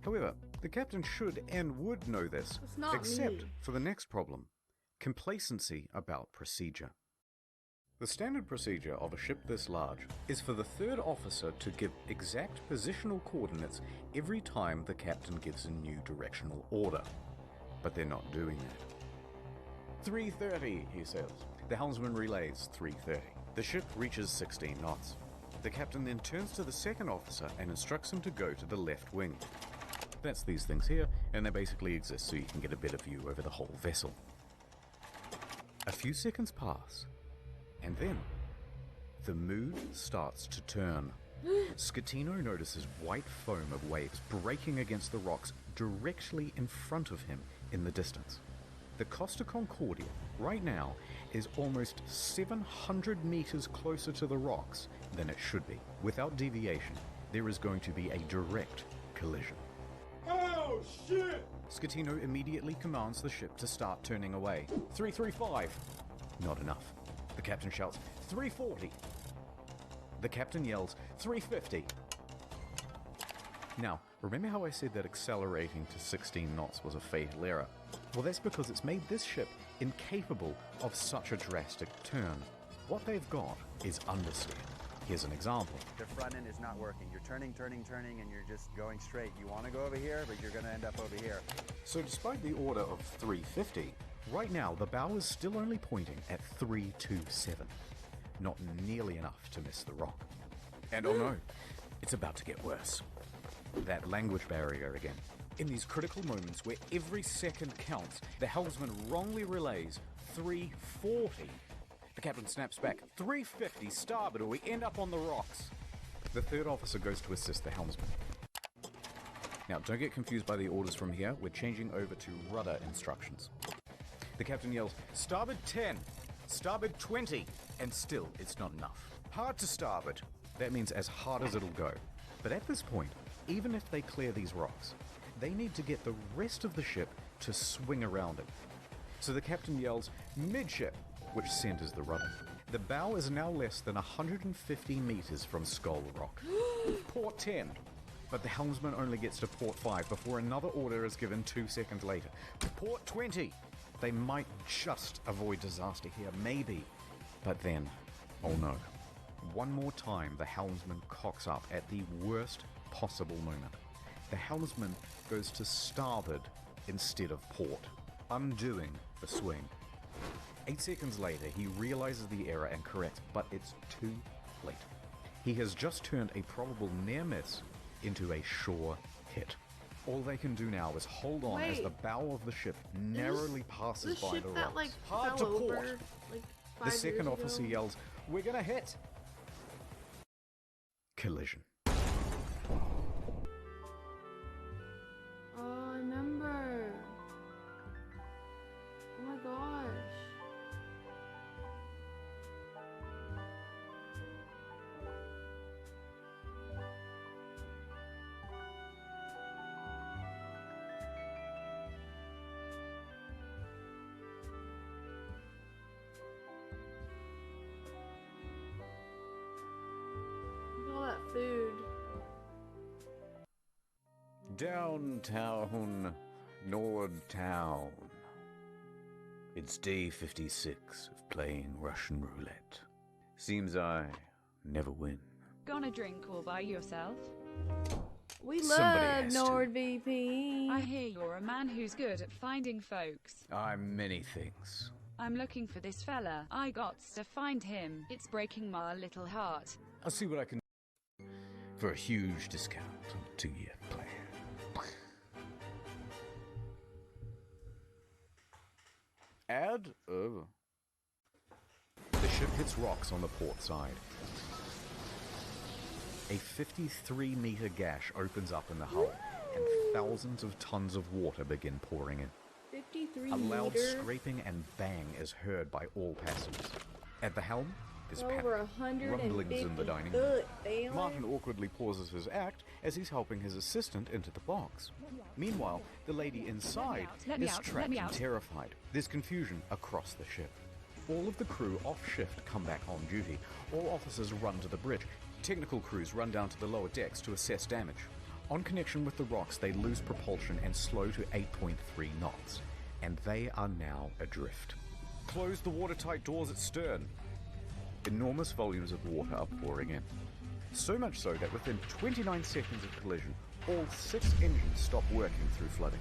However, the captain should and would know this, It's not except me. for the next problem, complacency about procedure. The standard procedure of a ship this large is for the third officer to give exact positional coordinates every time the captain gives a new directional order. But they're not doing that. 330, he says. The helmsman relays 330. The ship reaches 16 knots. The captain then turns to the second officer and instructs him to go to the left wing. That's these things here, and they basically exist so you can get a better view over the whole vessel. A few seconds pass, and then the mood starts to turn. Scatino notices white foam of waves breaking against the rocks directly in front of him in the distance. The Costa Concordia, right now, is almost 700 meters closer to the rocks than it should be. Without deviation, there is going to be a direct collision. Oh, shit! Scatino immediately commands the ship to start turning away. 335. Not enough. The captain shouts, 340. The captain yells, 350. Now, remember how I said that accelerating to 16 knots was a fatal error? Well, that's because it's made this ship incapable of such a drastic turn. What they've got is understeer. Here's an example. The front end is not working. You're turning, and you're just going straight. You want to go over here, but you're going to end up over here. So despite the order of 350, right now the bow is still only pointing at 327. Not nearly enough to miss the rock. And oh no, it's about to get worse. That language barrier again. In these critical moments where every second counts, the helmsman wrongly relays 340. The captain snaps back, 350 starboard or we end up on the rocks. The third officer goes to assist the helmsman. Now, don't get confused by the orders from here. We're changing over to rudder instructions. The captain yells, starboard 10, starboard 20, and still it's not enough. Hard to starboard. That means as hard as it'll go. But at this point, even if they clear these rocks, they need to get the rest of the ship to swing around it. So the captain yells, midship, which centers the rudder. The bow is now less than 150 meters from Skull Rock. Port 10. But the helmsman only gets to port 5 before another order is given 2 seconds later. Port 20. They might just avoid disaster here, maybe. But then, oh no. One more time the helmsman cocks up at the worst possible moment. The helmsman goes to starboard instead of port, undoing the swing. 8 seconds later, he realizes the error and corrects, but it's too late. He has just turned a probable near miss into a sure hit. All they can do now is hold on as the bow of the ship narrowly passes by the rocks. Like, hard to fell port. over, like, The 5 second years officer ago. yells, "We're gonna hit!" Collision. Oh, I remember. Oh my gosh. Look at all that food. Downtown, Nordtown. It's day 56 of playing Russian roulette. Seems I never win. Gonna drink all by yourself? We Somebody love has to. NordVPN. I hear you're a man who's good at finding folks. I'm many things. I'm looking for this fella. I got to find him. It's breaking my little heart. I'll see what I can do for a huge discount on a 2-year plan. Add? Oh. The ship hits rocks on the port side. A 53-meter gash opens up in the hull, and thousands of tons of water begin pouring in. 53 A loud meter. scraping and bang is heard by all passengers. At the helm, there's Over panic. Rumblings in the dining room. 150 foot. Martin awkwardly pauses his act as he's helping his assistant into the box. Meanwhile, the lady inside Let me is out, let trapped me and out. terrified. There's confusion across the ship. All of the crew off shift come back on duty. All officers run to the bridge. Technical crews run down to the lower decks to assess damage. On connection with the rocks, they lose propulsion and slow to 8.3 knots. And they are now adrift. Close the watertight doors at stern. Enormous volumes of water are pouring in. So much so that within 29 seconds of collision, all 6 engines stop working through flooding.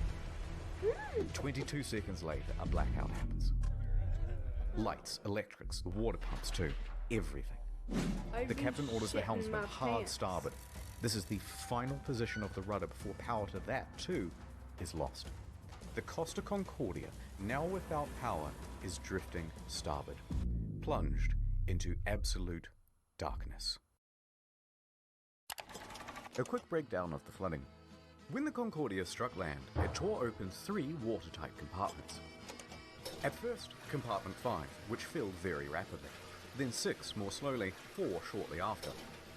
22 seconds later, a blackout happens. Lights, electrics, the water pumps too, everything. I've The been captain orders the shitting helmsman my hard pants. starboard. This is the final position of the rudder before power to that too is lost. The Costa Concordia, now without power, is drifting starboard, plunged into absolute darkness. A quick breakdown of the flooding. When the Concordia struck land, it tore open 3 watertight compartments. At first, compartment 5, which filled very rapidly. Then 6 more slowly, 4 shortly after.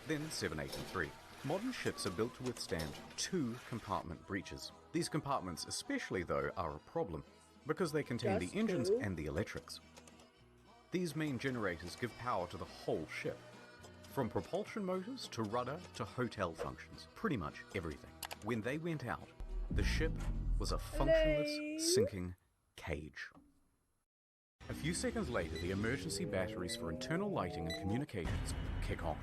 Then 7, 8, and 3. Modern ships are built to withstand 2 compartment breaches. These compartments especially, though, are a problem, because they contain Just the engines 2? and the electrics. These main generators give power to the whole ship. From propulsion motors to rudder to hotel functions, pretty much everything. When they went out, the ship was a functionless, sinking cage. A few seconds later, the emergency batteries for internal lighting and communications kick on.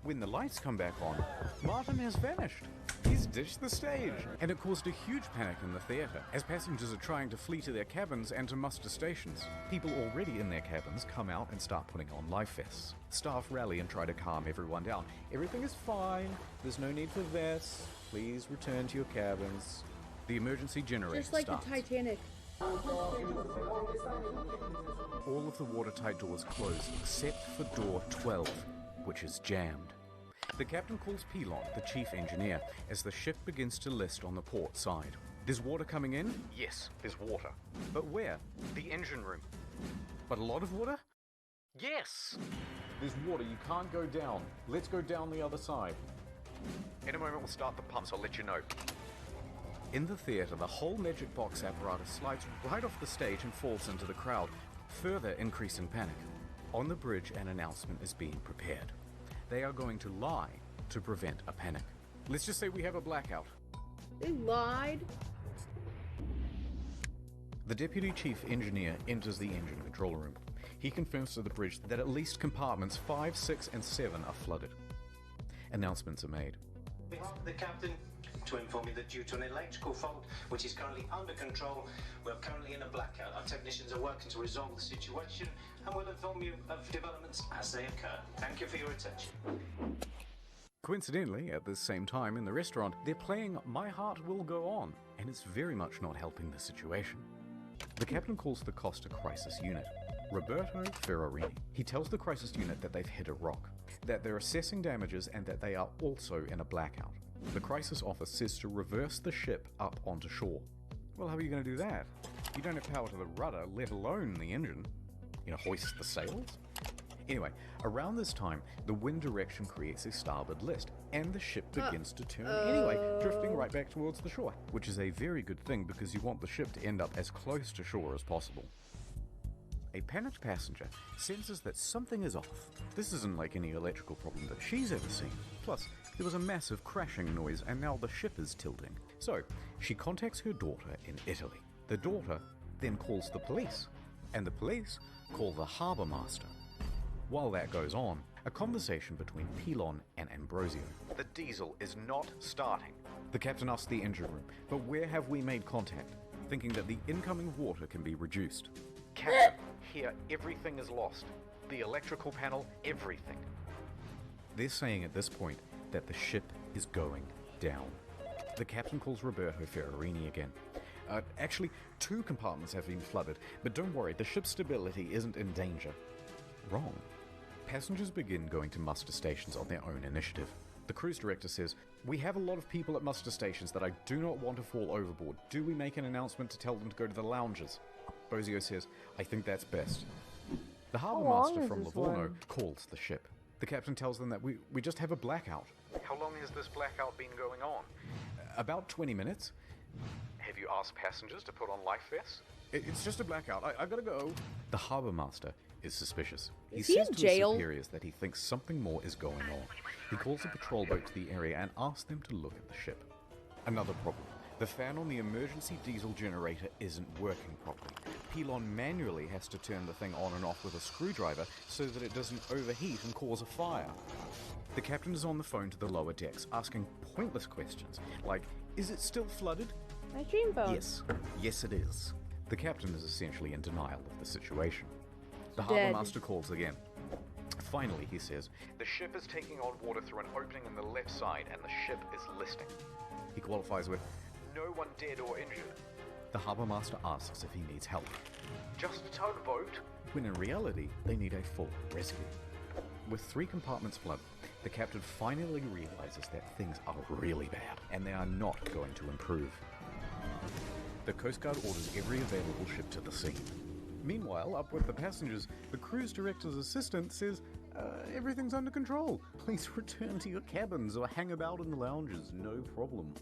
When the lights come back on, Martin has vanished. He's ditched the stage. And it caused a huge panic in the theatre, as passengers are trying to flee to their cabins and to muster stations. People already in their cabins come out and start putting on life vests. Staff rally and try to calm everyone down. Everything is fine. There's no need for vests. Please return to your cabins. The emergency generator Just like starts. the Titanic. All of the watertight doors close except for door 12, which is jammed. The captain calls Pilon, the chief engineer, as the ship begins to list on the port side. There's water coming in? Yes, there's water. But where? The engine room. But a lot of water? Yes! There's water, you can't go down. Let's go down the other side. In a moment we'll start the pumps, I'll let you know. In the theatre, the whole magic box apparatus slides right off the stage and falls into the crowd, further increasing panic. On the bridge, an announcement is being prepared. They are going to lie to prevent a panic. Let's just say we have a blackout. They lied. The deputy chief engineer enters the engine control room. He confirms to the bridge that at least compartments 5, 6, and 7 are flooded. Announcements are made. We have the captain to inform you that due to an electrical fault, which is currently under control, we're currently in a blackout. Our technicians are working to resolve the situation, and we'll inform you of developments as they occur. Thank you for your attention. Coincidentally, at the same time in the restaurant, they're playing My Heart Will Go On, and it's very much not helping the situation. The captain calls the Costa Crisis Unit, Roberto Ferrarini. He tells the crisis unit that they've hit a rock, that they're assessing damages, and that they are also in a blackout. The crisis office says to reverse the ship up onto shore. Well, how are you going to do that? You don't have power to the rudder, let alone the engine. You know, hoist the sails? Anyway, around this time, the wind direction creates a starboard list, and the ship begins to turn anyway, drifting right back towards the shore, which is a very good thing because you want the ship to end up as close to shore as possible. A panicked passenger senses that something is off. This isn't like any electrical problem that she's ever seen. Plus, there was a massive crashing noise and now the ship is tilting. So, she contacts her daughter in Italy. The daughter then calls the police, and the police call the harbour master. While that goes on, a conversation between Pilon and Ambrosio. The diesel is not starting. The captain asks the engine room, but where have we made contact? Thinking that the incoming water can be reduced. Captain, here everything is lost. The electrical panel, everything. They're saying at this point that the ship is going down. The captain calls Roberto Ferrarini again. Actually, 2 compartments have been flooded, but don't worry, the ship's stability isn't in danger. Wrong. Passengers begin going to muster stations on their own initiative. The cruise director says, "We have a lot of people at muster stations that I do not want to fall overboard. Do we make an announcement to tell them to go to the lounges?" Bozio says, "I think that's best." The harbour master from Livorno calls the ship. The captain tells them that we just have a blackout. How long has this blackout been going on? About 20 minutes. Have you asked passengers to put on life vests? It's just a blackout. I gotta go. The harbour master is suspicious. He says to his superiors that he thinks something more is going on. He calls a patrol boat to the area and asks them to look at the ship. Another problem. The fan on the emergency diesel generator isn't working properly. Pilon manually has to turn the thing on and off with a screwdriver so that it doesn't overheat and cause a fire. The captain is on the phone to the lower decks, asking pointless questions, like, is it still flooded? My dream phone. Yes it is. The captain is essentially in denial of the situation. The Dead. harbour master calls again. Finally, he says, the ship is taking on water through an opening in the left side and the ship is listing. He qualifies with, no one dead or injured. The harbour master asks if he needs help. Just a tugboat? When in reality, they need a full rescue. With 3 compartments flooded, the captain finally realizes that things are really bad, and they are not going to improve. The Coast Guard orders every available ship to the scene. Meanwhile, up with the passengers, the cruise director's assistant says, everything's under control. Please return to your cabins or hang about in the lounges, no problem.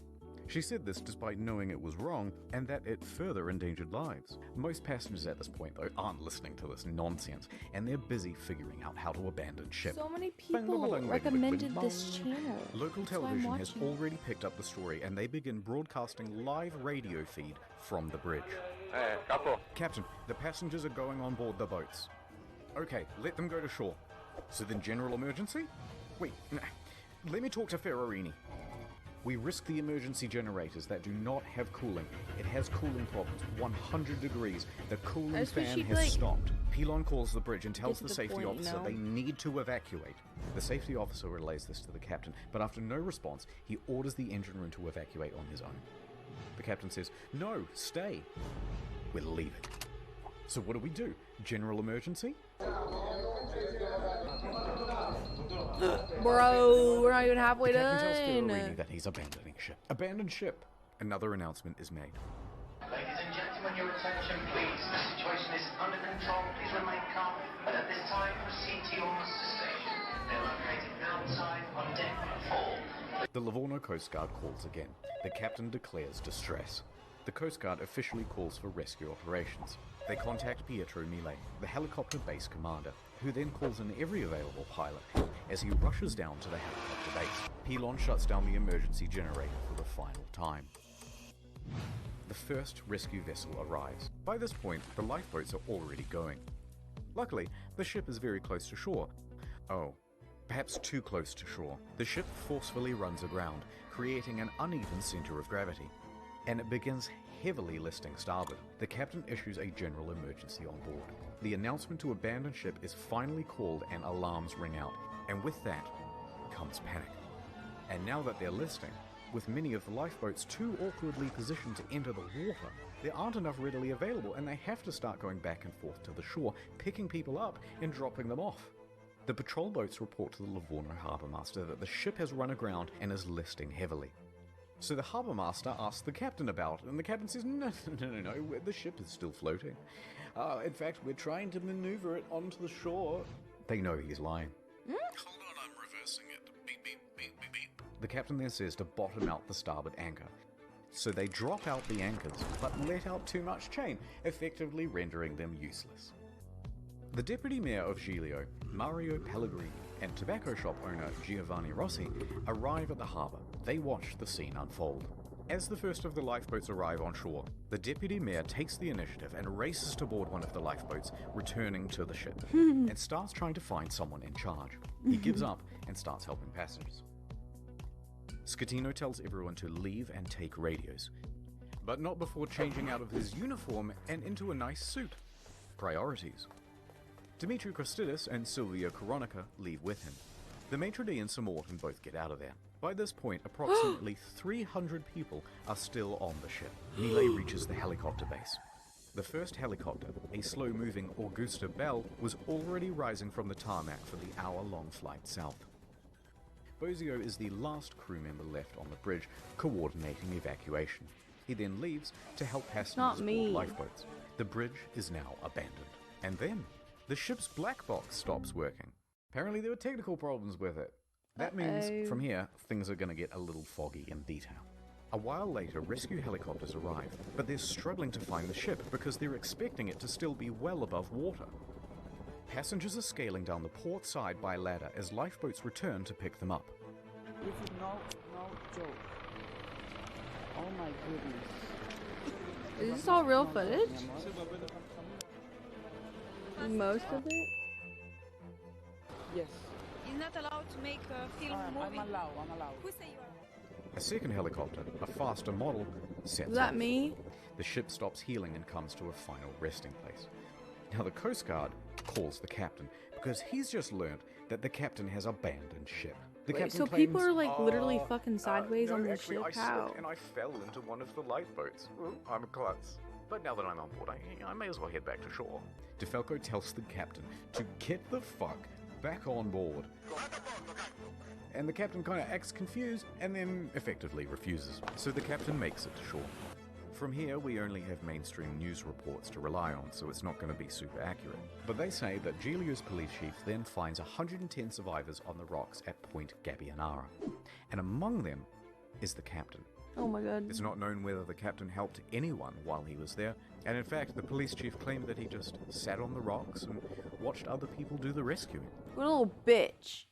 She said this despite knowing it was wrong and that it further endangered lives. Most passengers at this point, though, aren't listening to this nonsense, and they're busy figuring out how to abandon ship. So many people recommended this channel. Local That's why I'm television has watching. already picked up the story, and they begin broadcasting live radio feed from the bridge. Hey, Capo. Captain, the passengers are going on board the boats. Okay, let them go to shore. So then general emergency? Wait, let me talk to Ferrarini. We risk the emergency generators that do not have cooling. It has cooling problems, 100 degrees. The cooling I just wish fan he'd, has like, stopped. Pilon calls the bridge and tells to the the safety point, you officer know? they need to evacuate. The safety officer relays this to the captain, but after no response, he orders the engine room to evacuate on his own. The captain says, "No, stay. We're leaving." So what do? General emergency? Bro, we're not even halfway The captain tells Ferrarini done. that he's abandoning ship. Abandoned ship. Another announcement is made. Ladies and gentlemen, your attention please. The situation is under control. Please remain calm. And at this time, proceed to your muster station. They're located outside on deck 4. The Livorno Coast Guard calls again. The captain declares distress. The Coast Guard officially calls for rescue operations. They contact Pietro Mille, the helicopter base commander, who then calls in every available pilot. As he rushes down to the helicopter base, Pilon shuts down the emergency generator for the final time. The first rescue vessel arrives. By this point, the lifeboats are already going. Luckily, the ship is very close to shore. Oh, perhaps too close to shore. The ship forcefully runs aground, creating an uneven center of gravity, and it begins heavily listing starboard. The captain issues a general emergency on board. The announcement to abandon ship is finally called and alarms ring out, and with that comes panic. And now that they're listing, with many of the lifeboats too awkwardly positioned to enter the water, there aren't enough readily available, and they have to start going back and forth to the shore, picking people up and dropping them off. The patrol boats report to the Livorno harbour master that the ship has run aground and is listing heavily. So the harbour master asks the captain about it, and the captain says, no, the ship is still floating. In fact, we're trying to maneuver it onto the shore. They know he's lying. Hmm? Hold on, I'm reversing it. Beep, beep, beep, beep, beep. The captain then says to bottom out the starboard anchor. So they drop out the anchors, but let out too much chain, effectively rendering them useless. The deputy mayor of Giglio, Mario Pellegrini, and tobacco shop owner Giovanni Rossi arrive at the harbour. They watch the scene unfold. As the first of the lifeboats arrive on shore, the deputy mayor takes the initiative and races to board one of the lifeboats, returning to the ship, and starts trying to find someone in charge. He gives up and starts helping passengers. Schettino tells everyone to leave and take radios, but not before changing out of his uniform and into a nice suit. Priorities. Dimitri Kostidis and Silvia Coronica leave with him. The maitre d' and Sir Morton both get out of there. By this point, approximately 300 people are still on the ship. Mille reaches the helicopter base. The first helicopter, a slow-moving Augusta Bell, was already rising from the tarmac for the hour-long flight south. Bozio is the last crew member left on the bridge, coordinating evacuation. He then leaves to help passengers board lifeboats. The bridge is now abandoned. And then, the ship's black box stops working. Apparently there were technical problems with it. That means, from here, things are going to get a little foggy in detail. A while later, rescue helicopters arrive, but they're struggling to find the ship because they're expecting it to still be well above water. Passengers are scaling down the port side by ladder as lifeboats return to pick them up. This is no joke. Oh my goodness. Is this all real footage? Most of it? Yes. He's not allowed to make a film movie. I'm allowed. Who say you are? A second helicopter, a faster model, sets Is that off. me? The ship stops healing and comes to a final resting place. Now the Coast Guard calls the captain because he's just learned that the captain has abandoned ship. The Wait, captain so claims, people are like literally fucking sideways no, on the actually, ship? I How? slipped and I fell into one of the lifeboats. Ooh, I'm a klutz. But now that I'm on board, I may as well head back to shore. DeFalco tells the captain to get the fuck back on board. And the captain kind of acts confused and then effectively refuses. So the captain makes it to shore. From here, we only have mainstream news reports to rely on, so it's not going to be super accurate. But they say that Giglio's police chief then finds 110 survivors on the rocks at Point Gabbianara. And among them is the captain. Oh my god. It's not known whether the captain helped anyone while he was there, and in fact, the police chief claimed that he just sat on the rocks and watched other people do the rescuing. What a little bitch.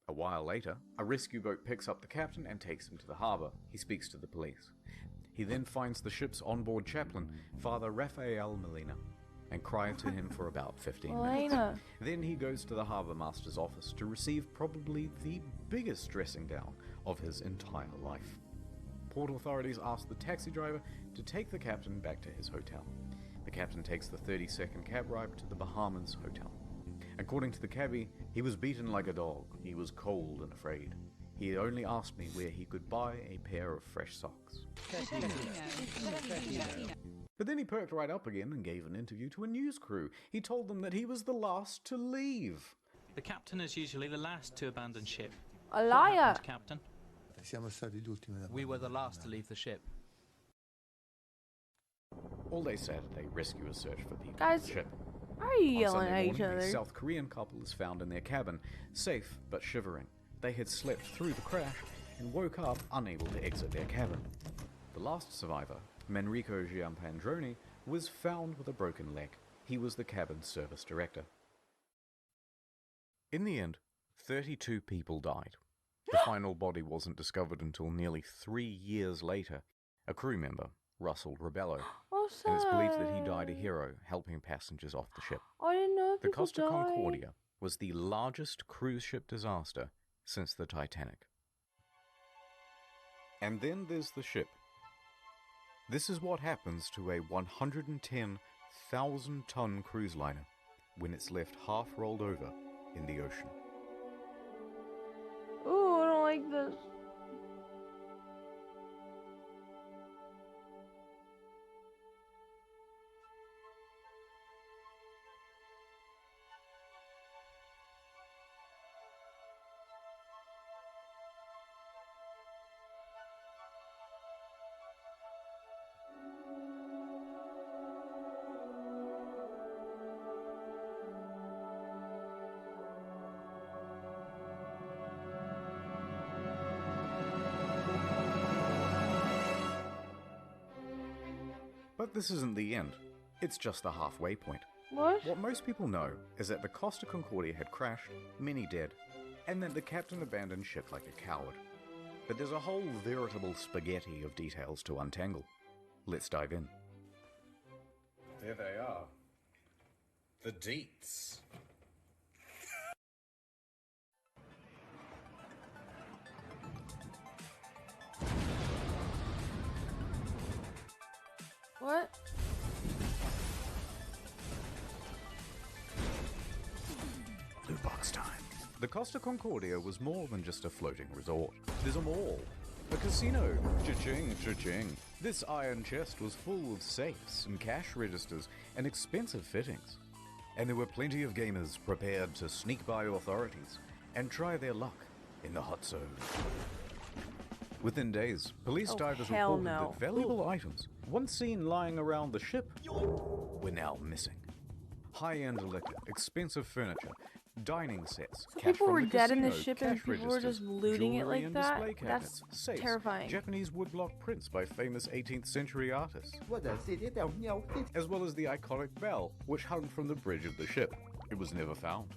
A while later, a rescue boat picks up the captain and takes him to the harbour. He speaks to the police. He then finds the ship's onboard chaplain, Father Rafael Molina, and cries to him for about 15 minutes. Then he goes to the harbour master's office to receive probably the biggest dressing down of his entire life. Port authorities ask the taxi driver to take the captain back to his hotel. The captain takes the 30-second cab ride to the Bahamas hotel. According to the cabbie, he was beaten like a dog. He was cold and afraid. He only asked me where he could buy a pair of fresh socks. But then he perked right up again and gave an interview to a news crew. He told them that he was the last to leave. The captain is usually the last to abandon ship. A liar! What happened, Captain? We were the last to leave the ship. All day Saturday, rescuers search for people Guys, on the ship. why are you On yelling Sunday at each morning, other? a South Korean couple is found in their cabin, safe but shivering. They had slept through the crash and woke up unable to exit their cabin. The last survivor, Manrico Giampandroni, was found with a broken leg. He was the cabin's service director. In the end, 32 people died. The final body wasn't discovered until nearly 3 years later. A crew member, Russell Rebello, and it's believed that he died a hero helping passengers off the ship. I didn't know The people Costa died. Concordia was the largest cruise ship disaster since the Titanic. And then there's the ship. This is what happens to a 110,000-ton cruise liner when it's left half rolled over in the ocean. Ooh, I don't like this. But this isn't the end. It's just the halfway point. What? What most people know is that the Costa Concordia had crashed, many dead, and that the captain abandoned ship like a coward. But there's a whole veritable spaghetti of details to untangle. Let's dive in. There they are. The deets. What? Blue box time. The Costa Concordia was more than just a floating resort. There's a mall, a casino, cha-ching, cha-ching. This iron chest was full of safes and cash registers and expensive fittings. And there were plenty of gamers prepared to sneak by authorities and try their luck in the hot zone. Within days, police divers reported that valuable items, once seen lying around the ship, were now missing. High-end liquor, expensive furniture, dining sets, So cash people from were the dead in casino, the ship and cash people were just registers, looting it jewelry like and that? display cabinets, That's safes, terrifying. Japanese woodblock prints by famous 18th century artists, as well as the iconic bell, which hung from the bridge of the ship. It was never found.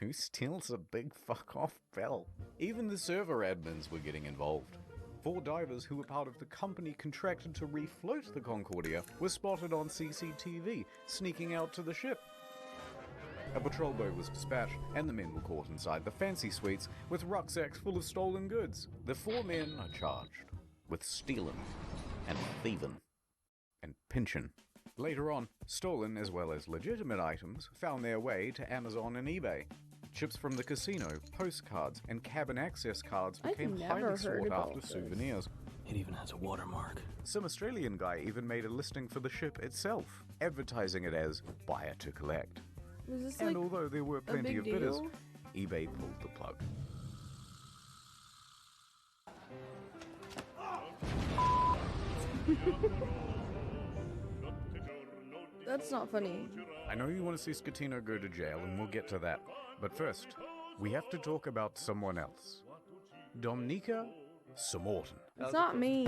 Who steals a big fuck-off bell? Even the server admins were getting involved. 4 divers who were part of the company contracted to refloat the Concordia were spotted on CCTV, sneaking out to the ship. A patrol boat was dispatched, and the men were caught inside the fancy suites with rucksacks full of stolen goods. The 4 men are charged with stealing and thieving and pinching. Later on, stolen as well as legitimate items found their way to Amazon and eBay. Chips from the casino, postcards, and cabin access cards became highly sought after souvenirs. It even has a watermark. Some Australian guy even made a listing for the ship itself, advertising it as buyer to collect. Was this And like although there were a plenty big of bidders, deal? eBay pulled the plug. That's not funny. I know you want to see Scatino go to jail, and we'll get to that. But first, we have to talk about someone else. Dominika Sir Morton. It's not me.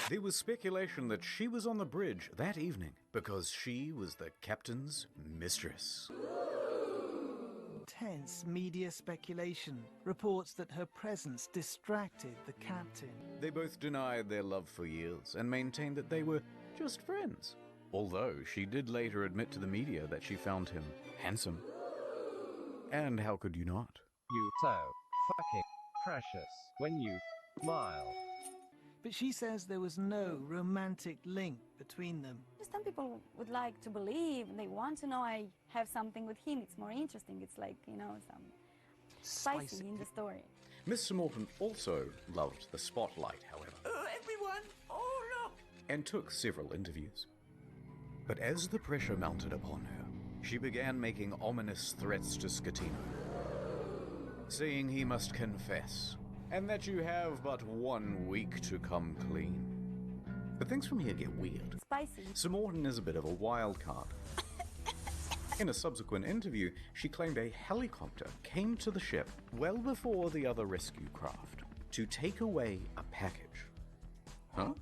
There was speculation that she was on the bridge that evening because she was the captain's mistress. Tense media speculation reports that her presence distracted the captain. They both denied their love for years and maintained that they were just friends. Although she did later admit to the media that she found him handsome. And how could you not? You so fucking precious when you smile. But she says there was no romantic link between them. Some people would like to believe, they want to know I have something with him. It's more interesting. It's like, you know, some spicy in the story. Miss Sir Morton also loved the spotlight, however. Everyone, oh look! And took several interviews. But as the pressure mounted upon her, she began making ominous threats to Scatino, saying he must confess, and that you have but 1 week to come clean. But things from here get weird. Spicy. Sir Morton is a bit of a wild card. In a subsequent interview, she claimed a helicopter came to the ship well before the other rescue craft to take away a package. Huh?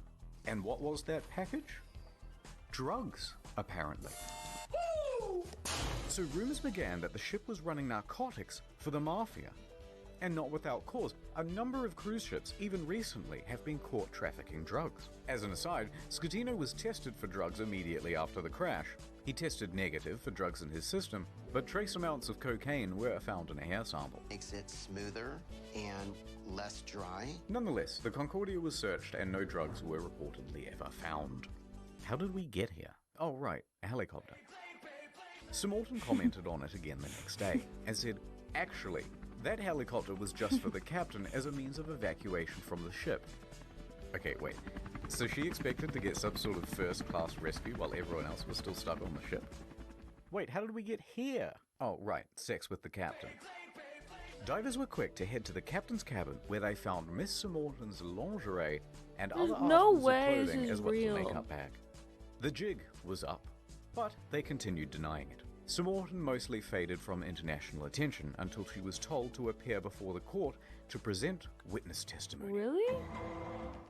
And what was that package? Drugs, apparently. So rumors began that the ship was running narcotics for the mafia. And not without cause. A number of cruise ships, even recently, have been caught trafficking drugs. As an aside, Scatino was tested for drugs immediately after the crash. He tested negative for drugs in his system, but trace amounts of cocaine were found in a hair sample. Makes it smoother and less dry. Nonetheless, the Concordia was searched and no drugs were reportedly ever found. How did we get here? Oh right, a helicopter. Sir Morton commented on it again the next day and said, actually, that helicopter was just for the captain as a means of evacuation from the ship. Okay, wait. So she expected to get some sort of first-class rescue while everyone else was still stuck on the ship? Wait, how did we get here? Oh, right, sex with the captain. Divers were quick to head to the captain's cabin where they found Miss Sir Morton's lingerie and other articles of clothing as well as the makeup bag. The jig was up, but they continued denying it. Sir Morton mostly faded from international attention until she was told to appear before the court to present witness testimony. Really?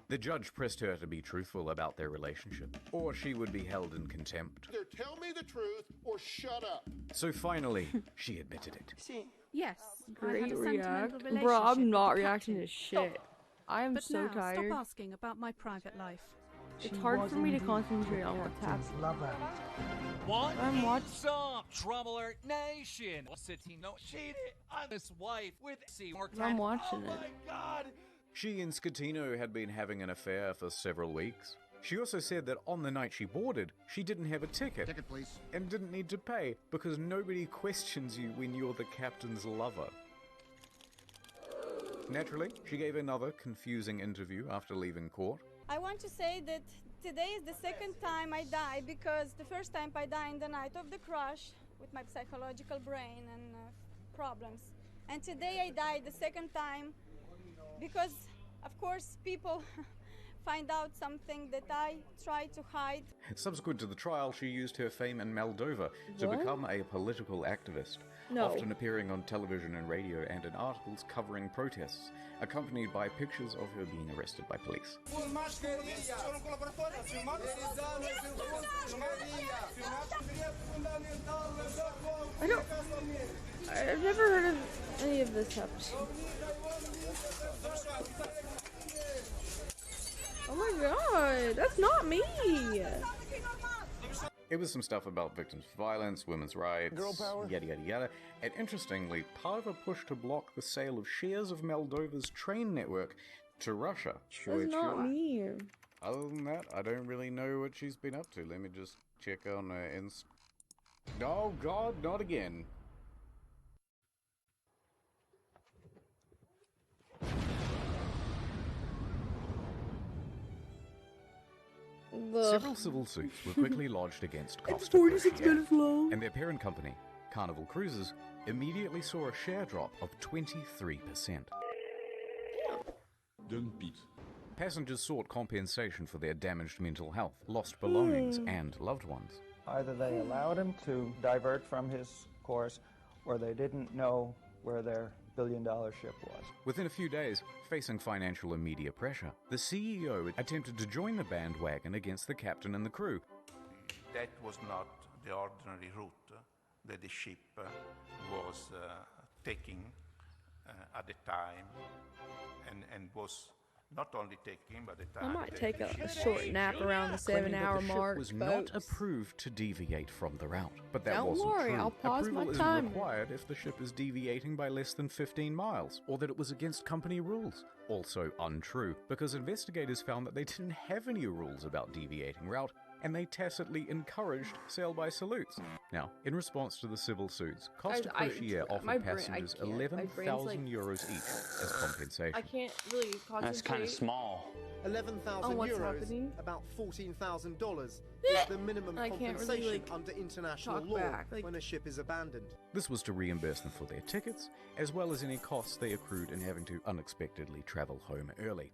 The judge pressed her to be truthful about their relationship, or she would be held in contempt. Either tell me the truth or shut up. So finally, she admitted it. Yes. I had Great a react. sentimental Bro, relationship I'm with not the reacting to captain. shit. I am But so now, tired. stop asking about my private life. It's hard for me to concentrate on what's happening. What? I'm watching. Some Trouble Alert Nation. Citino cheated on his wife with Seymour. I'm watching it. Oh my God! She and Scatino had been having an affair for several weeks. She also said that on the night she boarded, she didn't have a ticket. Ticket, please. And didn't need to pay because nobody questions you when you're the captain's lover. Naturally, she gave another confusing interview after leaving court. I want to say that today is the second time I die because the first time I died in the night of the crash with my psychological brain and problems. And today I died the second time because, of course, people find out something that I try to hide. Subsequent to the trial, she used her fame in Moldova to What? become a political activist, No. often appearing on television and radio and in articles covering protests, accompanied by pictures of her being arrested by police. I've never heard of any of this happening. Oh my god, that's not me! It was some stuff about victims of violence, women's rights, Girl power. yada yada yada, and interestingly, part of a push to block the sale of shares of Moldova's train network to Russia. That's not me. Other than that, I don't really know what she's been up to. Let me just check on her Oh god, not again. Several civil suits were quickly lodged against Costa 46 minutes long. and their parent company, Carnival Cruises, immediately saw a share drop of 23%. Passengers sought compensation for their damaged mental health, lost belongings, and loved ones. Either they allowed him to divert from his course, or they didn't know where their billion-dollar ship was. Within a few days, facing financial and media pressure, the CEO attempted to join the bandwagon against the captain and the crew. That was not the ordinary route that the ship was taking at the time, and was not only taking, but the I time. might take a short nap around the 7-hour Claiming that the ship mark. was not folks. approved to deviate from the route, but that Don't wasn't worry, true. I'll pause Approval my isn't timer. required if the ship is deviating by less than 15 miles, or that it was against company rules. Also untrue, because investigators found that they didn't have any rules about deviating route, and they tacitly encouraged sail by salutes. Now, in response to the civil suits, Costa Guys, Crociere my offered brain- I passengers can't. My brain's, €11,000 like- each as compensation. I can't really concentrate. That's kind of small. 11,000 on what's euros, happening. about $14,000, is the minimum I can't compensation really, like, under international talk law back, like- when a ship is abandoned. This was to reimburse them for their tickets, as well as any costs they accrued in having to unexpectedly travel home early.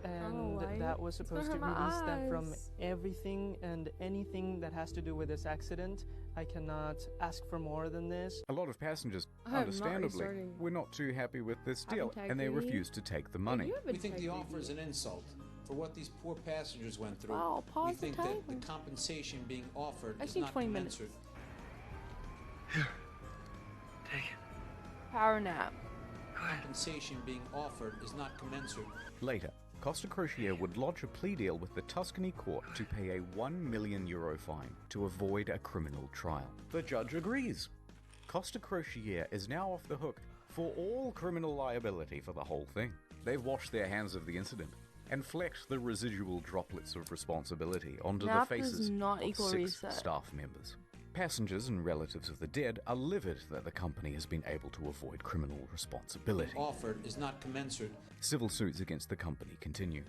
And why? that was It's supposed to gonna hurt my release them from eyes. everything and anything that has to do with this accident. I cannot ask for more than this. A lot of passengers, I am not understandably, restarting. were not too happy with this Haven't deal, tagged and they me. refused to take the money. We think the offer is an insult for what these poor passengers went through. Wow, we pause the think that timer. the compensation being offered I is see not 20 minutes. commensurate. Power nap. Compensation being offered is not commensurate. Later, Costa Crociere would lodge a plea deal with the Tuscany court to pay a €1 million fine to avoid a criminal trial. The judge agrees. Costa Crociere is now off the hook for all criminal liability for the whole thing. They've washed their hands of the incident and flecked the residual droplets of responsibility onto Nap the does faces not of equal 6 reset. staff members. Passengers and relatives of the dead are livid that the company has been able to avoid criminal responsibility. Offered is not commensurate. Civil suits against the company continue.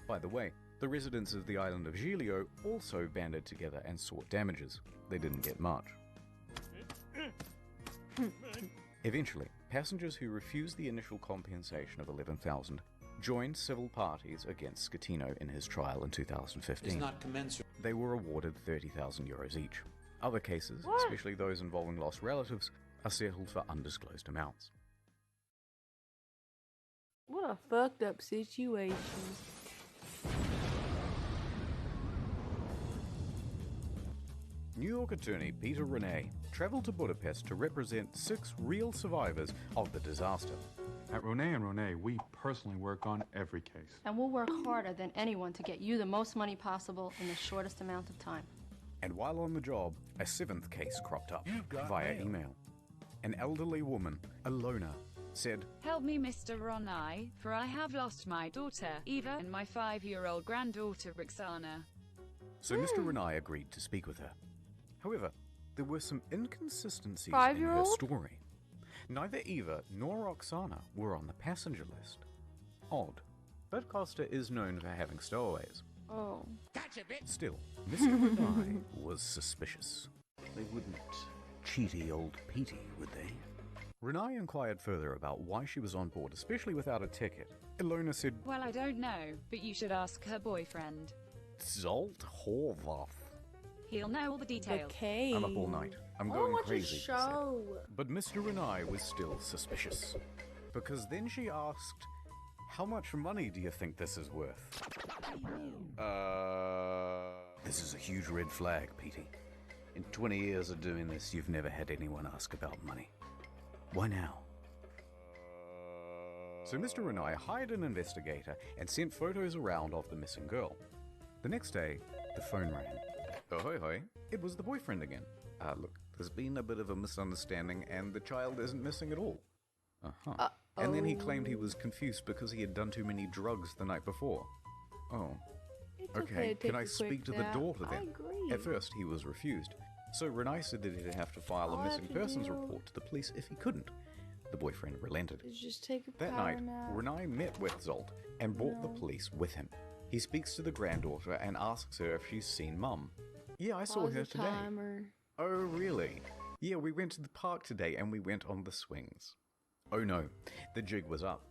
By the way, the residents of the island of Giglio also banded together and sought damages. They didn't get much. Eventually, passengers who refused the initial compensation of $11,000 joined civil parties against Scatino in his trial in 2015. Is not commensurate. They were awarded €30,000 each. Other cases, What? especially those involving lost relatives, are settled for undisclosed amounts. What a fucked up situation. New York attorney Peter Renee traveled to Budapest to represent 6 real survivors of the disaster. At Ronay & Ronay, we personally work on every case. And we'll work harder than anyone to get you the most money possible in the shortest amount of time. And while on the job, a 7th case cropped up via email. An elderly woman, Alona, said, Help me, Mr. Ronai, for I have lost my daughter, Eva, and my 5-year-old granddaughter, Roxana. so Mr. Renai agreed to speak with her. However, there were some inconsistencies in her 5-year-old? story. Neither Eva nor Roxana were on the passenger list. Odd, but Costa is known for having stowaways. Oh. Still, Mr. Renai was suspicious. They wouldn't cheaty old Petey, would they? Renai inquired further about why she was on board, especially without a ticket. Ilona said, Well, I don't know, but you should ask her boyfriend. Zolt Horvath. He'll know all the details. Okay. I'm up all night. I'm I going want crazy. a she show. said. But Mr. Renai was still suspicious. Because then she asked, how much money do you think this is worth? This is a huge red flag, Petey. In 20 years of doing this, you've never had anyone ask about money. Why now? So Mr. Renai hired an investigator and sent photos around of the missing girl. The next day, the phone rang. Oh, hoi hoi. It was the boyfriend again. Look, there's been a bit of a misunderstanding and the child isn't missing at all. Uh-huh. And then he claimed he was confused because he had done too many drugs the night before. Oh. It's okay Okay, to take can I a quick speak to the nap. daughter I then? agree. At first, he was refused. So Renai said that he'd have to file All a I missing have to persons do report to the police if he couldn't. The boyfriend relented. Just take a That power night, nap. Renai met with Zolt and brought the No. police with him. He speaks to the granddaughter and asks her if she's seen Mum. Yeah, I saw Pause her the today. timer. Oh, really? Yeah, we went to the park today and we went on the swings. Oh no, the jig was up.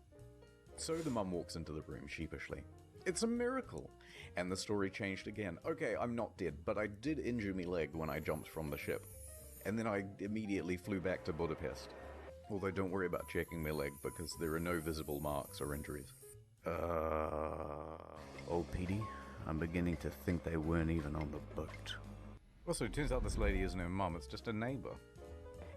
So the mum walks into the room sheepishly. It's a miracle! And the story changed again. Okay, I'm not dead, but I did injure my leg when I jumped from the ship. And then I immediately flew back to Budapest. Although don't worry about checking their leg because there are no visible marks or injuries. Old Petey, I'm beginning to think they weren't even on the boat. Also, it turns out this lady isn't her mum, it's just a neighbor.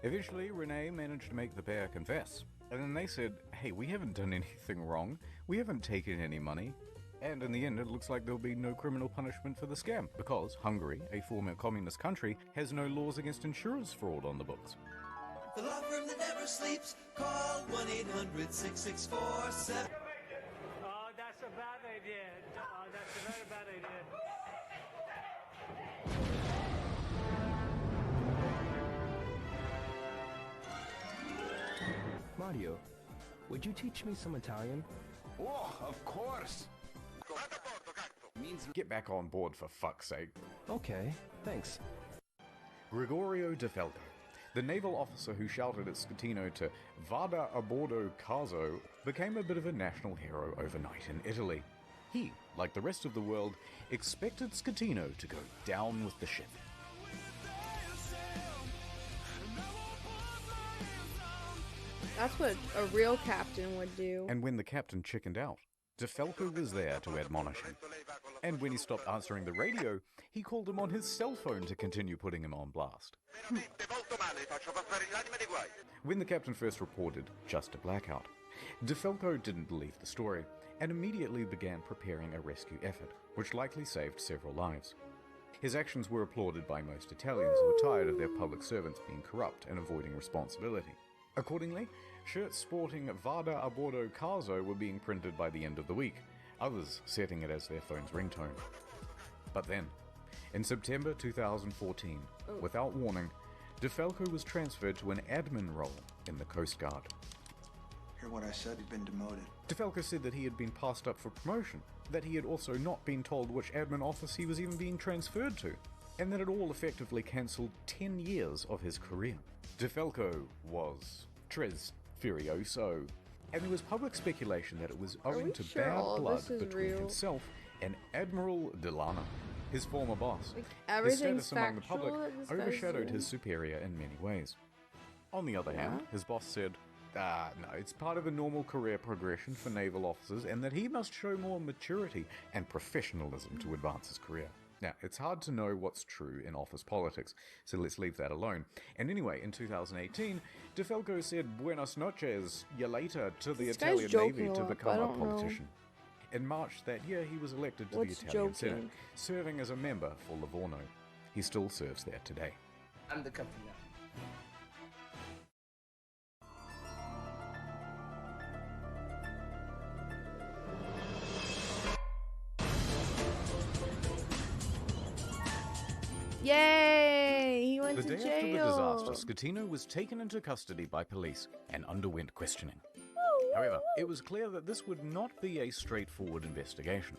Eventually, Renee managed to make the pair confess. And then they said, hey, we haven't done anything wrong, we haven't taken any money. And in the end, it looks like there'll be no criminal punishment for the scam, because Hungary, a former communist country, has no laws against insurance fraud on the books. The law firm that never sleeps, call 1-800-6647. Oh, that's a bad idea. Oh, that's a very bad idea. Mario, would you teach me some Italian? Oh, of course. Get back on board, for fuck's sake. Okay, thanks. Gregorio De Falco, the naval officer who shouted at Schettino to "Vada a bordo caso," became a bit of a national hero overnight in Italy. He, like the rest of the world, expected Schettino to go down with the ship. That's what a real captain would do. And when the captain chickened out, De Falco was there to admonish him. And when he stopped answering the radio, he called him on his cell phone to continue putting him on blast. When the captain first reported just a blackout, De Falco didn't believe the story and immediately began preparing a rescue effort, which likely saved several lives. His actions were applauded by most Italians who were tired of their public servants being corrupt and avoiding responsibility. Accordingly, shirts sporting "Vada a bordo caso" were being printed by the end of the week, others setting it as their phone's ringtone. But then, in September 2014, without warning, De Falco was transferred to an admin role in the Coast Guard. Hear what I said? He'd been demoted. De Falco said that he had been passed up for promotion, that he had also not been told which admin office he was even being transferred to, and that it all effectively cancelled 10 years of his career. De Falco was tres furioso, and there was public speculation that it was owing to bad blood between himself and Admiral Delano, his former boss. His status among the public overshadowed his superior in many ways. On the other hand, his boss said, no, it's part of a normal career progression for naval officers and that he must show more maturity and professionalism to advance his career. Now, it's hard to know what's true in office politics, so let's leave that alone. And anyway, in 2018, De Falco said "Buenas noches, ya later" to the Italian Navy to become a politician. In March that year, he was elected to the Italian Senate, serving as a member for Livorno. He still serves there today. I'm the captain now. Yay! He went to jail. The day after the disaster, Schettino was taken into custody by police and underwent questioning. However, it was clear that this would not be a straightforward investigation.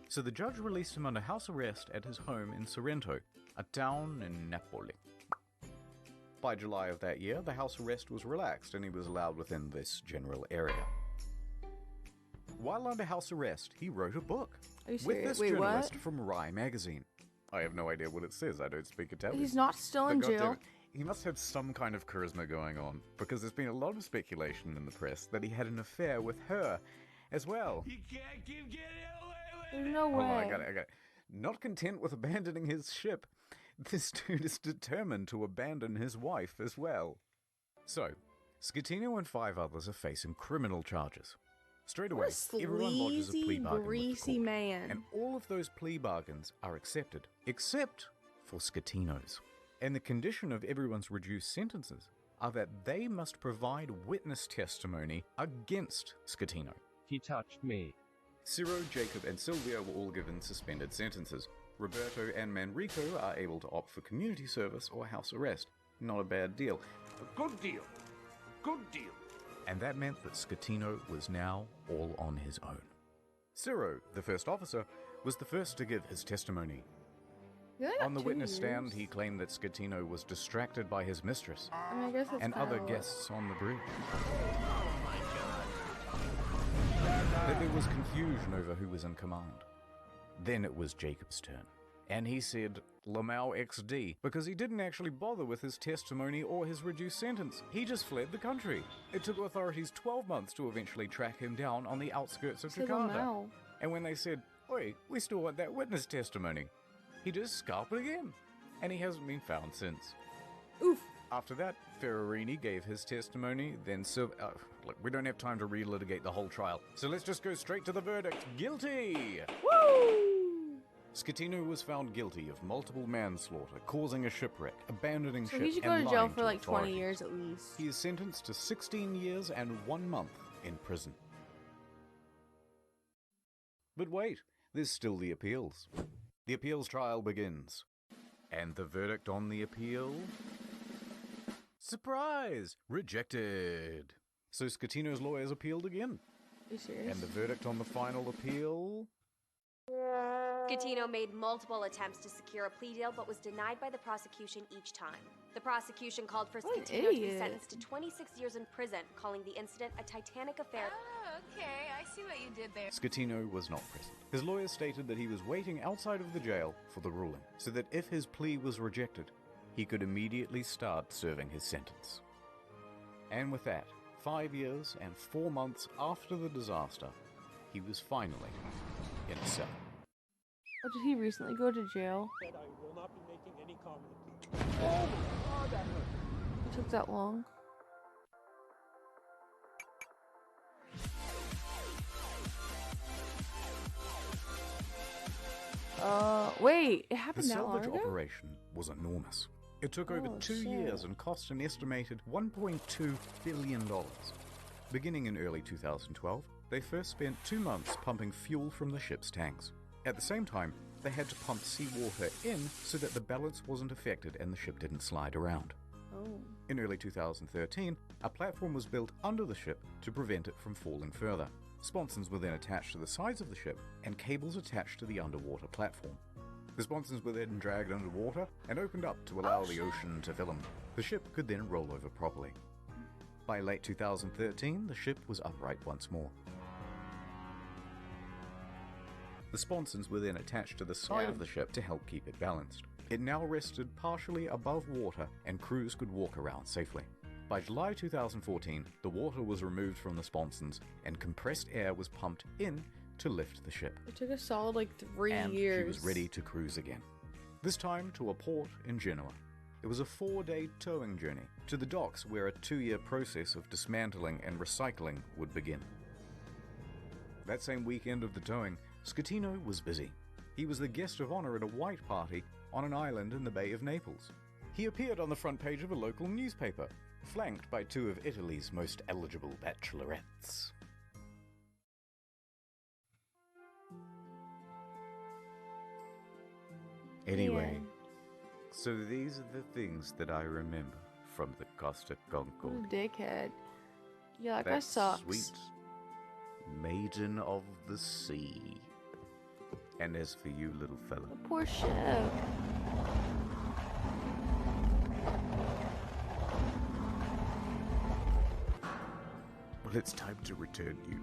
So the judge released him under house arrest at his home in Sorrento, a town in Napoli. By July of that year, the house arrest was relaxed and he was allowed within this general area. While under house arrest, he wrote a book with this journalist from Rai magazine. I have no idea what it says. I don't speak Italian. He's not still in jail. He must have some kind of charisma going on, because there's been a lot of speculation in the press that he had an affair with her as well. You can't keep getting away with There's no way. I got it. Not content with abandoning his ship, this dude is determined to abandon his wife as well. So, Schettino and 5 others are facing criminal charges. Straight away, everyone lodges a plea bargain with the court, and all of those plea bargains are accepted, except for Schettino's. And the condition of everyone's reduced sentences are that they must provide witness testimony against Schettino. He touched me. Ciro, Jacob, and Silvia were all given suspended sentences. Roberto and Manrico are able to opt for community service or house arrest. Not a bad deal. A good deal. Good deal. And that meant that Schettino was now all on his own. Ciro, the first officer, was the first to give his testimony. On the witness stand, he claimed that Schettino was distracted by his mistress and other guests on the bridge. That there was confusion over who was in command. Then it was Jacob's turn. And he said Lamau XD because he didn't actually bother with his testimony or his reduced sentence. He just fled the country. It took authorities 12 months to eventually track him down on the outskirts of Said Jakarta. Lamau. And when they said, "Oi, we still want that witness testimony," he just scalped again. And he hasn't been found since. Oof. After that, Ferrarini gave his testimony, then look, we don't have time to relitigate the whole trial, so let's just go straight to the verdict. Guilty! Woo! Schettino was found guilty of multiple manslaughter, causing a shipwreck, abandoning So ship, he should go and to jail lying for like 20 authorities. years at least. He is sentenced to 16 years and 1 month in prison. But wait, there's still the appeals. The appeals trial begins. And the verdict on the appeal? Surprise! Rejected! So Schettino's lawyers appealed again. Are you serious? And the verdict on the final appeal? Schettino made multiple attempts to secure a plea deal but was denied by the prosecution each time. The prosecution called for What an Schettino to be idiot. sentenced to 26 years in prison, calling the incident a Titanic affair. Oh, okay. I see what you did there. Schettino was not present. His lawyers stated that he was waiting outside of the jail for the ruling, so that if his plea was rejected, he could immediately start serving his sentence. And with that, 5 years and 4 months after the disaster, he was finally in a cell. Oh, did he recently go to jail? Said I will not be making any comment. Oh, that hurt. It took that long. Wait, it The happened that long salvage ago? operation was enormous. It took over Oh, 2 shit. years and cost an estimated $1.2 billion. Beginning in early 2012, they first spent 2 months pumping fuel from the ship's tanks. At the same time, they had to pump seawater in so that the balance wasn't affected and the ship didn't slide around. Oh. In early 2013, a platform was built under the ship to prevent it from falling further. Sponsons were then attached to the sides of the ship and cables attached to the underwater platform. The sponsons were then dragged underwater and opened up to allow the ocean to fill them. The ship could then roll over properly. By late 2013, the ship was upright once more. The sponsons were then attached to the side of the ship to help keep it balanced. It now rested partially above water and crews could walk around safely. By July 2014, the water was removed from the sponsons and compressed air was pumped in to lift the ship. It took a solid like 3 And years. she was ready to cruise again. This time to a port in Genoa. It was a 4-day towing journey to the docks where a 2-year process of dismantling and recycling would begin. That same weekend of the towing, Schettino was busy. He was the guest of honor at a white party on an island in the Bay of Naples. He appeared on the front page of a local newspaper, flanked by 2 of Italy's most eligible bachelorettes. Anyway, so these are the things that I remember from the Costa What Concord. a dickhead. Yeah, that guy That sucks. sweet maiden of the sea. And as for you, little fella, Poor ship. well, it's time to return you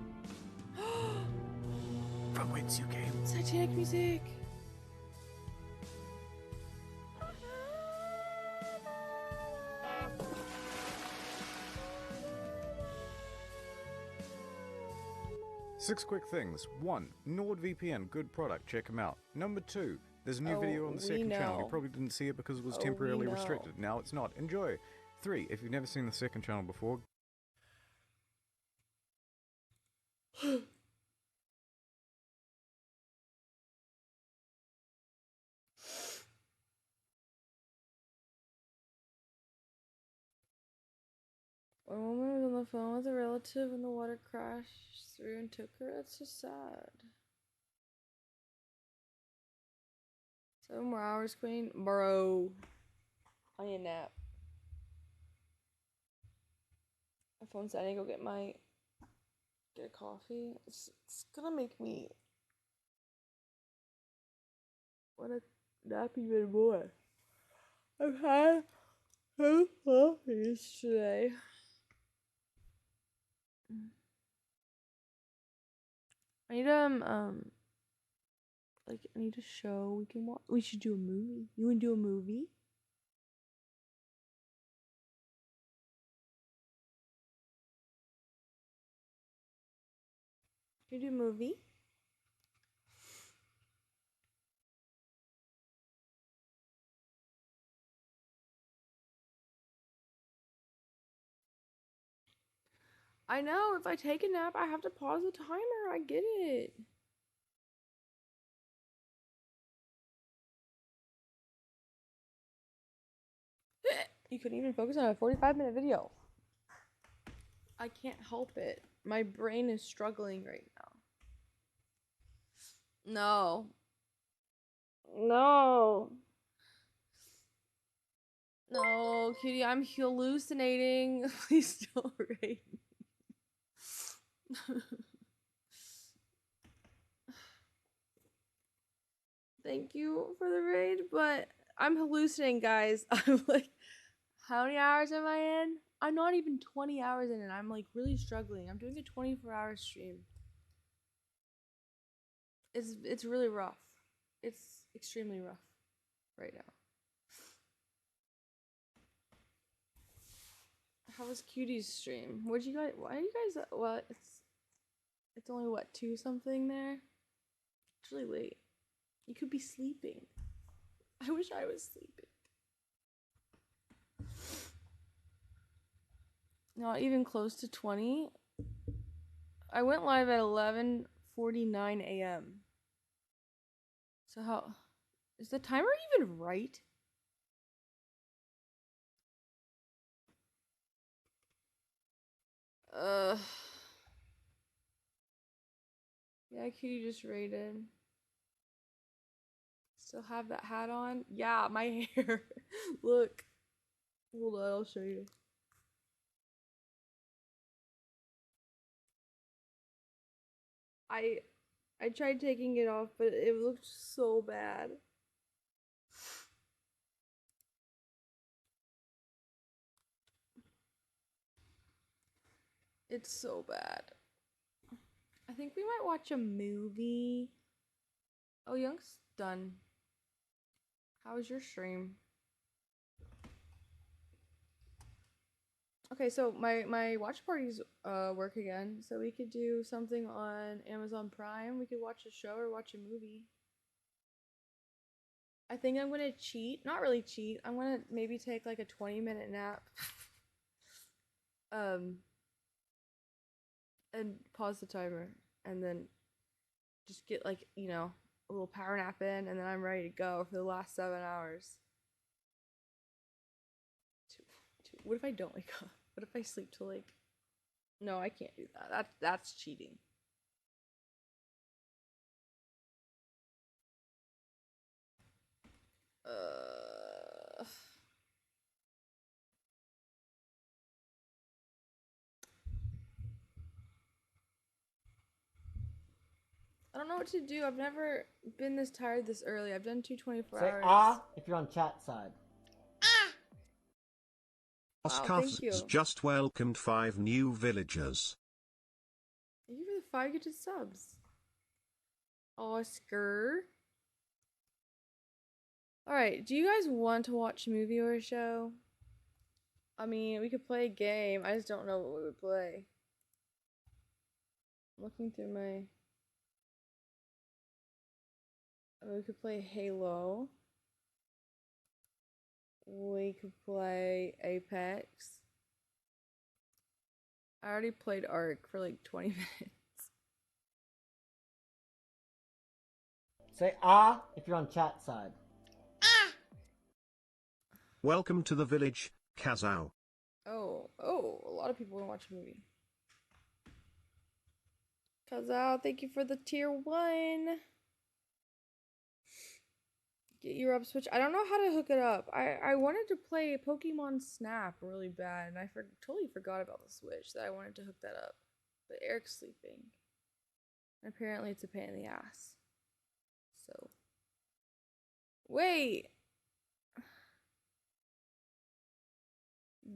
from whence you came. Titanic music. Six quick things. 1. NordVPN, good product, check them out. Number 2, there's a new video on the we second channel. You know. probably didn't see it because it was We temporarily know. restricted. Now it's not. Enjoy. 3, if you've never seen the second channel before, A woman was on the phone with a relative and the water crashed through and took her. That's so sad. 7 more hours, Queen. Bro. I need a nap. My phone's dying. Go get a coffee. It's gonna make me wanna nap even more. I've had no coffee yesterday. I need a Like, I need a show we can watch. We should do a movie. You wanna do a movie? You do a movie? I know, if I take a nap, I have to pause the timer. I get it. You couldn't even focus on a 45-minute video. I can't help it. My brain is struggling right now. No. No. No, Kitty, I'm hallucinating. Please don't rate me. Thank you for the raid, but I'm hallucinating, guys. I'm like, how many hours am I in? I'm not even 20 hours in and I'm like really struggling. I'm doing a 24-hour stream. It's really rough. It's extremely rough right now. How was Cutie's stream? Why are you guys, what? It's only what, 2 something there? It's really late. You could be sleeping. I wish I was sleeping. Not even close to 20. I went live at 11:49 a.m. So how is the timer even right? Yeah, Cutie just raided. Still have that hat on? Yeah, my hair. Look. Hold on, I'll show you. I tried taking it off, but it looked so bad. It's so bad. I think we might watch a movie. Oh, Young's done. How was your stream? Okay, so my watch parties work again, so we could do something on Amazon Prime. We could watch a show or watch a movie. I think I'm gonna cheat. Not really cheat. I'm gonna maybe take like a 20-minute nap. And pause the timer and then just get like, you know, a little power nap in and then I'm ready to go for the last 7 hours. What if I don't wake up? What if I sleep till like... No, I can't do that. That's cheating. I don't know what to do. I've never been this tired this early. I've done 24 Say hours. ah if you're on chat side. Wow, thank you. Just welcomed 5 new villagers. Thank you for the 5 gifted subs. Oscar. Alright, do you guys want to watch a movie or a show? I mean, we could play a game. I just don't know what we would play. I'm looking through my... We could play Halo. We could play Apex. I already played Ark for like 20 minutes. Say ah if you're on chat side. Welcome to the village, Kazao. Oh, a lot of people want to watch a movie. Kazao, thank you for the tier 1. Get your up switch. I don't know how to hook it up. I wanted to play Pokemon Snap really bad, and I totally forgot about the switch that I wanted to hook that up. But Eric's sleeping. And apparently it's a pain in the ass. So. Wait!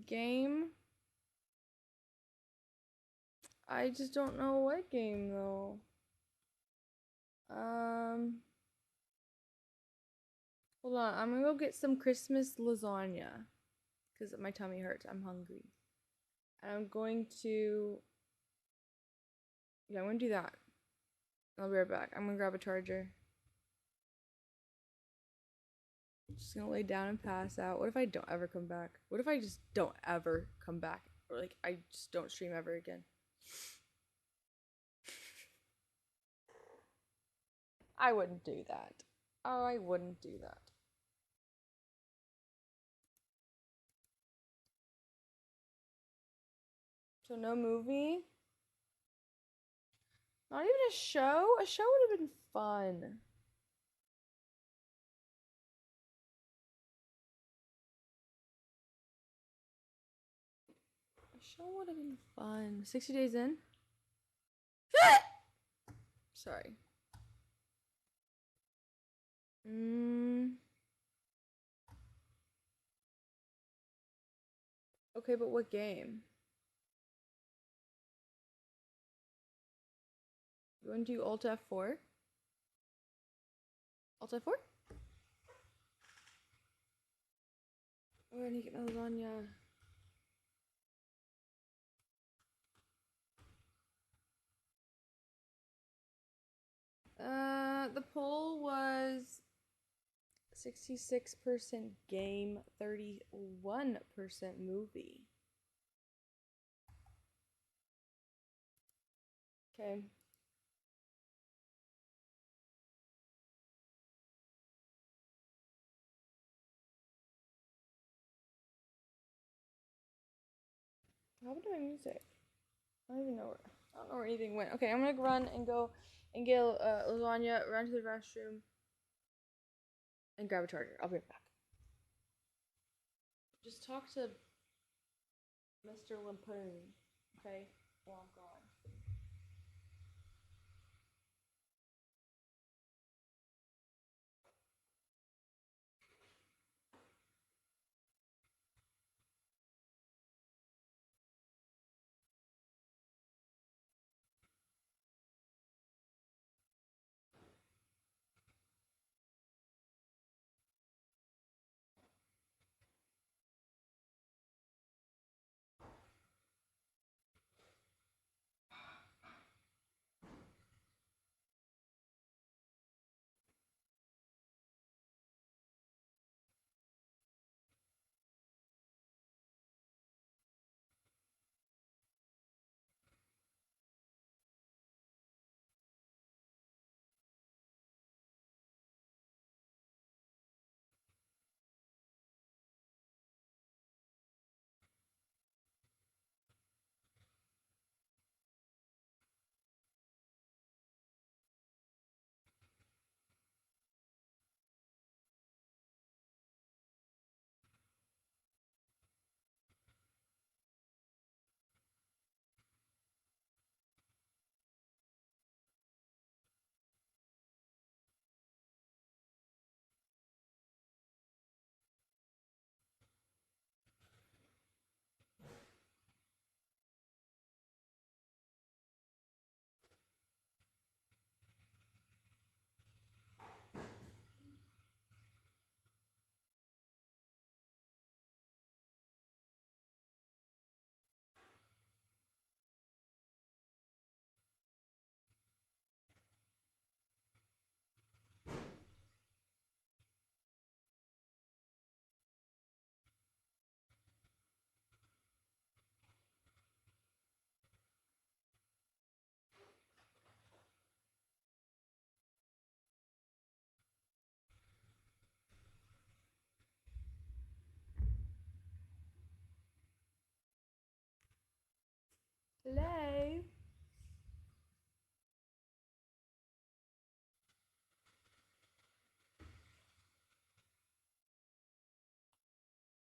Game? I just don't know what game though. Hold on, I'm gonna go get some Christmas lasagna. Because my tummy hurts. I'm hungry. And I'm going to... Yeah, I'm gonna do that. I'll be right back. I'm gonna grab a charger. Just gonna lay down and pass out. What if I don't ever come back? What if I just don't ever come back? Or like, I just don't stream ever again? I wouldn't do that. Oh, I wouldn't do that. So no movie? Not even a show? A show would have been fun. A show would have been fun. 60 days in? Sorry. Okay, but what game? You want to do Alt F4? Alt F4? Oh, I need to get my lasagna. The poll was 66% game, 31% movie. Okay. What happened to my music? I don't even know where. I don't know where anything went. Okay, I'm gonna run and go and get lasagna, run to the restroom, and grab a charger. I'll be right back. Just talk to Mr. Lampoon, okay? While I'm gone. Hello?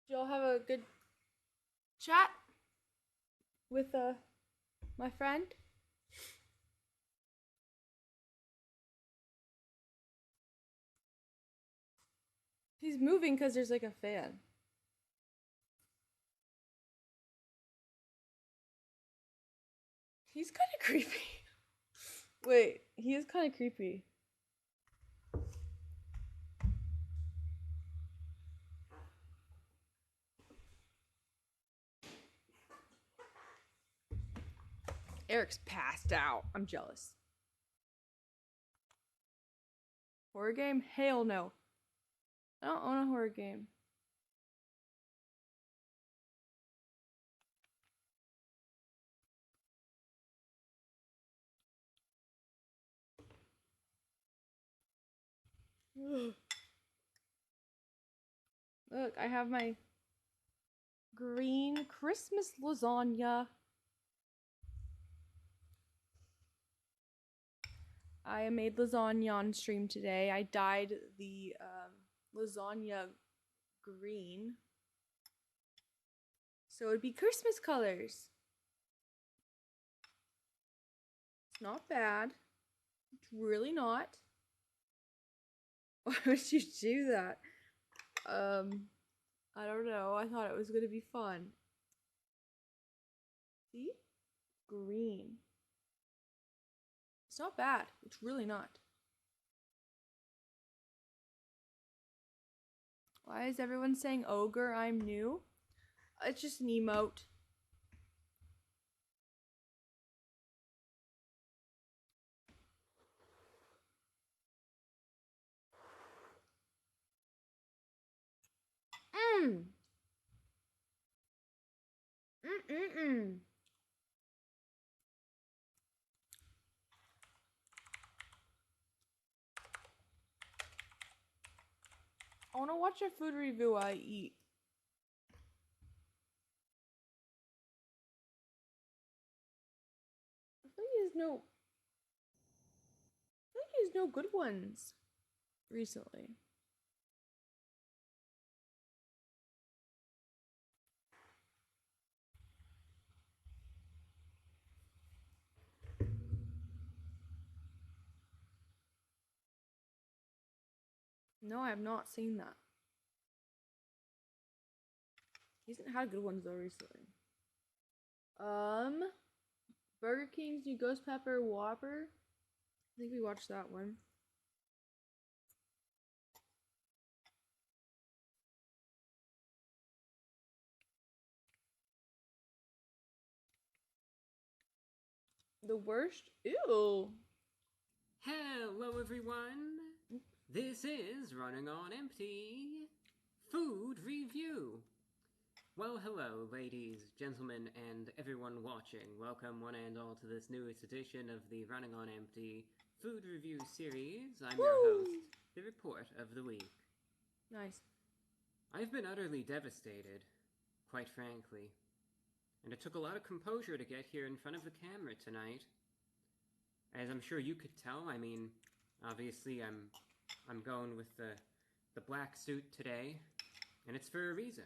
Did y'all have a good chat with my friend? He's moving because there's like a fan. He's kind of creepy. Wait, he is kind of creepy. Eric's passed out. I'm jealous. Horror game? Hell no. I don't own a horror game. Look, I have my green Christmas lasagna. I made lasagna on stream today. I dyed the lasagna green. So it'd be Christmas colors. It's not bad. It's really not. Why would you do that? I don't know. I thought it was gonna be fun. See? Green. It's not bad. It's really not. Why is everyone saying ogre? I'm new. It's just an emote. Mm. I want to watch a food review while I eat. I feel like there's no good ones recently. No, I have not seen that. He hasn't had good ones though recently. Burger King's new Ghost Pepper Whopper. I think we watched that one. The worst? Ew. Hello everyone. This is Running on Empty Food Review. Well, hello ladies, gentlemen, and everyone watching. Welcome one and all to this newest edition of the Running on Empty Food Review series. I'm your host, the Report of the Week. Nice. I've been utterly devastated, quite frankly. And it took a lot of composure to get here in front of the camera tonight. As I'm sure you could tell, I mean, obviously I'm going with the black suit today, and it's for a reason.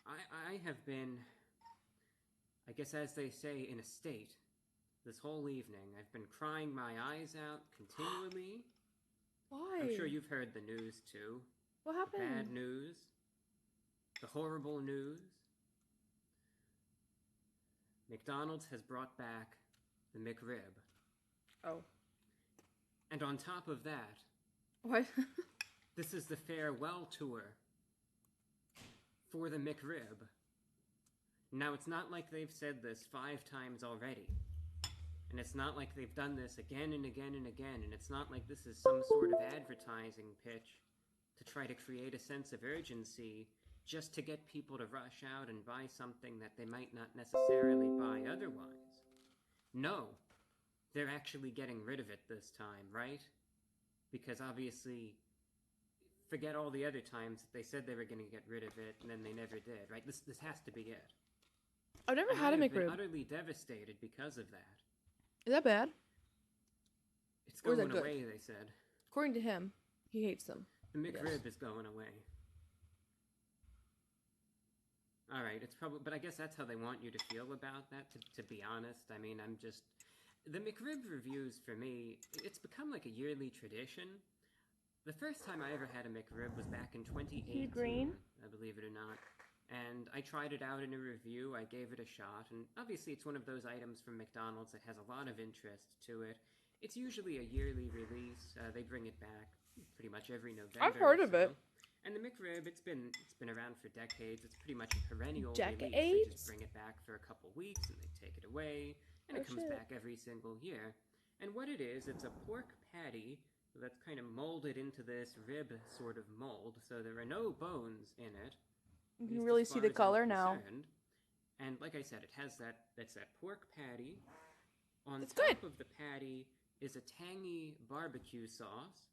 I have been, I guess as they say, in a state this whole evening. I've been crying my eyes out continually. Why? I'm sure you've heard the news too. What happened? The bad news. The horrible news. McDonald's has brought back the McRib. Oh. And on top of that, what? This is the farewell tour for the McRib. Now, it's not like they've said this 5 times already. And it's not like they've done this again and again and again. And it's not like this is some sort of advertising pitch to try to create a sense of urgency just to get people to rush out and buy something that they might not necessarily buy otherwise. No, they're actually getting rid of it this time, right? Because obviously, forget all the other times that they said they were going to get rid of it, and then they never did, right? This has to be it. I've never had a I've been McRib. utterly devastated because of that. Is that bad? It's Or is going that good? away, they said. According to him, he hates them. The McRib is going away. All right, it's probably, but I guess that's how they want you to feel about that, to be honest. I mean, the McRib reviews for me, it's become like a yearly tradition. The first time I ever had a McRib was back in 2018, green? believe it or not. And I tried it out in a review, I gave it a shot, and obviously it's one of those items from McDonald's that has a lot of interest to it. It's usually a yearly release. They bring it back pretty much every November. I've heard of it. And the McRib, it's been around for decades. It's pretty much a perennial release. They Decades? just bring it back for a couple weeks and they take it away, and Oh, it comes shit. back every single year. And what it is, it's a pork patty that's kind of molded into this rib sort of mold, so there are no bones in it. You at can least really as see far the as I'm color now. concerned. And like I said, it's that pork patty. On It's top good. of the patty is a tangy barbecue sauce.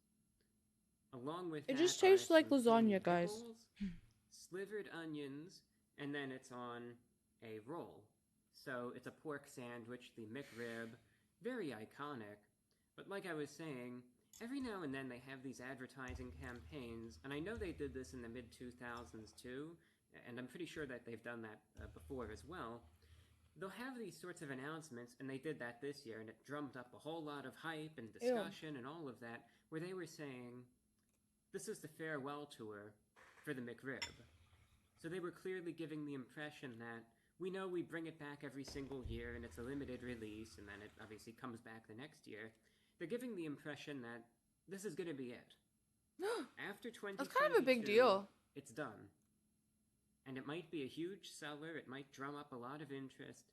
Along with It that just are tastes like some lasagna, tangy guys. pickles, slivered onions, and then it's on a roll. So it's a pork sandwich, the McRib, very iconic. But like I was saying, every now and then they have these advertising campaigns, and I know they did this in the mid-2000s too, and I'm pretty sure that they've done that before as well. They'll have these sorts of announcements, and they did that this year, and it drummed up a whole lot of hype and discussion and all of that, where they were saying, this is the farewell tour for the McRib. So they were clearly giving the impression that we know we bring it back every single year and it's a limited release and then it obviously comes back the next year. They're giving the impression that this is going to be it. After 2022, That's kind of a big deal. It's done. And it might be a huge seller, it might drum up a lot of interest,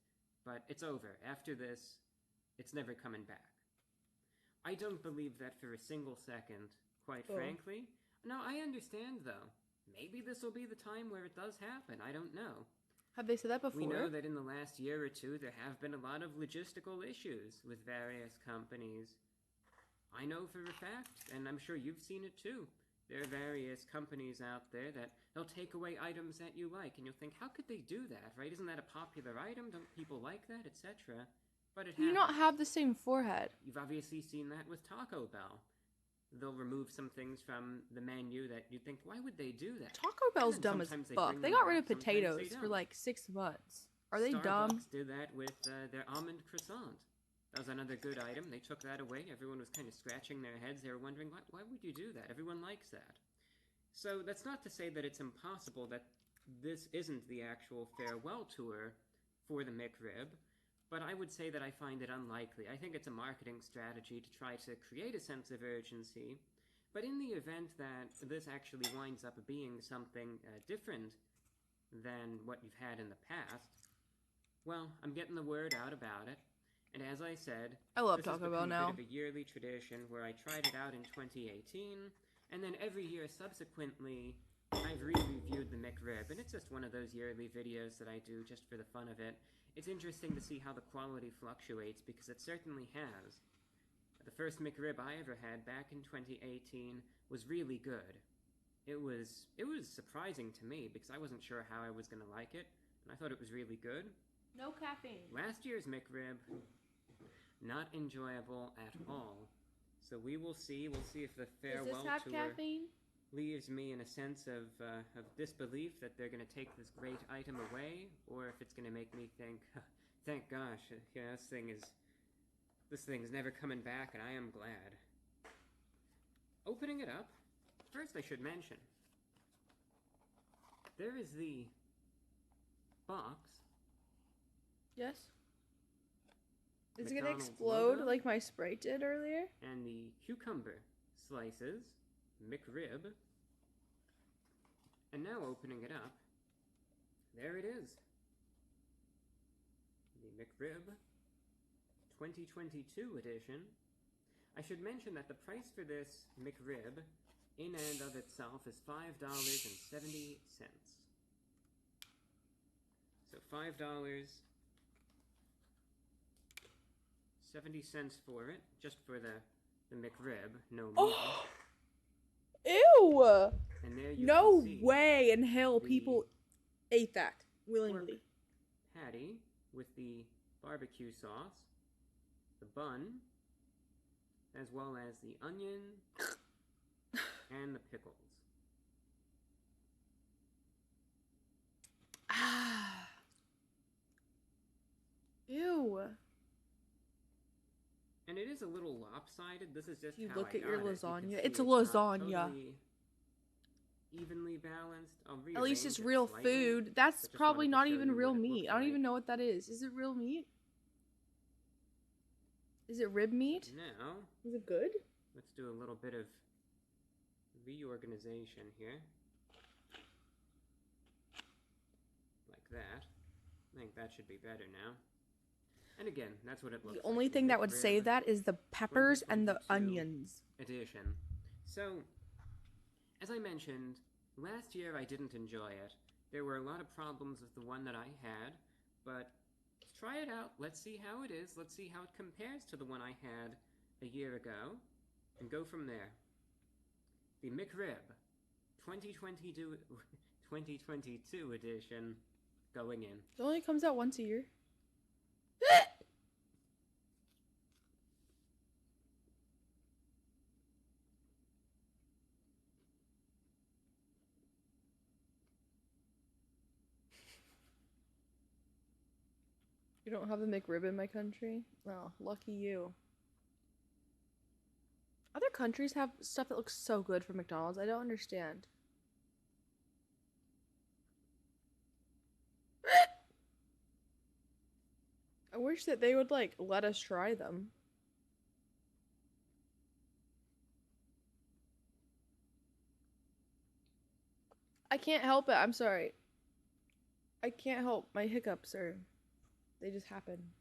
but it's over. After this, it's never coming back. I don't believe that for a single second, quite frankly. No, I understand though. Maybe this will be the time where it does happen. I don't know. Have they said that before? We know that in the last year or two there have been a lot of logistical issues with various companies. I know for a fact, and I'm sure you've seen it too. There are various companies out there that they'll take away items that you like, and you'll think, how could they do that, right? Isn't that a popular item? Don't people like that, etc.? But it Do you happens. not have the same forehead? You've obviously seen that with Taco Bell. They'll remove some things from the menu that you think, why would they do that? Taco Bell's And dumb as sometimes fuck. bring They them got rid of back, sometimes they potatoes for don't. like 6 months. Are they Starbucks dumb? did that with their almond croissant. That was another good item. They took that away. Everyone was kind of scratching their heads. They were wondering, why would you do that? Everyone likes that. So that's not to say that it's impossible that this isn't the actual farewell tour for the McRib, but I would say that I find it unlikely. I think it's a marketing strategy to try to create a sense of urgency, but in the event that this actually winds up being something different than what you've had in the past, well, I'm getting the word out about it. And as I said, I love this has Taco Bell become now. a bit of a yearly tradition where I tried it out in 2018, and then every year subsequently, I've re-reviewed the McRib, and it's just one of those yearly videos that I do just for the fun of it. It's interesting to see how the quality fluctuates, because it certainly has. The first McRib I ever had back in 2018 was really good. It was surprising to me, because I wasn't sure how I was going to like it, and I thought it was really good. No caffeine. Last year's McRib, not enjoyable at all. So we will see. We'll see if the farewell Does this have tour caffeine? leaves me in a sense of disbelief that they're going to take this great item away, or if it's going to make me think, thank gosh, yeah, this thing's never coming back, and I am glad. Opening it up, first I should mention, there is the box. Yes. Is it gonna McDonald's explode logo, like my Sprite did earlier? and the cucumber slices, McRib. And now opening it up, there it is. The McRib 2022 edition. I should mention that the price for this McRib in and of itself is $5.70. So $5.70 for it, just for the McRib, no meat. Oh! Ew! And there you No can see way in hell the people ate that willingly. patty with the barbecue sauce, the bun, as well as the onion and the pickles. Ah. Ew. And it is a little lopsided. This is just You how look I at your got it. You can lasagna. see It's a not lasagna. totally evenly balanced. I'll At least it's rearrange it real slightly, food. That's but just probably wanted to not show even you real what it meat. looked I don't like. even know what that is. Is it real meat? Is it rib meat? Now, Is it good? let's do a little bit of reorganization here. that. I think that should be better now. And again, that's what it looks The like. only thing that would McRib save that is the peppers and the 2022 onions. Edition. So, as I mentioned, last year I didn't enjoy it. There were a lot of problems with the one that I had, but let's try it out. Let's see how it is. Let's see how it compares to the one I had a year ago, and go from there. The McRib 2022 edition going in. It only comes out once a year. You don't have the McRib in my country? Well, lucky you. Other countries have stuff that looks so good for McDonald's. I don't understand. I wish that they would, like, let us try them. I can't help it. I'm sorry. I can't help my hiccups, or they just happen.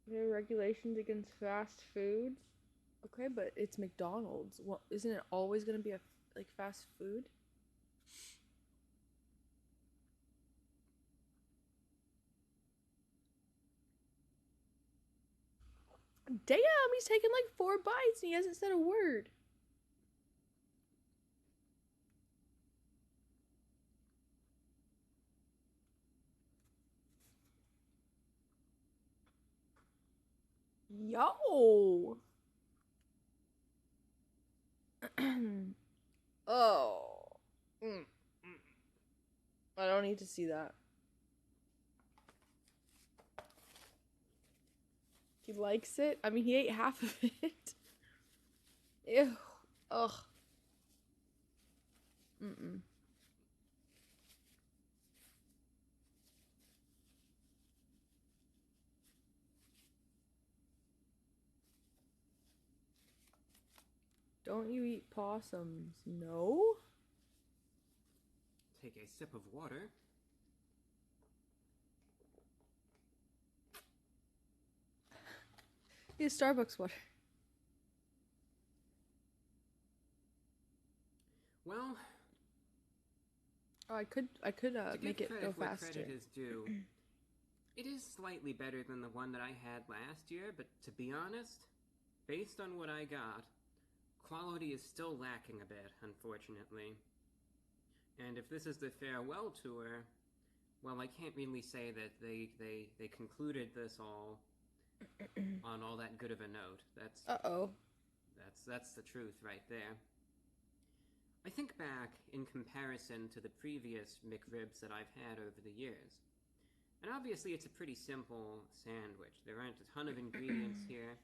There are regulations against fast food. Okay, but it's McDonald's. Well, isn't it always gonna be like fast food? Damn, he's taken like 4 bites and he hasn't said a word. Yo. Oh. I don't need to see that. He likes it. I mean, he ate half of it. Ew. Ugh. Don't you eat possums? No? Take a sip of water. He's Starbucks water. Well, oh, I could make it go faster. Where credit is due. It is slightly better than the one that I had last year, but to be honest, based on what I got, quality is still lacking a bit, unfortunately. And if this is the farewell tour, well, I can't really say that they concluded this all on all that good of a note. That's the truth right there. I think back in comparison to the previous McRibs that I've had over the years. And obviously it's a pretty simple sandwich. There aren't a ton of ingredients here.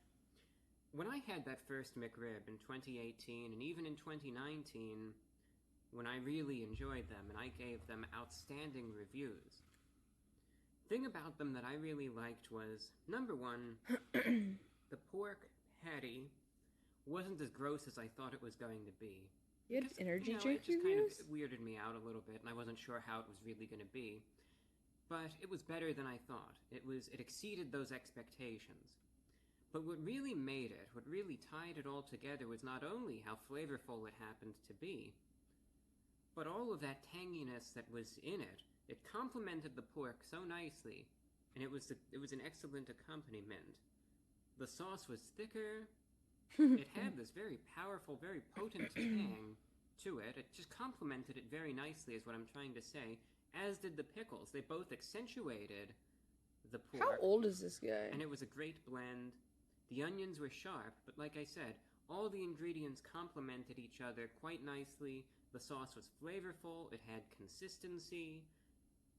When I had that first McRib in 2018 and even in 2019, when I really enjoyed them and I gave them outstanding reviews, thing about them that I really liked was, number one, the pork patty wasn't as gross as I thought it was going to be. You had energy drink it just kind of reviews? weirded me out a little bit, and I wasn't sure how it was really going to be. But it was better than I thought. It exceeded those expectations. But what really made it, what really tied it all together was not only how flavorful it happened to be, but all of that tanginess that was in it. It complemented the pork so nicely, and it was an excellent accompaniment. The sauce was thicker. It had this very powerful, very potent tang to it. It just complemented it very nicely, is what I'm trying to say, as did the pickles. They both accentuated the pork. How old is this guy? And it was a great blend. The onions were sharp, but like I said, all the ingredients complemented each other quite nicely. The sauce was flavorful. It had consistency.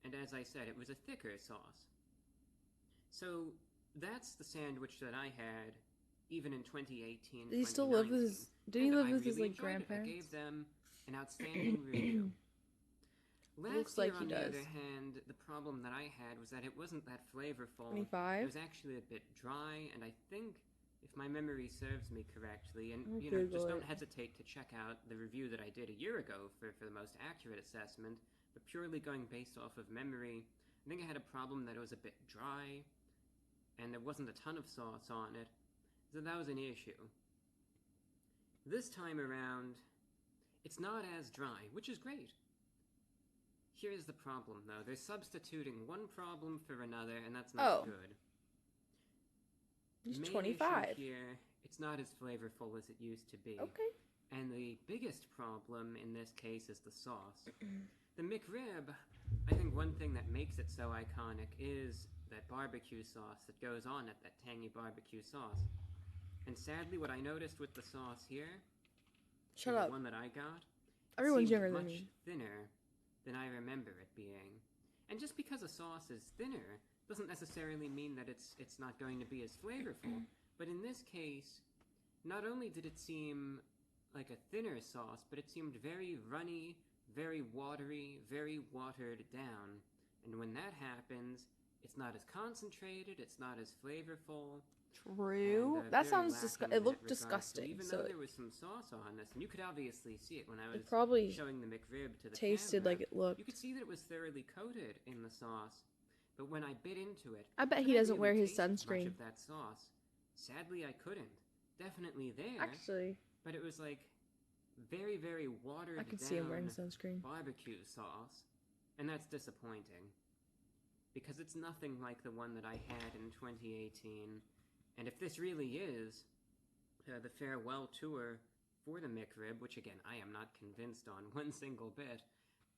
And as I said, it was a thicker sauce. So that's the sandwich that I had even in 2018. Did he still live with his? Did he live with his like grandparents? I gave them an outstanding review. Looks Last year, like he on the does. other hand, the problem that I had was that it wasn't that flavorful. 25? It was actually a bit dry, and I think, if my memory serves me correctly, and I'll you know, just Google don't it. hesitate to check out the review that I did a year ago for the most accurate assessment, but purely going based off of memory, I think I had a problem that it was a bit dry, and there wasn't a ton of sauce on it, so that was an issue. This time around, it's not as dry, which is great. Here's the problem, though. They're substituting one problem for another, and that's not good. He's Main 25. issue here, it's not as flavorful as it used to be. Okay. And the biggest problem in this case is the sauce. The McRib, I think one thing that makes it so iconic is that barbecue sauce that goes on it, that tangy barbecue sauce. And sadly, what I noticed with the sauce here, Shut the up. one that I got, Everyone's seemed younger than much me. thinner than I remember it being. And just because a sauce is thinner doesn't necessarily mean that it's not going to be as flavorful. But in this case, not only did it seem like a thinner sauce, but it seemed very runny, very watery, very watered down. And when that happens, it's not as concentrated, it's not as flavorful. True. And, That very sounds lacking it in looked that regard. So disgusting. even So though there was some sauce on this, and you could obviously see it when I was probably showing the McRib to the tasted camera, like it looked. you could see that it was thoroughly coated in the sauce. But when I bit into it, I bet he couldn't doesn't wear really his taste much sunscreen. of that sauce. Sadly, I couldn't. Definitely there. Actually, but it was like very, very watered I can down see him wearing sunscreen. barbecue sauce, and that's disappointing because it's nothing like the one that I had in 2018. And if this really is the farewell tour for the McRib, which again I am not convinced on one single bit,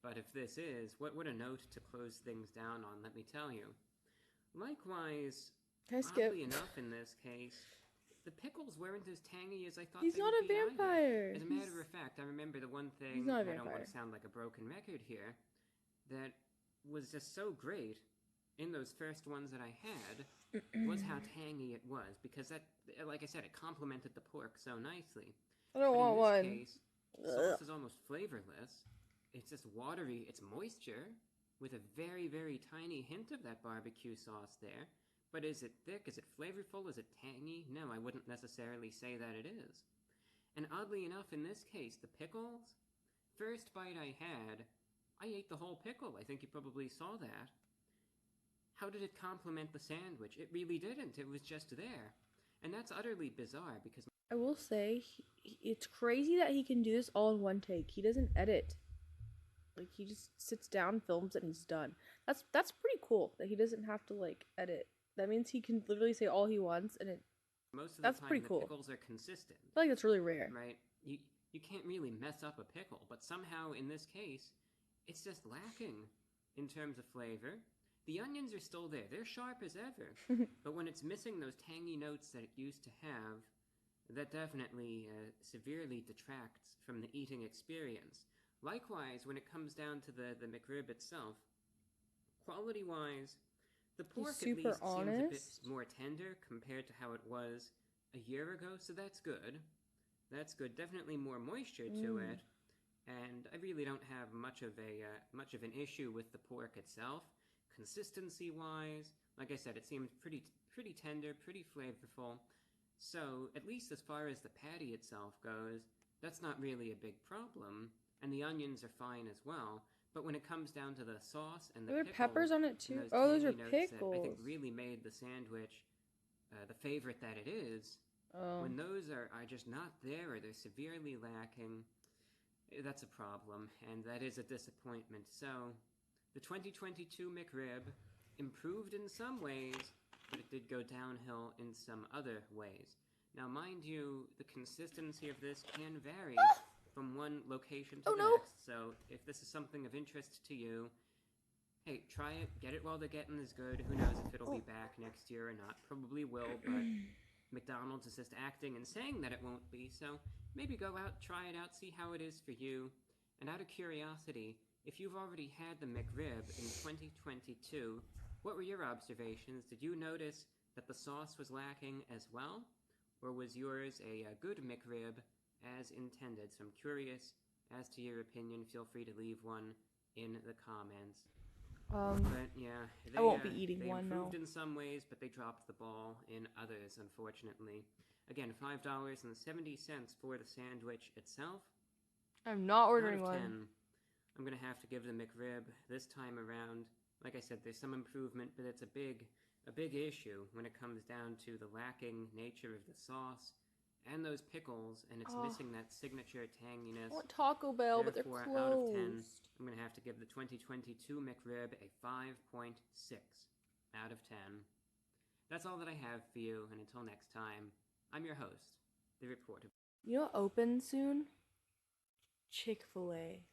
but if this is, what a note to close things down on, let me tell you. Likewise, oddly enough in this case, the pickles weren't as tangy as I thought He's they not would a be either. vampire. As a matter of fact, I remember the one thing, He's not a and I don't want vampire. to sound like a broken record here, that was just so great in those first ones that I had was how tangy it was, because that, like I said, it complemented the pork so nicely. I don't want one. one. In this case, sauce is almost flavorless. It's just watery. It's moisture with a very, very tiny hint of that barbecue sauce there. But is it thick? Is it flavorful? Is it tangy? No, I wouldn't necessarily say that it is. And oddly enough, in this case, the pickles, first bite I had, I ate the whole pickle. I think you probably saw that. How did it complement the sandwich? It really didn't. It was just there. And that's utterly bizarre because... I will say, it's crazy that he can do this all in one take. He doesn't edit. Like, he just sits down, films it, and he's done. That's pretty cool that he doesn't have to, like, edit. That means he can literally say all he wants, and most of that's the time, pretty cool. The pickles are consistent. I feel like that's really rare. Right? You can't really mess up a pickle, but somehow in this case, it's just lacking in terms of flavor. The onions are still there. They're sharp as ever. But when it's missing those tangy notes that it used to have, that definitely severely detracts from the eating experience. Likewise, when it comes down to the McRib itself, quality-wise, the pork at least seems a bit more tender compared to how it was a year ago, so that's good. That's good. Definitely more moisture to it, and I really don't have much of an issue with the pork itself. Consistency-wise, like I said, it seemed pretty tender, pretty flavorful. So, at least as far as the patty itself goes, that's not really a big problem, and the onions are fine as well. But when it comes down to the sauce and the There are pickles, peppers on it too. and Oh, those are tangy notes pickles. that I think really made the sandwich the favorite that it is. When those are just not there or they're severely lacking, that's a problem, and that is a disappointment. So, the 2022 McRib improved in some ways, but it did go downhill in some other ways. Now, mind you, the consistency of this can vary from one location to the next, so if this is something of interest to you, hey, try it, get it while the getting is good. Who knows if it'll be back next year or not. Probably will, but McDonald's is just acting and saying that it won't be, so maybe go out, try it out, see how it is for you. And out of curiosity, if you've already had the McRib in 2022, what were your observations? Did you notice that the sauce was lacking as well? Or was yours a good McRib as intended? So I'm curious as to your opinion. Feel free to leave one in the comments. But yeah, I won't be eating they one, no. improved in some ways, but they dropped the ball in others, unfortunately. Again, $5.70 for the sandwich itself. I'm not ordering Out of 10, one. I'm gonna have to give the McRib this time around. Like I said, there's some improvement, but it's a big issue when it comes down to the lacking nature of the sauce and those pickles, and it's missing that signature tanginess. I want Taco Bell, but they're Therefore, closed. out of 10, I'm gonna have to give the 2022 McRib a 5.6 out of 10. That's all that I have for you, and until next time, I'm your host, the reporter. You know what opens soon? Chick-fil-A.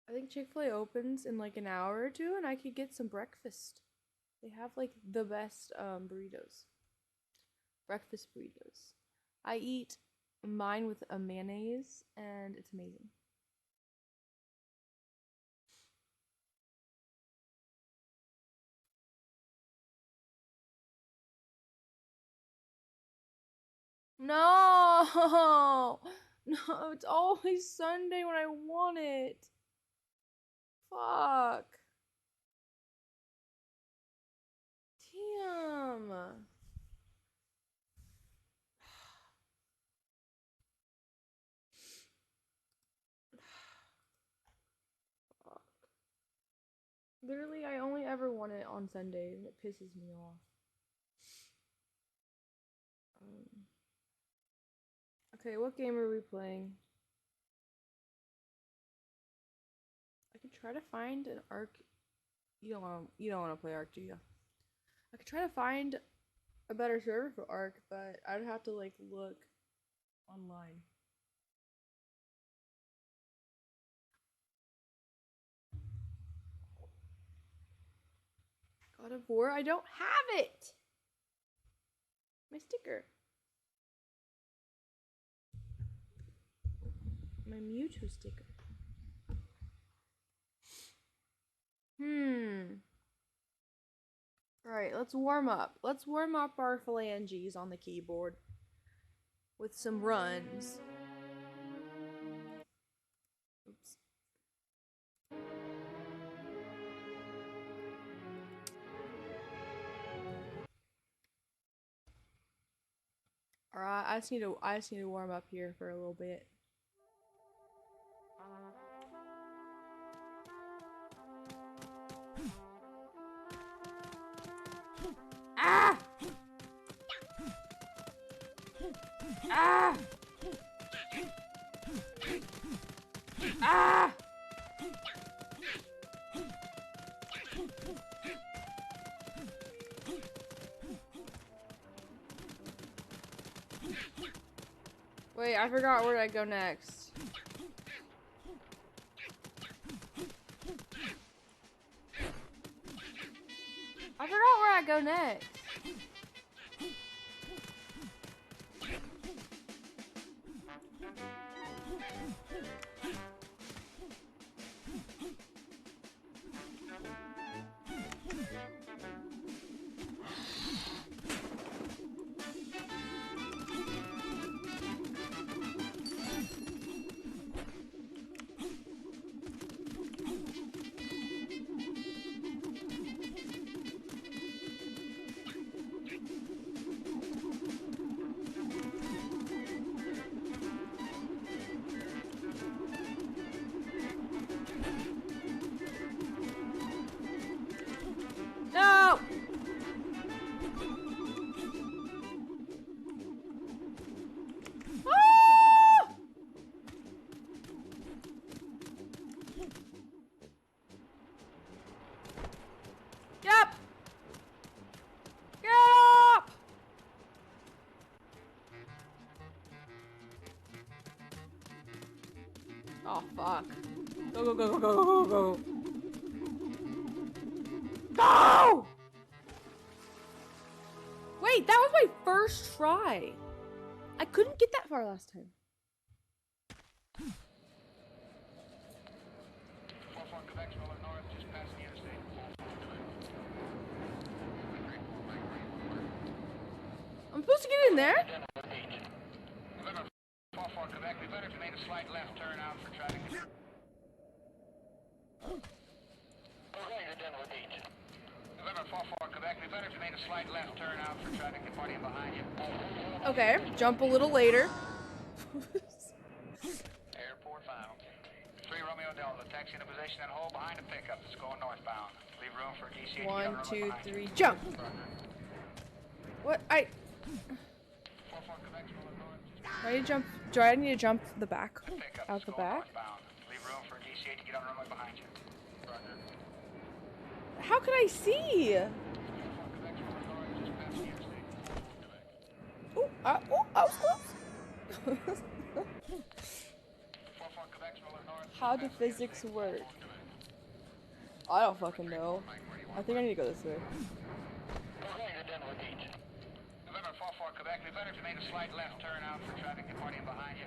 I think Chick-fil-A opens in like an hour or two, and I could get some breakfast. They have like the best burritos. Breakfast burritos. I eat mine with a mayonnaise, and it's amazing. No! No, it's always Sunday when I want it. Fuck. Damn. Fuck. Literally, I only ever want it on Sundays, and it pisses me off. Okay, what game are we playing? I could try to find an Ark. You don't want to play Ark, do you? I could try to find a better server for Ark, but I'd have to like look online. God of War? I don't have it! My sticker. My Mewtwo sticker. Alright, let's warm up. Let's warm up our phalanges on the keyboard with some runs. Oops. Alright, I just need to warm up here for a little bit. Ah! Ah! Ah! Wait, I forgot where I go next. I forgot where I go next. No! Ah! Get up! Get up! Oh fuck. Go, go, go, go, go, go, go. Go! Wait, that was my first try. I couldn't get that far last time. I'm supposed to get in there? better if you made a slight left turn out for traffic. Okay, you're done with each. November 44 Quebec, we better if you made a slight left turn out for traffic and partying behind you. Okay, jump a little later. Airport final. 3 Romeo Delta, taxi into position and hold behind the pickup that's going northbound. Leave room for DC. 1, 2, 3, jump! What? Do I need to jump the back? Out the back? Leave room for DC to get on runway behind you. How can I see? Ooh, I was close. How do physics work? I don't fucking know. I think I need to go this way. November 44 Quebec, we better if you made a slight left turn out for traffic and partying behind you.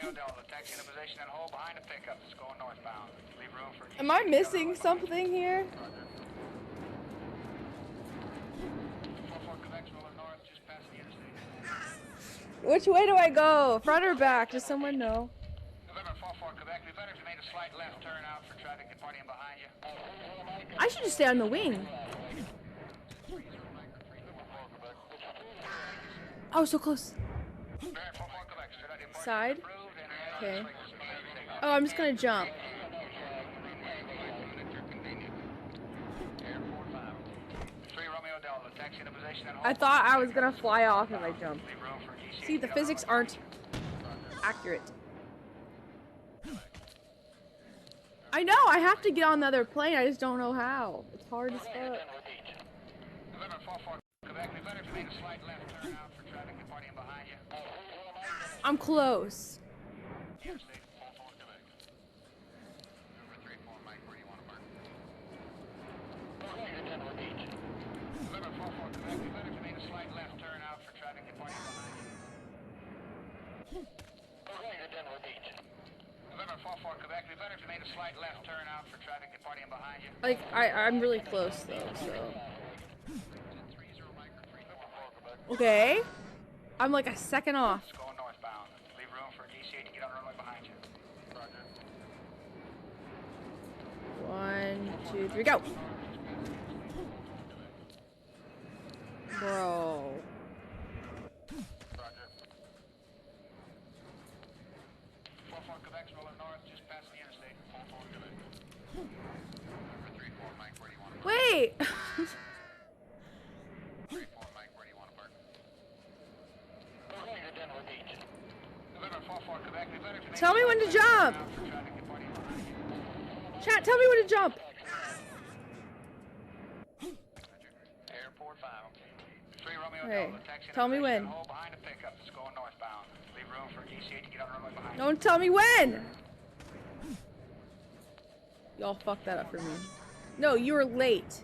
Delta, taxi into position and hold behind the pickup that's going northbound. Leave room for DC. Am I missing something here? 44 Quebec's rolling north just past the interstate. Which way do I go? Front or back? Does someone know? November 44 Quebec, we better if you made a slight left turn out for traffic and partying behind you. I should just stay on the wing. Oh, so close. Side. Okay. Oh, I'm just gonna jump. I thought I was gonna fly off if I jumped. See, the physics aren't accurate. I know, I have to get on the other plane, I just don't know how. It's hard as fuck. I'm close. Like, I'm really close though, so. Okay. I'm like a second off. 1, 2, 3, go! Bro. Wait! Tell me when to jump! Chat, tell me when to jump! Hey, tell me when. Don't tell me when! Y'all fucked that up for me. No, you were late.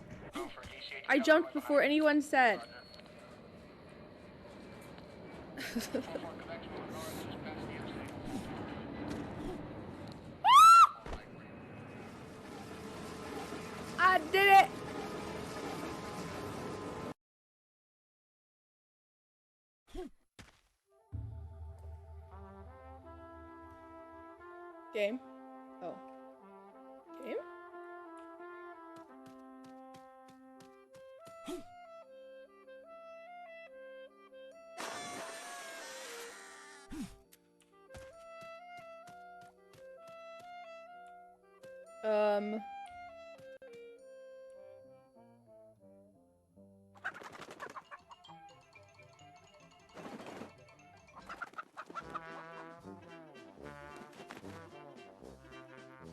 I jumped before anyone said. I did it! Game? Oh. Game?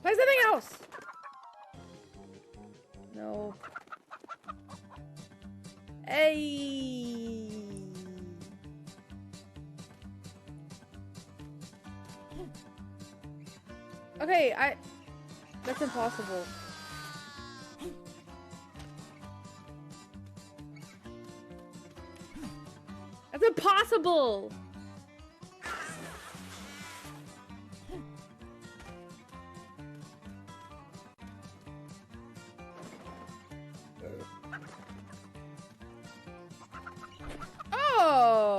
Play something else! No. Hey. Okay, that's impossible. That's impossible! Oh!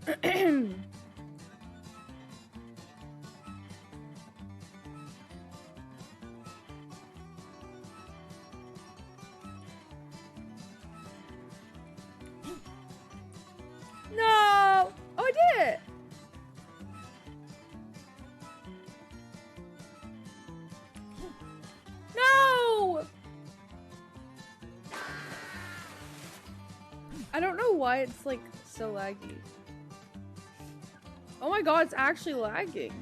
No! Oh, I did it! No! I don't know why it's like so laggy. Oh my god, it's actually lagging.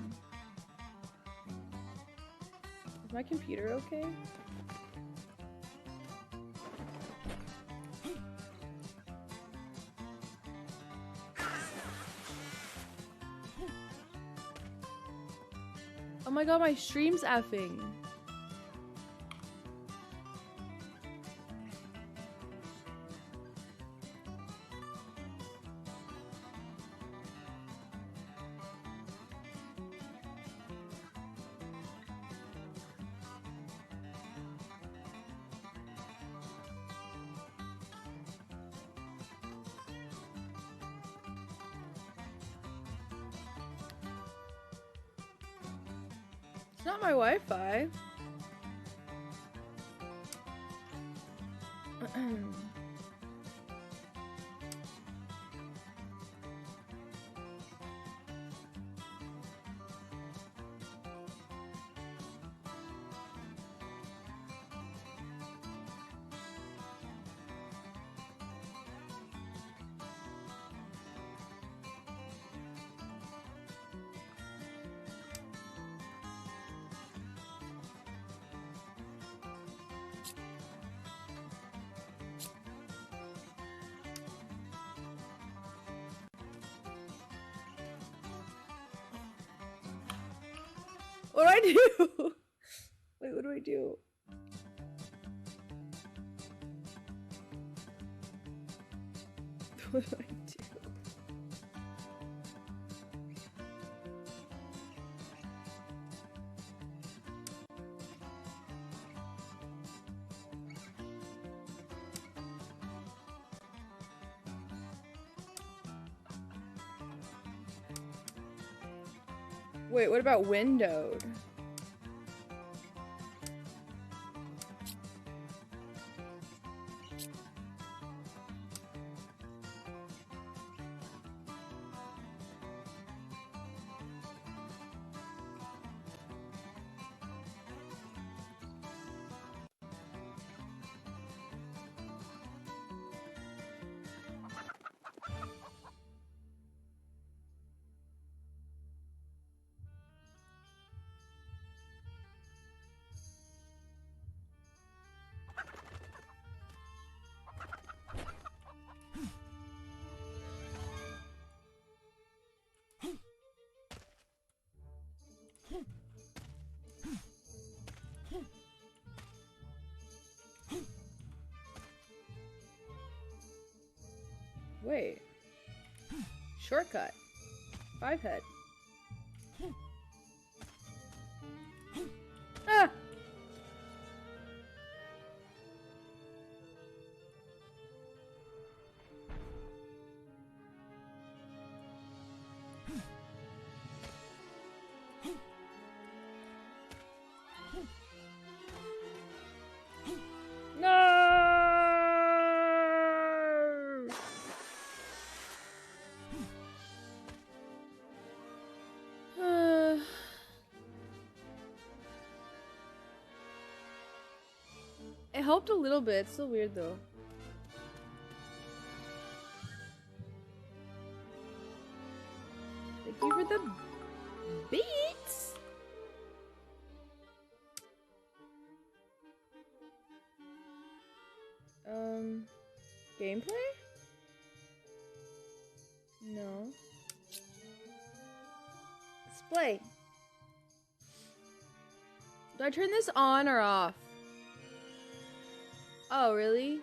Is my computer okay? Oh my god, my stream's effing. It's not my Wi-Fi. What do I do? Wait, what do I do? What do I do? Wait, what about windowed? Wait. Shortcut. 5 head. Ah! No! It helped a little bit. It's still weird though. Thank you for the beats. Gameplay? No. Display. Do I turn this on or off? Oh, really?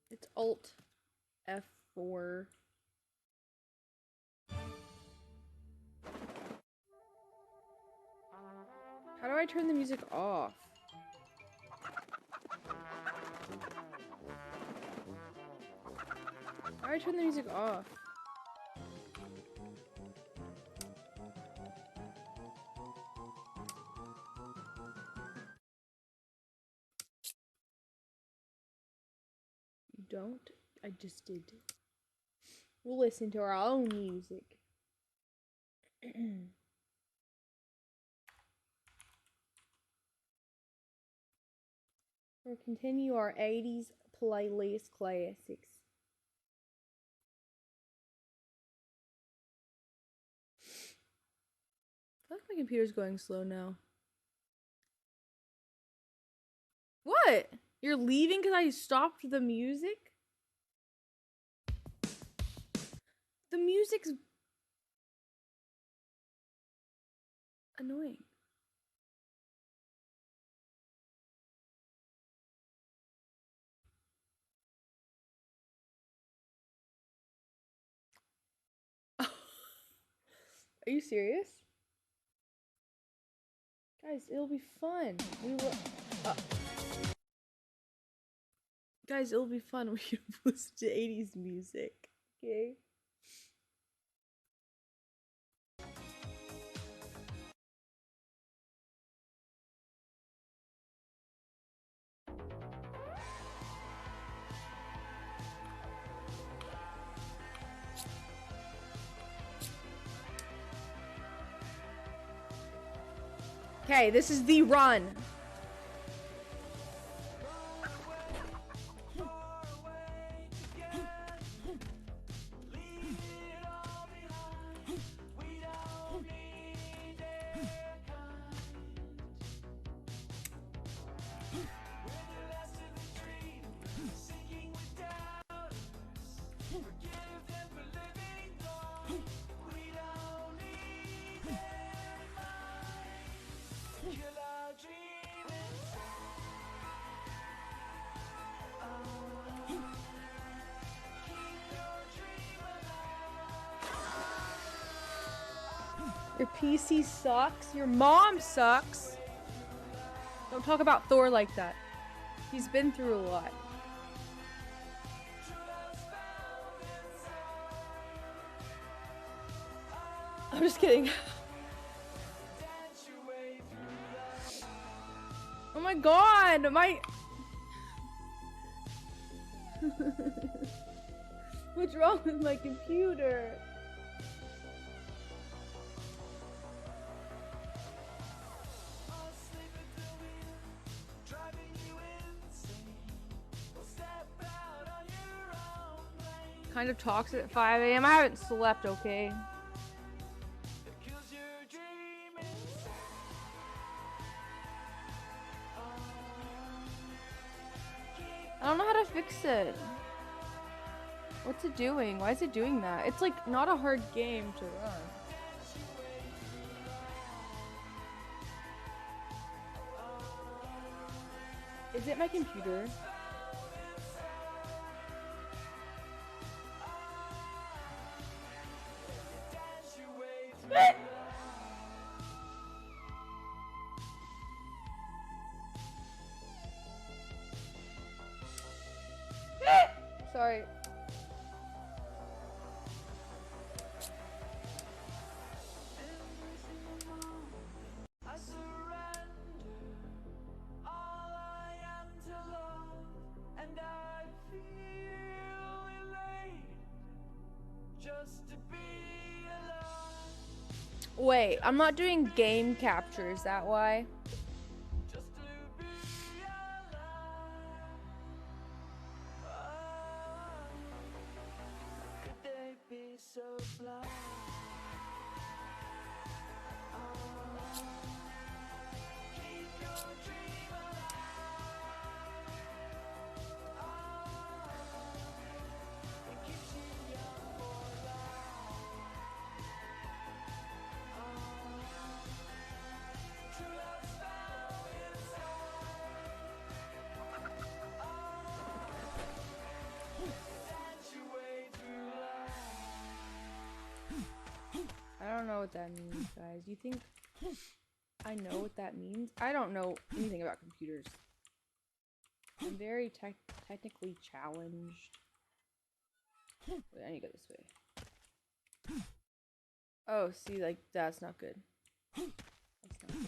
It's Alt F4. I turn the music off? How do I turn the music off? You don't? I just did. We'll listen to our own music. We'll continue our 80s playlist classics. I feel like my computer's going slow now. What? You're leaving because I stopped the music? The music's annoying. Are you serious? Guys, it'll be fun. We will. Guys, it'll be fun. We can listen to 80s music. Okay? Okay, this is the run. Your PC sucks. Your mom sucks. Don't talk about Thor like that. He's been through a lot. I'm just kidding. Oh my god, my... What's wrong with my computer? Kind of talks at 5 a.m. I haven't slept, okay? I don't know how to fix it. What's it doing? Why is it doing that? It's like not a hard game to run. Is it my computer? Sorry. Wait, I'm not doing game capture, is that why? I don't know what that means, guys. You think I know what that means. I don't know anything about computers. I'm very technically challenged. Wait, I need to go this way. Oh, see, like, that's not good. That's not good.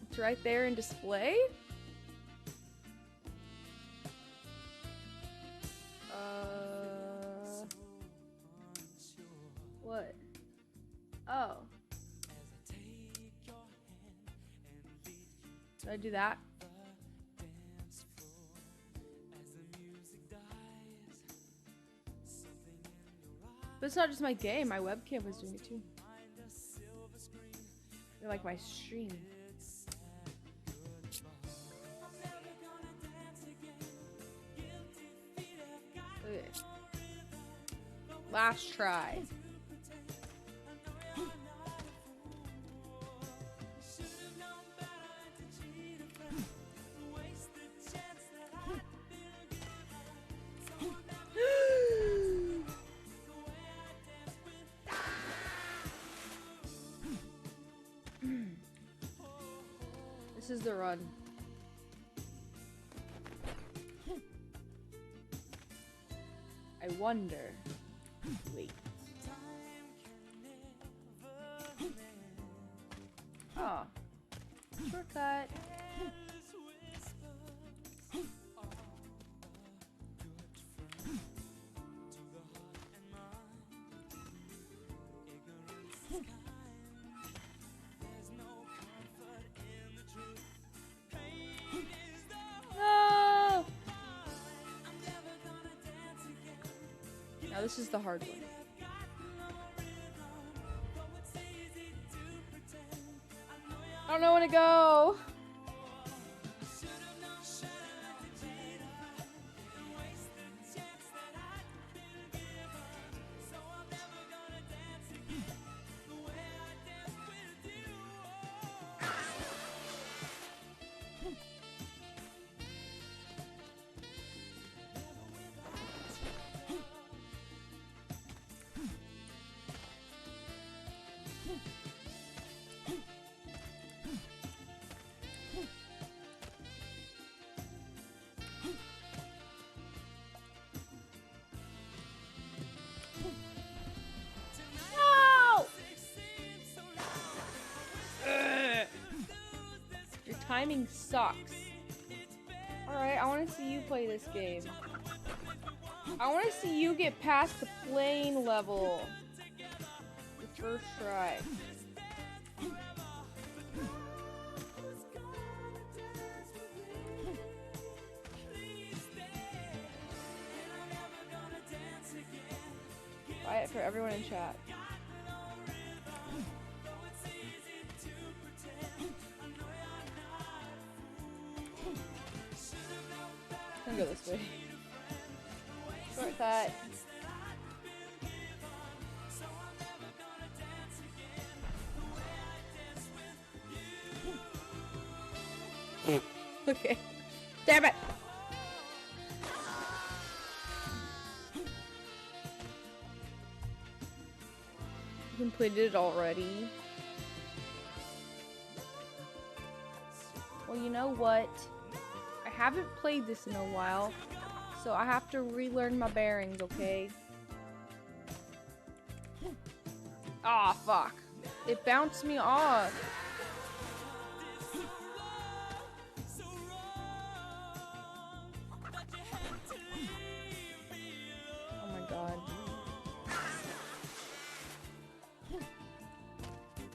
It's right there in display. What? Oh. Did I do that? But it's not just my game, my webcam was doing it too. They're like my stream. Okay. Last try. This is the run. I wonder. Wait. Oh. Shortcut. No! Now this is the hard one. I don't know where to go. Your timing sucks. Alright, I want to see you play this game. I want to see you get past the plane level. The first try. Buy it for everyone in chat. I'm gonna go this way. Shortcut. Okay. Damn it! You completed it already. Well, you know what? I haven't played this in a while, so I have to relearn my bearings, okay? Aw, fuck. It bounced me off. Oh my god.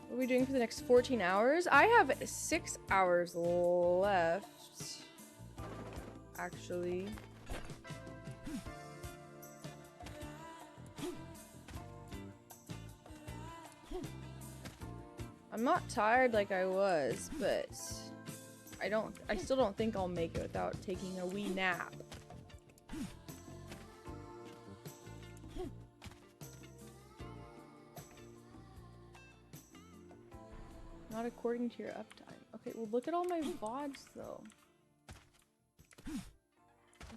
What are we doing for the next 14 hours? I have 6 hours left. Actually. I'm not tired like I was, but I still don't think I'll make it without taking a wee nap. Not according to your uptime. Okay, well look at all my VODs though. Look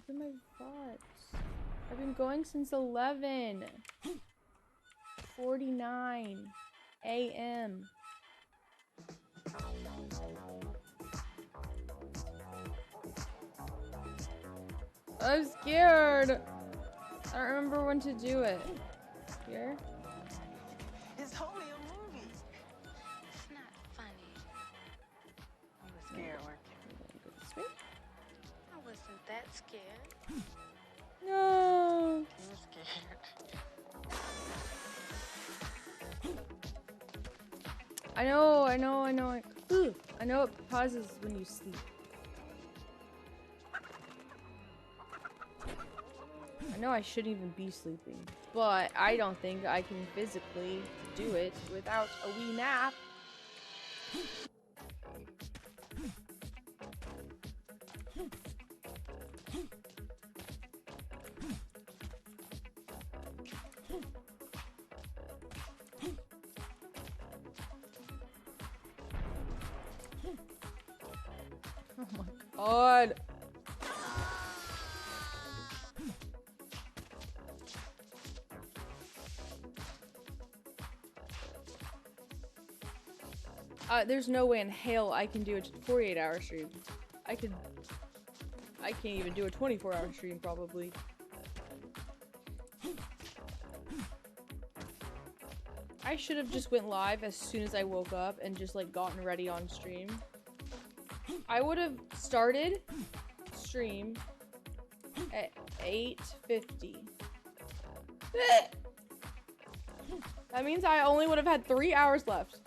at my VODs. I've been going since 11:49 a.m. I'm scared. I don't remember when to do it. Here? It's only a movie. It's not funny. You were scared, weren't you? This way? I wasn't that scared. No. You were scared. I know. Ooh, I know it pauses when you sleep. I know I shouldn't even be sleeping, but I don't think I can physically do it without a wee nap. Oh my god. There's no way in hell I can do a 48-hour stream. I can't even do a 24-hour stream probably. I should have just went live as soon as I woke up and just like gotten ready on stream. I would have started stream at 8:50. That means I only would have had 3 hours left.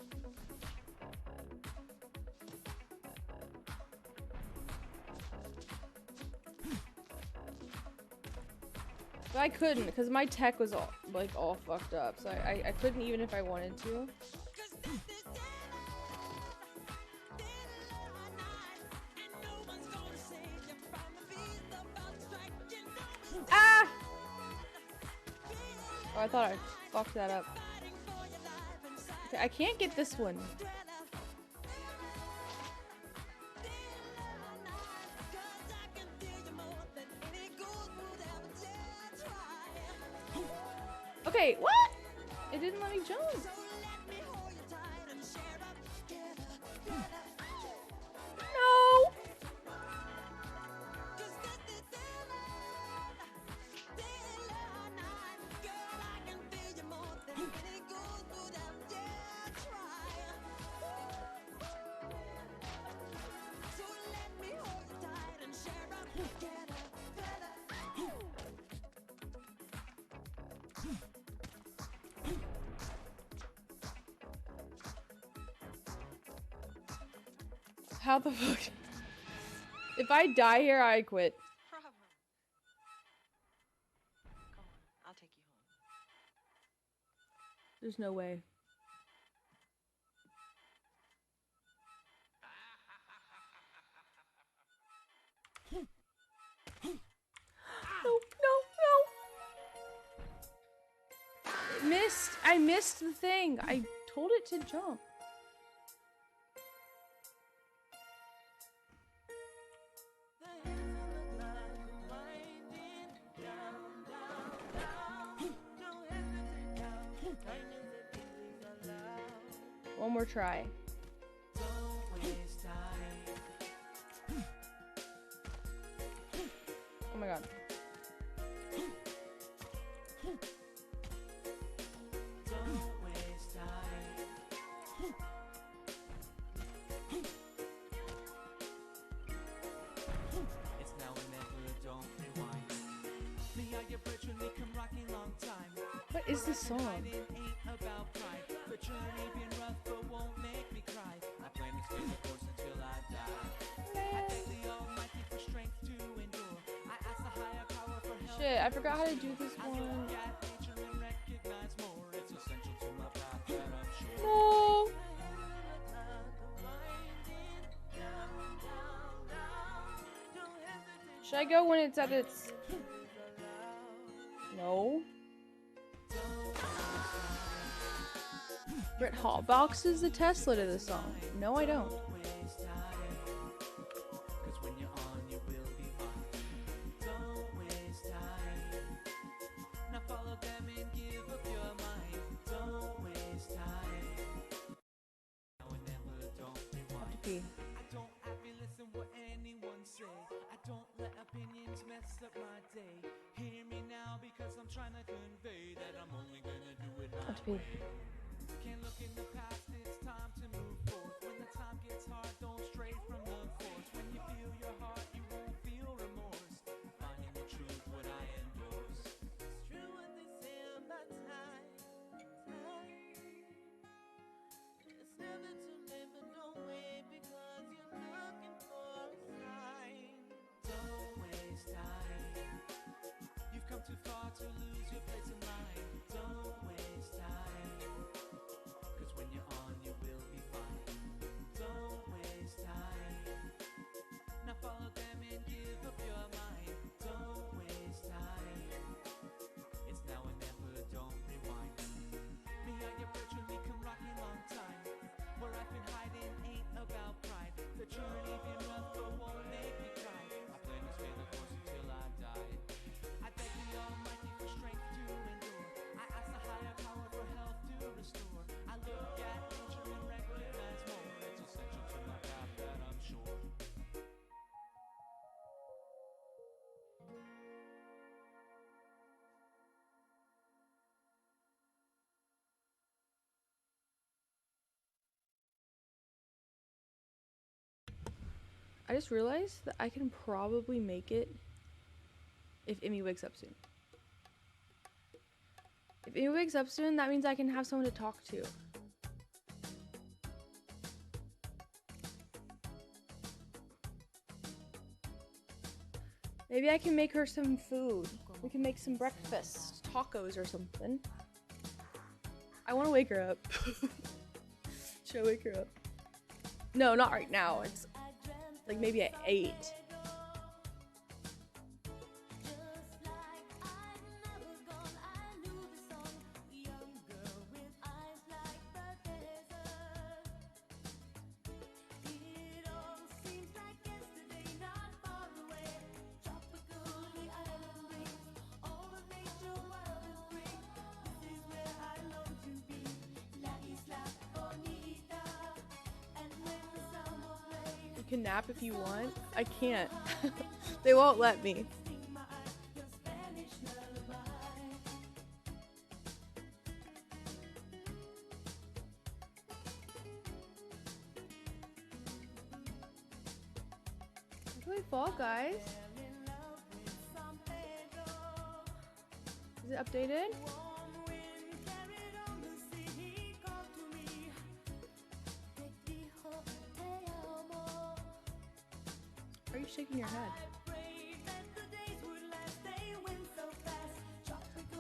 But I couldn't because my tech was all fucked up, so I couldn't even if I wanted to. Ah! Oh, I thought I fucked that up. Okay, I can't get this one. Okay, what? It didn't let me jump. No. How the fuck? If I die here, I quit. Come on, I'll take you home. There's no way. No. I missed the thing. I told it to jump. One more try. Oh my god. It's now or never, don't rewind. Me or your bridge when we come rocking long time. What is this song? Ain't about pride. The journey been rough, but won't make me cry. I plan to stay the course until I die. I thank the Almighty for strength to endure. I ask the higher power for help. Shit, I forgot how to do this one. Nature and recognize more. It's essential to my path that I'm sure. No. Should I go when it's at its... No. Brittt hotboxes the Tesla to the song. No, I don't. I don't have to listen what anyone say. I don't let opinions mess up my day. Hear me now because I'm trying to convey that I'm only gonna do it my way. Can't look in the past, it's time to move forward. When the time gets hard, don't stray from the course. When you feel your heart, you won't feel remorse. Finding the truth, what I endorse. It's true what they say about time. It's never too late, but don't wait because you're looking for a sign. Don't waste time. You've come too far to lose your place in line. Don't waste time. Cause when you're on, you will be fine. Don't waste time. Now follow them and give up your mind. Don't waste time. It's now or never, don't rewind. Me and your virtually come rocking long time. Where I've been hiding ain't about pride. The journey been rough but won't make me cry. I plan to stay the course until I die. I beg the Almighty for strength to endure. I ask the higher power for health to restore. I look at nature and recognize more. It's essential to my path that I'm sure. I just realized that I can probably make it if Emmy wakes up soon. If Emmy wakes up soon, that means I can have someone to talk to. Maybe I can make her some food. We can make some breakfast, tacos or something. I want to wake her up. Should I wake her up? No, not right now. It's like maybe at 8. You can nap if you want. I can't. They won't let me. Enjoy Fall Guys. Is it updated? Are you shaking your head?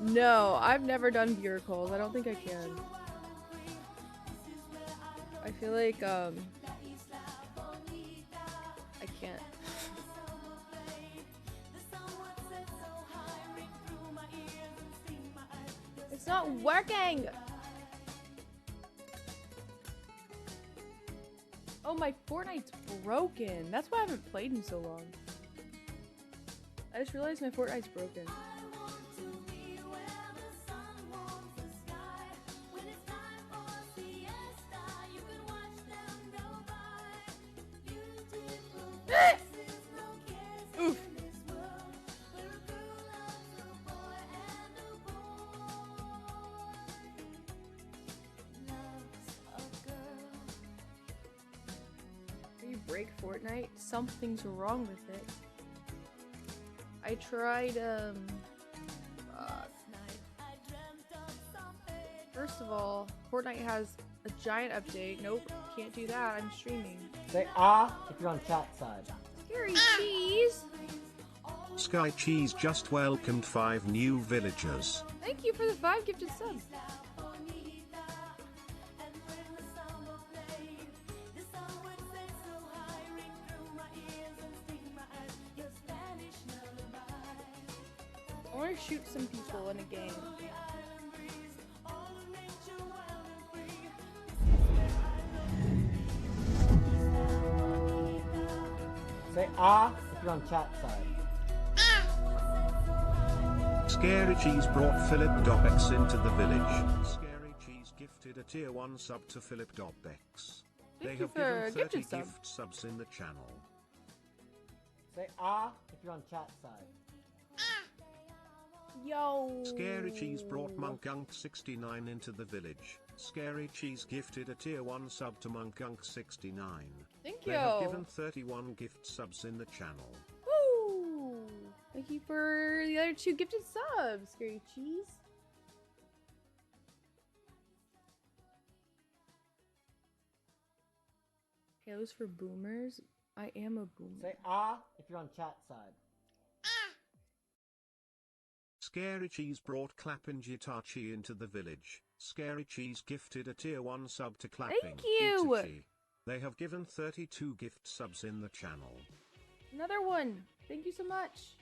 No, I've never done viewer calls. I don't think I can. I feel like I can't. It's not working. Oh, my Fortnite's broken. That's why I haven't played in so long. I just realized my Fortnite's broken. Oof. If you break Fortnite, something's wrong with it. I tried, first of all, Fortnite has a giant update. Nope, can't do that. I'm streaming. Say if you're on chat side. Scary cheese! Sky Cheese just welcomed 5 new villagers. Thank you for the 5 gifted subs. I want to shoot some people in a game. Say ah if you're on chat side. Scary Cheese brought Philip Dobex into the village. Scary Cheese gifted a tier 1 sub to Philip Dobex. They Thank you have given for 30 gifted sub. gift subs in the channel. Say ah if you're on chat side. Yo. Scary Cheese brought Monkunk69 into the village. Scary Cheese gifted a tier 1 sub to Monkunk69. Thank They have you. given 31 gift subs in the channel. Woo! Thank you for the other 2 gifted subs, Scary Cheese. Halo's for boomers. I am a boomer. Say ah if you're on chat side. Scary Cheese brought Clappin' Jitachi into the village. Scary Cheese gifted a tier 1 sub to Clapping Thank you! Itachi. They have given 32 gift subs in the channel. Another one. Thank you so much.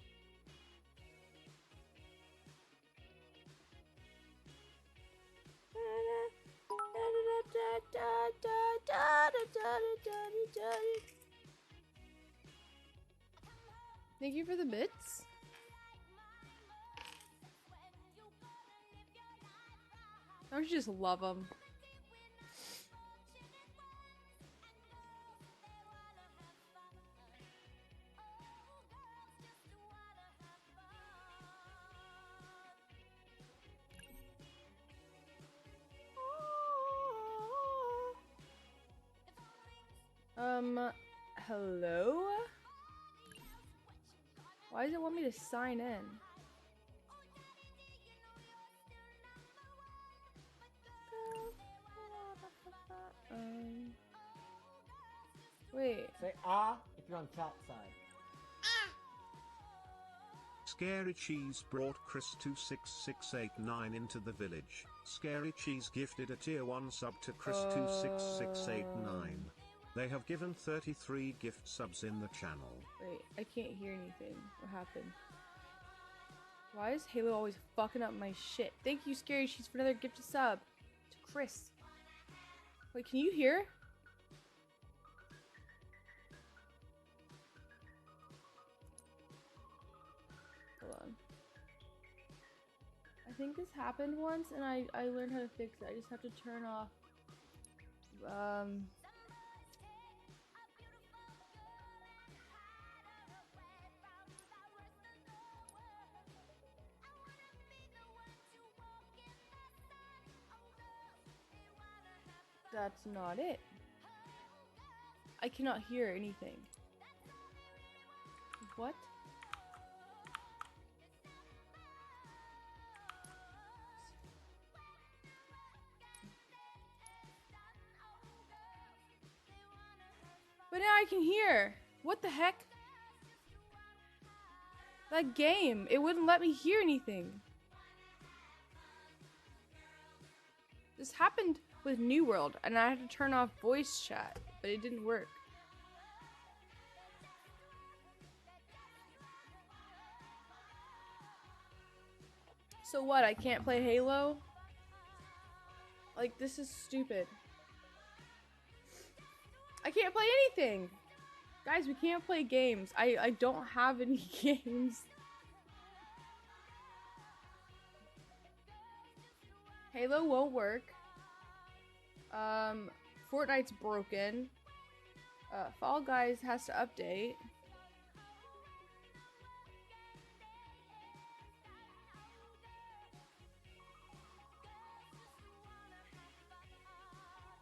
Thank you for the bits. Don't you just love them? Hello? Why does it want me to sign in? Wait. Say ah if you're on chat side. Scary Cheese brought Chris26689 into the village. Scary Cheese gifted a tier 1 sub to Chris26689. They have given 33 gift subs in the channel. Wait, I can't hear anything. What happened? Why is Halo always fucking up my shit? Thank you, Scary Cheese, for another gifted sub. To Chris. Wait, can you hear? Hold on. I think this happened once and I learned how to fix it. I just have to turn off that's not it. I cannot hear anything. What? But now I can hear. What the heck? That game, it wouldn't let me hear anything. This happened with New World, and I had to turn off voice chat, but it didn't work. So what, I can't play Halo? Like, this is stupid. I can't play anything! Guys, we can't play games. I don't have any games. Halo won't work. Fortnite's broken. Fall Guys has to update.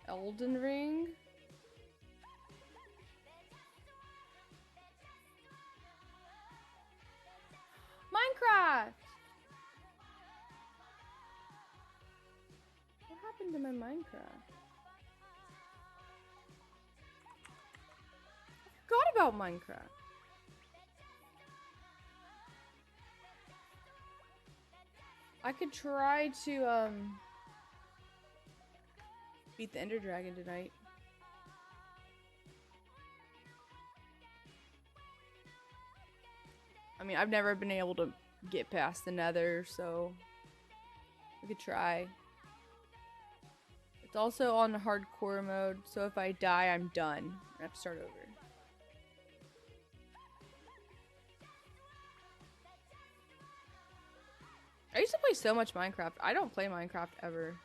Elden Ring. Minecraft! What happened to my Minecraft? I forgot about Minecraft. I could try to, beat the Ender Dragon tonight. I mean, I've never been able to get past the Nether, so we could try. It's also on hardcore mode, so if I die, I'm done. I have to start over. I used to play so much Minecraft. I don't play Minecraft ever.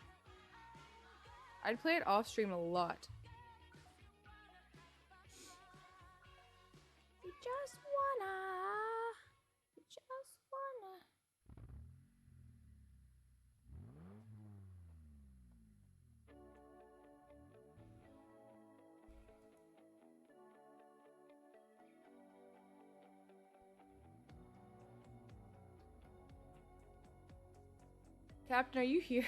I'd play it off stream a lot. We just wanna. Captain, are you here?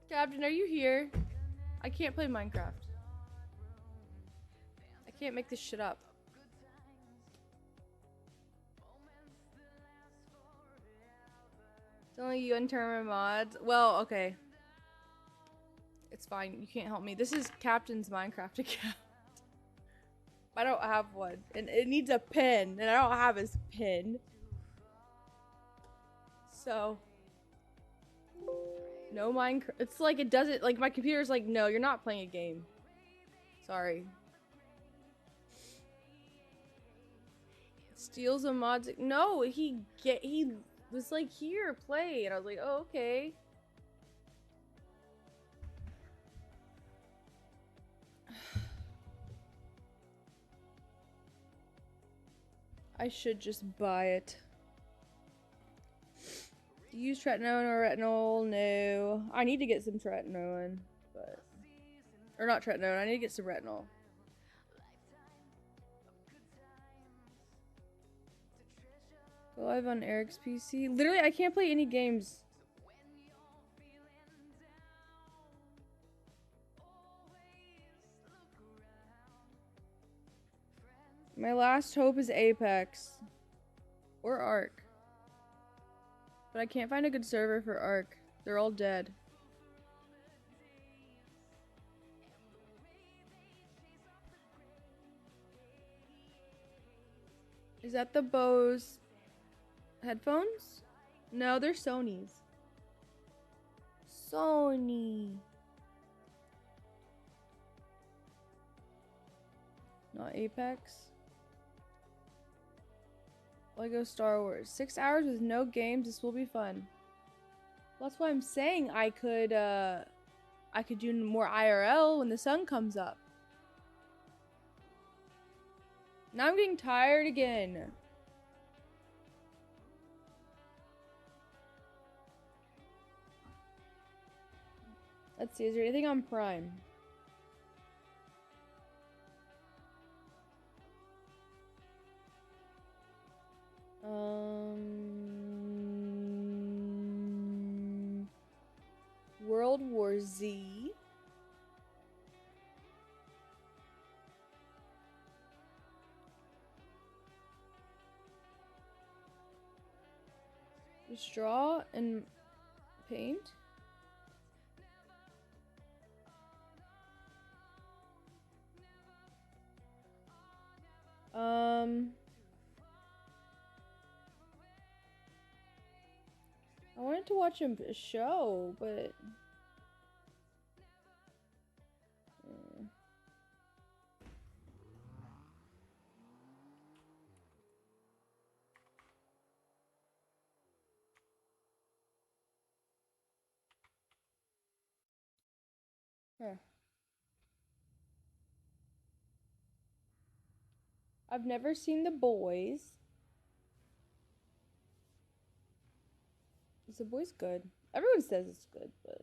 Captain, are you here? I can't play Minecraft. I can't make this shit up. It's only you and Termin mods. Well, okay. It's fine. You can't help me. This is Captain's Minecraft account. I don't have one. And it needs a pin. And I don't have his pin. So. No Minecraft. It's like it doesn't. Like my computer's like, no, you're not playing a game. Sorry. Steals a mods. No, he was like, here, play. And I was like, oh, okay. I should just buy it. Do you use tretinoin or retinol? No. I need to get some tretinoin, but... Or not tretinoin, I need to get some retinol. Go live on Eric's PC. Literally, I can't play any games. My last hope is Apex. Or Ark. But I can't find a good server for Ark. They're all dead. Is that the Bose headphones? No, they're Sony's. Sony. Not Apex. Lego Star Wars. 6 hours with no games. This will be fun. That's why I'm saying I could do more IRL when the sun comes up. Now I'm getting tired again. Let's see, is there anything on Prime? World War Z. Straw and paint. I wanted to watch a show, but I've never seen The Boys. Is The Boys good? Everyone says it's good, but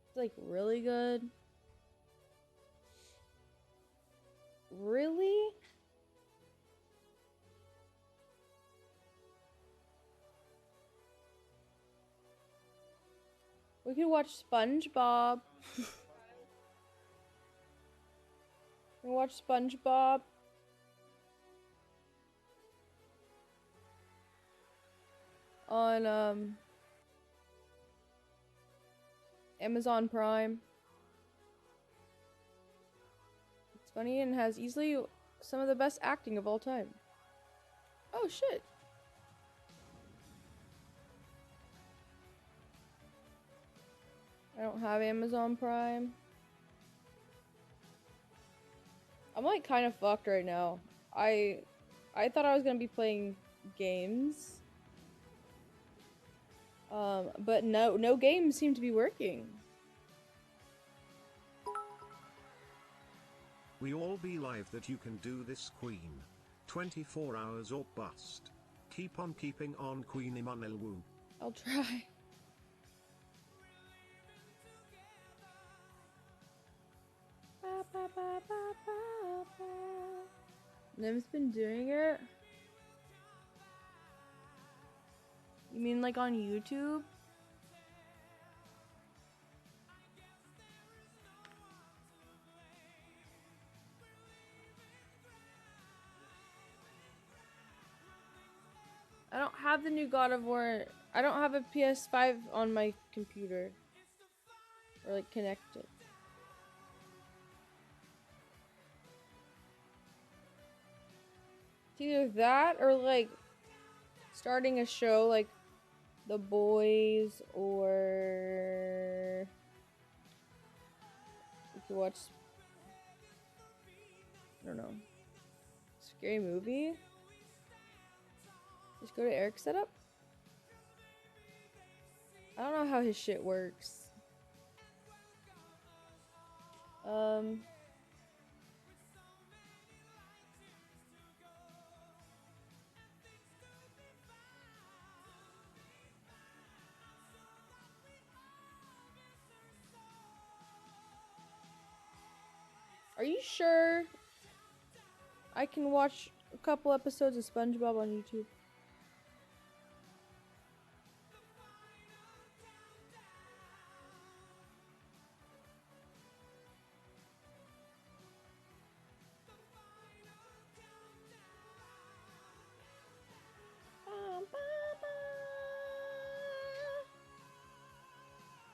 it's like really good. Really? We could watch SpongeBob. We watch SpongeBob. On Amazon Prime. It's funny and has easily some of the best acting of all time. Oh shit. I don't have Amazon Prime. I'm like kind of fucked right now. I thought I was gonna be playing games. But no games seem to be working. We all believe that you can do this, Queen. 24 hours or bust. Keep on keeping on, Queen Imanelwu. I'll try. Nim's been doing it? You mean like on YouTube? I don't have the new God of War. I don't have a PS5 on my computer. Or like connected. It's either that or like starting a show like The Boys, or we could watch, I don't know, Scary Movie. Just go to Eric's setup. I don't know how his shit works. Are you sure I can watch a couple episodes of SpongeBob on YouTube?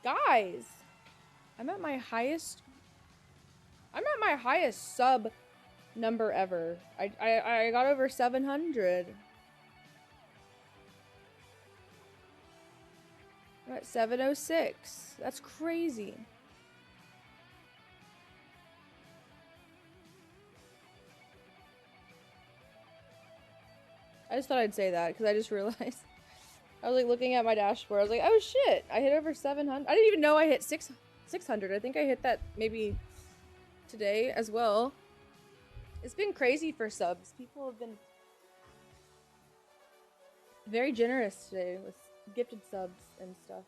Guys, I'm at my highest sub number ever. I got over 700. I'm at 706. That's crazy. I just thought I'd say that because I just realized. I was like looking at my dashboard. I was like, oh shit, I hit over 700. I didn't even know I hit 600. I think I hit that maybe today as well. It's been crazy for subs. People have been very generous today with gifted subs and stuff.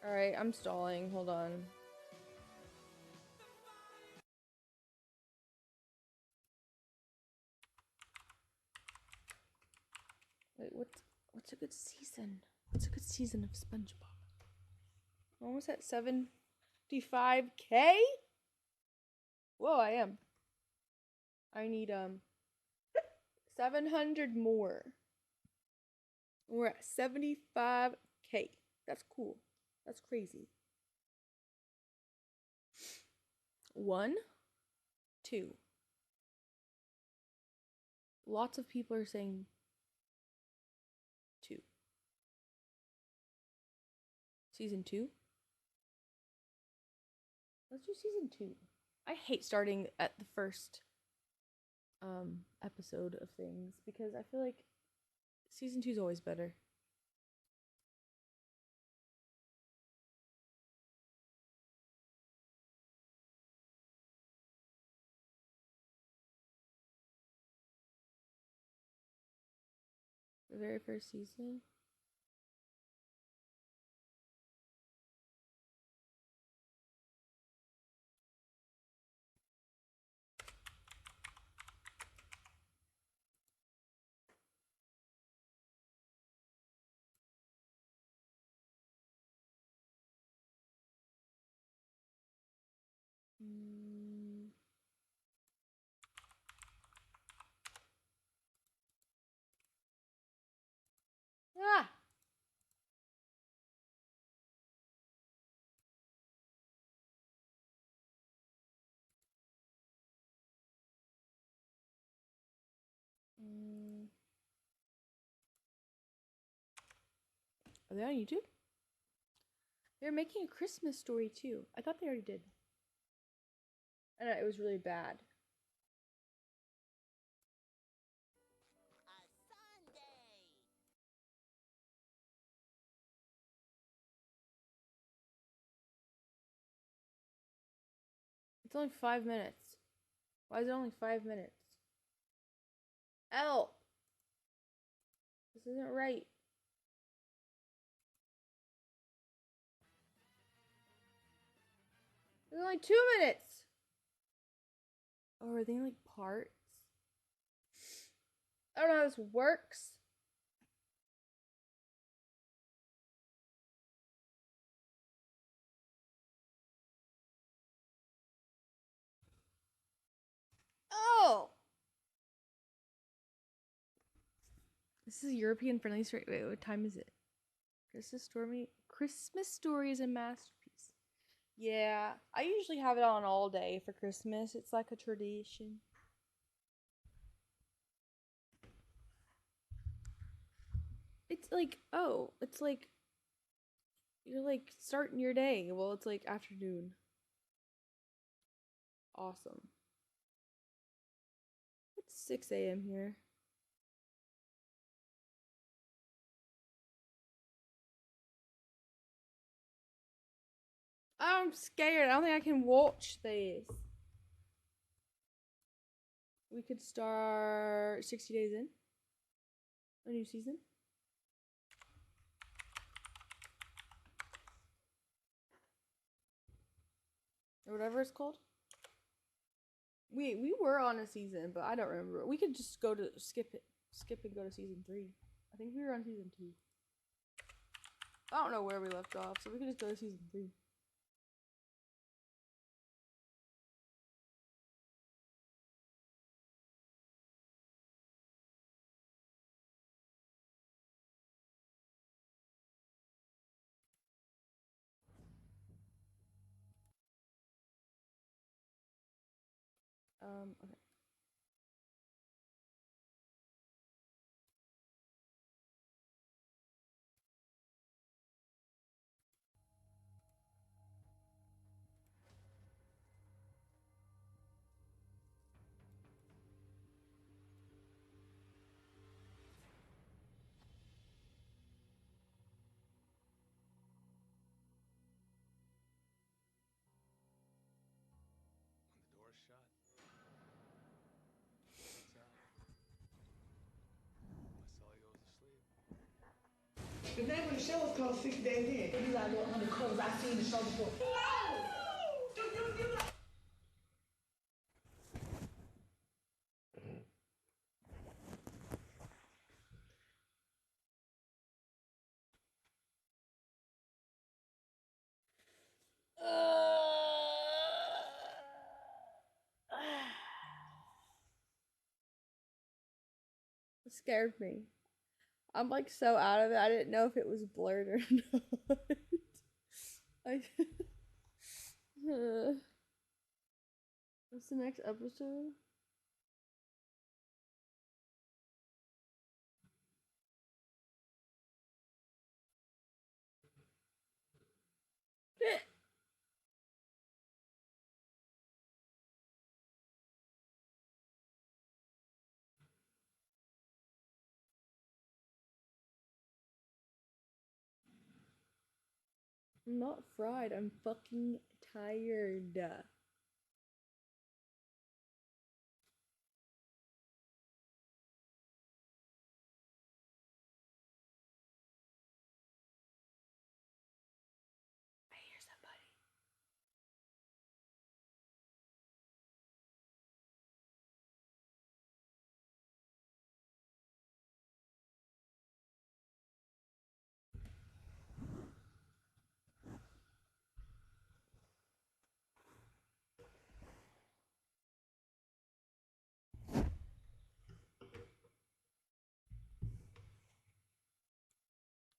Alright, I'm stalling. Hold on. Wait, what's a good season? What's a good season of SpongeBob? I'm almost at 75K? Whoa, I am. I need 700 more. We're at 75K. That's cool. That's crazy. 1, 2. Lots of people are saying 2. Season 2? Let's do season 2. I hate starting at the first episode of things because I feel like season 2 is always better. The very first season. Ah! Are they on YouTube? They're making a Christmas story too. I thought they already did. And it was really bad. It's only 5 minutes. Why is it only 5 minutes? Help! This isn't right. There's only 2 minutes! Oh, are they like parts? I don't know how this works. Oh! This is European friendly story. Wait, what time is it? Christmas Story is a masterpiece. Yeah, I usually have it on all day for Christmas. It's like a tradition. It's like, oh, it's like you're like starting your day. Well, it's like afternoon. Awesome. It's 6 a.m. here. I'm scared. I don't think I can watch this. We could start 60 days in. A new season. Or whatever it's called. We were on a season, but I don't remember. We could just go to skip and go to season 3. I think we were on season 2. I don't know where we left off, so we could just go to season 3. Okay. When the door's shut, lights out. Marcel goes to sleep. The name of the show is called 6 Days In. You like one of the covers I've seen the show before. It scared me. I'm like so out of it. I didn't know if it was blurred or not. What's the next episode? I'm not fried. I'm fucking tired. I hear somebody.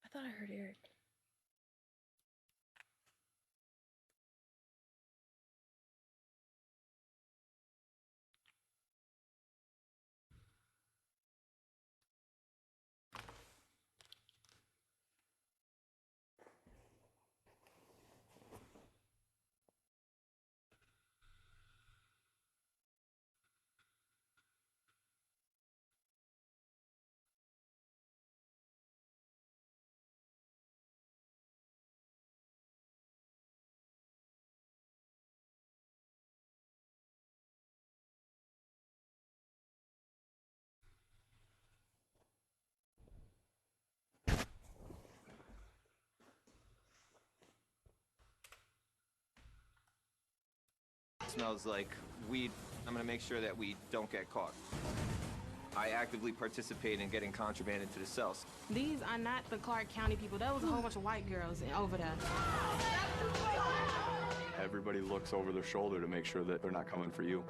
I thought I heard Eric. smells like weed, I'm gonna make sure that we don't get caught. I actively participate in getting contraband into the cells. These are not the Clark County people. That was a whole bunch of white girls over there. Everybody looks over their shoulder to make sure that they're not coming for you.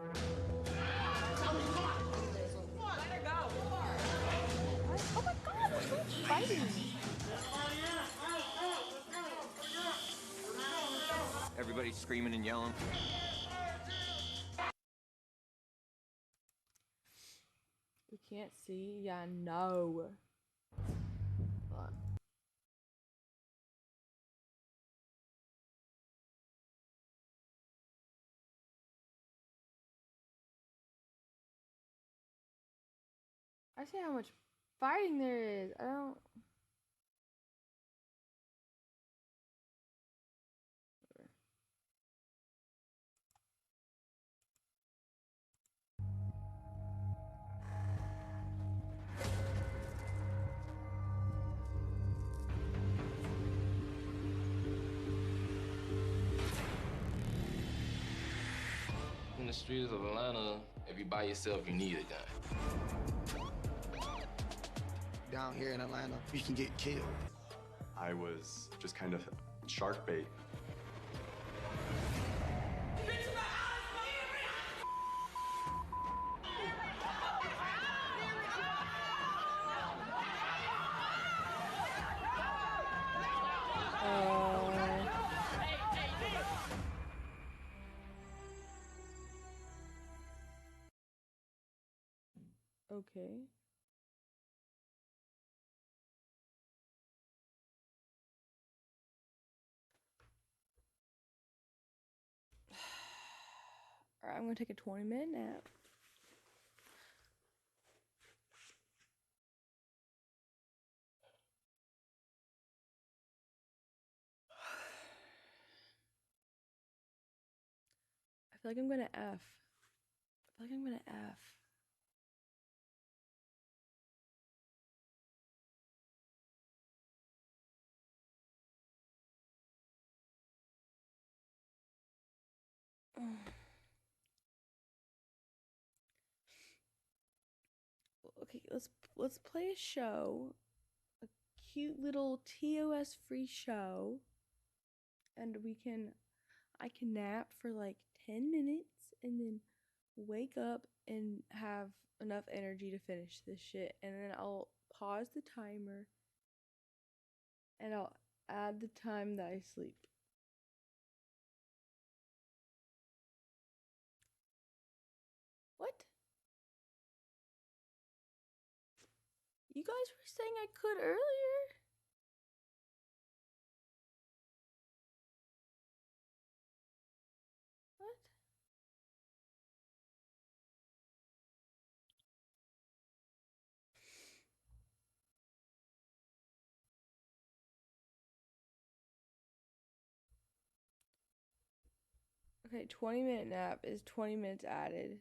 Oh my god, they're fighting. Everybody's screaming and yelling. You can't see? Yeah, no. Hold on. I see how much fighting there is. I don't. In the streets of Atlanta, if you by yourself, you need a gun. Down here in Atlanta, you can get killed. I was just kind of shark bait. Okay. Alright, I'm gonna take a 20-minute nap. I feel like I'm gonna F. I feel like I'm gonna F. Okay, let's play a show, a cute little TOS free show, and I can nap for like 10 minutes and then wake up and have enough energy to finish this shit, and then I'll pause the timer and I'll add the time that I sleep. What? You guys were saying I could earlier? What? Okay, 20-minute nap is 20 minutes added.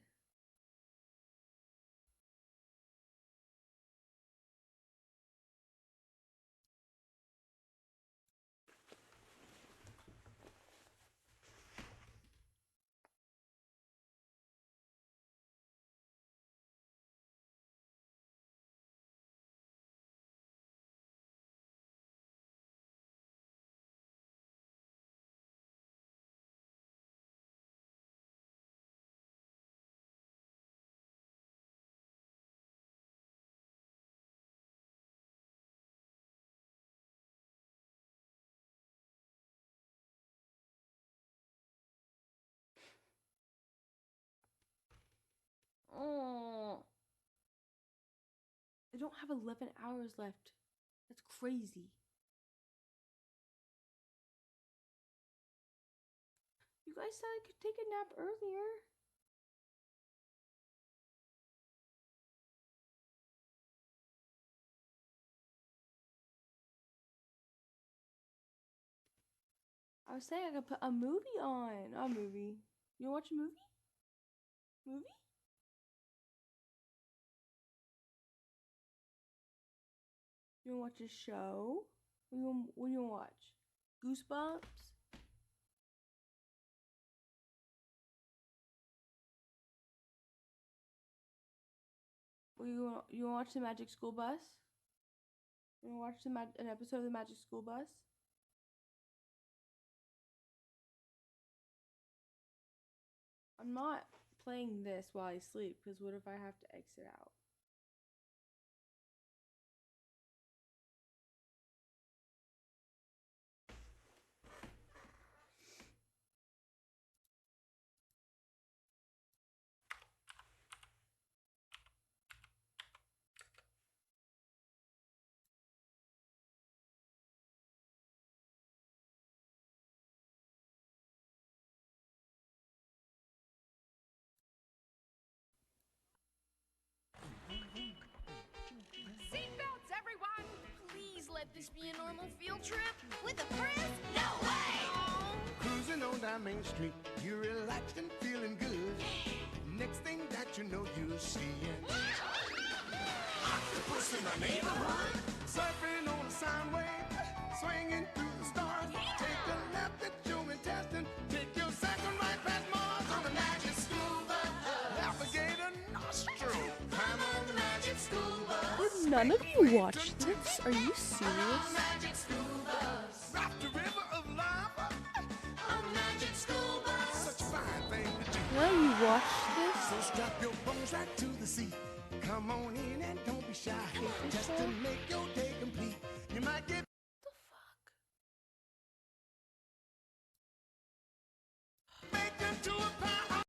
Oh. I don't have 11 hours left. That's crazy. You guys said I could take a nap earlier. I was saying I could put a movie on. A movie. You wanna watch a movie? Movie? You wanna watch a show? What do you wanna watch? Goosebumps? You wanna watch the Magic School Bus? You wanna watch an episode of the Magic School Bus? I'm not playing this while I sleep, because what if I have to exit out? Seatbelts, everyone! Please let this be a normal field trip. With a friend? No way! Cruising on down Main Street, you're relaxed and feeling good. Next thing that you know, you're seeing octopus in the neighborhood. Surfing on a sound wave, swinging through the stars. Take a left at your intestine, take your second right past Mars on the Magic School Bus. Alligator nostril, climb on the Magic School Bus. Did none of you watch this? Are you serious? Magic School Bus. Rock the river of lava on Magic School Bus. Such a fine thing to do. None of you watched this? So strap your bones right to the seat. Come on in and don't be shy. Just to make your day complete. You might get What the fuck? bacon to a pie.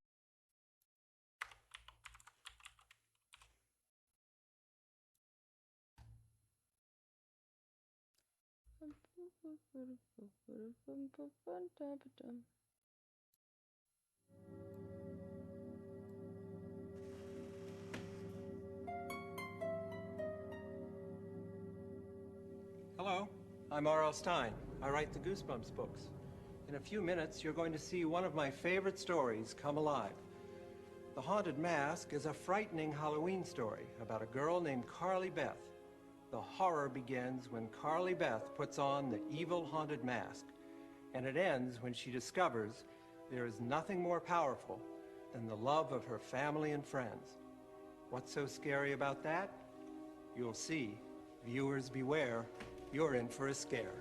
Hello, I'm R.L. Stein. I write the Goosebumps books. In a few minutes, you're going to see one of my favorite stories come alive. The Haunted Mask is a frightening Halloween story about a girl named Carly Beth. The horror begins when Carly Beth puts on the evil haunted mask, and it ends when she discovers there is nothing more powerful than the love of her family and friends. What's so scary about that? You'll see. Viewers beware. You're in for a scare.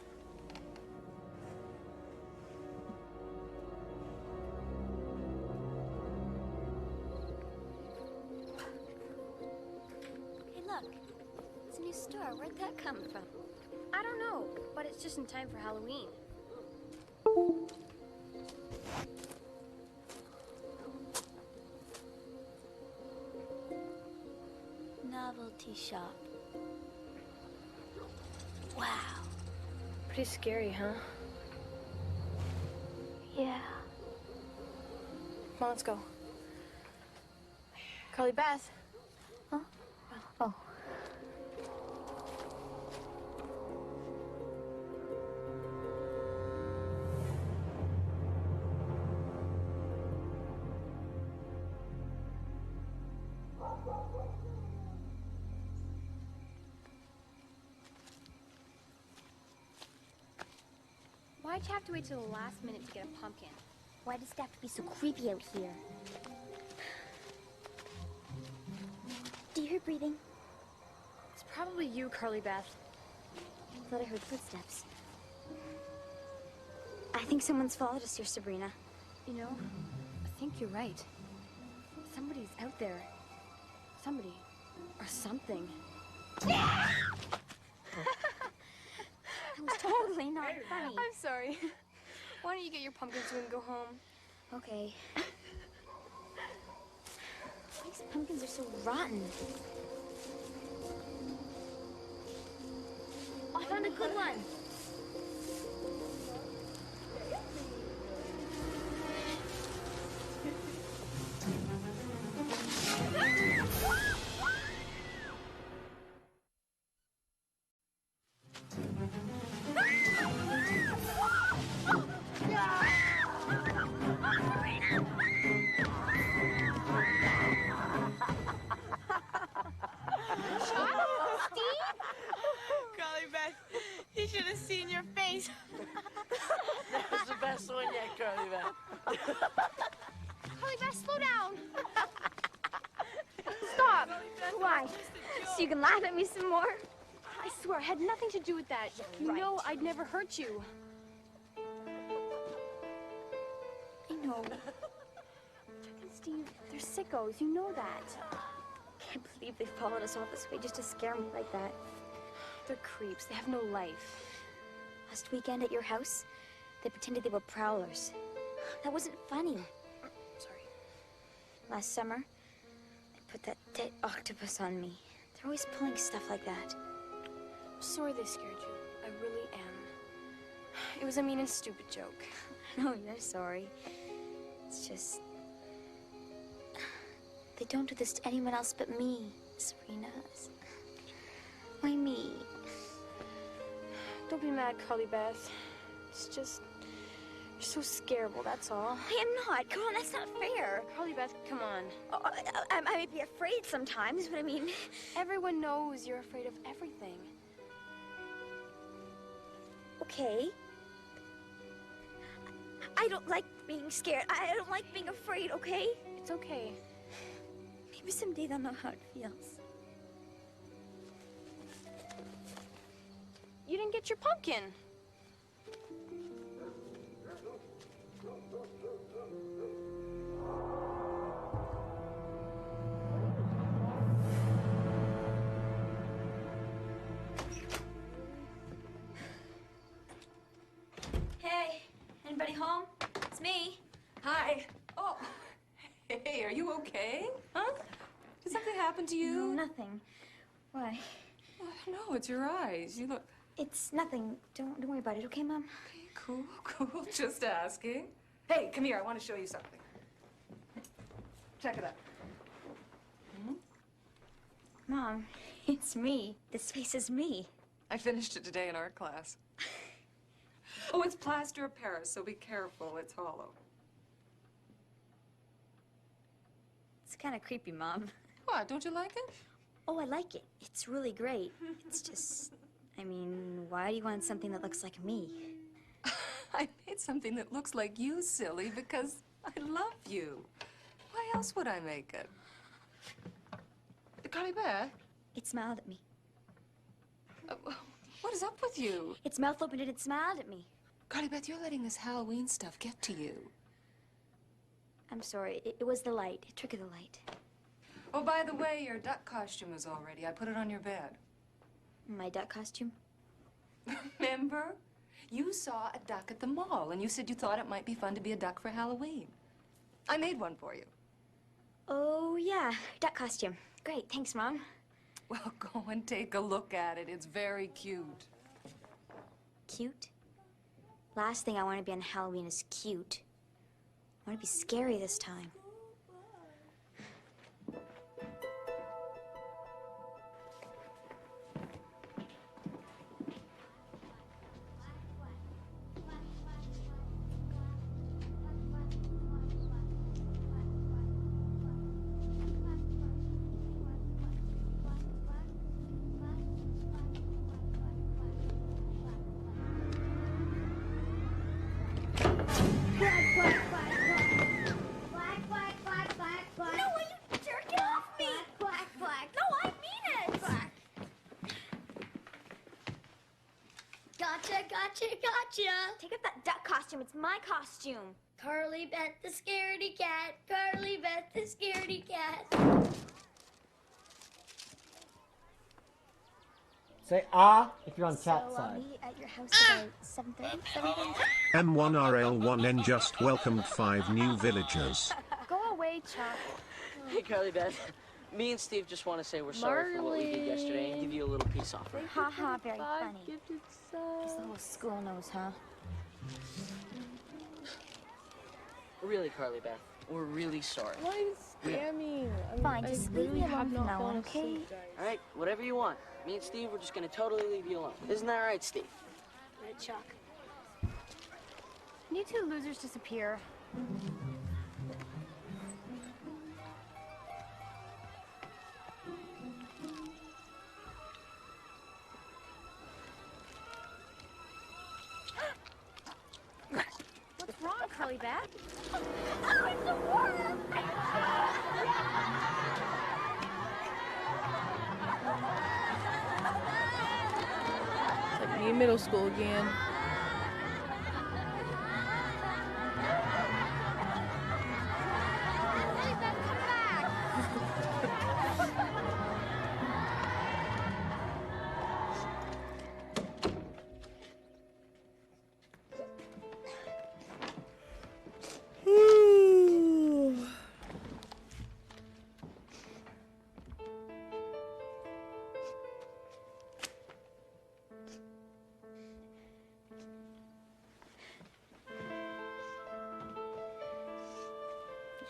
Hey, look. It's a new store. Where'd that come from? I don't know, but it's just in time for Halloween. Novelty shop. Wow. Pretty scary, huh? Yeah. Come on, let's go. Carly Beth. Huh? Oh. Why'd you have to wait till the last minute to get a pumpkin? Why does it have to be so creepy out here? Do you hear breathing? It's probably you, Carly Beth. I thought I heard footsteps. I think someone's followed us here, Sabrina. You know, I think you're right. Somebody's out there. Somebody. Or something. That was totally not funny. I'm sorry. Why don't you get your pumpkin so we can go home? Okay. These pumpkins are so rotten. I found a good one. Carly Beth, you should have Why? So you can laugh at me some more? I swear, it had nothing to do with that. You know I'd never hurt you. I know. Steve, they're sickos. You know that. Can't believe they followed us all this way just to scare me like that. They're creeps. They have no life. Last weekend at your house, they pretended they were prowlers. That wasn't funny. Sorry. Last summer, they put that dead octopus on me. They're always pulling stuff like that. I'm sorry they scared you. I really am. It was a mean and stupid joke. No, you're sorry. It's just... They don't do this to anyone else but me, Serena. Why me? Don't be mad, Carly Beth. It's just... You're so scareable, that's all. I am not. Come on, that's not fair. Carly Beth, come on. Oh, I might be afraid sometimes, but I mean... Everyone knows you're afraid of everything. Okay. I don't like being scared. I don't like being afraid, okay? It's okay. Maybe someday they'll know how it feels. You didn't get your pumpkin. Hey, anybody home? It's me. Hi. Oh, hey, are you okay? Huh? Did something happen to you? No, nothing. Why? No, it's your eyes. You look... It's nothing. Don't worry about it, okay, Mom? Okay, cool. Just asking. Hey, come here. I want to show you something. Check it out. Mom, it's me. This face is me. I finished it today in art class. Oh, it's plaster of Paris, so be careful. It's hollow. It's kind of creepy, Mom. What? Don't you like it? Oh, I like it. It's really great. It's just... I mean, why do you want something that looks like me? I made something that looks like you, silly, because I love you. Why else would I make it? Carly Beth? It smiled at me. What is up with you? Its mouth opened and it smiled at me. Carly Beth, you're letting this Halloween stuff get to you. I'm sorry. It was the light. A trick of the light. Oh, by the way, your duck costume is all ready. I put it on your bed. My duck costume? Remember? You saw a duck at the mall, and you said you thought it might be fun to be a duck for Halloween. I made one for you. Oh, yeah. Duck costume. Great. Thanks, Mom. Well, go and take a look at it. It's very cute. Cute? Last thing I want to be on Halloween is cute. I want to be scary this time. Gotcha. Take off that duck costume. It's my costume. Carly Beth the scaredy cat. Carly Beth the scaredy cat. Say ah if you're on chat So I'll side. meet at your house about 7:30. M1RL1N just welcomed 5 new villagers. Go away, Chuck. Hey, Carly Beth. Me and Steve just want to say we're sorry for what we did yesterday and give you a little peace offering. Ha ha, very funny. Guess the whole school knows, huh? Really, Carly Beth, we're really sorry. Why are you scamming? Fine, just leave me alone from now on, okay? All right, whatever you want. Me and Steve, we're just going to totally leave you alone. Isn't that right, Steve? Right, Chuck. Can you two losers disappear? What's wrong, Carly Beth? Oh, it's the worst! middle school again.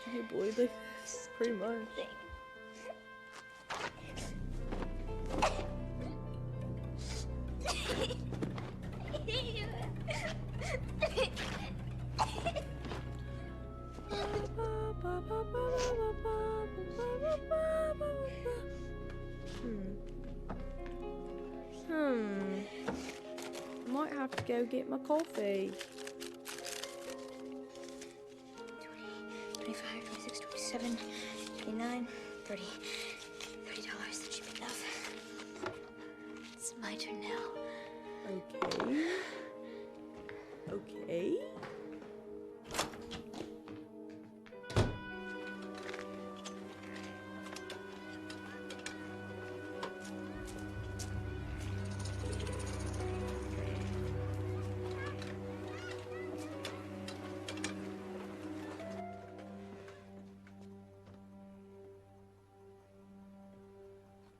You get bullied like this, pretty much. I might have to go get my coffee. 25, 26, 27, 29, 30. $30. That should be enough. It's my turn now. Okay. Okay.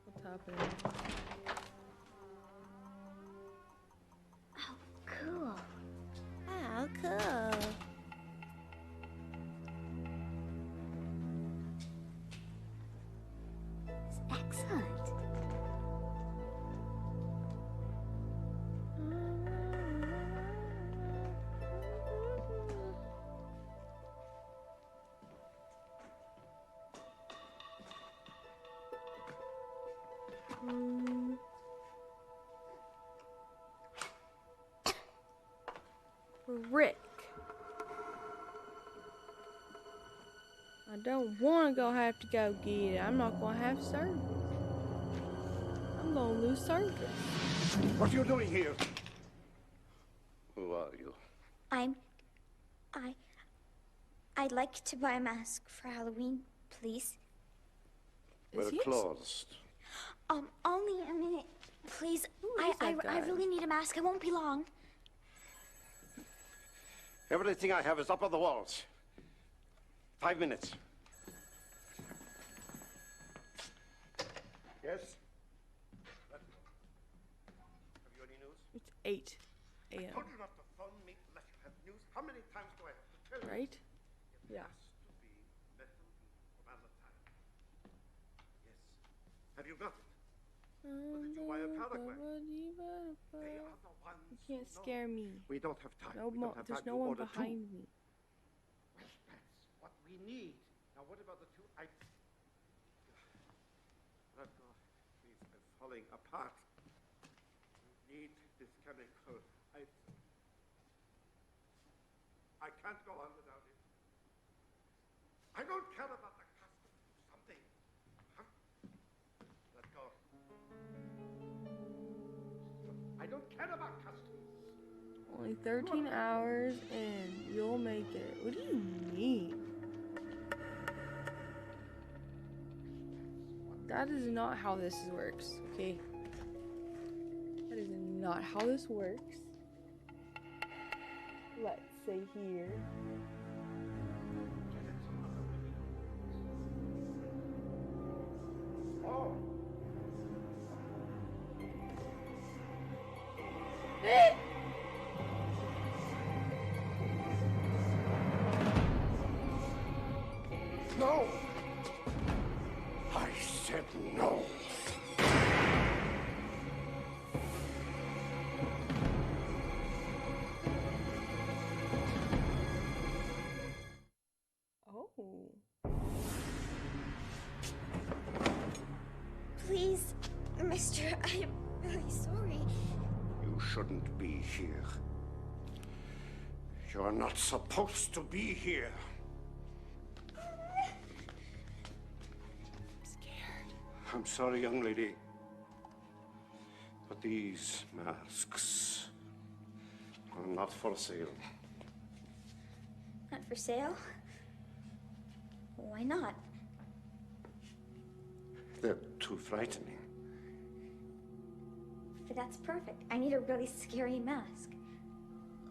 What's happening? Oh, cool. Oh, cool. It's excellent. Rick. I don't want to have to go get it. I'm not going to have service. I'm going to lose service. What are you doing here? Who are you? I'd like to buy a mask for Halloween, please. We're closed. Only a minute, please. is that I guy? really need a mask. I won't be long. Everything I have is up on the walls. 5 minutes. Yes? Have you any news? It's 8 I a.m. told you not to phone me unless you have news. How many times do I have to tell you? Right? It Yeah. has to be metal for Valentine. Yes. Have you got it? Did you wire paragraph? They are the ones You can't who know. scare me. We don't have time. No, We don't have there's time. no You one order behind two. me. Well, that's what we need. Now, what about the two? Radko, please, I'm falling apart. We need this chemical. I can't go on without it. I don't care about the customs. Do something. Huh? Let go. I don't care about customs. Only 13 hours and you'll make it. What do you mean? That is not how this works, okay? That is not how this works. Let's say here. Oh. No! I said no. Oh. Please, mister, I'm really sorry. You shouldn't be here. You're not supposed to be here. I'm scared. I'm sorry, young lady. But These masks are not for sale. Not for sale? Why not? They're too frightening. But that's perfect. I need a really scary mask.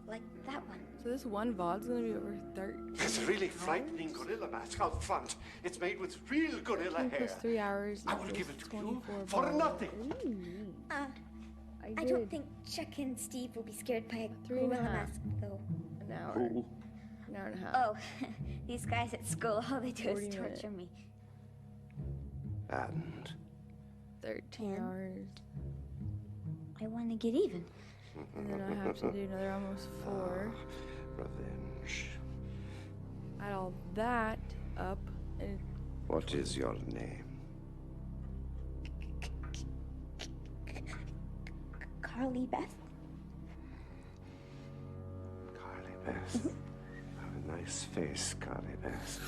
Like that one. So this one VOD's gonna be over 13. There's a really frightening gorilla mask out front. It's made with real gorilla hair. Plus 3 hours. I will give it to you $24. for nothing. I don't think Chuck and Steve will be scared by a 3.5 gorilla mask, though. An hour. Who? An hour and a half. Oh, these guys at school, all they do 40 is torture me. And 13 hours. I want to get even. And then I have to do another almost 4. Revenge. Add all that up, and What is your name? Carly Beth? Carly Beth. Have a nice face, Carly Beth.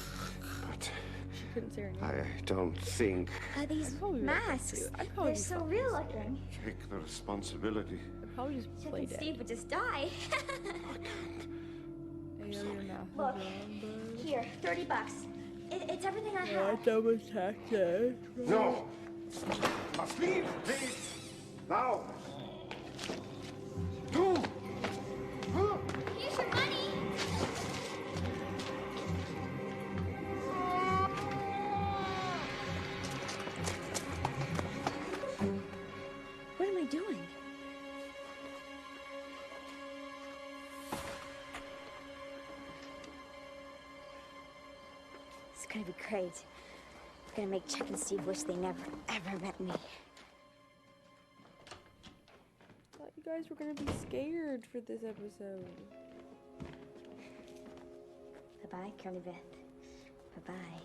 But she couldn't say her name. I don't think These masks, they're so real looking. take the responsibility. I'd probably just Chuck play and dead. Steve would just die. Look, here, $30. It's everything I have. double taxes. No! Must leave, please! Now! Do! Here's your money. What am I doing? It's gonna be great. It's gonna make Chuck and Steve wish they never, ever met me. I thought you guys were gonna be scared for this episode. Bye-bye, Curly Beth. Bye-bye.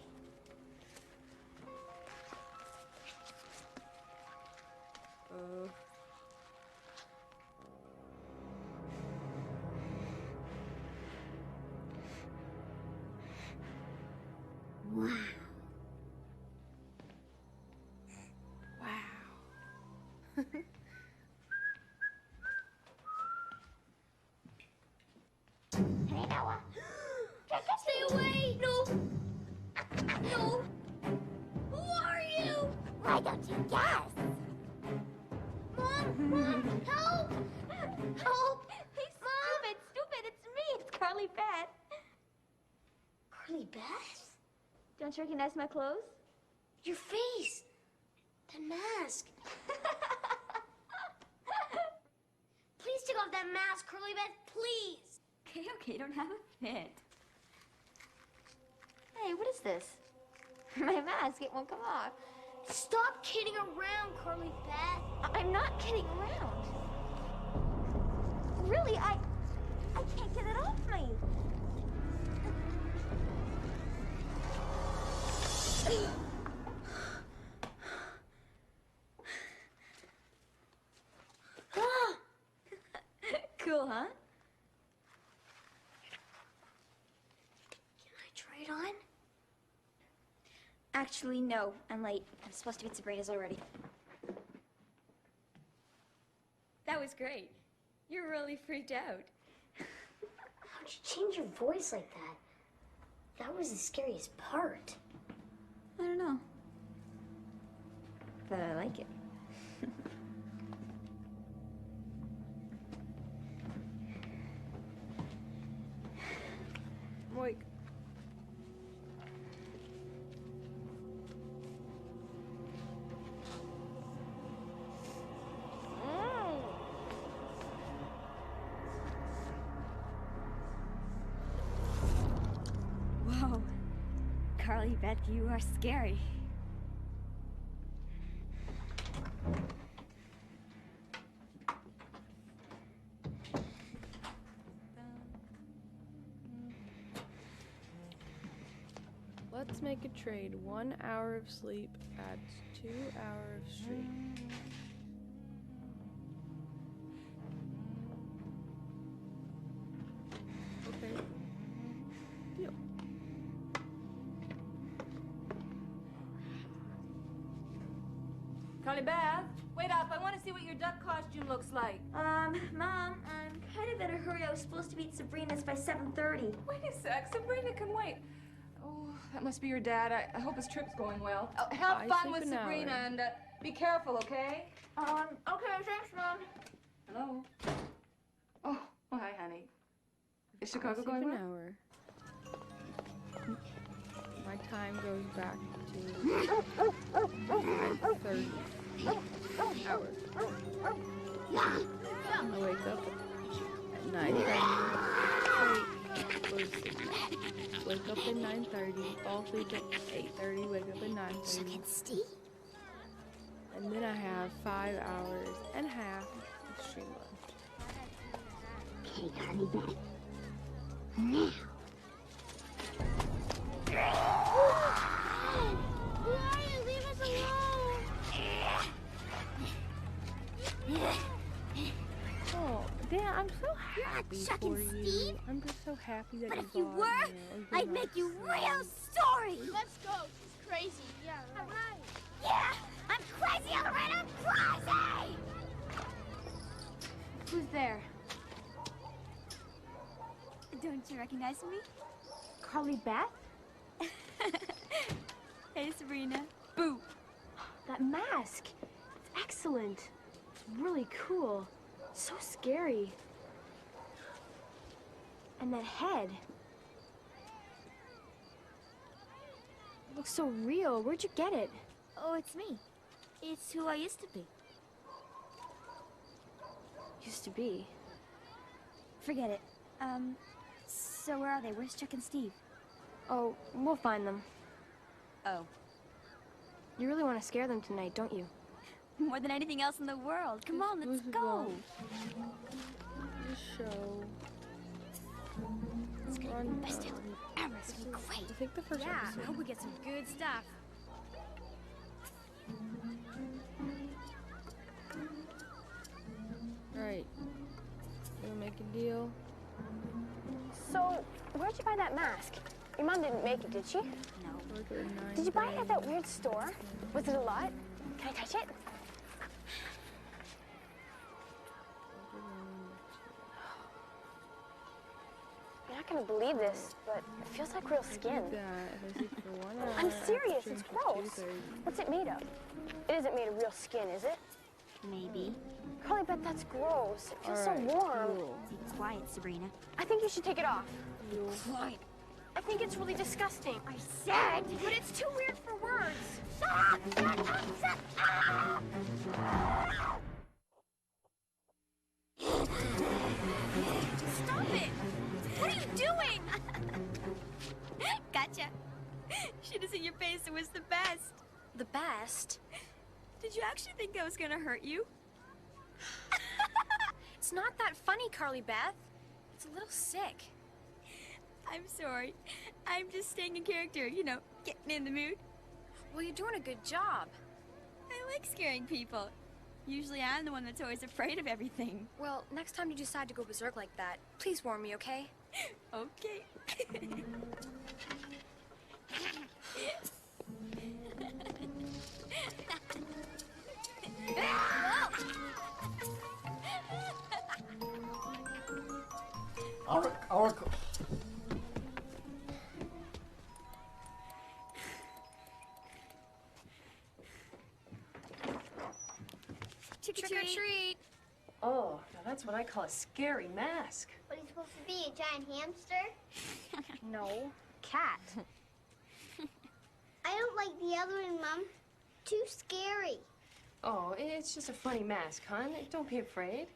Wow. Wow. Hey, Noah. Stay away! No! No! Who are you? Why don't you guess? Mom! Mom! Help! Help! Hey, stupid! It's me! It's Carly Beth. Carly Beth? Don't you recognize my clothes? Your face! The mask! Please take off that mask, Curly Beth, please! Okay, don't have a fit. Hey, what is this? My mask, it won't come off. Stop kidding around, Curly Beth! I'm not kidding around. Really, I can't get it off me. Cool, huh? Can I try it on? Actually, no. I'm late. I'm supposed to be at Sabrina's already. That was great. You're really freaked out. How'd you change your voice like that? That was the scariest part. I don't know. But I like it. I'm awake. Whoa. Carly Beth, you are scary. Let's make a trade. 1 hour of sleep adds 2 hours of stream. Okay. Deal. Carly Beth, wait up. I want to see what your duck costume looks like. Mom, I'm kind of in a hurry. I was supposed to be at Sabrina's by 7:30. Wait a sec. Sabrina can wait. Oh, that must be your dad. I hope his trip's going well. Oh, have fun with Sabrina and be careful, okay? Okay, thanks, Mom. Hello? Oh, hi, honey. Is Chicago I going sleep well? an hour. My time goes back to 5:30 hours. I wake up at 9:30. Wake up at 9:30. Fall asleep at 8:30. Wake up at 9:30. And then I have 5 hours and a half of stream left. Okay, honey bun. Now. Ryan, leave us alone! Oh, Dan, I'm so happy Chuck for and you. Steve? I'm just so happy that But you if you got were, here. I'd make you real sorry! Let's go. It's crazy. Yeah, right. Yeah! I'm crazy, all right? I'm crazy! Who's there? Don't you recognize me? Carly Beth? Hey, Sabrina. Boo! That mask. It's excellent. It's really cool. So scary. And that head. It looks so real. Where'd you get it? Oh, it's me. It's who I used to be. Used to be. Forget it. So where are they? Where's Chuck and Steve? Oh, we'll find them. Oh. You really want to scare them tonight, don't you? More than anything else in the world. Come on, let's go. This show. It's gonna be the best day ever. It's gonna be great. I think the first Yeah, episode. I hope we get some good stuff. Alright. We'll make a deal. So, where'd you buy that mask? Your mom didn't make it, did she? No. Did you buy it at that weird store? Was it a lot? Can I touch it? You're not gonna believe this, but it feels like real skin. I'm serious, it's gross. What's it made of? It isn't made of real skin, is it? Maybe. Carly, but that's gross. It feels so Alright, warm. cool. Be quiet, Sabrina. I think you should take it off. Quiet. I think it's really disgusting. I said. But it's too weird for words. Stop! Shut up! Shut up! Stop it! What are you doing? Gotcha. Should have seen your face. It was the best. The best? Did you actually think I was gonna hurt you? It's not that funny, Carly Beth. It's a little sick. I'm sorry. I'm just staying in character, you know, getting in the mood. Well, you're doing a good job. I like scaring people. Usually I'm the one that's always afraid of everything. Well, next time you decide to go berserk like that, please warn me, okay? Okay. Our Trick or treat. Oh, now that's what I call a scary mask. What are you supposed to be, a giant hamster? No, cat. I don't like the other one, Mom. Too scary. Oh, it's just a funny mask, hon. Don't be afraid.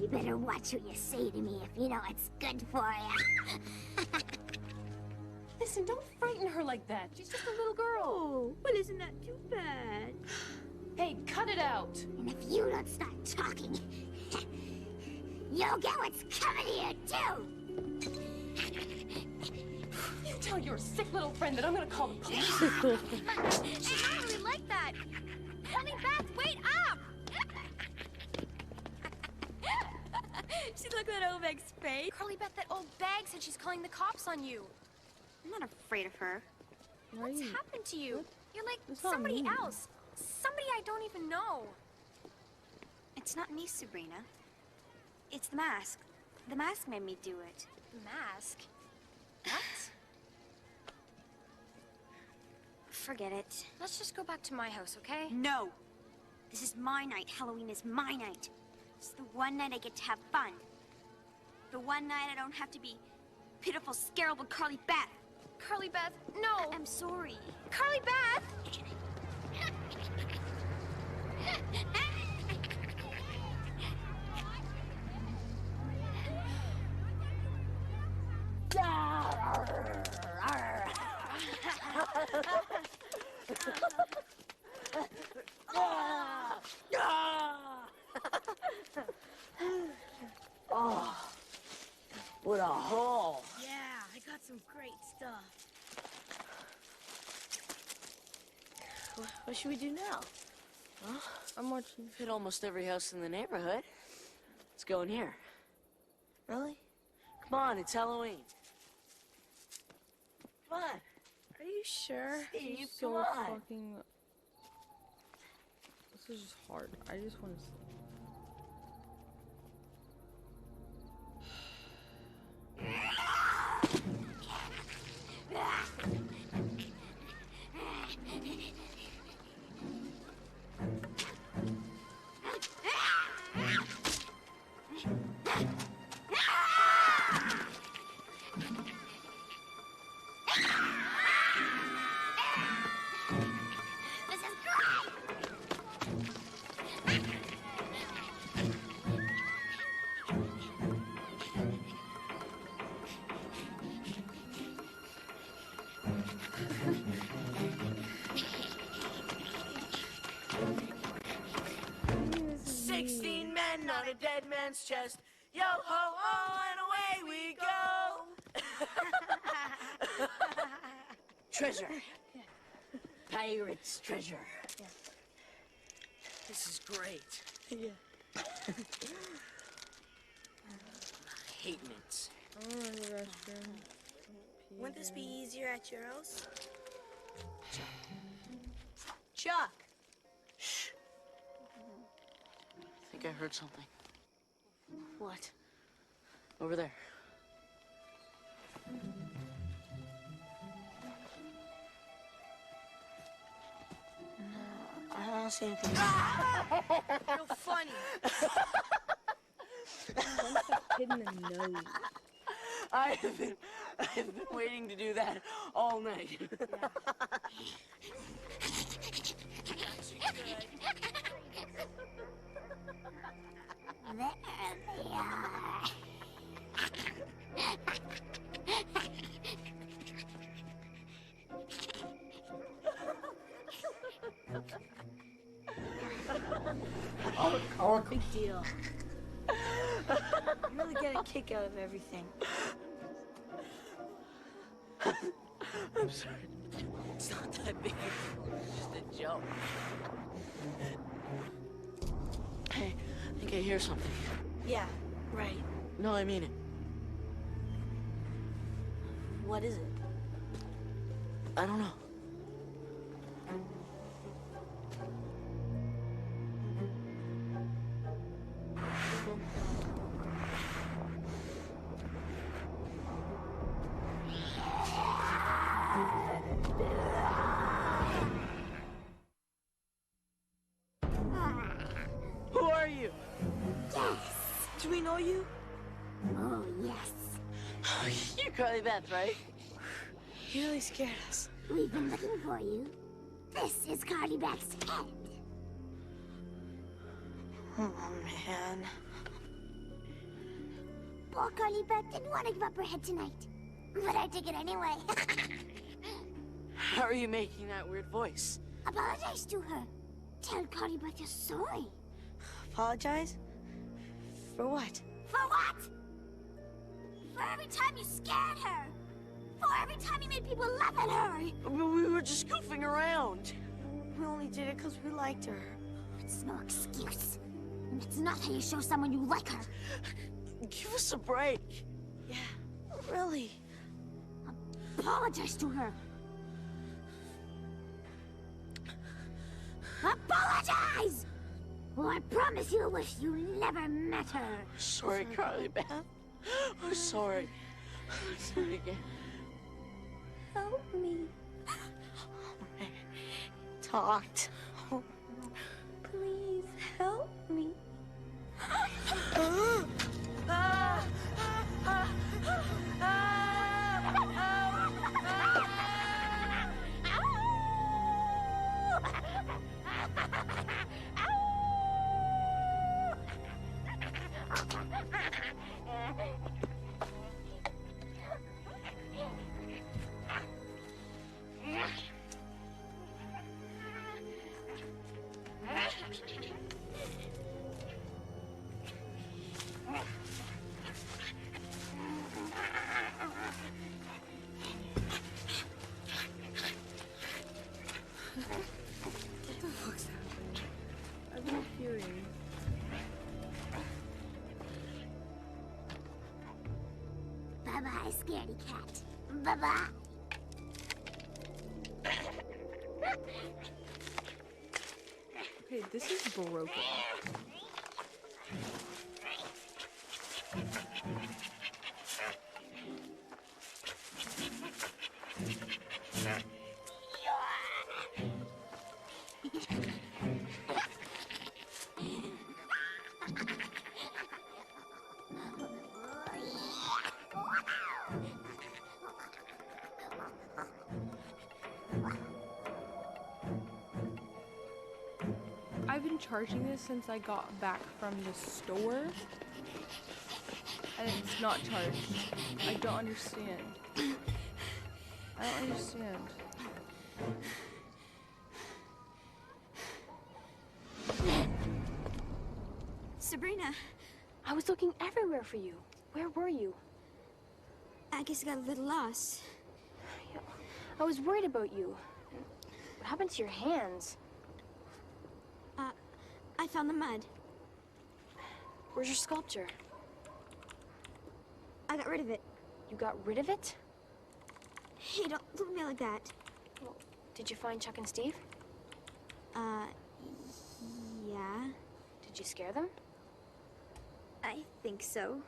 You better watch what you say to me if you know it's good for you. Listen, don't frighten her like that. She's just a little girl. Oh, well, isn't that too bad? Hey, cut it out. And if you don't stop talking, you'll get what's coming to you, too. You tell your sick little friend that I'm gonna call the police. She's not really like that. Carly Beth, wait up! See, look at that old bag's face. Carly Beth, that old bag said she's calling the cops on you. I'm not afraid of her. What's happened to you? You're like It's not somebody me. else. Somebody I don't even know. It's not me, Sabrina. It's the mask. The mask made me do it. Mask? What? Forget it. Let's just go back to my house, okay? No! This is my night. Halloween is my night. It's the one night I get to have fun. The one night I don't have to be pitiful, scarable Carly Beth. Carly Beth, no! I'm sorry. Carly Beth! Oh, what a haul. Yeah, I got some great stuff. What should we do now? Well, I'm watching. Hit almost every house in the neighborhood. Let's go in here. Really? Come on, it's Halloween. Come on. Are you sure? Steve, This is so come on. fucking. This is just hard. I just want to sleep. This is great! 16 men on a dead man's chest. Yo ho ho, and away we go. Treasure. Pirate's treasure. This is great. Yeah. I hate mints. I want to the restroom. Wouldn't this be easier at your house? Chuck. Shh. I think I heard something. What? Over there. I don't see anything. Real funny. Punch that kid in the nose. I have been waiting to do that all night. There they are. Big deal. I really get a kick out of everything. I'm sorry. It's not that big. It's just a joke. Hey, I think I hear something. Yeah, right. No, I mean it. What is it? I don't know. Who are you? Yes. Do we know you? Oh, yes. You're Carly Beth, right? You really scared us. We've been looking for you. This is Carly Beth's head. Oh, man. Poor Carly Beth didn't want to give up her head tonight. But I took it anyway. How are you making that weird voice? Apologize to her. Tell Carly Beth you're sorry. Apologize? For what? For what? For every time you scared her. For every time you made people laugh at her. We were just goofing around. We only did it because we liked her. It's no excuse. And it's not how you show someone you like her. Give us a break. Yeah, really. Apologize to her. Apologize! Or I promise you wish you never met her. Sorry, Carly Beth. I'm sorry. I'm sorry again. Help me. Talked. Please help me. What the fuck's happening? I've been hearing. Bye-bye, scaredy cat. Bye-bye. Okay, this is broken. I've been charging this since I got back from the store, and it's not charged. I don't understand. I don't understand. Sabrina. I was looking everywhere for you. Where were you? I guess I got a little lost. I was worried about you. What happened to your hands? I found the mud. Where's your sculpture? I got rid of it. You got rid of it? Hey, don't look at me like that. Well, did you find Chuck and Steve? Yeah. Did you scare them? I think so.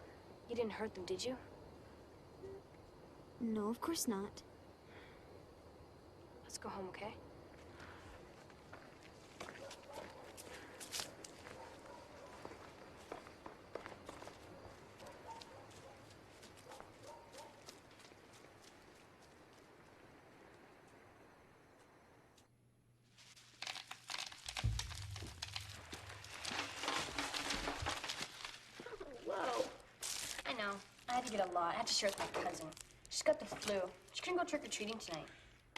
You didn't hurt them, did you? No, of course not. Let's go home, okay? Whoa. I know. I had to get a lot. I had to share with my cousin. She's got the flu. She couldn't go trick-or-treating tonight.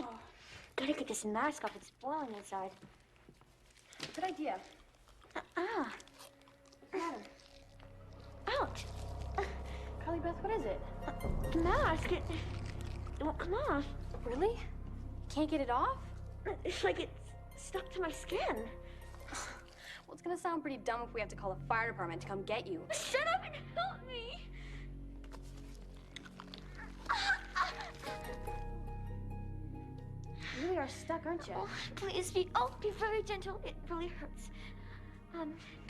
Oh, gotta get this mask off. It's boiling inside. Good idea. Adam. Ouch. Carly Beth, what is it? The mask. It won't come off. Really? Can't get it off? It's like it's stuck to my skin. Well, it's gonna sound pretty dumb if we have to call the fire department to come get you. Shut up and help me. You really are stuck, aren't you? Oh, please be very gentle. It really hurts.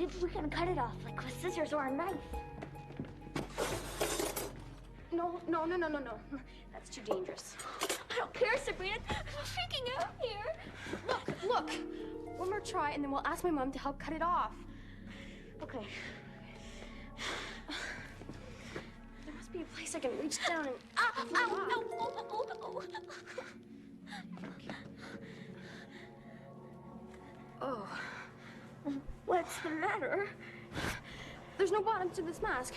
Maybe we can cut it off, like with scissors or a knife. No. That's too dangerous. I don't care, Sabrina. I'm freaking out here. Look. One more try, and then we'll ask my mom to help cut it off. Okay. There must be a place I can reach down and... Oh. What's the matter? There's no bottom to this mask.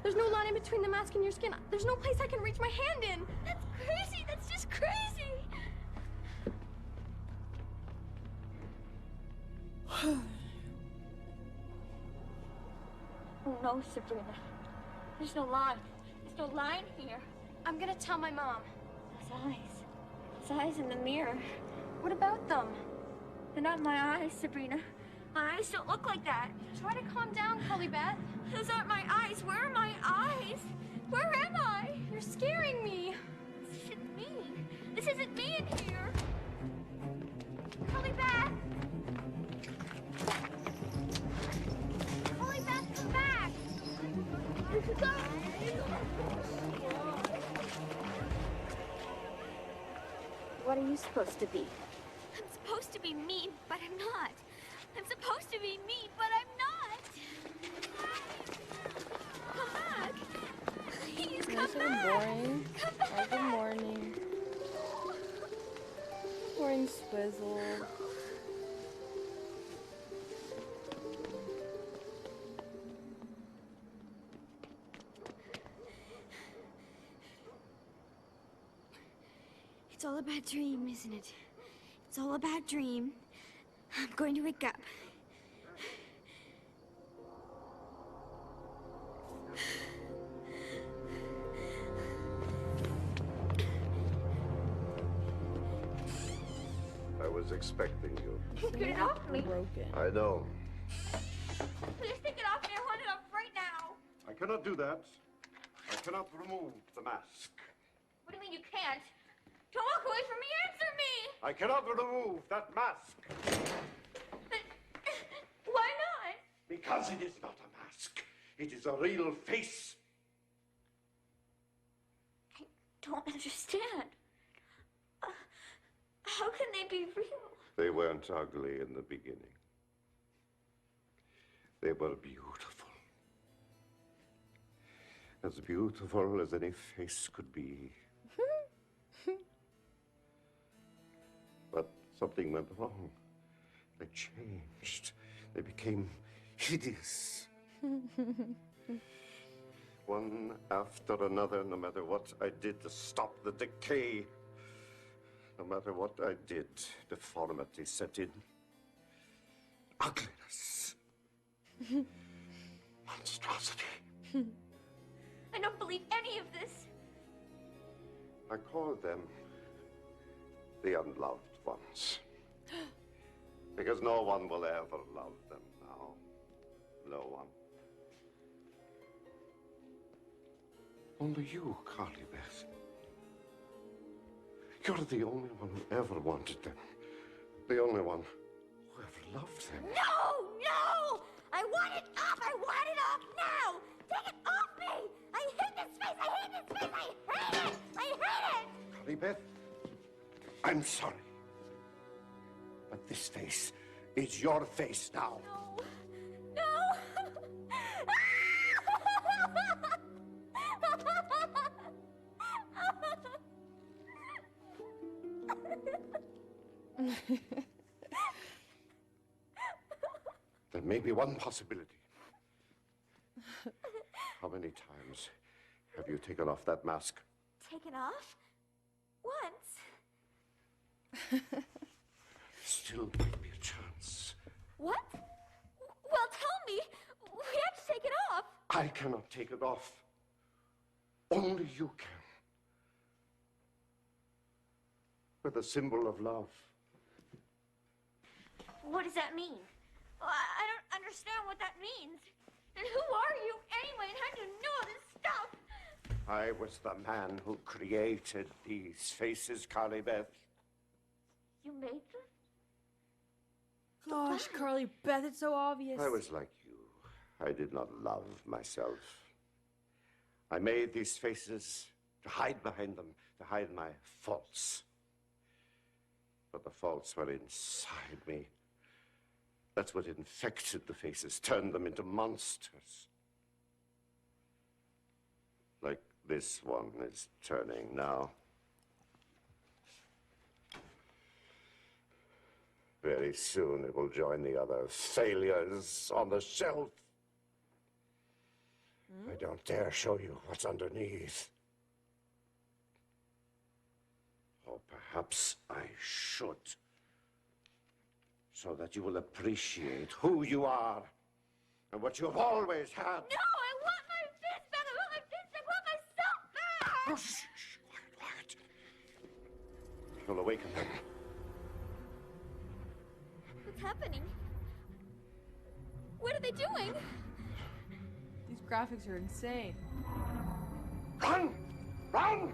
There's no line in between the mask and your skin. There's no place I can reach my hand in. That's crazy. That's just crazy. Oh, no, Sabrina. There's no line. There's no line here. I'm gonna tell my mom. Those eyes. Those eyes in the mirror. What about them? They're not my eyes, Sabrina. My eyes don't look like that. Try to calm down, Carly Beth. Those aren't my eyes. Where are my eyes? Where am I? You're scaring me. This isn't me. This isn't me in here. Carly Beth. you supposed to be? I'm supposed to be mean, but I'm not. I'm supposed to be mean, but I'm not. Come back. Please come back. Boring. Come back. Good morning. Boring Swizzle. It's all a bad dream, isn't it? It's all a bad dream. I'm going to wake up. I was expecting you. Get it off me. Broken. I know. Please take it off me. I want it off right now. I cannot do that. I cannot remove the mask. What do you mean you can't? Don't walk away from me. Answer me. I cannot remove that mask. Why not? Because it is not a mask. It is a real face. I don't understand. How can they be real? They weren't ugly in the beginning. They were beautiful. As beautiful as any face could be. But something went wrong. They changed. They became hideous. One after another, no matter what I did to stop the decay. No matter what I did, deformity set in. Ugliness. Monstrosity. I don't believe any of this. I call them the unloved ones. Because no one will ever love them now. No one. Only you, Carly Beth. You're the only one who ever wanted them. The only one who ever loved them. No! No! I want it off! I want it off now! Take it off me! I hate this face! I hate this face! I hate it! I hate it! Carly Beth, I'm sorry. But this face is your face now. No! There may be one possibility. How many times have you taken off that mask? Take it off? Once. Still might be a chance. What? Well, tell me. We have to take it off. I cannot take it off. Only you can. With a symbol of love. What does that mean? Well, I don't understand what that means. And who are you anyway? And how do you know this stuff? I was the man who created these faces, Carly Beth. You made them? Gosh, Carly Beth, it's so obvious. I was like you. I did not love myself. I made these faces to hide behind them, to hide my faults. But the faults were inside me. That's what infected the faces, turned them into monsters. Like this one is turning now. Very soon it will join the other failures on the shelf. I don't dare show you what's underneath. Or perhaps I should. So that you will appreciate who you are and what you have always had. No, I want my fist back. I want my fist. I want myself back. Oh, shh, shh, quiet. You'll awaken them. What's happening? What are they doing? These graphics are insane. Run! Run!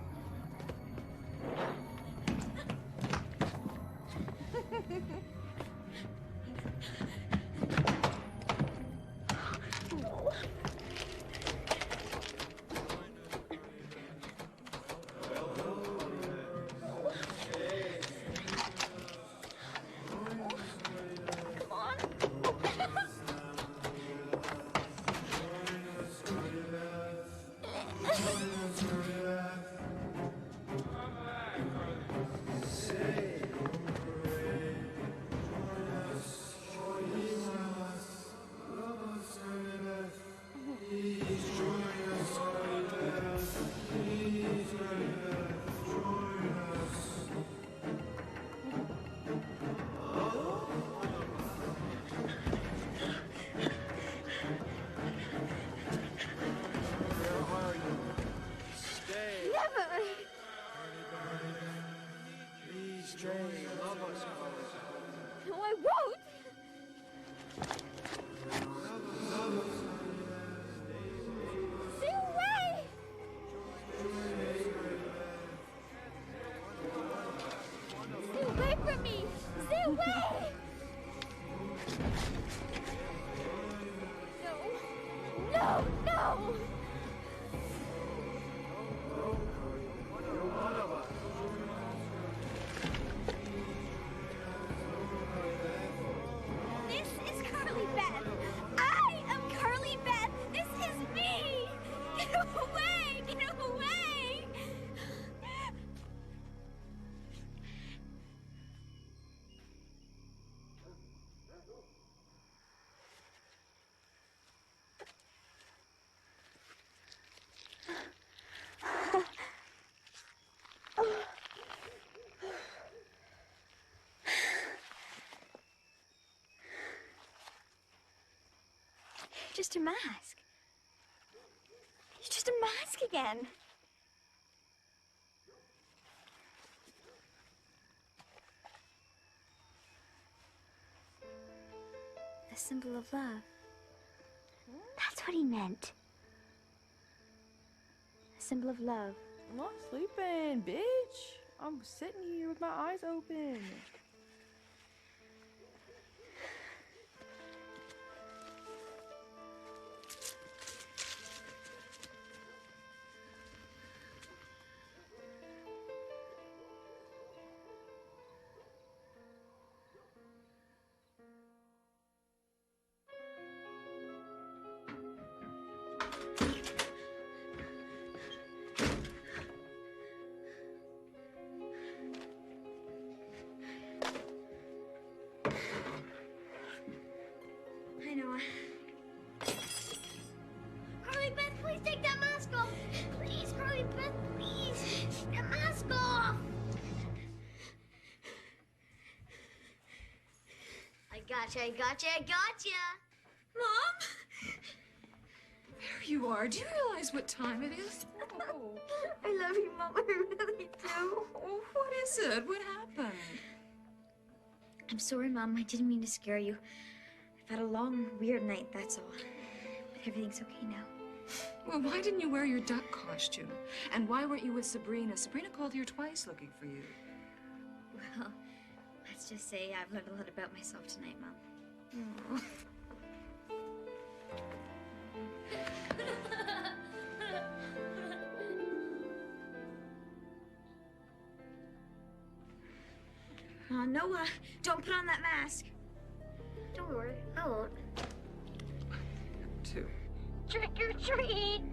away! No! No! This is Curly Beth. I am Curly Beth. This is me. Get away! Get away! Just a mask. It's just a mask again. The symbol of love. That's what he meant. A symbol of love. I'm not sleeping, bitch. I'm sitting here with my eyes open. I know. Curly Beth, please take that mask off. Please, Curly Beth, please. Take that mask off. I gotcha, I gotcha, I gotcha. Mom? There you are. Do you realize what time it is? Oh, I love you, Mom. I really do. oh, what is it? What happened? I'm sorry, Mom. I didn't mean to scare you. I've had a long, weird night, that's all. But everything's okay now. Well, why didn't you wear your duck costume? And why weren't you with Sabrina? Sabrina called here twice looking for you. Well, let's just say I've learned a lot about myself tonight, Mom. Oh. Noah, don't put on that mask. Don't worry, I won't. Two. Trick or treat!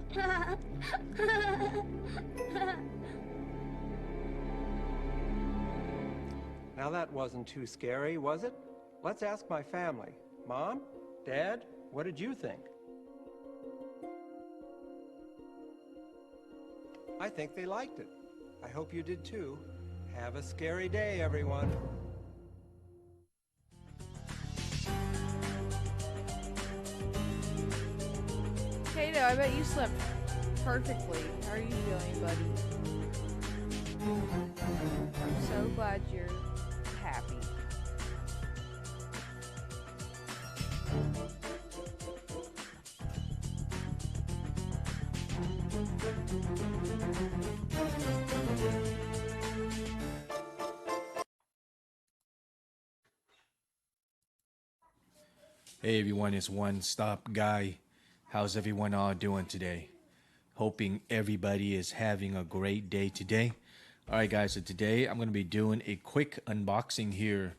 Now that wasn't too scary, was it? Let's ask my family. Mom? Dad? What did you think? I think they liked it. I hope you did too. Have a scary day, everyone. Kato, I bet you slept perfectly. How are you feeling, buddy? I'm so glad you're happy. Hey everyone, it's One Stop Guy. How's everyone all doing today? Hoping everybody is having a great day today. Alright guys, so today I'm going to be doing a quick unboxing here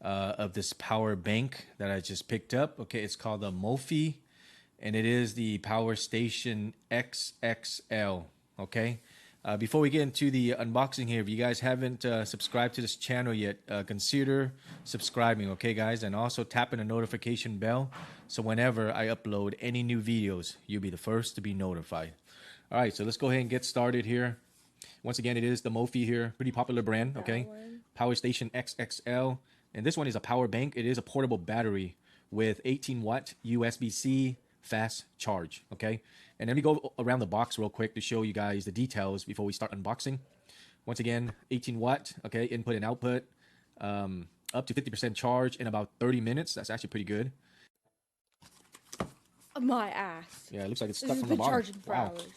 of this power bank that I just picked up. Okay, it's called the Mophie, and it is the Power Station XXL. Okay, before we get into the unboxing here, if you guys haven't subscribed to this channel yet, consider subscribing, okay guys, and also tapping the notification bell so whenever I upload any new videos, you'll be the first to be notified. All right, so let's go ahead and get started here. Once again, it is the Mophie here, pretty popular brand, okay? Power Station XXL, and this one is a power bank. It is a portable battery with 18-watt USB-C fast charge, okay? And let me go around the box real quick to show you guys the details before we start unboxing. Once again, 18-watt, okay, input and output, up to 50% charge in about 30 minutes. That's actually pretty good. My ass. Yeah, it looks like it's This stuck has from the been bottom. charging for Wow. hours.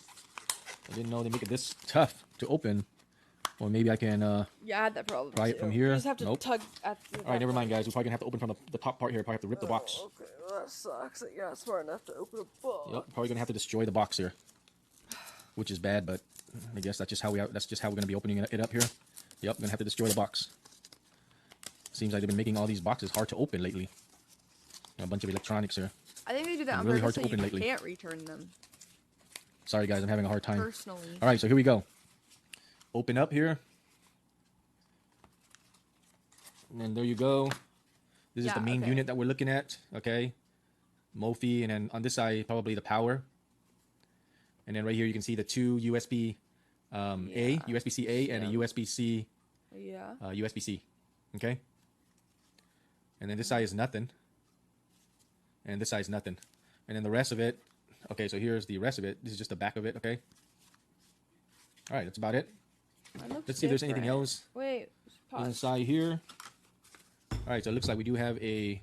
I didn't know they make it this tough to open. Or maybe I can Yeah, I had that problem pry it too. from here. You just have to Nope. tug at the All right, never mind, guys. We're probably gonna have to open from the top part here. Probably have to rip the box. Okay, well, that sucks that you're not smart enough to open a box. Yep, probably gonna have to destroy the box here, which is bad, but I guess that's just how we're gonna be opening it up here. Yep, gonna have to destroy the box. Seems like they've been making all these boxes hard to open lately. A bunch of electronics here. I think they do that on Really purpose hard to so open you lately. can't return them. Sorry, guys, I'm having a hard time. Personally. All right, so here we go. Open up here. And there you go. This is the main unit that we're looking at. Okay. Mophie, and then on this side, probably the power. And then right here, you can see the two USB A, USB-C A, and a USB-C, USB-C. Okay. And then this side is nothing. And this side is nothing. And then the rest of it, okay, so here's the rest of it. This is just the back of it, okay? All right, that's about it. Let's see if there's anything else Wait, inside here. All right, so it looks like we do have a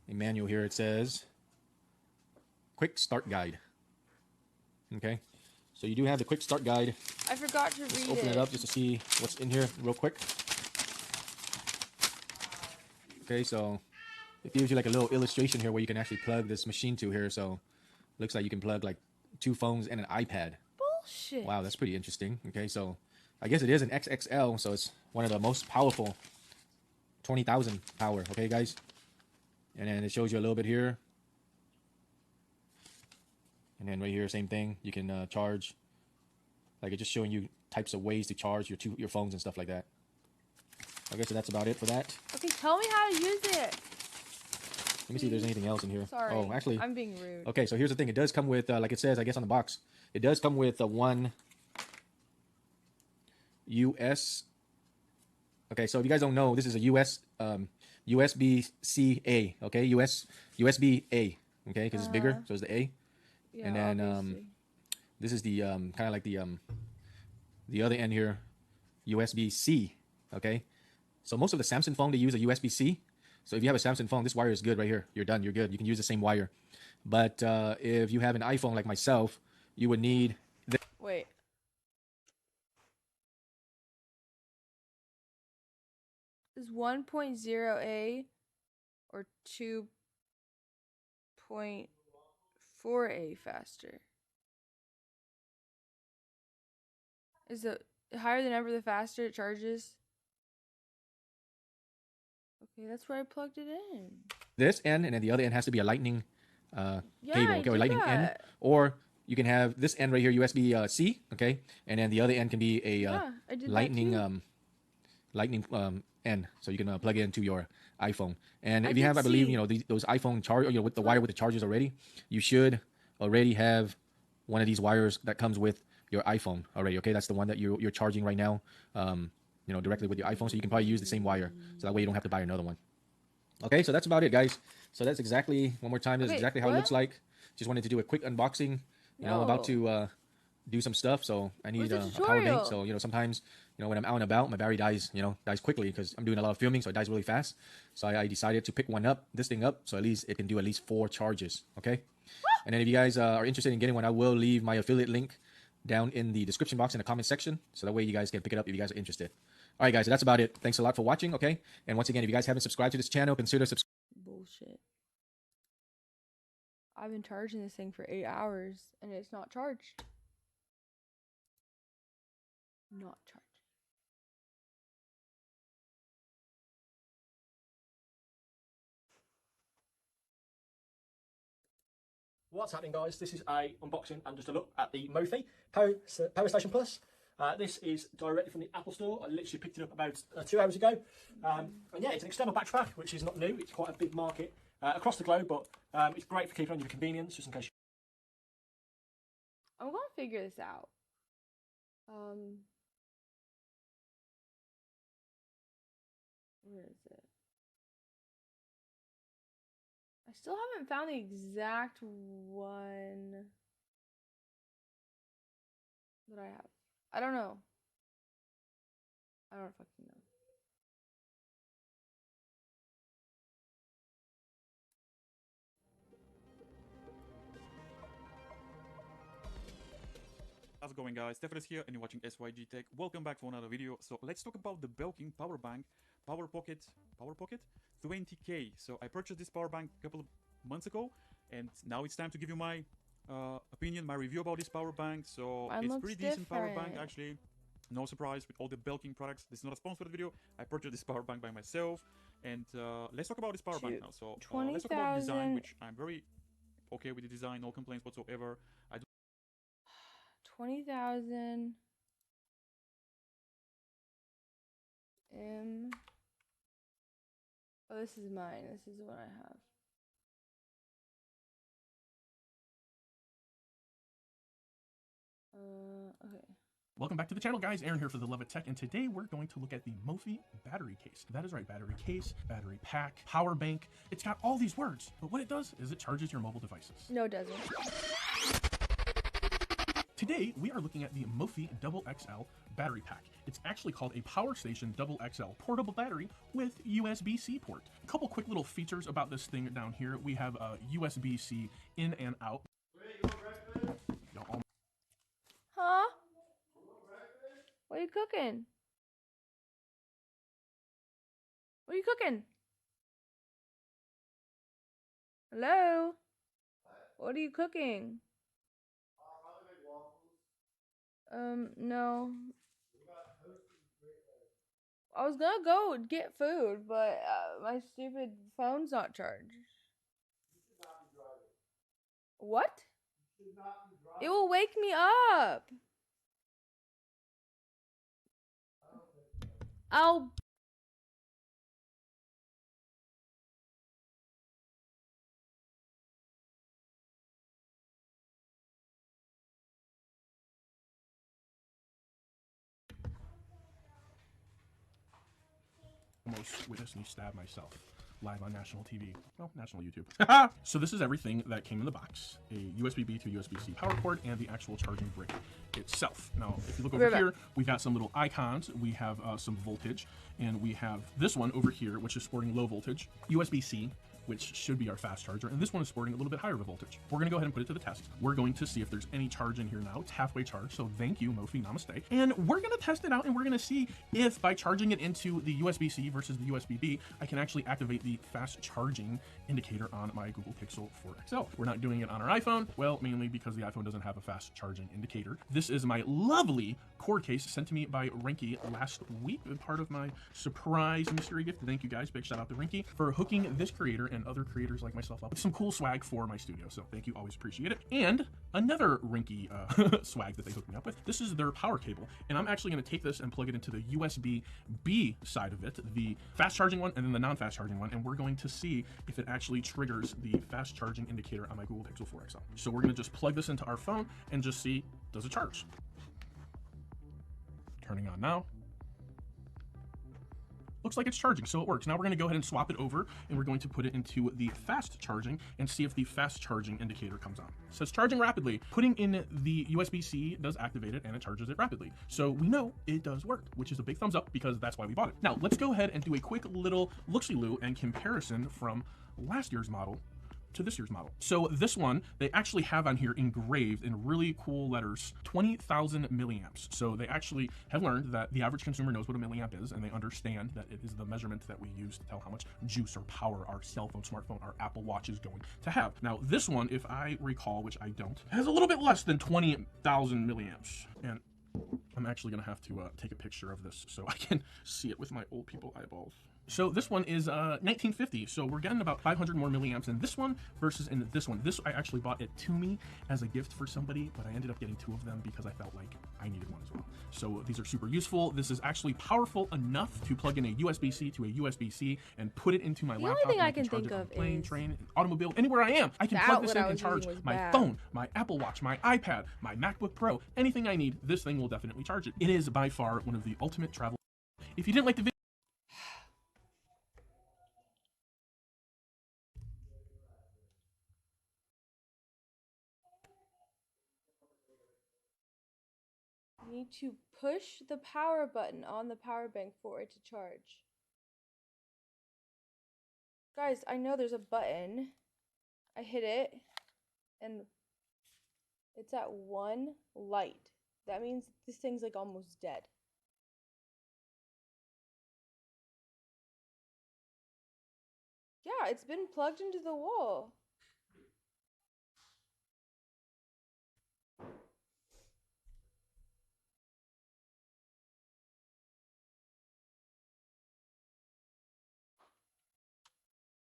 manual here. It says Quick Start Guide. Okay, so you do have the Quick Start Guide. I forgot to read Open it up just to see what's in here real quick. Okay, so it gives you like a little illustration here where you can actually plug this machine to here. So looks like you can plug like 2 phones and an iPad. Bullshit. Wow, that's pretty interesting. Okay, so I guess it is an XXL, so it's one of the most powerful. 20,000 power. Okay, guys, and then it shows you a little bit here, and then right here, same thing. You can charge. Like it's just showing you types of ways to charge your phones and stuff like that. Okay, so that's about it for that. Okay, tell me how to use it. Let me see if there's anything else in here. Sorry. Oh, actually, I'm being rude. Okay, so here's the thing. It does come with, like it says, I guess on the box, it does come with one US. Okay, so if you guys don't know, this is a USB-C A. Okay, USB A. Okay, because it's bigger, so it's the A. Yeah, and then this is the kind of like the other end here, USB-C. Okay, so most of the Samsung phone they use a USB-C. So if you have a Samsung phone, this wire is good right here. You're done. You're good. You can use the same wire. But if you have an iPhone like myself, you would need. Wait. Is 1.0A or 2.4A faster? Is the higher the number, the faster it charges? Okay, that's where I plugged it in. This end, and then the other end has to be a lightning cable, I okay, or did lightning end. that. Or you can have this end right here, USB-C, okay, and then the other end can be a I did that lightning too. lightning end, so you can plug it into your iPhone. And I if you have, did I believe, see. those iPhone charge, with the wire with the chargers already, you should already have one of these wires that comes with your iPhone already. Okay, that's the one that you're charging right now. Directly with your iPhone, so you can probably use the same wire, so that way you don't have to buy another one. Okay, so that's about it, guys. So that's exactly, one more time, this is Okay, exactly how it looks what? like. Just wanted to do a quick unboxing. I'm about to do some stuff, so I need Where's the a power bank. tutorial? So sometimes when I'm out and about, my battery dies quickly because I'm doing a lot of filming, so it dies really fast. So I decided to pick this thing up, so at least it can do at least 4 charges. Okay, and then if you guys are interested in getting one, I will leave my affiliate link down in the description box in the comment section, so that way you guys can pick it up if you guys are interested. All right, guys, so that's about it. Thanks a lot for watching. Okay, and once again, if you guys haven't subscribed to this channel, consider subscribing. Bullshit. I've been charging this thing for 8 hours and it's not charged. Not charged. What's happening, guys? This is a unboxing and just a look at the Mophie Power Station Plus. This is directly from the Apple Store. I literally picked it up about 2 hours ago. And yeah, it's an external batch pack, which is not new. It's quite a big market across the globe, but it's great for keeping on your convenience, just in case. I'm gonna figure this out. Where is it? I still haven't found the exact one that I have. I don't know. I don't fucking know. how's it going, guys? Stefan is here and you're watching SYG Tech. Welcome back for another video. So let's talk about the Belkin power bank, power pocket 20K. So I purchased this power bank a couple of months ago, and now it's time to give you my opinion, my review about this power bank. So Mine it's looks pretty decent power bank, different. actually. No surprise with all the Belkin products. This is not a sponsored video. I purchased this power bank by myself, and let's talk about this power bank now. So let's talk about design, which I'm very okay with the design, no complaints whatsoever. I do 20,000 Oh, this is mine. This is what I have. Okay. Welcome back to the channel, guys. Aaron here for the Love It Tech, and today we're going to look at the Mophie battery case. That is right, battery case, battery pack, power bank. It's got all these words, but what it does is it charges your mobile devices. No, it doesn't. Today, we are looking at the Mophie Double XL battery pack. It's actually called a Power Station Double XL portable battery with USB-C port. A couple quick little features about this thing down here. We have a USB-C in and out. Huh? What are you cooking? What are you cooking? Hello? What are you cooking? No. I was gonna go get food, but my stupid phone's not charged. What? It will wake me up. I'll. Almost witnessed me stab myself live on national TV. Well, national YouTube. So this is everything that came in the box. A USB-B to USB-C power cord and the actual charging brick itself. Now, if you look over here, we've got some little icons. We have some voltage, and we have this one over here, which is sporting low voltage, USB-C, which should be our fast charger, and this one is sporting a little bit higher of a voltage. We're gonna go ahead and put it to the test. We're going to see if there's any charge in here now. It's halfway charged, so thank you, Mophie, namaste. And we're gonna test it out, and we're gonna see if by charging it into the USB-C versus the USB-B, I can actually activate the fast charging indicator on my Google Pixel 4 XL. We're not doing it on our iPhone, well, mainly because the iPhone doesn't have a fast charging indicator. This is my lovely cord case sent to me by Rinky last week, part of my surprise mystery gift. Thank you guys, big shout out to Rinky for hooking this creator and other creators like myself up with some cool swag for my studio, so thank you, always appreciate it. And another Rinky swag that they hooked me up with, this is their power cable, and I'm actually going to take this and plug it into the USB-B side of it, the fast charging one and then the non-fast charging one, and we're going to see if it actually triggers the fast charging indicator on my Google Pixel 4 XL. So we're going to just plug this into our phone and just see, does it charge? Turning on now. Looks like it's charging, so it works. Now we're going to go ahead and swap it over, and we're going to put it into the fast charging and see if the fast charging indicator comes on. It says charging rapidly. Putting in the USB-C does activate it, and it charges it rapidly. So we know it does work, which is a big thumbs up because that's why we bought it. Now let's go ahead and do a quick little look-see-loo and comparison from last year's model to this year's model. So this one, they actually have on here engraved in really cool letters, 20,000 milliamps. So they actually have learned that the average consumer knows what a milliamp is, and they understand that it is the measurement that we use to tell how much juice or power our cell phone, smartphone, our Apple Watch is going to have. Now this one, if I recall, which I don't, has a little bit less than 20,000 milliamps. And I'm actually gonna have to take a picture of this so I can see it with my old people eyeballs. So this one is 1950, so we're getting about 500 more milliamps in this one versus in this one. This I actually bought it to me as a gift for somebody, but I ended up getting two of them because I felt like I needed one as well. So these are super useful. This is actually powerful enough to plug in a USB-C to a USB-C and put it into my laptop. The only thing I can think of of plane, is train, automobile, anywhere I am. I can plug this in and charge my phone, my Apple Watch, my iPad, my MacBook Pro, anything I need. This thing will definitely charge it. It is by far one of the ultimate travel. If you didn't like the video, You need to push the power button on the power bank for it to charge. Guys, I know there's a button. I hit it, and it's at one light. That means this thing's like almost dead. Yeah, it's been plugged into the wall.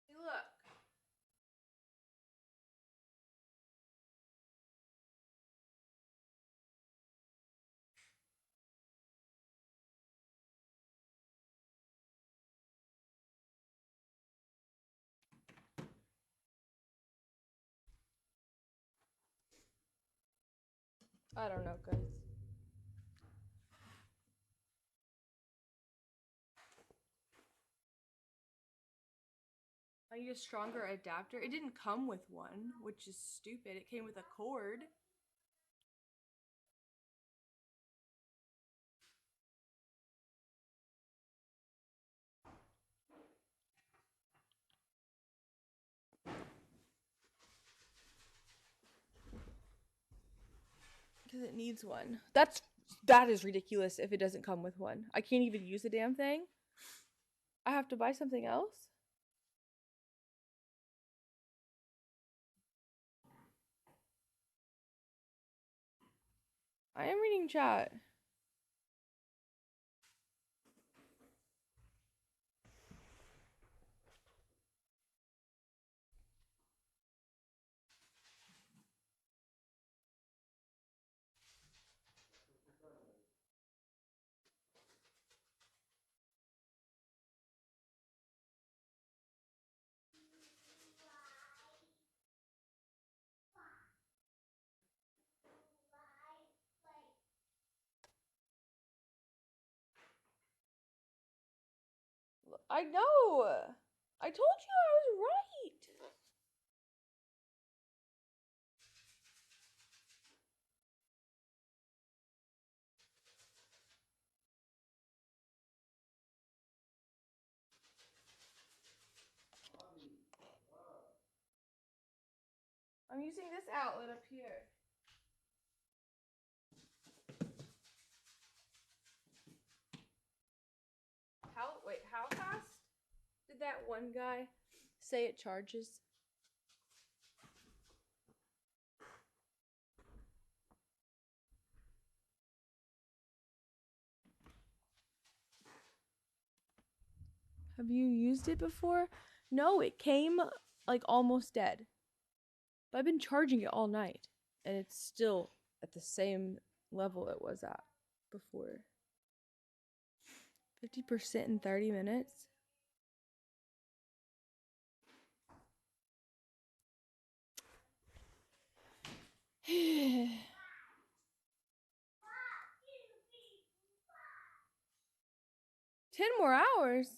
Hey, look. I don't know, guys. I need a stronger adapter. It didn't come with one, which is stupid. It came with a cord. Because it needs one. That is ridiculous if it doesn't come with one. I can't even use the damn thing. I have to buy something else. I am reading chat. I know. I told you I was right. I'm using this outlet up here. How fast did that one guy say it charges? Have you used it before? No, it came like almost dead. But I've been charging it all night and it's still at the same level it was at before. 50% in 30 minutes. Ten more hours.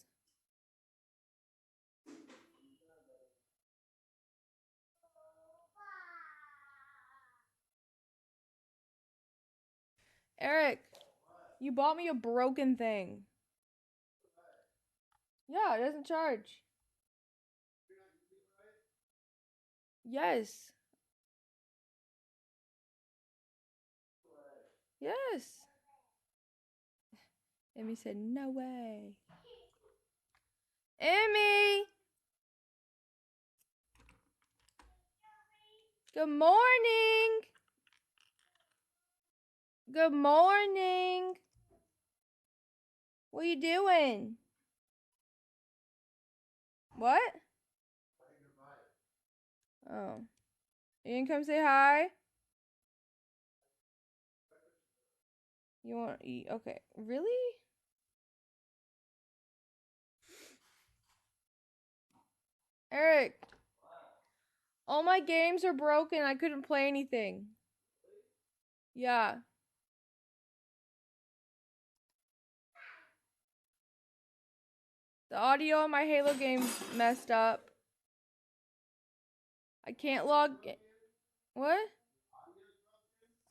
Eric, you bought me a broken thing. Yeah, it doesn't charge. Yes. Yes. Emmy said, no way. Emmy! Good morning! Good morning! What are you doing? What? Oh. You didn't come say hi? You want to eat? Okay. Really? Eric. All my games are broken. I couldn't play anything. Yeah. The audio on my Halo game messed up. I can't log in. What?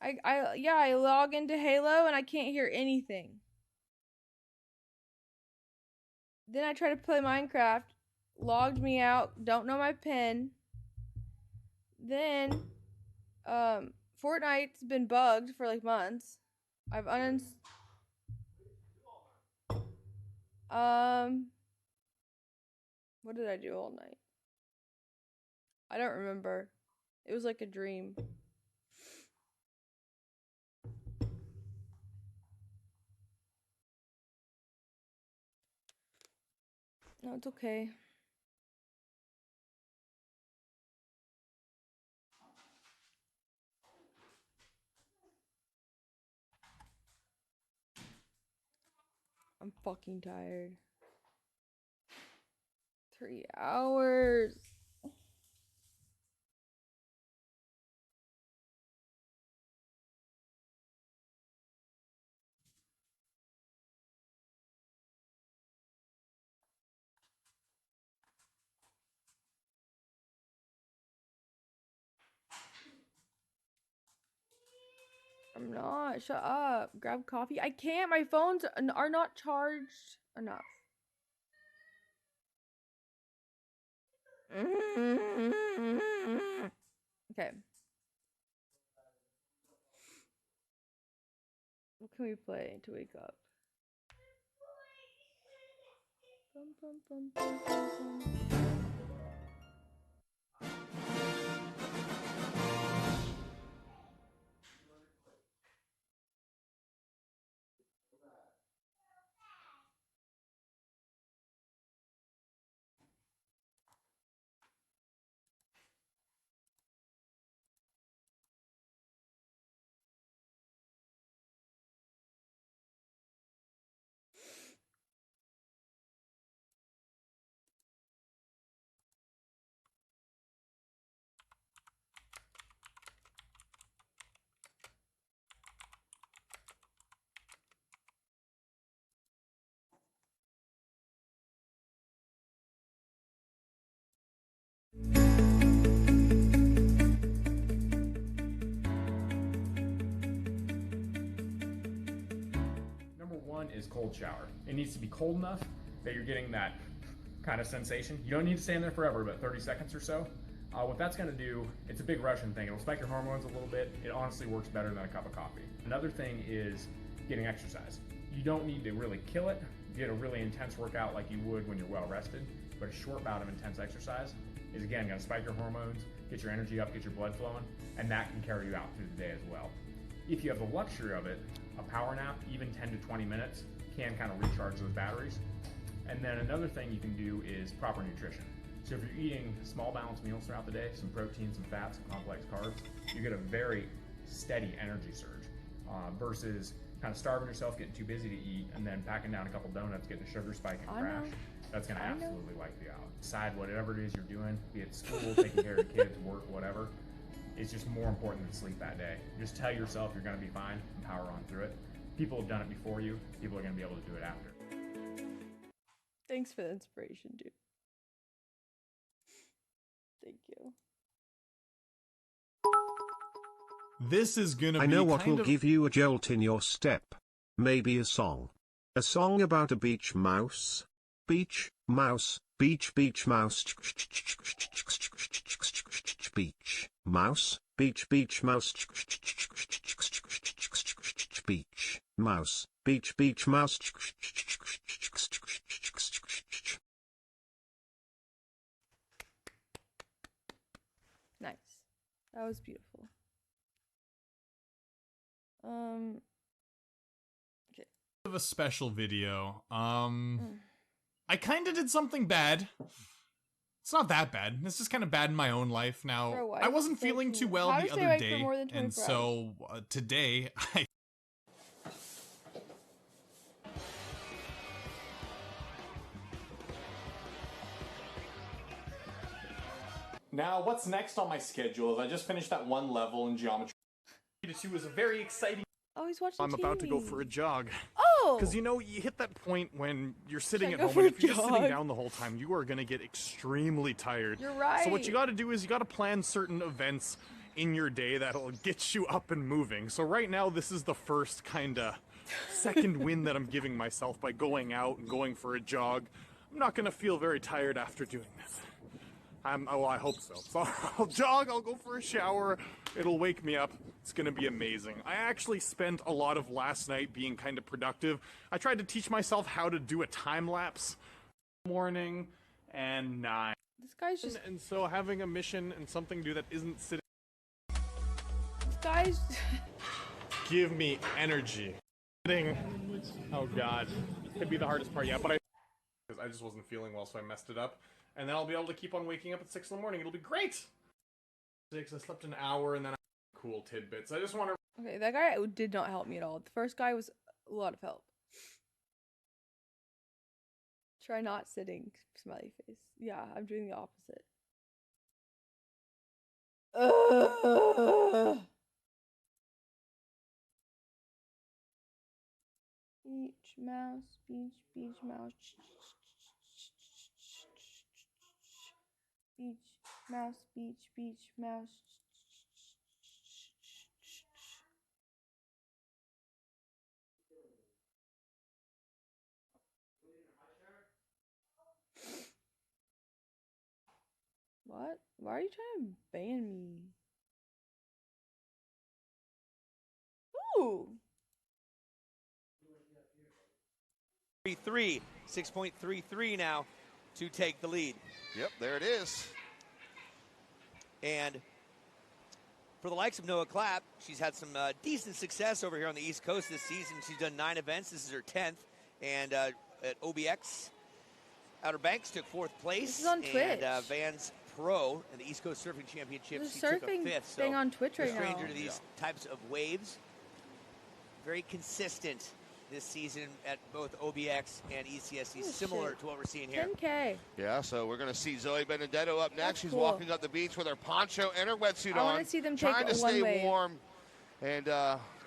I log into Halo and I can't hear anything. Then I try to play Minecraft, logged me out, don't know my PIN. Then Fortnite's been bugged for like months. I've what did I do all night? I don't remember. It was like a dream. No, it's okay. I'm fucking tired. 3 hours. I'm not. Shut up. Grab coffee. I can't. My phones are not charged enough. Okay. What can we play to wake up? Bum, bum, bum, bum, bum, bum. Number one is cold shower. It needs to be cold enough that you're getting that kind of sensation. You don't need to stay in there forever, but 30 seconds or so. What that's gonna do, it's a big Russian thing. It'll spike your hormones a little bit. It honestly works better than a cup of coffee. Another thing is getting exercise. You don't need to really kill it. Get a really intense workout like you would when you're well rested, but a short bout of intense exercise is again gonna spike your hormones, get your energy up, get your blood flowing, and that can carry you out through the day as well. If you have the luxury of it, a power nap, even 10 to 20 minutes, can kind of recharge those batteries. And then another thing you can do is proper nutrition. So if you're eating small balanced meals throughout the day, some protein, some fats, some complex carbs, you get a very steady energy surge versus kind of starving yourself, getting too busy to eat, and then packing down a couple donuts, getting a sugar spike and crash. That's gonna absolutely wipe you out. Decide whatever it is you're doing, be it school, taking care of the kids, work, whatever. It's just more important than sleep that day. Just tell yourself you're gonna be fine and power on through it. People have done it before you. People are gonna be able to do it after. Thanks for the inspiration, dude. Thank you. This is gonna be I know what kind will of... give you a jolt in your step. Maybe a song. A song about a beach mouse. Beach, mouse, beach, beach, mouse. Beach, mouse, beach, beach, mouse. Beach, mouse, beach, beach, mouse. Nice. That was beautiful. Okay. of a special video. I kind of did something bad. It's not that bad. It's just kind of bad in my own life now. Bro, I wasn't feeling too well the other day, and so today I. Now, what's next on my schedule is I just finished that one level in geometry. It was a very exciting. Oh, he's watching I'm about to go for a jog. Oh! Because you know, you hit that point when you're sitting Should at I go home, and for if a you're just sitting jog? down the whole time, you are going to get extremely tired. You're right. So what you got to do is you got to plan certain events in your day that'll get you up and moving. So right now, this is the first kind of second win that I'm giving myself by going out and going for a jog. I'm not going to feel very tired after doing this. Oh, I hope so. So I'll jog, I'll go for a shower, it'll wake me up. It's gonna be amazing. I actually spent a lot of last night being kind of productive. I tried to teach myself how to do a time lapse morning and night. This guy's just. And so having a mission and something to do that isn't sitting. This guy's. Give me energy. Oh god. Could be the hardest part, yeah, but I just wasn't feeling well, so I messed it up. And then I'll be able to keep on waking up at 6 in the morning. It'll be great! 6, I slept an hour, and then cool tidbits. I just want to... Okay, that guy did not help me at all. The first guy was a lot of help. Try not sitting, smiley face. Yeah, I'm doing the opposite. Beach mouse, beach mouse. Beach mouse, beach mouse. What? Why are you trying to ban me? Ooh. 3-3, 6.33 now to take the lead. Yep, there it is. And for the likes of Noah Clapp, she's had some decent success over here on the East Coast this season. She's done 9 events. This is her 10th. And at OBX, Outer Banks took 4th place. This is on Twitch. And Vans Pro in the East Coast Surfing Championship, There's she a took a surfing 5th. thing So on Twitch right no stranger now. to these types of waves. Very consistent this season at both OBX and ECSC, Oh, similar shit. to what we're seeing here. 10K. Yeah, so we're going to see Zoe Benedetto up next. That's She's cool. walking up the beach with her poncho and her wetsuit I on. wanna see them take trying to it one stay wave. warm. And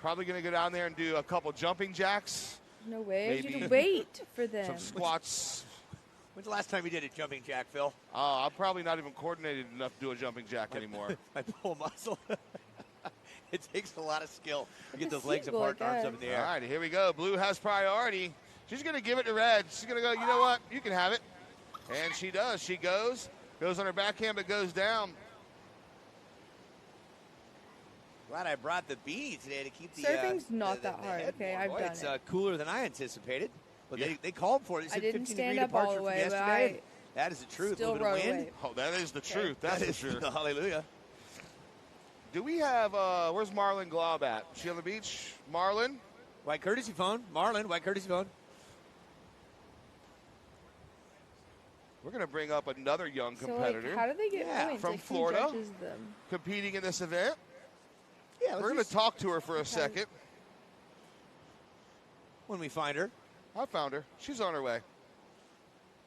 probably going to go down there and do a couple jumping jacks. No way. You Maybe should wait for them. Some squats. When's the last time you did a jumping jack, Phil? I'm probably not even coordinated enough to do a jumping jack anymore. My pull muscle. It takes a lot of skill to get those see legs it go apart and like arms that. up in the air. All right, here we go. Blue has priority. She's going to give it to red. She's going to go, you know what? You can have it. And she does. She goes on her backhand, but goes down. Glad I brought the beanie today to keep the Surfing's not the that hard. head Okay, warm. I've Boy, done it's it. Cooler than I anticipated. But they called for it. They I said didn't 15 stand degree up all departure the from way, but yesterday. That is the truth. still A little bit of rode a wind. wave. Oh, that is the truth. That's That for is- sure. Hallelujah. Do we have, where's Marlon Glob at? Is she on the beach? Marlon? White courtesy phone. Marlon, white courtesy phone. We're going to bring up another young So, competitor. like, how do they get points? from Like, who Florida, judges them? competing in this event. Yeah, We're going to talk to her for a second. When we find her. I found her. She's on her way.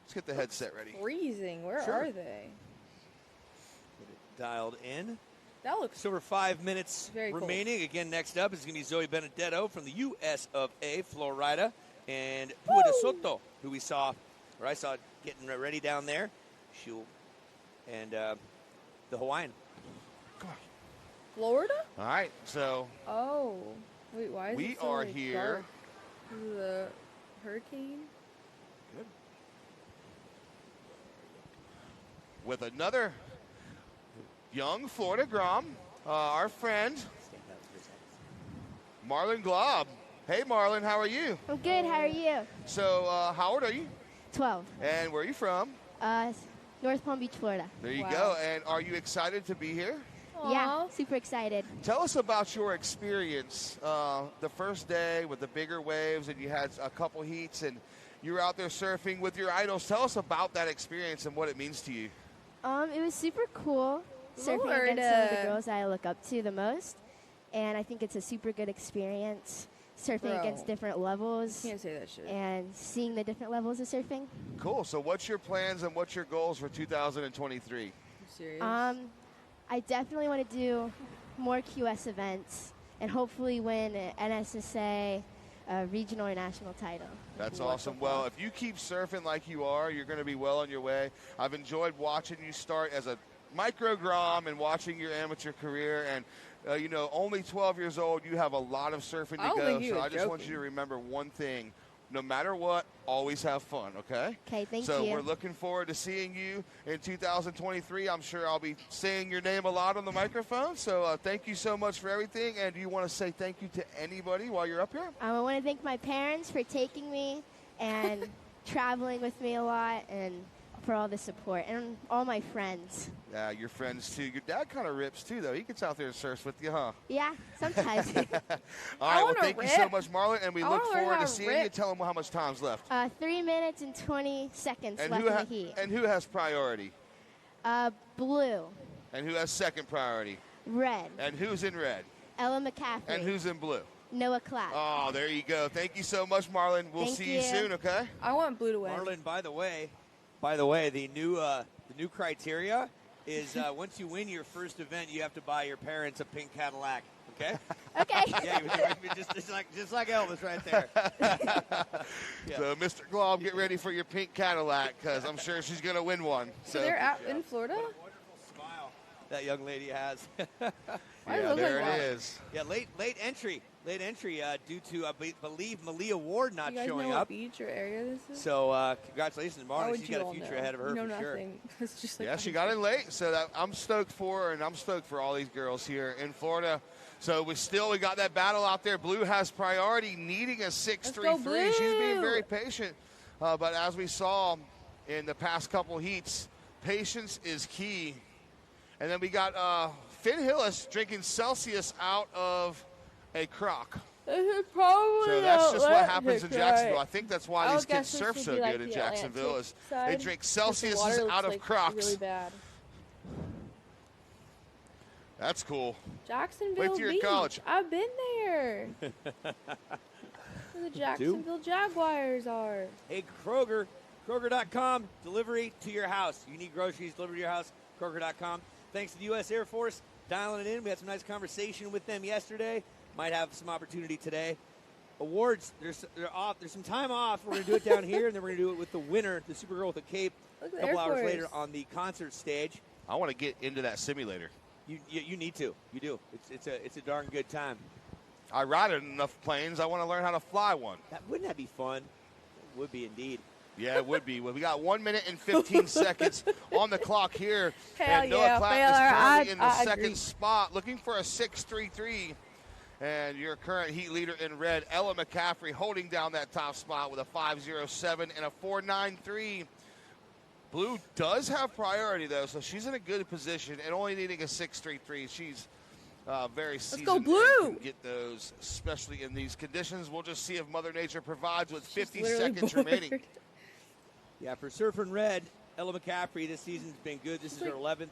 Let's get the headset ready. Freezing. Where Sure. are they? Dialed in. That looks So over 5 minutes very cool. remaining. Again, next up is going to be Zoe Benedetto from the US of A, Florida, and Pua de Soto, who we saw, or I saw getting ready down there. And the Hawaiian. Florida? All right, so Oh. Wait, why is we it so, are like, here. dark? Is it a hurricane? with another young Florida Grom, our friend, Marlon Glob. Hey, Marlon, how are you? I'm good. How are you? So, how old are you? 12. And where are you from? North Palm Beach, Florida. There you go. And are you excited to be here? Yeah, super excited. Tell us about your experience the first day with the bigger waves, and you had a couple heats, and you were out there surfing with your idols. Tell us about that experience and what it means to you. It was super cool surfing Lord, against some of the girls I look up to the most, and I think it's a super good experience surfing Bro. against different levels. You can't say that shit. And seeing the different levels of surfing. Cool. So what's your plans and what's your goals for 2023? Serious? I definitely want to do more QS events and hopefully win an NSSA regional or national title. That's awesome. Well, if you keep surfing like you are, you're going to be well on your way. I've enjoyed watching you start as a micro Grom and watching your amateur career. And, only 12 years old, you have a lot of surfing to I don't go. think he So was I just want joking. you to remember one thing. no matter what, always have fun, okay? Okay, thank so you. we're looking forward to seeing you in 2023. I'm sure I'll be saying your name a lot on the microphone. So thank you so much for everything. And do you want to say thank you to anybody while you're up here? I want to thank my parents for taking me and traveling with me a lot, and for all the support, and all my friends. Yeah, your friends too. Your dad kind of rips too, though. He gets out there and surfs with you, huh? Yeah, sometimes. All right, well, thank you so much, Marlon, and we look forward to seeing you. Tell them how much time's left. 3 minutes and 20 seconds And left in the heat. And who has priority? Blue. And who has second priority? Red. And who's in red? Ella McCaffrey. And who's in blue? Noah Clapp. Oh, there you go. Thank you so much, Marlon. We'll see you soon, okay? I want blue to win. Marlon, by the way, the new criteria is once you win your first event, you have to buy your parents a pink Cadillac. Okay. Okay. Yeah, just like Elvis right there. Yeah. So, Mr. Glob, get ready for your pink Cadillac because I'm sure she's going to win one. So they're out in Florida? What a wonderful smile that young lady has. Yeah, there it is. Yeah, late entry due to I believe Malia Ward not you guys showing know up. What beach or area this is? So congratulations, Why Marlon. would She's you got a all future know? ahead of her You know for sure. nothing. It's just like Yeah, she got in late, so I'm stoked for her, and I'm stoked for all these girls here in Florida. So we got that battle out there. Blue has priority, needing a 6-3-3. She's being very patient, but as we saw in the past couple heats, patience is key. And then we got Finn Hillis drinking Celsius out of a crock. Probably So that's just what happens in Jacksonville. I think that's why these kids surf so like good in the Jacksonville is Atlantic they side, drink 'cause the Celsius water looks out of like crocks. Really bad. That's cool. Jacksonville Wait till you're in Beach. college. I've been there. Where the Jacksonville Jaguars are. Hey, Kroger, Kroger.com, delivery to your house. You need groceries delivered to your house, Kroger.com. Thanks to the U.S. Air Force, dialing it in. We had some nice conversation with them yesterday. Might have some opportunity today. Awards, they're off. There's some time off. We're going to do it down here, and then we're going to do it with the winner, the Supergirl with the Cape, Look a at couple Air hours Force. later on the concert stage. I want to get into that simulator. You need to. You do. It's a darn good time. I ride enough planes. I want to learn how to fly one. Wouldn't that be fun? It would be indeed. Yeah, it would be. Well, we got 1 minute and 15 seconds on the clock here. Hell and Noah yeah, Clapp Baylor. is currently I in the agree. second spot, looking for a 6-3-3. And your current heat leader in red, Ella McCaffrey, holding down that top spot with a 5.07 and a 4.93. Blue does have priority, though, so she's in a good position and only needing a 6-3-3. She's very seasoned. go and Blue! can get those, especially in these conditions. We'll just see if Mother Nature provides with 50 literally seconds bored. remaining. Yeah, for Surfer in Red, Ella McCaffrey this season's been good. This is her 11th,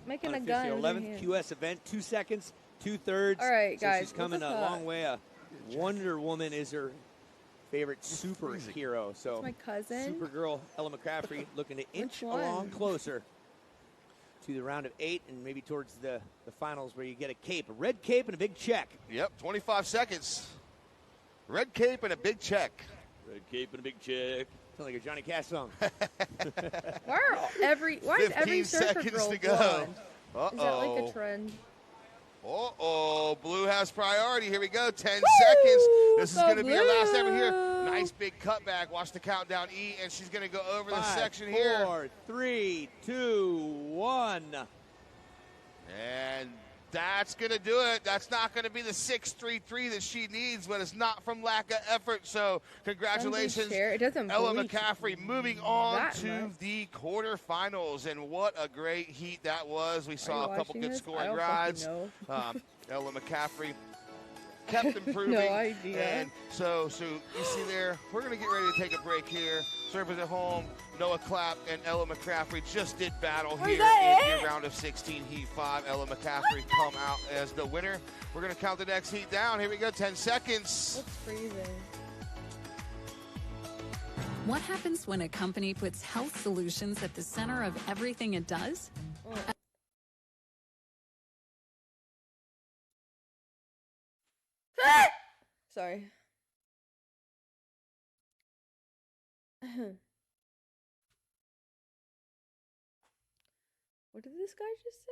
making a unofficially gun her with her 11th hand. QS event. 2 seconds, 2/3. All right, so guys, she's coming a what the long fuck? way. Wonder Woman is her favorite superhero. So That's my cousin. Supergirl Ella McCaffrey looking to inch one? along closer to the round of 8 and maybe towards the finals where you get a cape, a red cape and a big check. Yep, 25 seconds. Red cape and a big check. Red cape and a big check. Sounds like a Johnny Cash song. Why is every 15 surfer seconds girl to go. blonde? Uh-oh. Is that like a trend? Uh-oh, Blue has priority. Here we go, 10 seconds. This is Go going to be our last ever here. Blue. Nice big cutback. Watch the countdown, E, and she's going to go over the 5, section 4, here. 3, 2, 1. And that's going to do it. That's not going to be the 6-3-3 that she needs, but it's not from lack of effort. So congratulations, It doesn't Ella bleach McCaffrey, moving on that to much. the quarterfinals. And what a great heat that was. We saw you a couple watching good this? I scoring don't rides. fucking Ella McCaffrey kept improving. No idea. And so you see there, we're going to get ready to take a break here. Servers at home, Noah Clapp and Ella McCaffrey just did battle here in your round of 16, Heat 5. Ella McCaffrey come out as the winner. We're going to count the next heat down. Here we go, 10 seconds. It's freezing. What happens when a company puts health solutions at the center of everything it does? Sorry. What did this guy just say?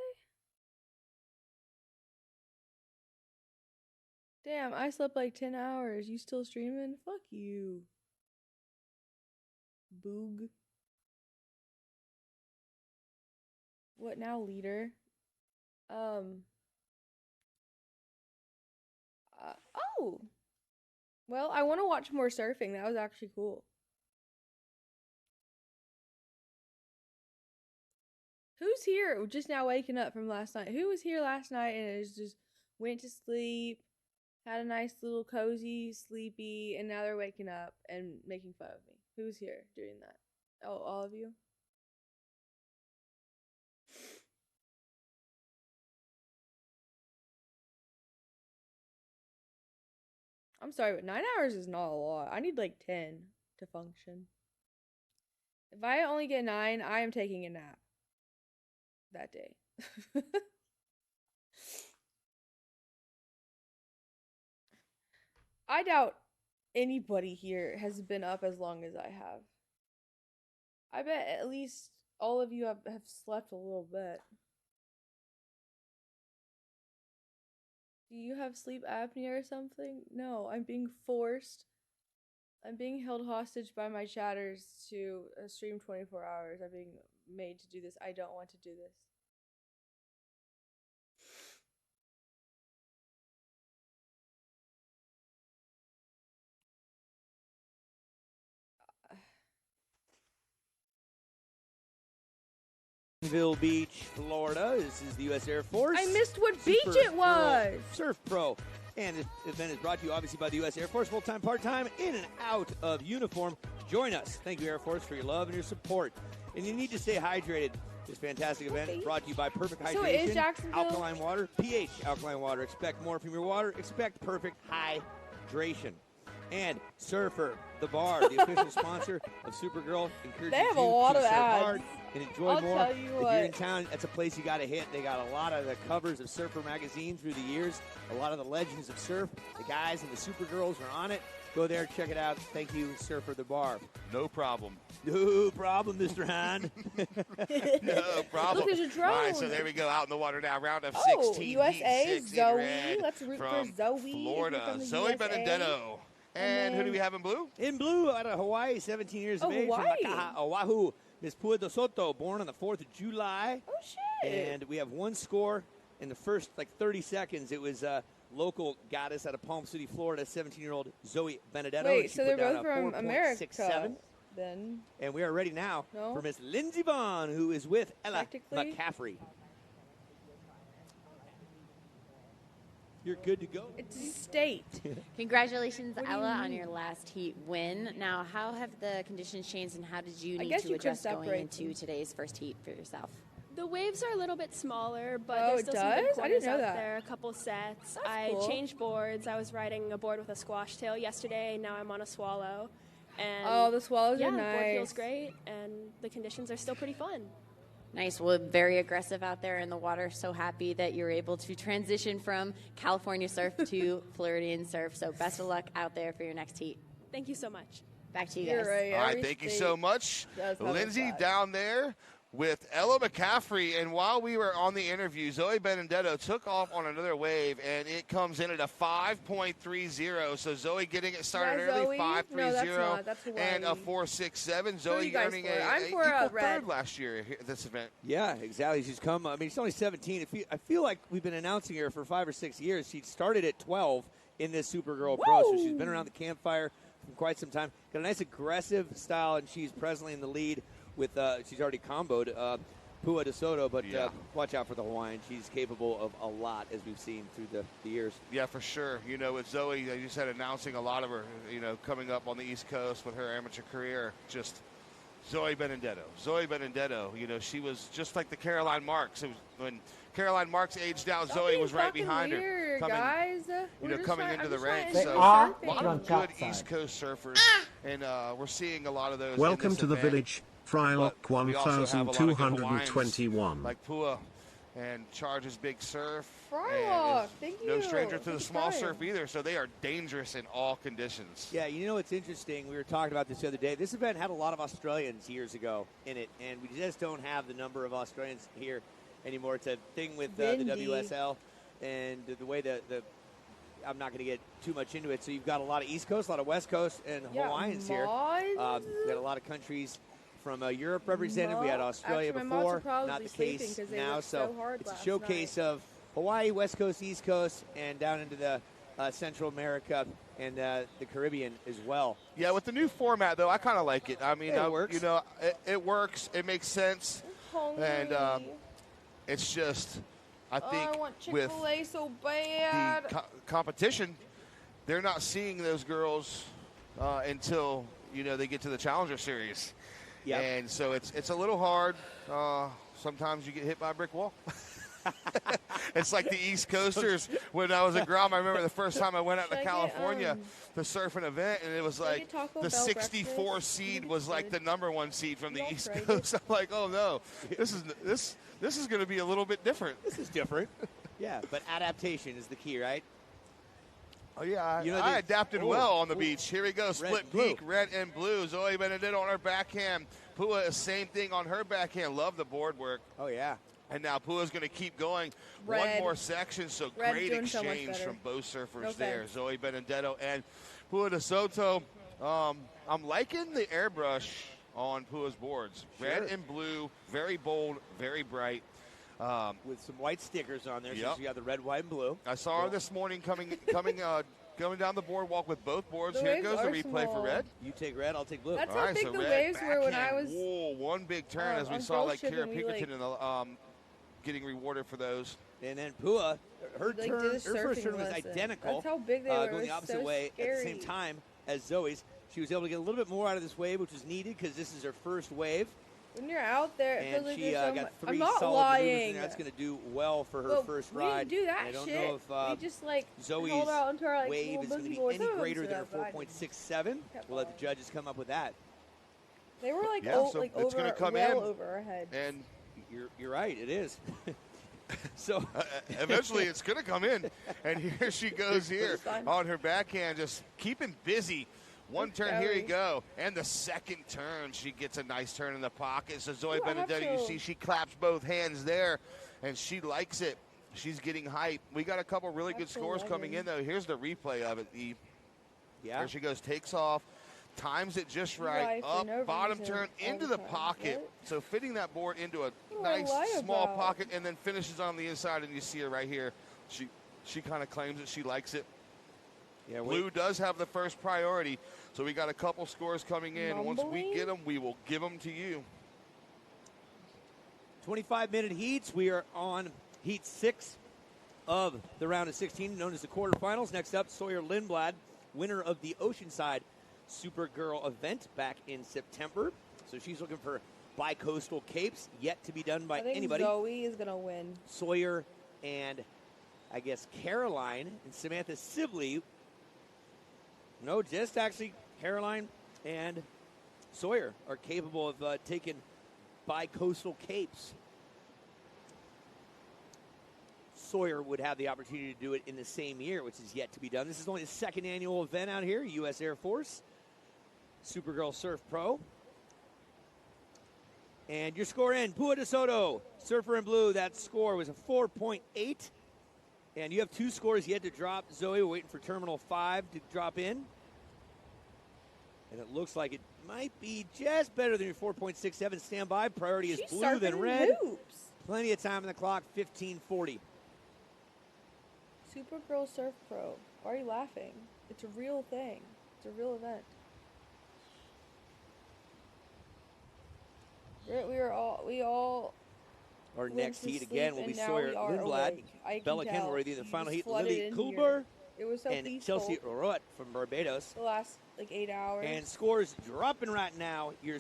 Damn, I slept like 10 hours. You still streaming? Fuck you. Boog. What now, leader? Oh. Well, I want to watch more surfing. That was actually cool. Who's here just now waking up from last night? Who was here last night and just went to sleep, had a nice little cozy, sleepy, and now they're waking up and making fun of me? Who's here doing that? Oh, all of you? I'm sorry, but 9 hours is not a lot. I need like 10 to function. If I only get 9, I am taking a nap that day. I doubt anybody here has been up as long as I have. I bet at least all of you have slept a little bit. Do you have sleep apnea or something? No, I'm being forced. I'm being held hostage by my chatters to stream 24 hours. I'm being made to do this. I don't want to do this. Beach, Florida. This is the U.S. Air Force. I missed what beach it was. Surf Pro. And this event is brought to you, obviously, by the U.S. Air Force, full-time, part-time, in and out of uniform. Join us. Thank you, Air Force, for your love and your support. And you need to stay hydrated. This fantastic event brought to you by Perfect Hydration. So it is Jacksonville? Alkaline water, pH alkaline water. Expect more from your water. Expect perfect hydration. And Surfer, the bar, the official sponsor of Supergirl, encourages They have a you lot to of surf ads. hard and enjoy I'll more. tell you If what. you're in town, that's a place you got to hit. They got a lot of the covers of Surfer magazine through the years. A lot of the legends of surf. The guys and the Supergirls are on it. Go there, check it out. Thank you, Surfer the bar. No problem. No problem, Mr. Hahn. No problem. Look, there's a drone. All right, so there we go, out in the water now. Round of Oh, 16. USA, Heat 6 in Zoe. red Let's root from for Zoe. if you're Florida. from the Zoe USA. Benedetto. And who do we have in blue? In blue, out of Hawaii, 17 years of age. Hawaii. From Makaha, Oahu. Miss Pua de Soto, born on the 4th of July. Oh, shit. And we have one score in the first, 30 seconds. It was local goddess out of Palm City, Florida, 17-year-old Zoe Benedetto. Wait, and she so put they're down both a from 4.67. America, then? And we are ready now No? for Miss Lindsey Vaughn, who is with Ella Technically? McCaffrey. You're good to go. It's a state. Congratulations, What do you Ella, on mean? your last heat win. Now, how have the conditions changed, and how did you I need guess to you could adjust going separate into them. today's first heat for yourself? The waves are a little bit smaller, but Oh, there's it still some good does? I corners didn't know out that. there. A couple sets. That's I cool. changed boards. I was riding a board with a squash tail yesterday. Now I'm on a swallow. And Oh, the swallows are yeah, the board feels nice. great, and the conditions are still pretty fun. Nice. Well, very aggressive out there in the water. So happy that you're able to transition from California surf to Floridian surf. So best of luck out there for your next heat. Thank you so much. Back to you You're guys. right. All right, Every thank you state so much. does have a Lindsay flag. down there with Ella McCaffrey. And while we were on the interview, Zoe Benedetto took off on another wave, and it comes in at a 5.30. So Zoe getting it started Yeah, early, Zoe? No, that's 5.30, not. That's and a Hawaii. 4.67. Who are Zoe you guys earning for? a I'm for, equal red. third last year at this event. Yeah, exactly. She's come. I mean, she's only 17. I feel like we've been announcing her for 5 or 6 years. She started at 12 in this Supergirl Pro, so she's been around the campfire for quite some time. Got a nice aggressive style, and she's presently in the lead with. She's already comboed Pua de Soto, but watch out for the Hawaiian. She's capable of a lot, as we've seen through the years. Yeah, for sure. You know, with Zoe, you said announcing a lot of her, coming up on the East Coast with her amateur career, just Zoe Benedetto. Zoe Benedetto, she was just like the Caroline Marks. It was when Caroline Marks aged out, Zoe was right behind her. Weird, Coming, guys. We're just coming trying- into I'm the just trying ranks. to So enjoy a surfing. lot of good East Coast surfers, and we're seeing a lot of those. in Welcome this to the event. village, Frylock But we also have a lot of good Hawaiians 1221. like Pua and Charge's Big Surf. Frylock, and is thank no you. stranger to the Thanks for small trying. surf either, so they are dangerous in all conditions. Yeah, it's interesting. We were talking about this the other day. This event had a lot of Australians years ago in it, and we just don't have the number of Australians here anymore. It's a thing with the Windy. WSL and the way the I'm not going to get too much into it. So you've got a lot of East Coast, a lot of West Coast, and Hawaiians here. We got a lot of countries from Europe represented. We had Australia before, not the case now. So it's a showcase of Hawaii, West Coast, East Coast, and down into the Central America and the Caribbean as well. Yeah, with the new format, though, I kind of like it. I mean, it works. You know, it works. It makes sense. And it's just, I think, I want with Chick-fil-A so bad. the competition, they're not seeing those girls until, you know, they get to the Challenger Series. Yep. And so it's a little hard. Sometimes you get hit by a brick wall. It's like the East Coasters. When I was in Guam, I remember the first time I went out to California to surf an event, and it was like the 64 seed was like the #1 seed from the East Coast. I'm like, oh no, this is going to be a little bit different. This is different. Yeah, but adaptation is the key, right? Oh, yeah, You know, I adapted well on the beach. Here we go, Red split and blue. peak, red and blue. Zoe Benedetto on her backhand. Pua, same thing on her backhand. Love the board work. Oh, yeah. And now Pua's going to keep going. Red. One more section, so Red great doing so much exchange better. from both surfers No there. thanks. Zoe Benedetto and Pua de Soto. I'm liking the airbrush on Pua's boards. Red Sure. and blue, very bold, very bright. With some white stickers on there, Yep. so you got the red, white, and blue. I saw her this morning going down the boardwalk with both boards. The Here waves goes the are replay small. for red. You take red, I'll take blue. That's All how right, big so the red waves were when I backhand. was. Whoa, one big turn as we on saw girls like Kira shipping, we, Pinkerton in the getting rewarded for those. And then Pua, her Like, turn, did a her first surfing turn was lesson. identical. That's how big they were. It Going the was opposite so way at the same scary. time as Zoe's. She was able to get a little bit more out of this wave, which was needed because this is her first wave. When you're out there, it feels And like she there's so got much. 3 I'm not solid maneuvers in lying. there. That's going to do well for her Well, first we ride. didn't do that And I don't shit. know if we just like Zoe's held out into our like wave little is going to boogie be boards. any Some of them greater stood than her up, but I 4.67. We'll let the judges come up with that. They were like, Yeah, so like it's over, gonna come well in. over our heads. And You're right, it is. So eventually it's going to come in. And here she goes here on her backhand, just keeping busy. One turn, here you go. And the second turn, she gets a nice turn in the pocket. So Zoe Ooh, I have Benedetto, you to- see she claps both hands there, and she likes it. She's getting hype. We got a couple really good scores coming in, though. Here's the replay of it. Yeah. There she goes, takes off, times it just Why, right, for up, no bottom reason, turn, all into the the time? pocket. What? So fitting that board into a What do I nice lie small about? pocket, and then finishes on the inside, and you see her right here. She kind of claims it. She likes it. Yeah, Blue does have the first priority, so we got a couple scores coming in. Once we get them, we will give them to you. 25-minute heats. We are on heat 6 of the round of 16, known as the quarterfinals. Next up, Sawyer Lindblad, winner of the Oceanside Supergirl event back in September. So she's looking for bi-coastal capes, yet to be done by I think anybody. Zoe is gonna win. Sawyer and I guess Caroline and Samantha Sibley. No, just actually Caroline and Sawyer are capable of taking bi-coastal capes. Sawyer would have the opportunity to do it in the same year, which is yet to be done. This is only the second annual event out here, U.S. Air Force, Supergirl Surf Pro. And your score in, Pua de Soto, Surfer in Blue, that score was a 4.8. And you have 2 scores yet to drop. Zoe, we're waiting for Terminal 5 to drop in. And it looks like it might be just better than your 4.67. Stand by. Priority is She's blue, then surfing red. hoops. Plenty of time on the clock, 15:40. Supergirl Surf Pro. Why are you laughing? It's a real thing. It's a real event. We all Our went next to heat sleep again will and be now Sawyer we are Lindblad, awake. I can Bella tell. Kenworthy in the You final just heat, flooded Lily in Kulber, here. It was so and peaceful. Chelsea Roet from Barbados. The last like 8 hours. And scores dropping right now. Your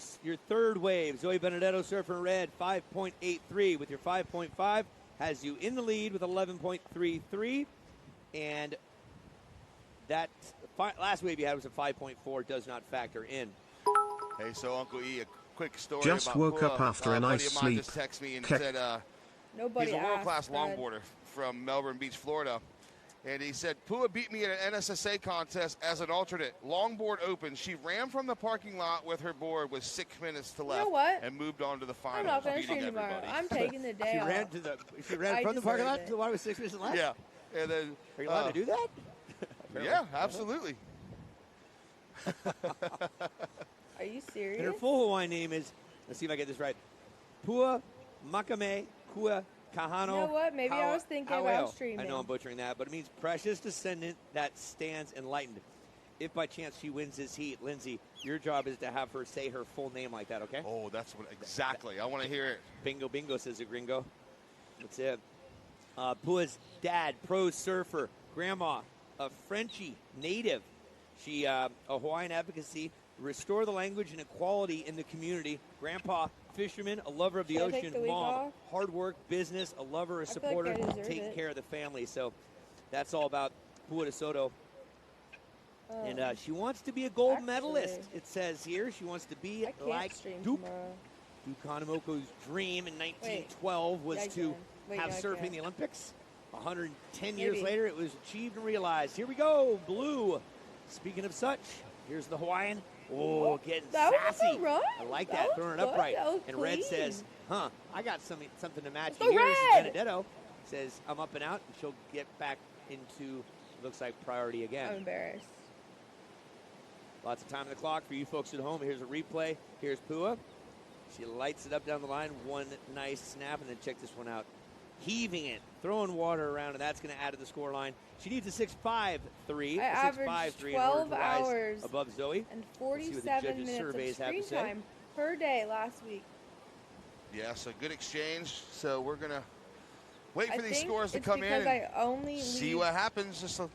third wave, Zoe Benedetto, Surfer in Red, 5.83 with your 5.5 has you in the lead with 11.33, and that last wave you had was a 5.4, does not factor in. Hey, so Uncle E, a quick story Just about woke Pua. up after a buddy nice of mine sleep. just texted me and Ke- said Nobody he's a world-class asked, Dad. longboarder from Melbourne Beach, Florida. And he said, Pua beat me at an NSSA contest as an alternate. Longboard open. She ran from the parking lot with her board with 6 minutes to left. know what? And moved on to the finals. I'm not going to beating stream tomorrow. everybody. I'm taking the day She off. ran from the parking lot to the water with 6 minutes left? Yeah. And then Are you allowed to do that? Yeah, absolutely. Are you serious? And her full Hawaiian name is, let's see if I get this right, Pua Makame Kua Kahano. You know what? Maybe I was thinking Haweo. about streaming. I know I'm butchering that, but it means precious descendant that stands enlightened. If by chance she wins this heat, Lindsay, your job is to have her say her full name like that, okay? Oh, that's what exactly. I want to hear it. Bingo, bingo, says the gringo. That's it. Pua's dad, pro surfer. Grandma, a Frenchie native. She, a Hawaiian advocacy, restore the language and equality in the community. Grandpa, fisherman, a lover of the Should I take ocean. the week Mom, off? hard work, business, a lover, a feel like supporter, I deserve taking it. care of the family. So that's all about Pua de Soto. And she wants to be a gold medalist, it says here. She wants to be like Duke. Duke Kahanamoku's dream in 1912 was to have surfing in the Olympics. 110 years later, it was achieved and realized. Here we go, blue. Speaking of such, here's the Hawaiian. Oh, getting that sassy. Was a run. I like that. that, throwing it Good. upright. That was And clean. Red says, I got something to match Let's you go here. This is Red. Benedetto says, I'm up and out, and she'll get back into, looks like, priority again. I'm embarrassed. Lots of time on the clock for you folks at home. Here's a replay. Here's Pua. She lights it up down the line. One nice snap, and then check this one out. Heaving it, throwing water around, and that's going to add to the score line. She needs a 6.53. I averaged 12 hours above Zoe. and Let's see what the 47 judges' minutes surveys of have to screen say. time per day last week. Yeah, so good exchange. So we're going to wait for I these think scores to it's come in because and I only see leave- what happens. Just a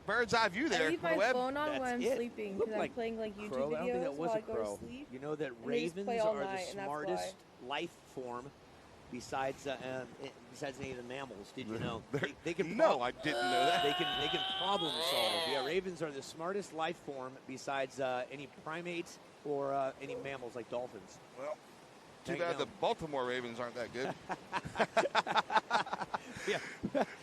bird's eye view there I leave on my the web. phone on when I'm That's it. sleeping Looked because I'm like playing like YouTube crow. I don't think videos that was while a I go crow. to sleep. You know that And they just ravens play all are night, the and that's smartest why. life form besides any of the mammals. Did you know? They can No, I didn't know that. They can problem solve. Yeah, ravens are the smartest life form besides any primates or any mammals like dolphins. Well, too There you bad go. the Baltimore Ravens aren't that good. Yeah,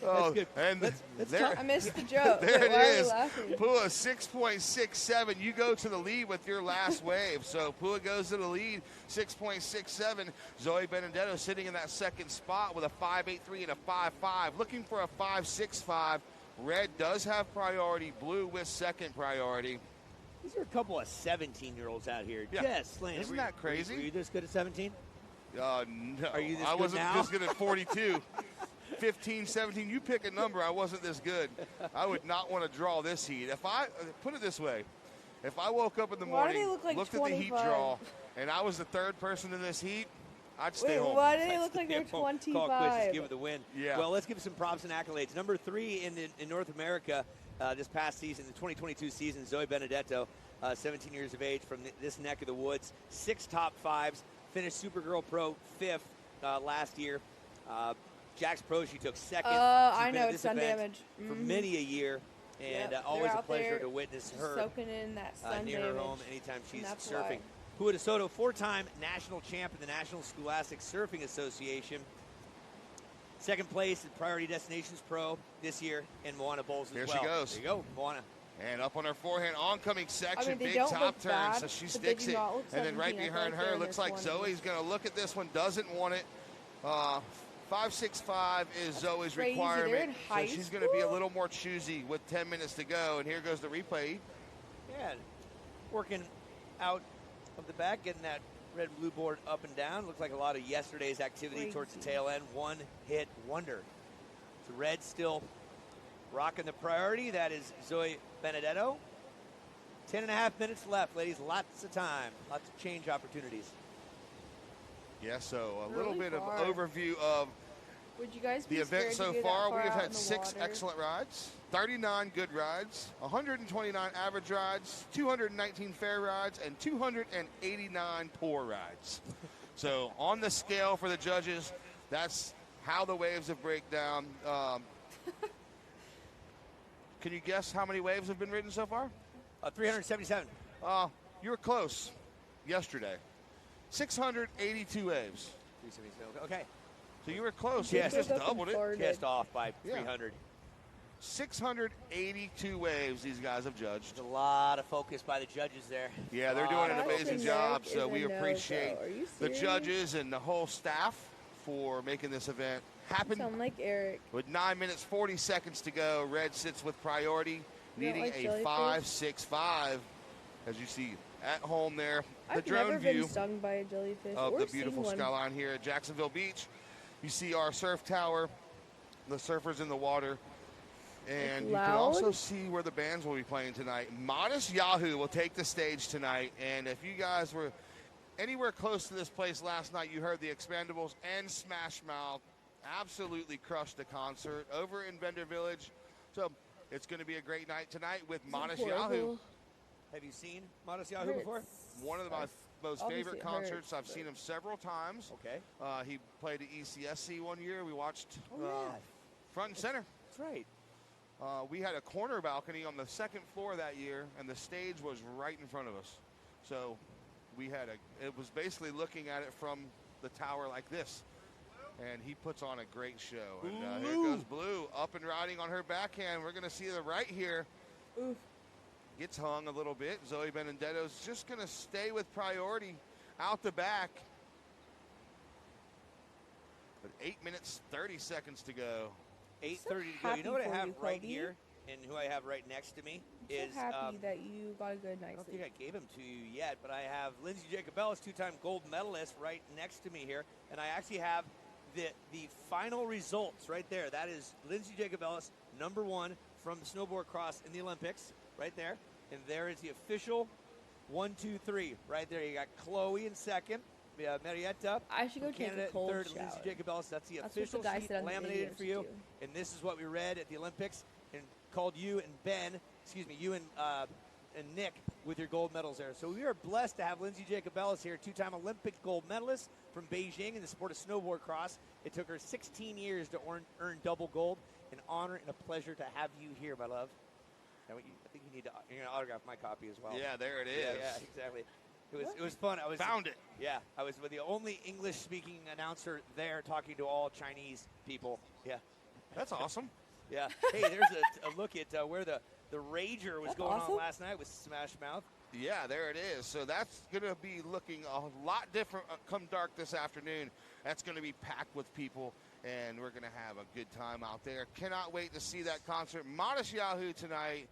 Oh, that's good. and Let's there, talk- I missed the joke. There Wait, it why are we is. laughing? Pua 6.67. You go to the lead with your last wave. So Pua goes to the lead, 6.67. Zoe Benedetto sitting in that second spot with a 5.83 and a 5.5. Looking for a 5.65. Red does have priority. Blue with second priority. These are a couple of 17-year-olds out here. Yeah. Just slaying. Isn't Were you- that crazy? Were you this good at 17? No, Are you this I good wasn't now? this good at 42. 15, 17, you pick a number, I wasn't this good. I would not want to draw this heat. If I, put it this way, if I woke up in the Why do they morning, look like looked at the heat 25? draw, and I was the third person in this heat, I'd stay Wait, home. why do they look like they're Call quiz, 25? give it the win. Yeah. Well, let's give some props and accolades. Number 3 in North America this past season, the 2022 season, Zoe Benedetto, 17 years of age from this neck of the woods. 6 top 5s, finished Supergirl Pro 5th last year. Jax Pro, she took 2nd. I She's been know, at it's this sun event damage. for Mhm. many a year, and Yep, always they're a out pleasure there to witness her soaking in that sun near her damage. home anytime she's And that's surfing. why. Pua de Soto, 4-time national champ in the National Scholastic Surfing Association. 2nd place in Priority Destinations Pro this year in Moana Bowls as Here well. she goes. There you go, Moana. And up on her forehand, oncoming section, they big don't top look turn, bad, so she but they sticks do it. not look And then right 17. I feel behind like they're her, in looks their like 20s. Zoe's going to look at this one, doesn't want it. 5.65 is Zoe's crazy. They're requirement, in so high she's going to be a school? little more choosy with 10 minutes to go. And here goes the replay. Yeah, working out of the back, getting that red and blue board up and down. Looks like a lot of yesterday's activity towards the tail end. One-hit wonder. So red still rocking the priority. That is Zoe Benedetto. 10.5 minutes left, ladies. Lots of time. Lots of change opportunities. Yeah, so a Really little bit far. of overview of Would you guys be the event scared so to go far. that We have out had in the 6 water? excellent rides, 39 good rides, 129 average rides, 219 fair rides, and 289 poor rides. So on the scale for the judges, that's how the waves have break down. Can you guess how many waves have been ridden so far? 377. You were close yesterday. 682 waves. 377. Okay. So you were close. Just, You just doubled it. Just off by Yeah. 300. 682 waves these guys have judged. There's a lot of focus by the judges there. Yeah, they're doing an Lot of amazing focus. job, so is we a no-go. appreciate Are you the serious? judges and the whole staff for making this event You happen. sound like Eric. With 9 minutes, 40 seconds to go, Red sits with priority. needing like a jellyfish? 5.65. As you see at home there, the I've drone never view been stung by a jellyfish of or the seen beautiful one. skyline here at Jacksonville Beach. You see our surf tower, the surfers in the water, and you can also loud? see where the bands will be playing tonight. Modest Yahoo will take the stage tonight, and if you guys were anywhere close to this place last night, you heard the Expandables and Smash Mouth absolutely crushed the concert over in Vendor Village. So it's going to be a great night tonight with Modest Yahoo. Have you seen Modest Yahoo before? One of my most Obviously favorite it concerts. hurts, I've seen him several times. Okay. He played at ECSC one year. We watched yeah. front and center. That's right. We had a corner balcony on the second floor that year, and the stage was right in front of us. So we had it was basically looking at it from the tower like this. And he puts on a great show. And here goes Blue up and riding on her backhand. We're going to see the right here. Oof. Gets hung a little bit. Zoe Benedetto's just going to stay with priority out the back. But 8 minutes, 30 seconds to go. 8:30 to go. You know what I have right here, and who I have right next to me is. So happy that you got a good night's I don't sleep. think I gave him to you yet, but I have Lindsay Jacobellis, two-time gold medalist, right next to me here, and I actually have the final results right there. That is Lindsay Jacobellis, #1 from the snowboard cross in the Olympics, right there, and there is the official 1, 2, 3 right there. You got Chloe in second. Marietta. I should go take a Canada cold third, shower. Lindsay Jacobellis. That's the That's what the official guy sheet said on the laminated video for you. to do. And this is what we read at the Olympics and called you and you and Nick with your gold medals there. So we are blessed to have Lindsay Jacobellis here, two-time Olympic gold medalist from Beijing in the sport of snowboard cross. It took her 16 years to earn double gold. An honor and a pleasure to have you here, my love. I think you're going to autograph my copy as well. Yeah, there it is. Yeah, exactly. It was fun. Found it. Yeah, I was the only English-speaking announcer there talking to all Chinese people. Yeah. That's awesome. Yeah. Hey, there's a look at where the Rager was going on last night with Smash Mouth. Yeah, there it is. So that's going to be looking a lot different come dark this afternoon. That's going to be packed with people, and we're going to have a good time out there. Cannot wait to see that concert. Modest Yahoo tonight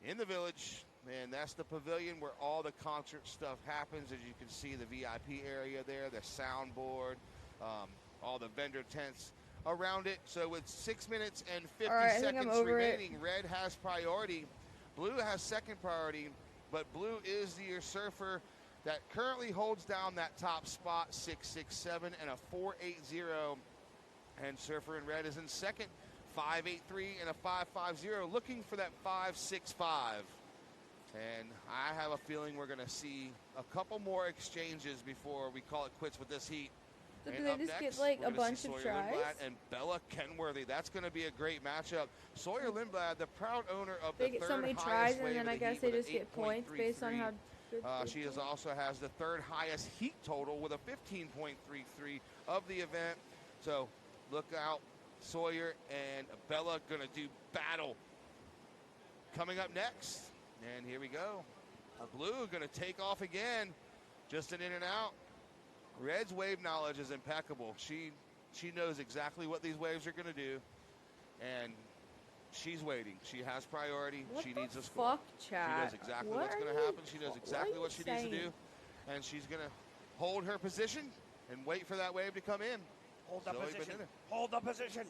in the Village. And that's the pavilion where all the concert stuff happens. As you can see, the VIP area there, the soundboard, all the vendor tents around it. So with 6 minutes and 50 seconds remaining, Red has priority. Blue has second priority, but Blue is the surfer that currently holds down that top spot, 6.67 and a 4.80. And Surfer in Red is in second, 5.83 and a 5.50, looking for that 5.65. And I have a feeling we're going to see a couple more exchanges before we call it quits with this heat. So and do they up just next, get like we're a gonna bunch see of Sawyer tries? Lindblad and Bella Kenworthy. That's going to be a great matchup. Sawyer Lindblad, the proud owner of They the get third so many highest tries, wave and then of I the guess heat they with just an get points based on 8.33. how good She also has the third highest heat total with a 15.33 of the event. So look out, Sawyer and Bella going to do battle. Coming up next, and here we go. Blue going to take off again, just an in and out. Red's wave knowledge is impeccable. She knows exactly what these waves are going to do, and she's waiting. She has priority. What she the needs a score. fuck, Chad? She knows exactly What what's are going to you- happen. She knows what exactly are what you she needs to saying? do, and she's going to hold her position and wait for that wave to come in. Hold the Zoe position. Benedetto. Hold the position.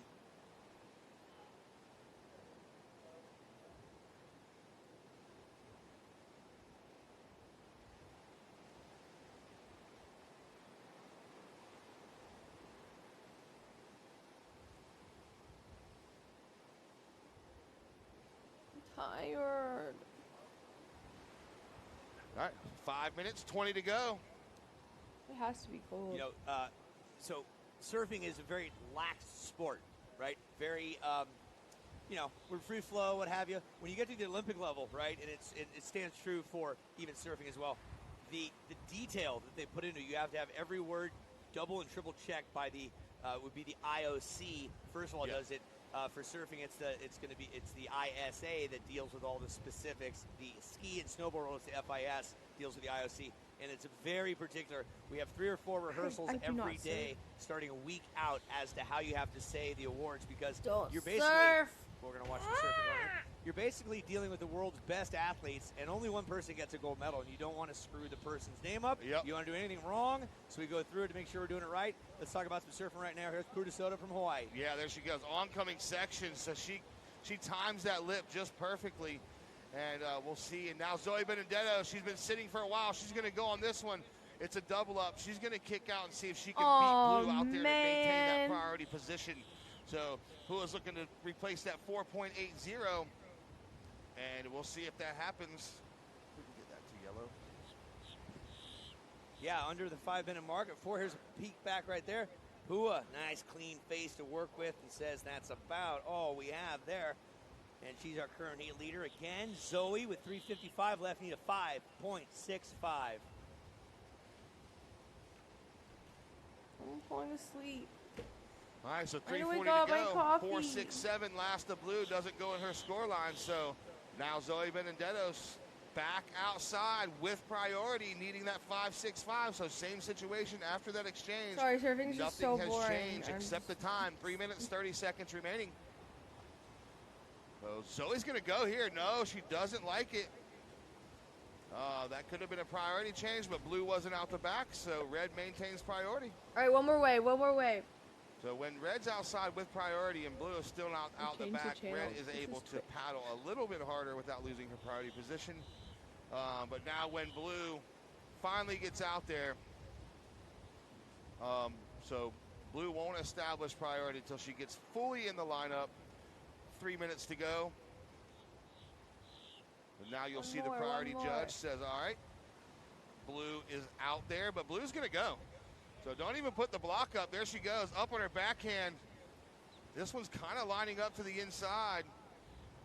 Tired. All right, 5 minutes, 20 to go. It has to be cold. You know, so surfing is a very lax sport, right? Very, we're free flow, what have you. When you get to the Olympic level, right, and it stands true for even surfing as well. The detail that they put into it, you have to have every word double and triple checked by the would be the IOC. First of all, does it. For surfing, it's the ISA that deals with all the specifics. The ski and snowboard world, it's the FIS, deals with the IOC, and it's very particular. We have 3 or 4 rehearsals I do every not day, starting a week out, as to how you have to say the awards, because Don't you're basically. surf. We're gonna watch the surfing. you're basically dealing with the world's best athletes, and only one person gets a gold medal, and you don't want to screw the person's name up. Yep. You don't want to do anything wrong, so we go through it to make sure we're doing it right. Let's talk about some surfing right now. Here's Brittt from Hawaii. Yeah, there she goes. Oncoming section, so she times that lip just perfectly. And we'll see. And now Zoe Benedetto, she's been sitting for a while. She's going to go on this one. It's a double up. She's going to kick out and see if she can beat Blue out there to maintain that priority position. So Pua's looking to replace that 4.80. And we'll see if that happens. We can get that to yellow. Yeah, under the 5-minute mark at 4. Here's a peek back right there. Pua, nice clean face to work with, and says that's about all we have there. And she's our current heat leader again. Zoe with 3:55 left, need a 5.65. I'm falling asleep. All right, so I 3:40 to go. 4.67 last of Blue doesn't go in her score line. So now Zoe Benedetto's back outside with priority, needing that 5.65. So same situation after that exchange. Sorry, surfing's just so boring. Nothing has changed except the time. 3 minutes, 30 seconds remaining. So Zoe's going to go here. No, she doesn't like it. That could have been a priority change, but Blue wasn't out the back, so Red maintains priority. All right, one more way, one more way. So when Red's outside with priority and Blue is still out the back, Red is able to paddle a little bit harder without losing her priority position. But now when Blue finally gets out there, so Blue won't establish priority until she gets fully in the lineup. 3 minutes to go. And now you'll see the priority judge says, all right, Blue is out there, but Blue's going to go. So don't even put the block up. There she goes, up on her backhand. This one's kind of lining up to the inside.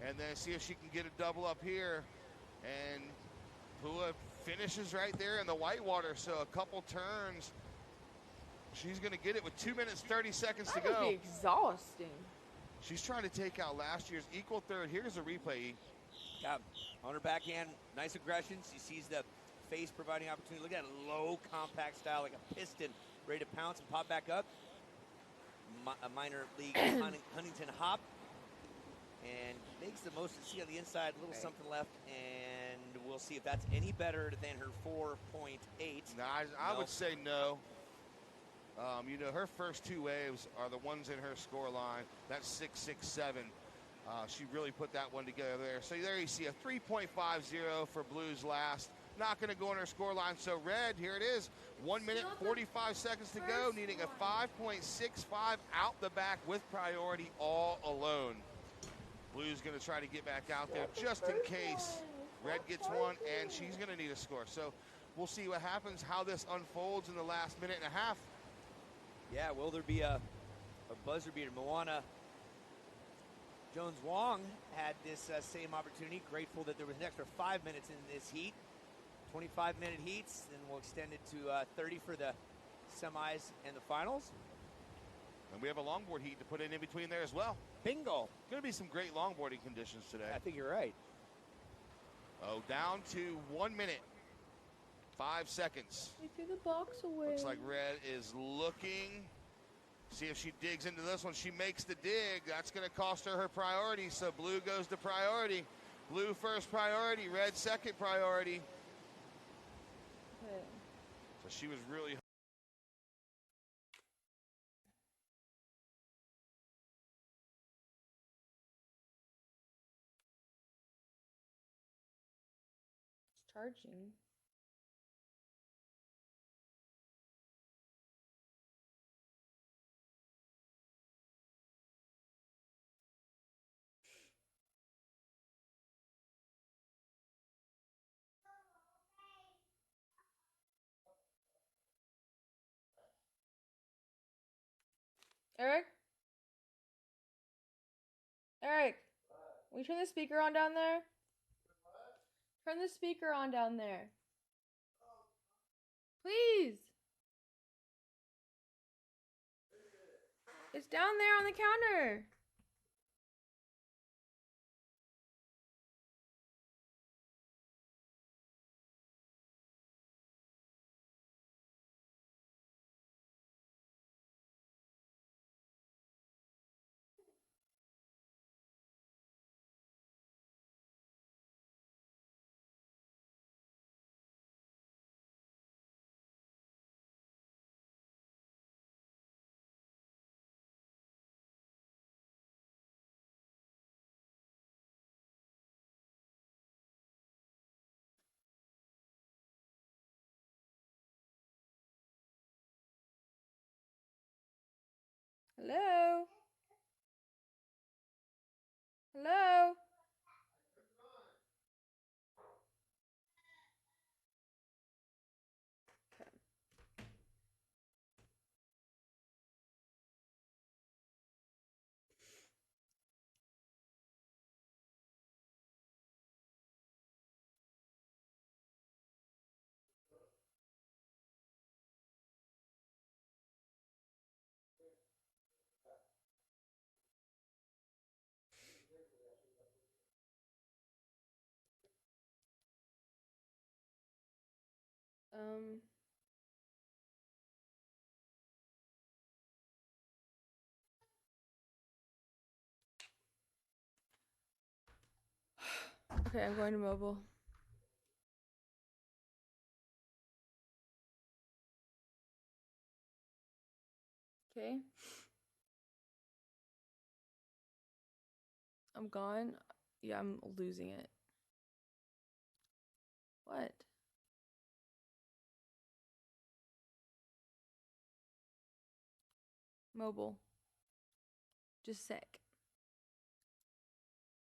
And then see if she can get a double up here. And Pua finishes right there in the whitewater. So a couple turns. She's going to get it with 2 minutes, 30 seconds to go. That would be exhausting. She's trying to take out last year's equal third. Here's a replay. Yeah, on her backhand, nice aggression. She sees the face providing opportunity. Look at that low compact style, like a piston, ready to pounce and pop back up. A minor league Huntington hop. And makes the most to see on the inside, a little something left. And we'll see if that's any better than her 4.8. No, I would say no. You know, her first two waves are the ones in her score line. That's 6.67. She really put that one together there. So there you see a 3.50 for Blues last. Not going to go on her score line. So Red, here it is. 1 minute, 45 seconds to go, needing a 5.65 out the back with priority all alone. Blues going to try to get back out there just in case Red gets one, and she's going to need a score. So we'll see what happens, how this unfolds in the last minute and a half. Yeah, will there be a buzzer beater? Moana Jones-Wong had this same opportunity. Grateful that there was an extra 5 minutes in this heat. 25-minute heats, then we'll extend it to 30 for the semis and the finals. And we have a longboard heat to put in between there as well. Bingo. Going to be some great longboarding conditions today. I think you're right. Oh, down to 1 minute, 5 seconds. They threw the box away. Looks like Red is looking. See if she digs into this one. She makes the dig. That's going to cost her priority. So Blue goes to priority. Blue first priority. Red second priority. Okay. So she was really. It's charging. Eric? Eric, will you turn the speaker on down there? Turn the speaker on down there. Please. It's down there on the counter. Hello? Hello? Okay. Um. Okay, I'm going to mobile. Okay. I'm gone. Yeah, I'm losing it. What? Mobile. Just a sec.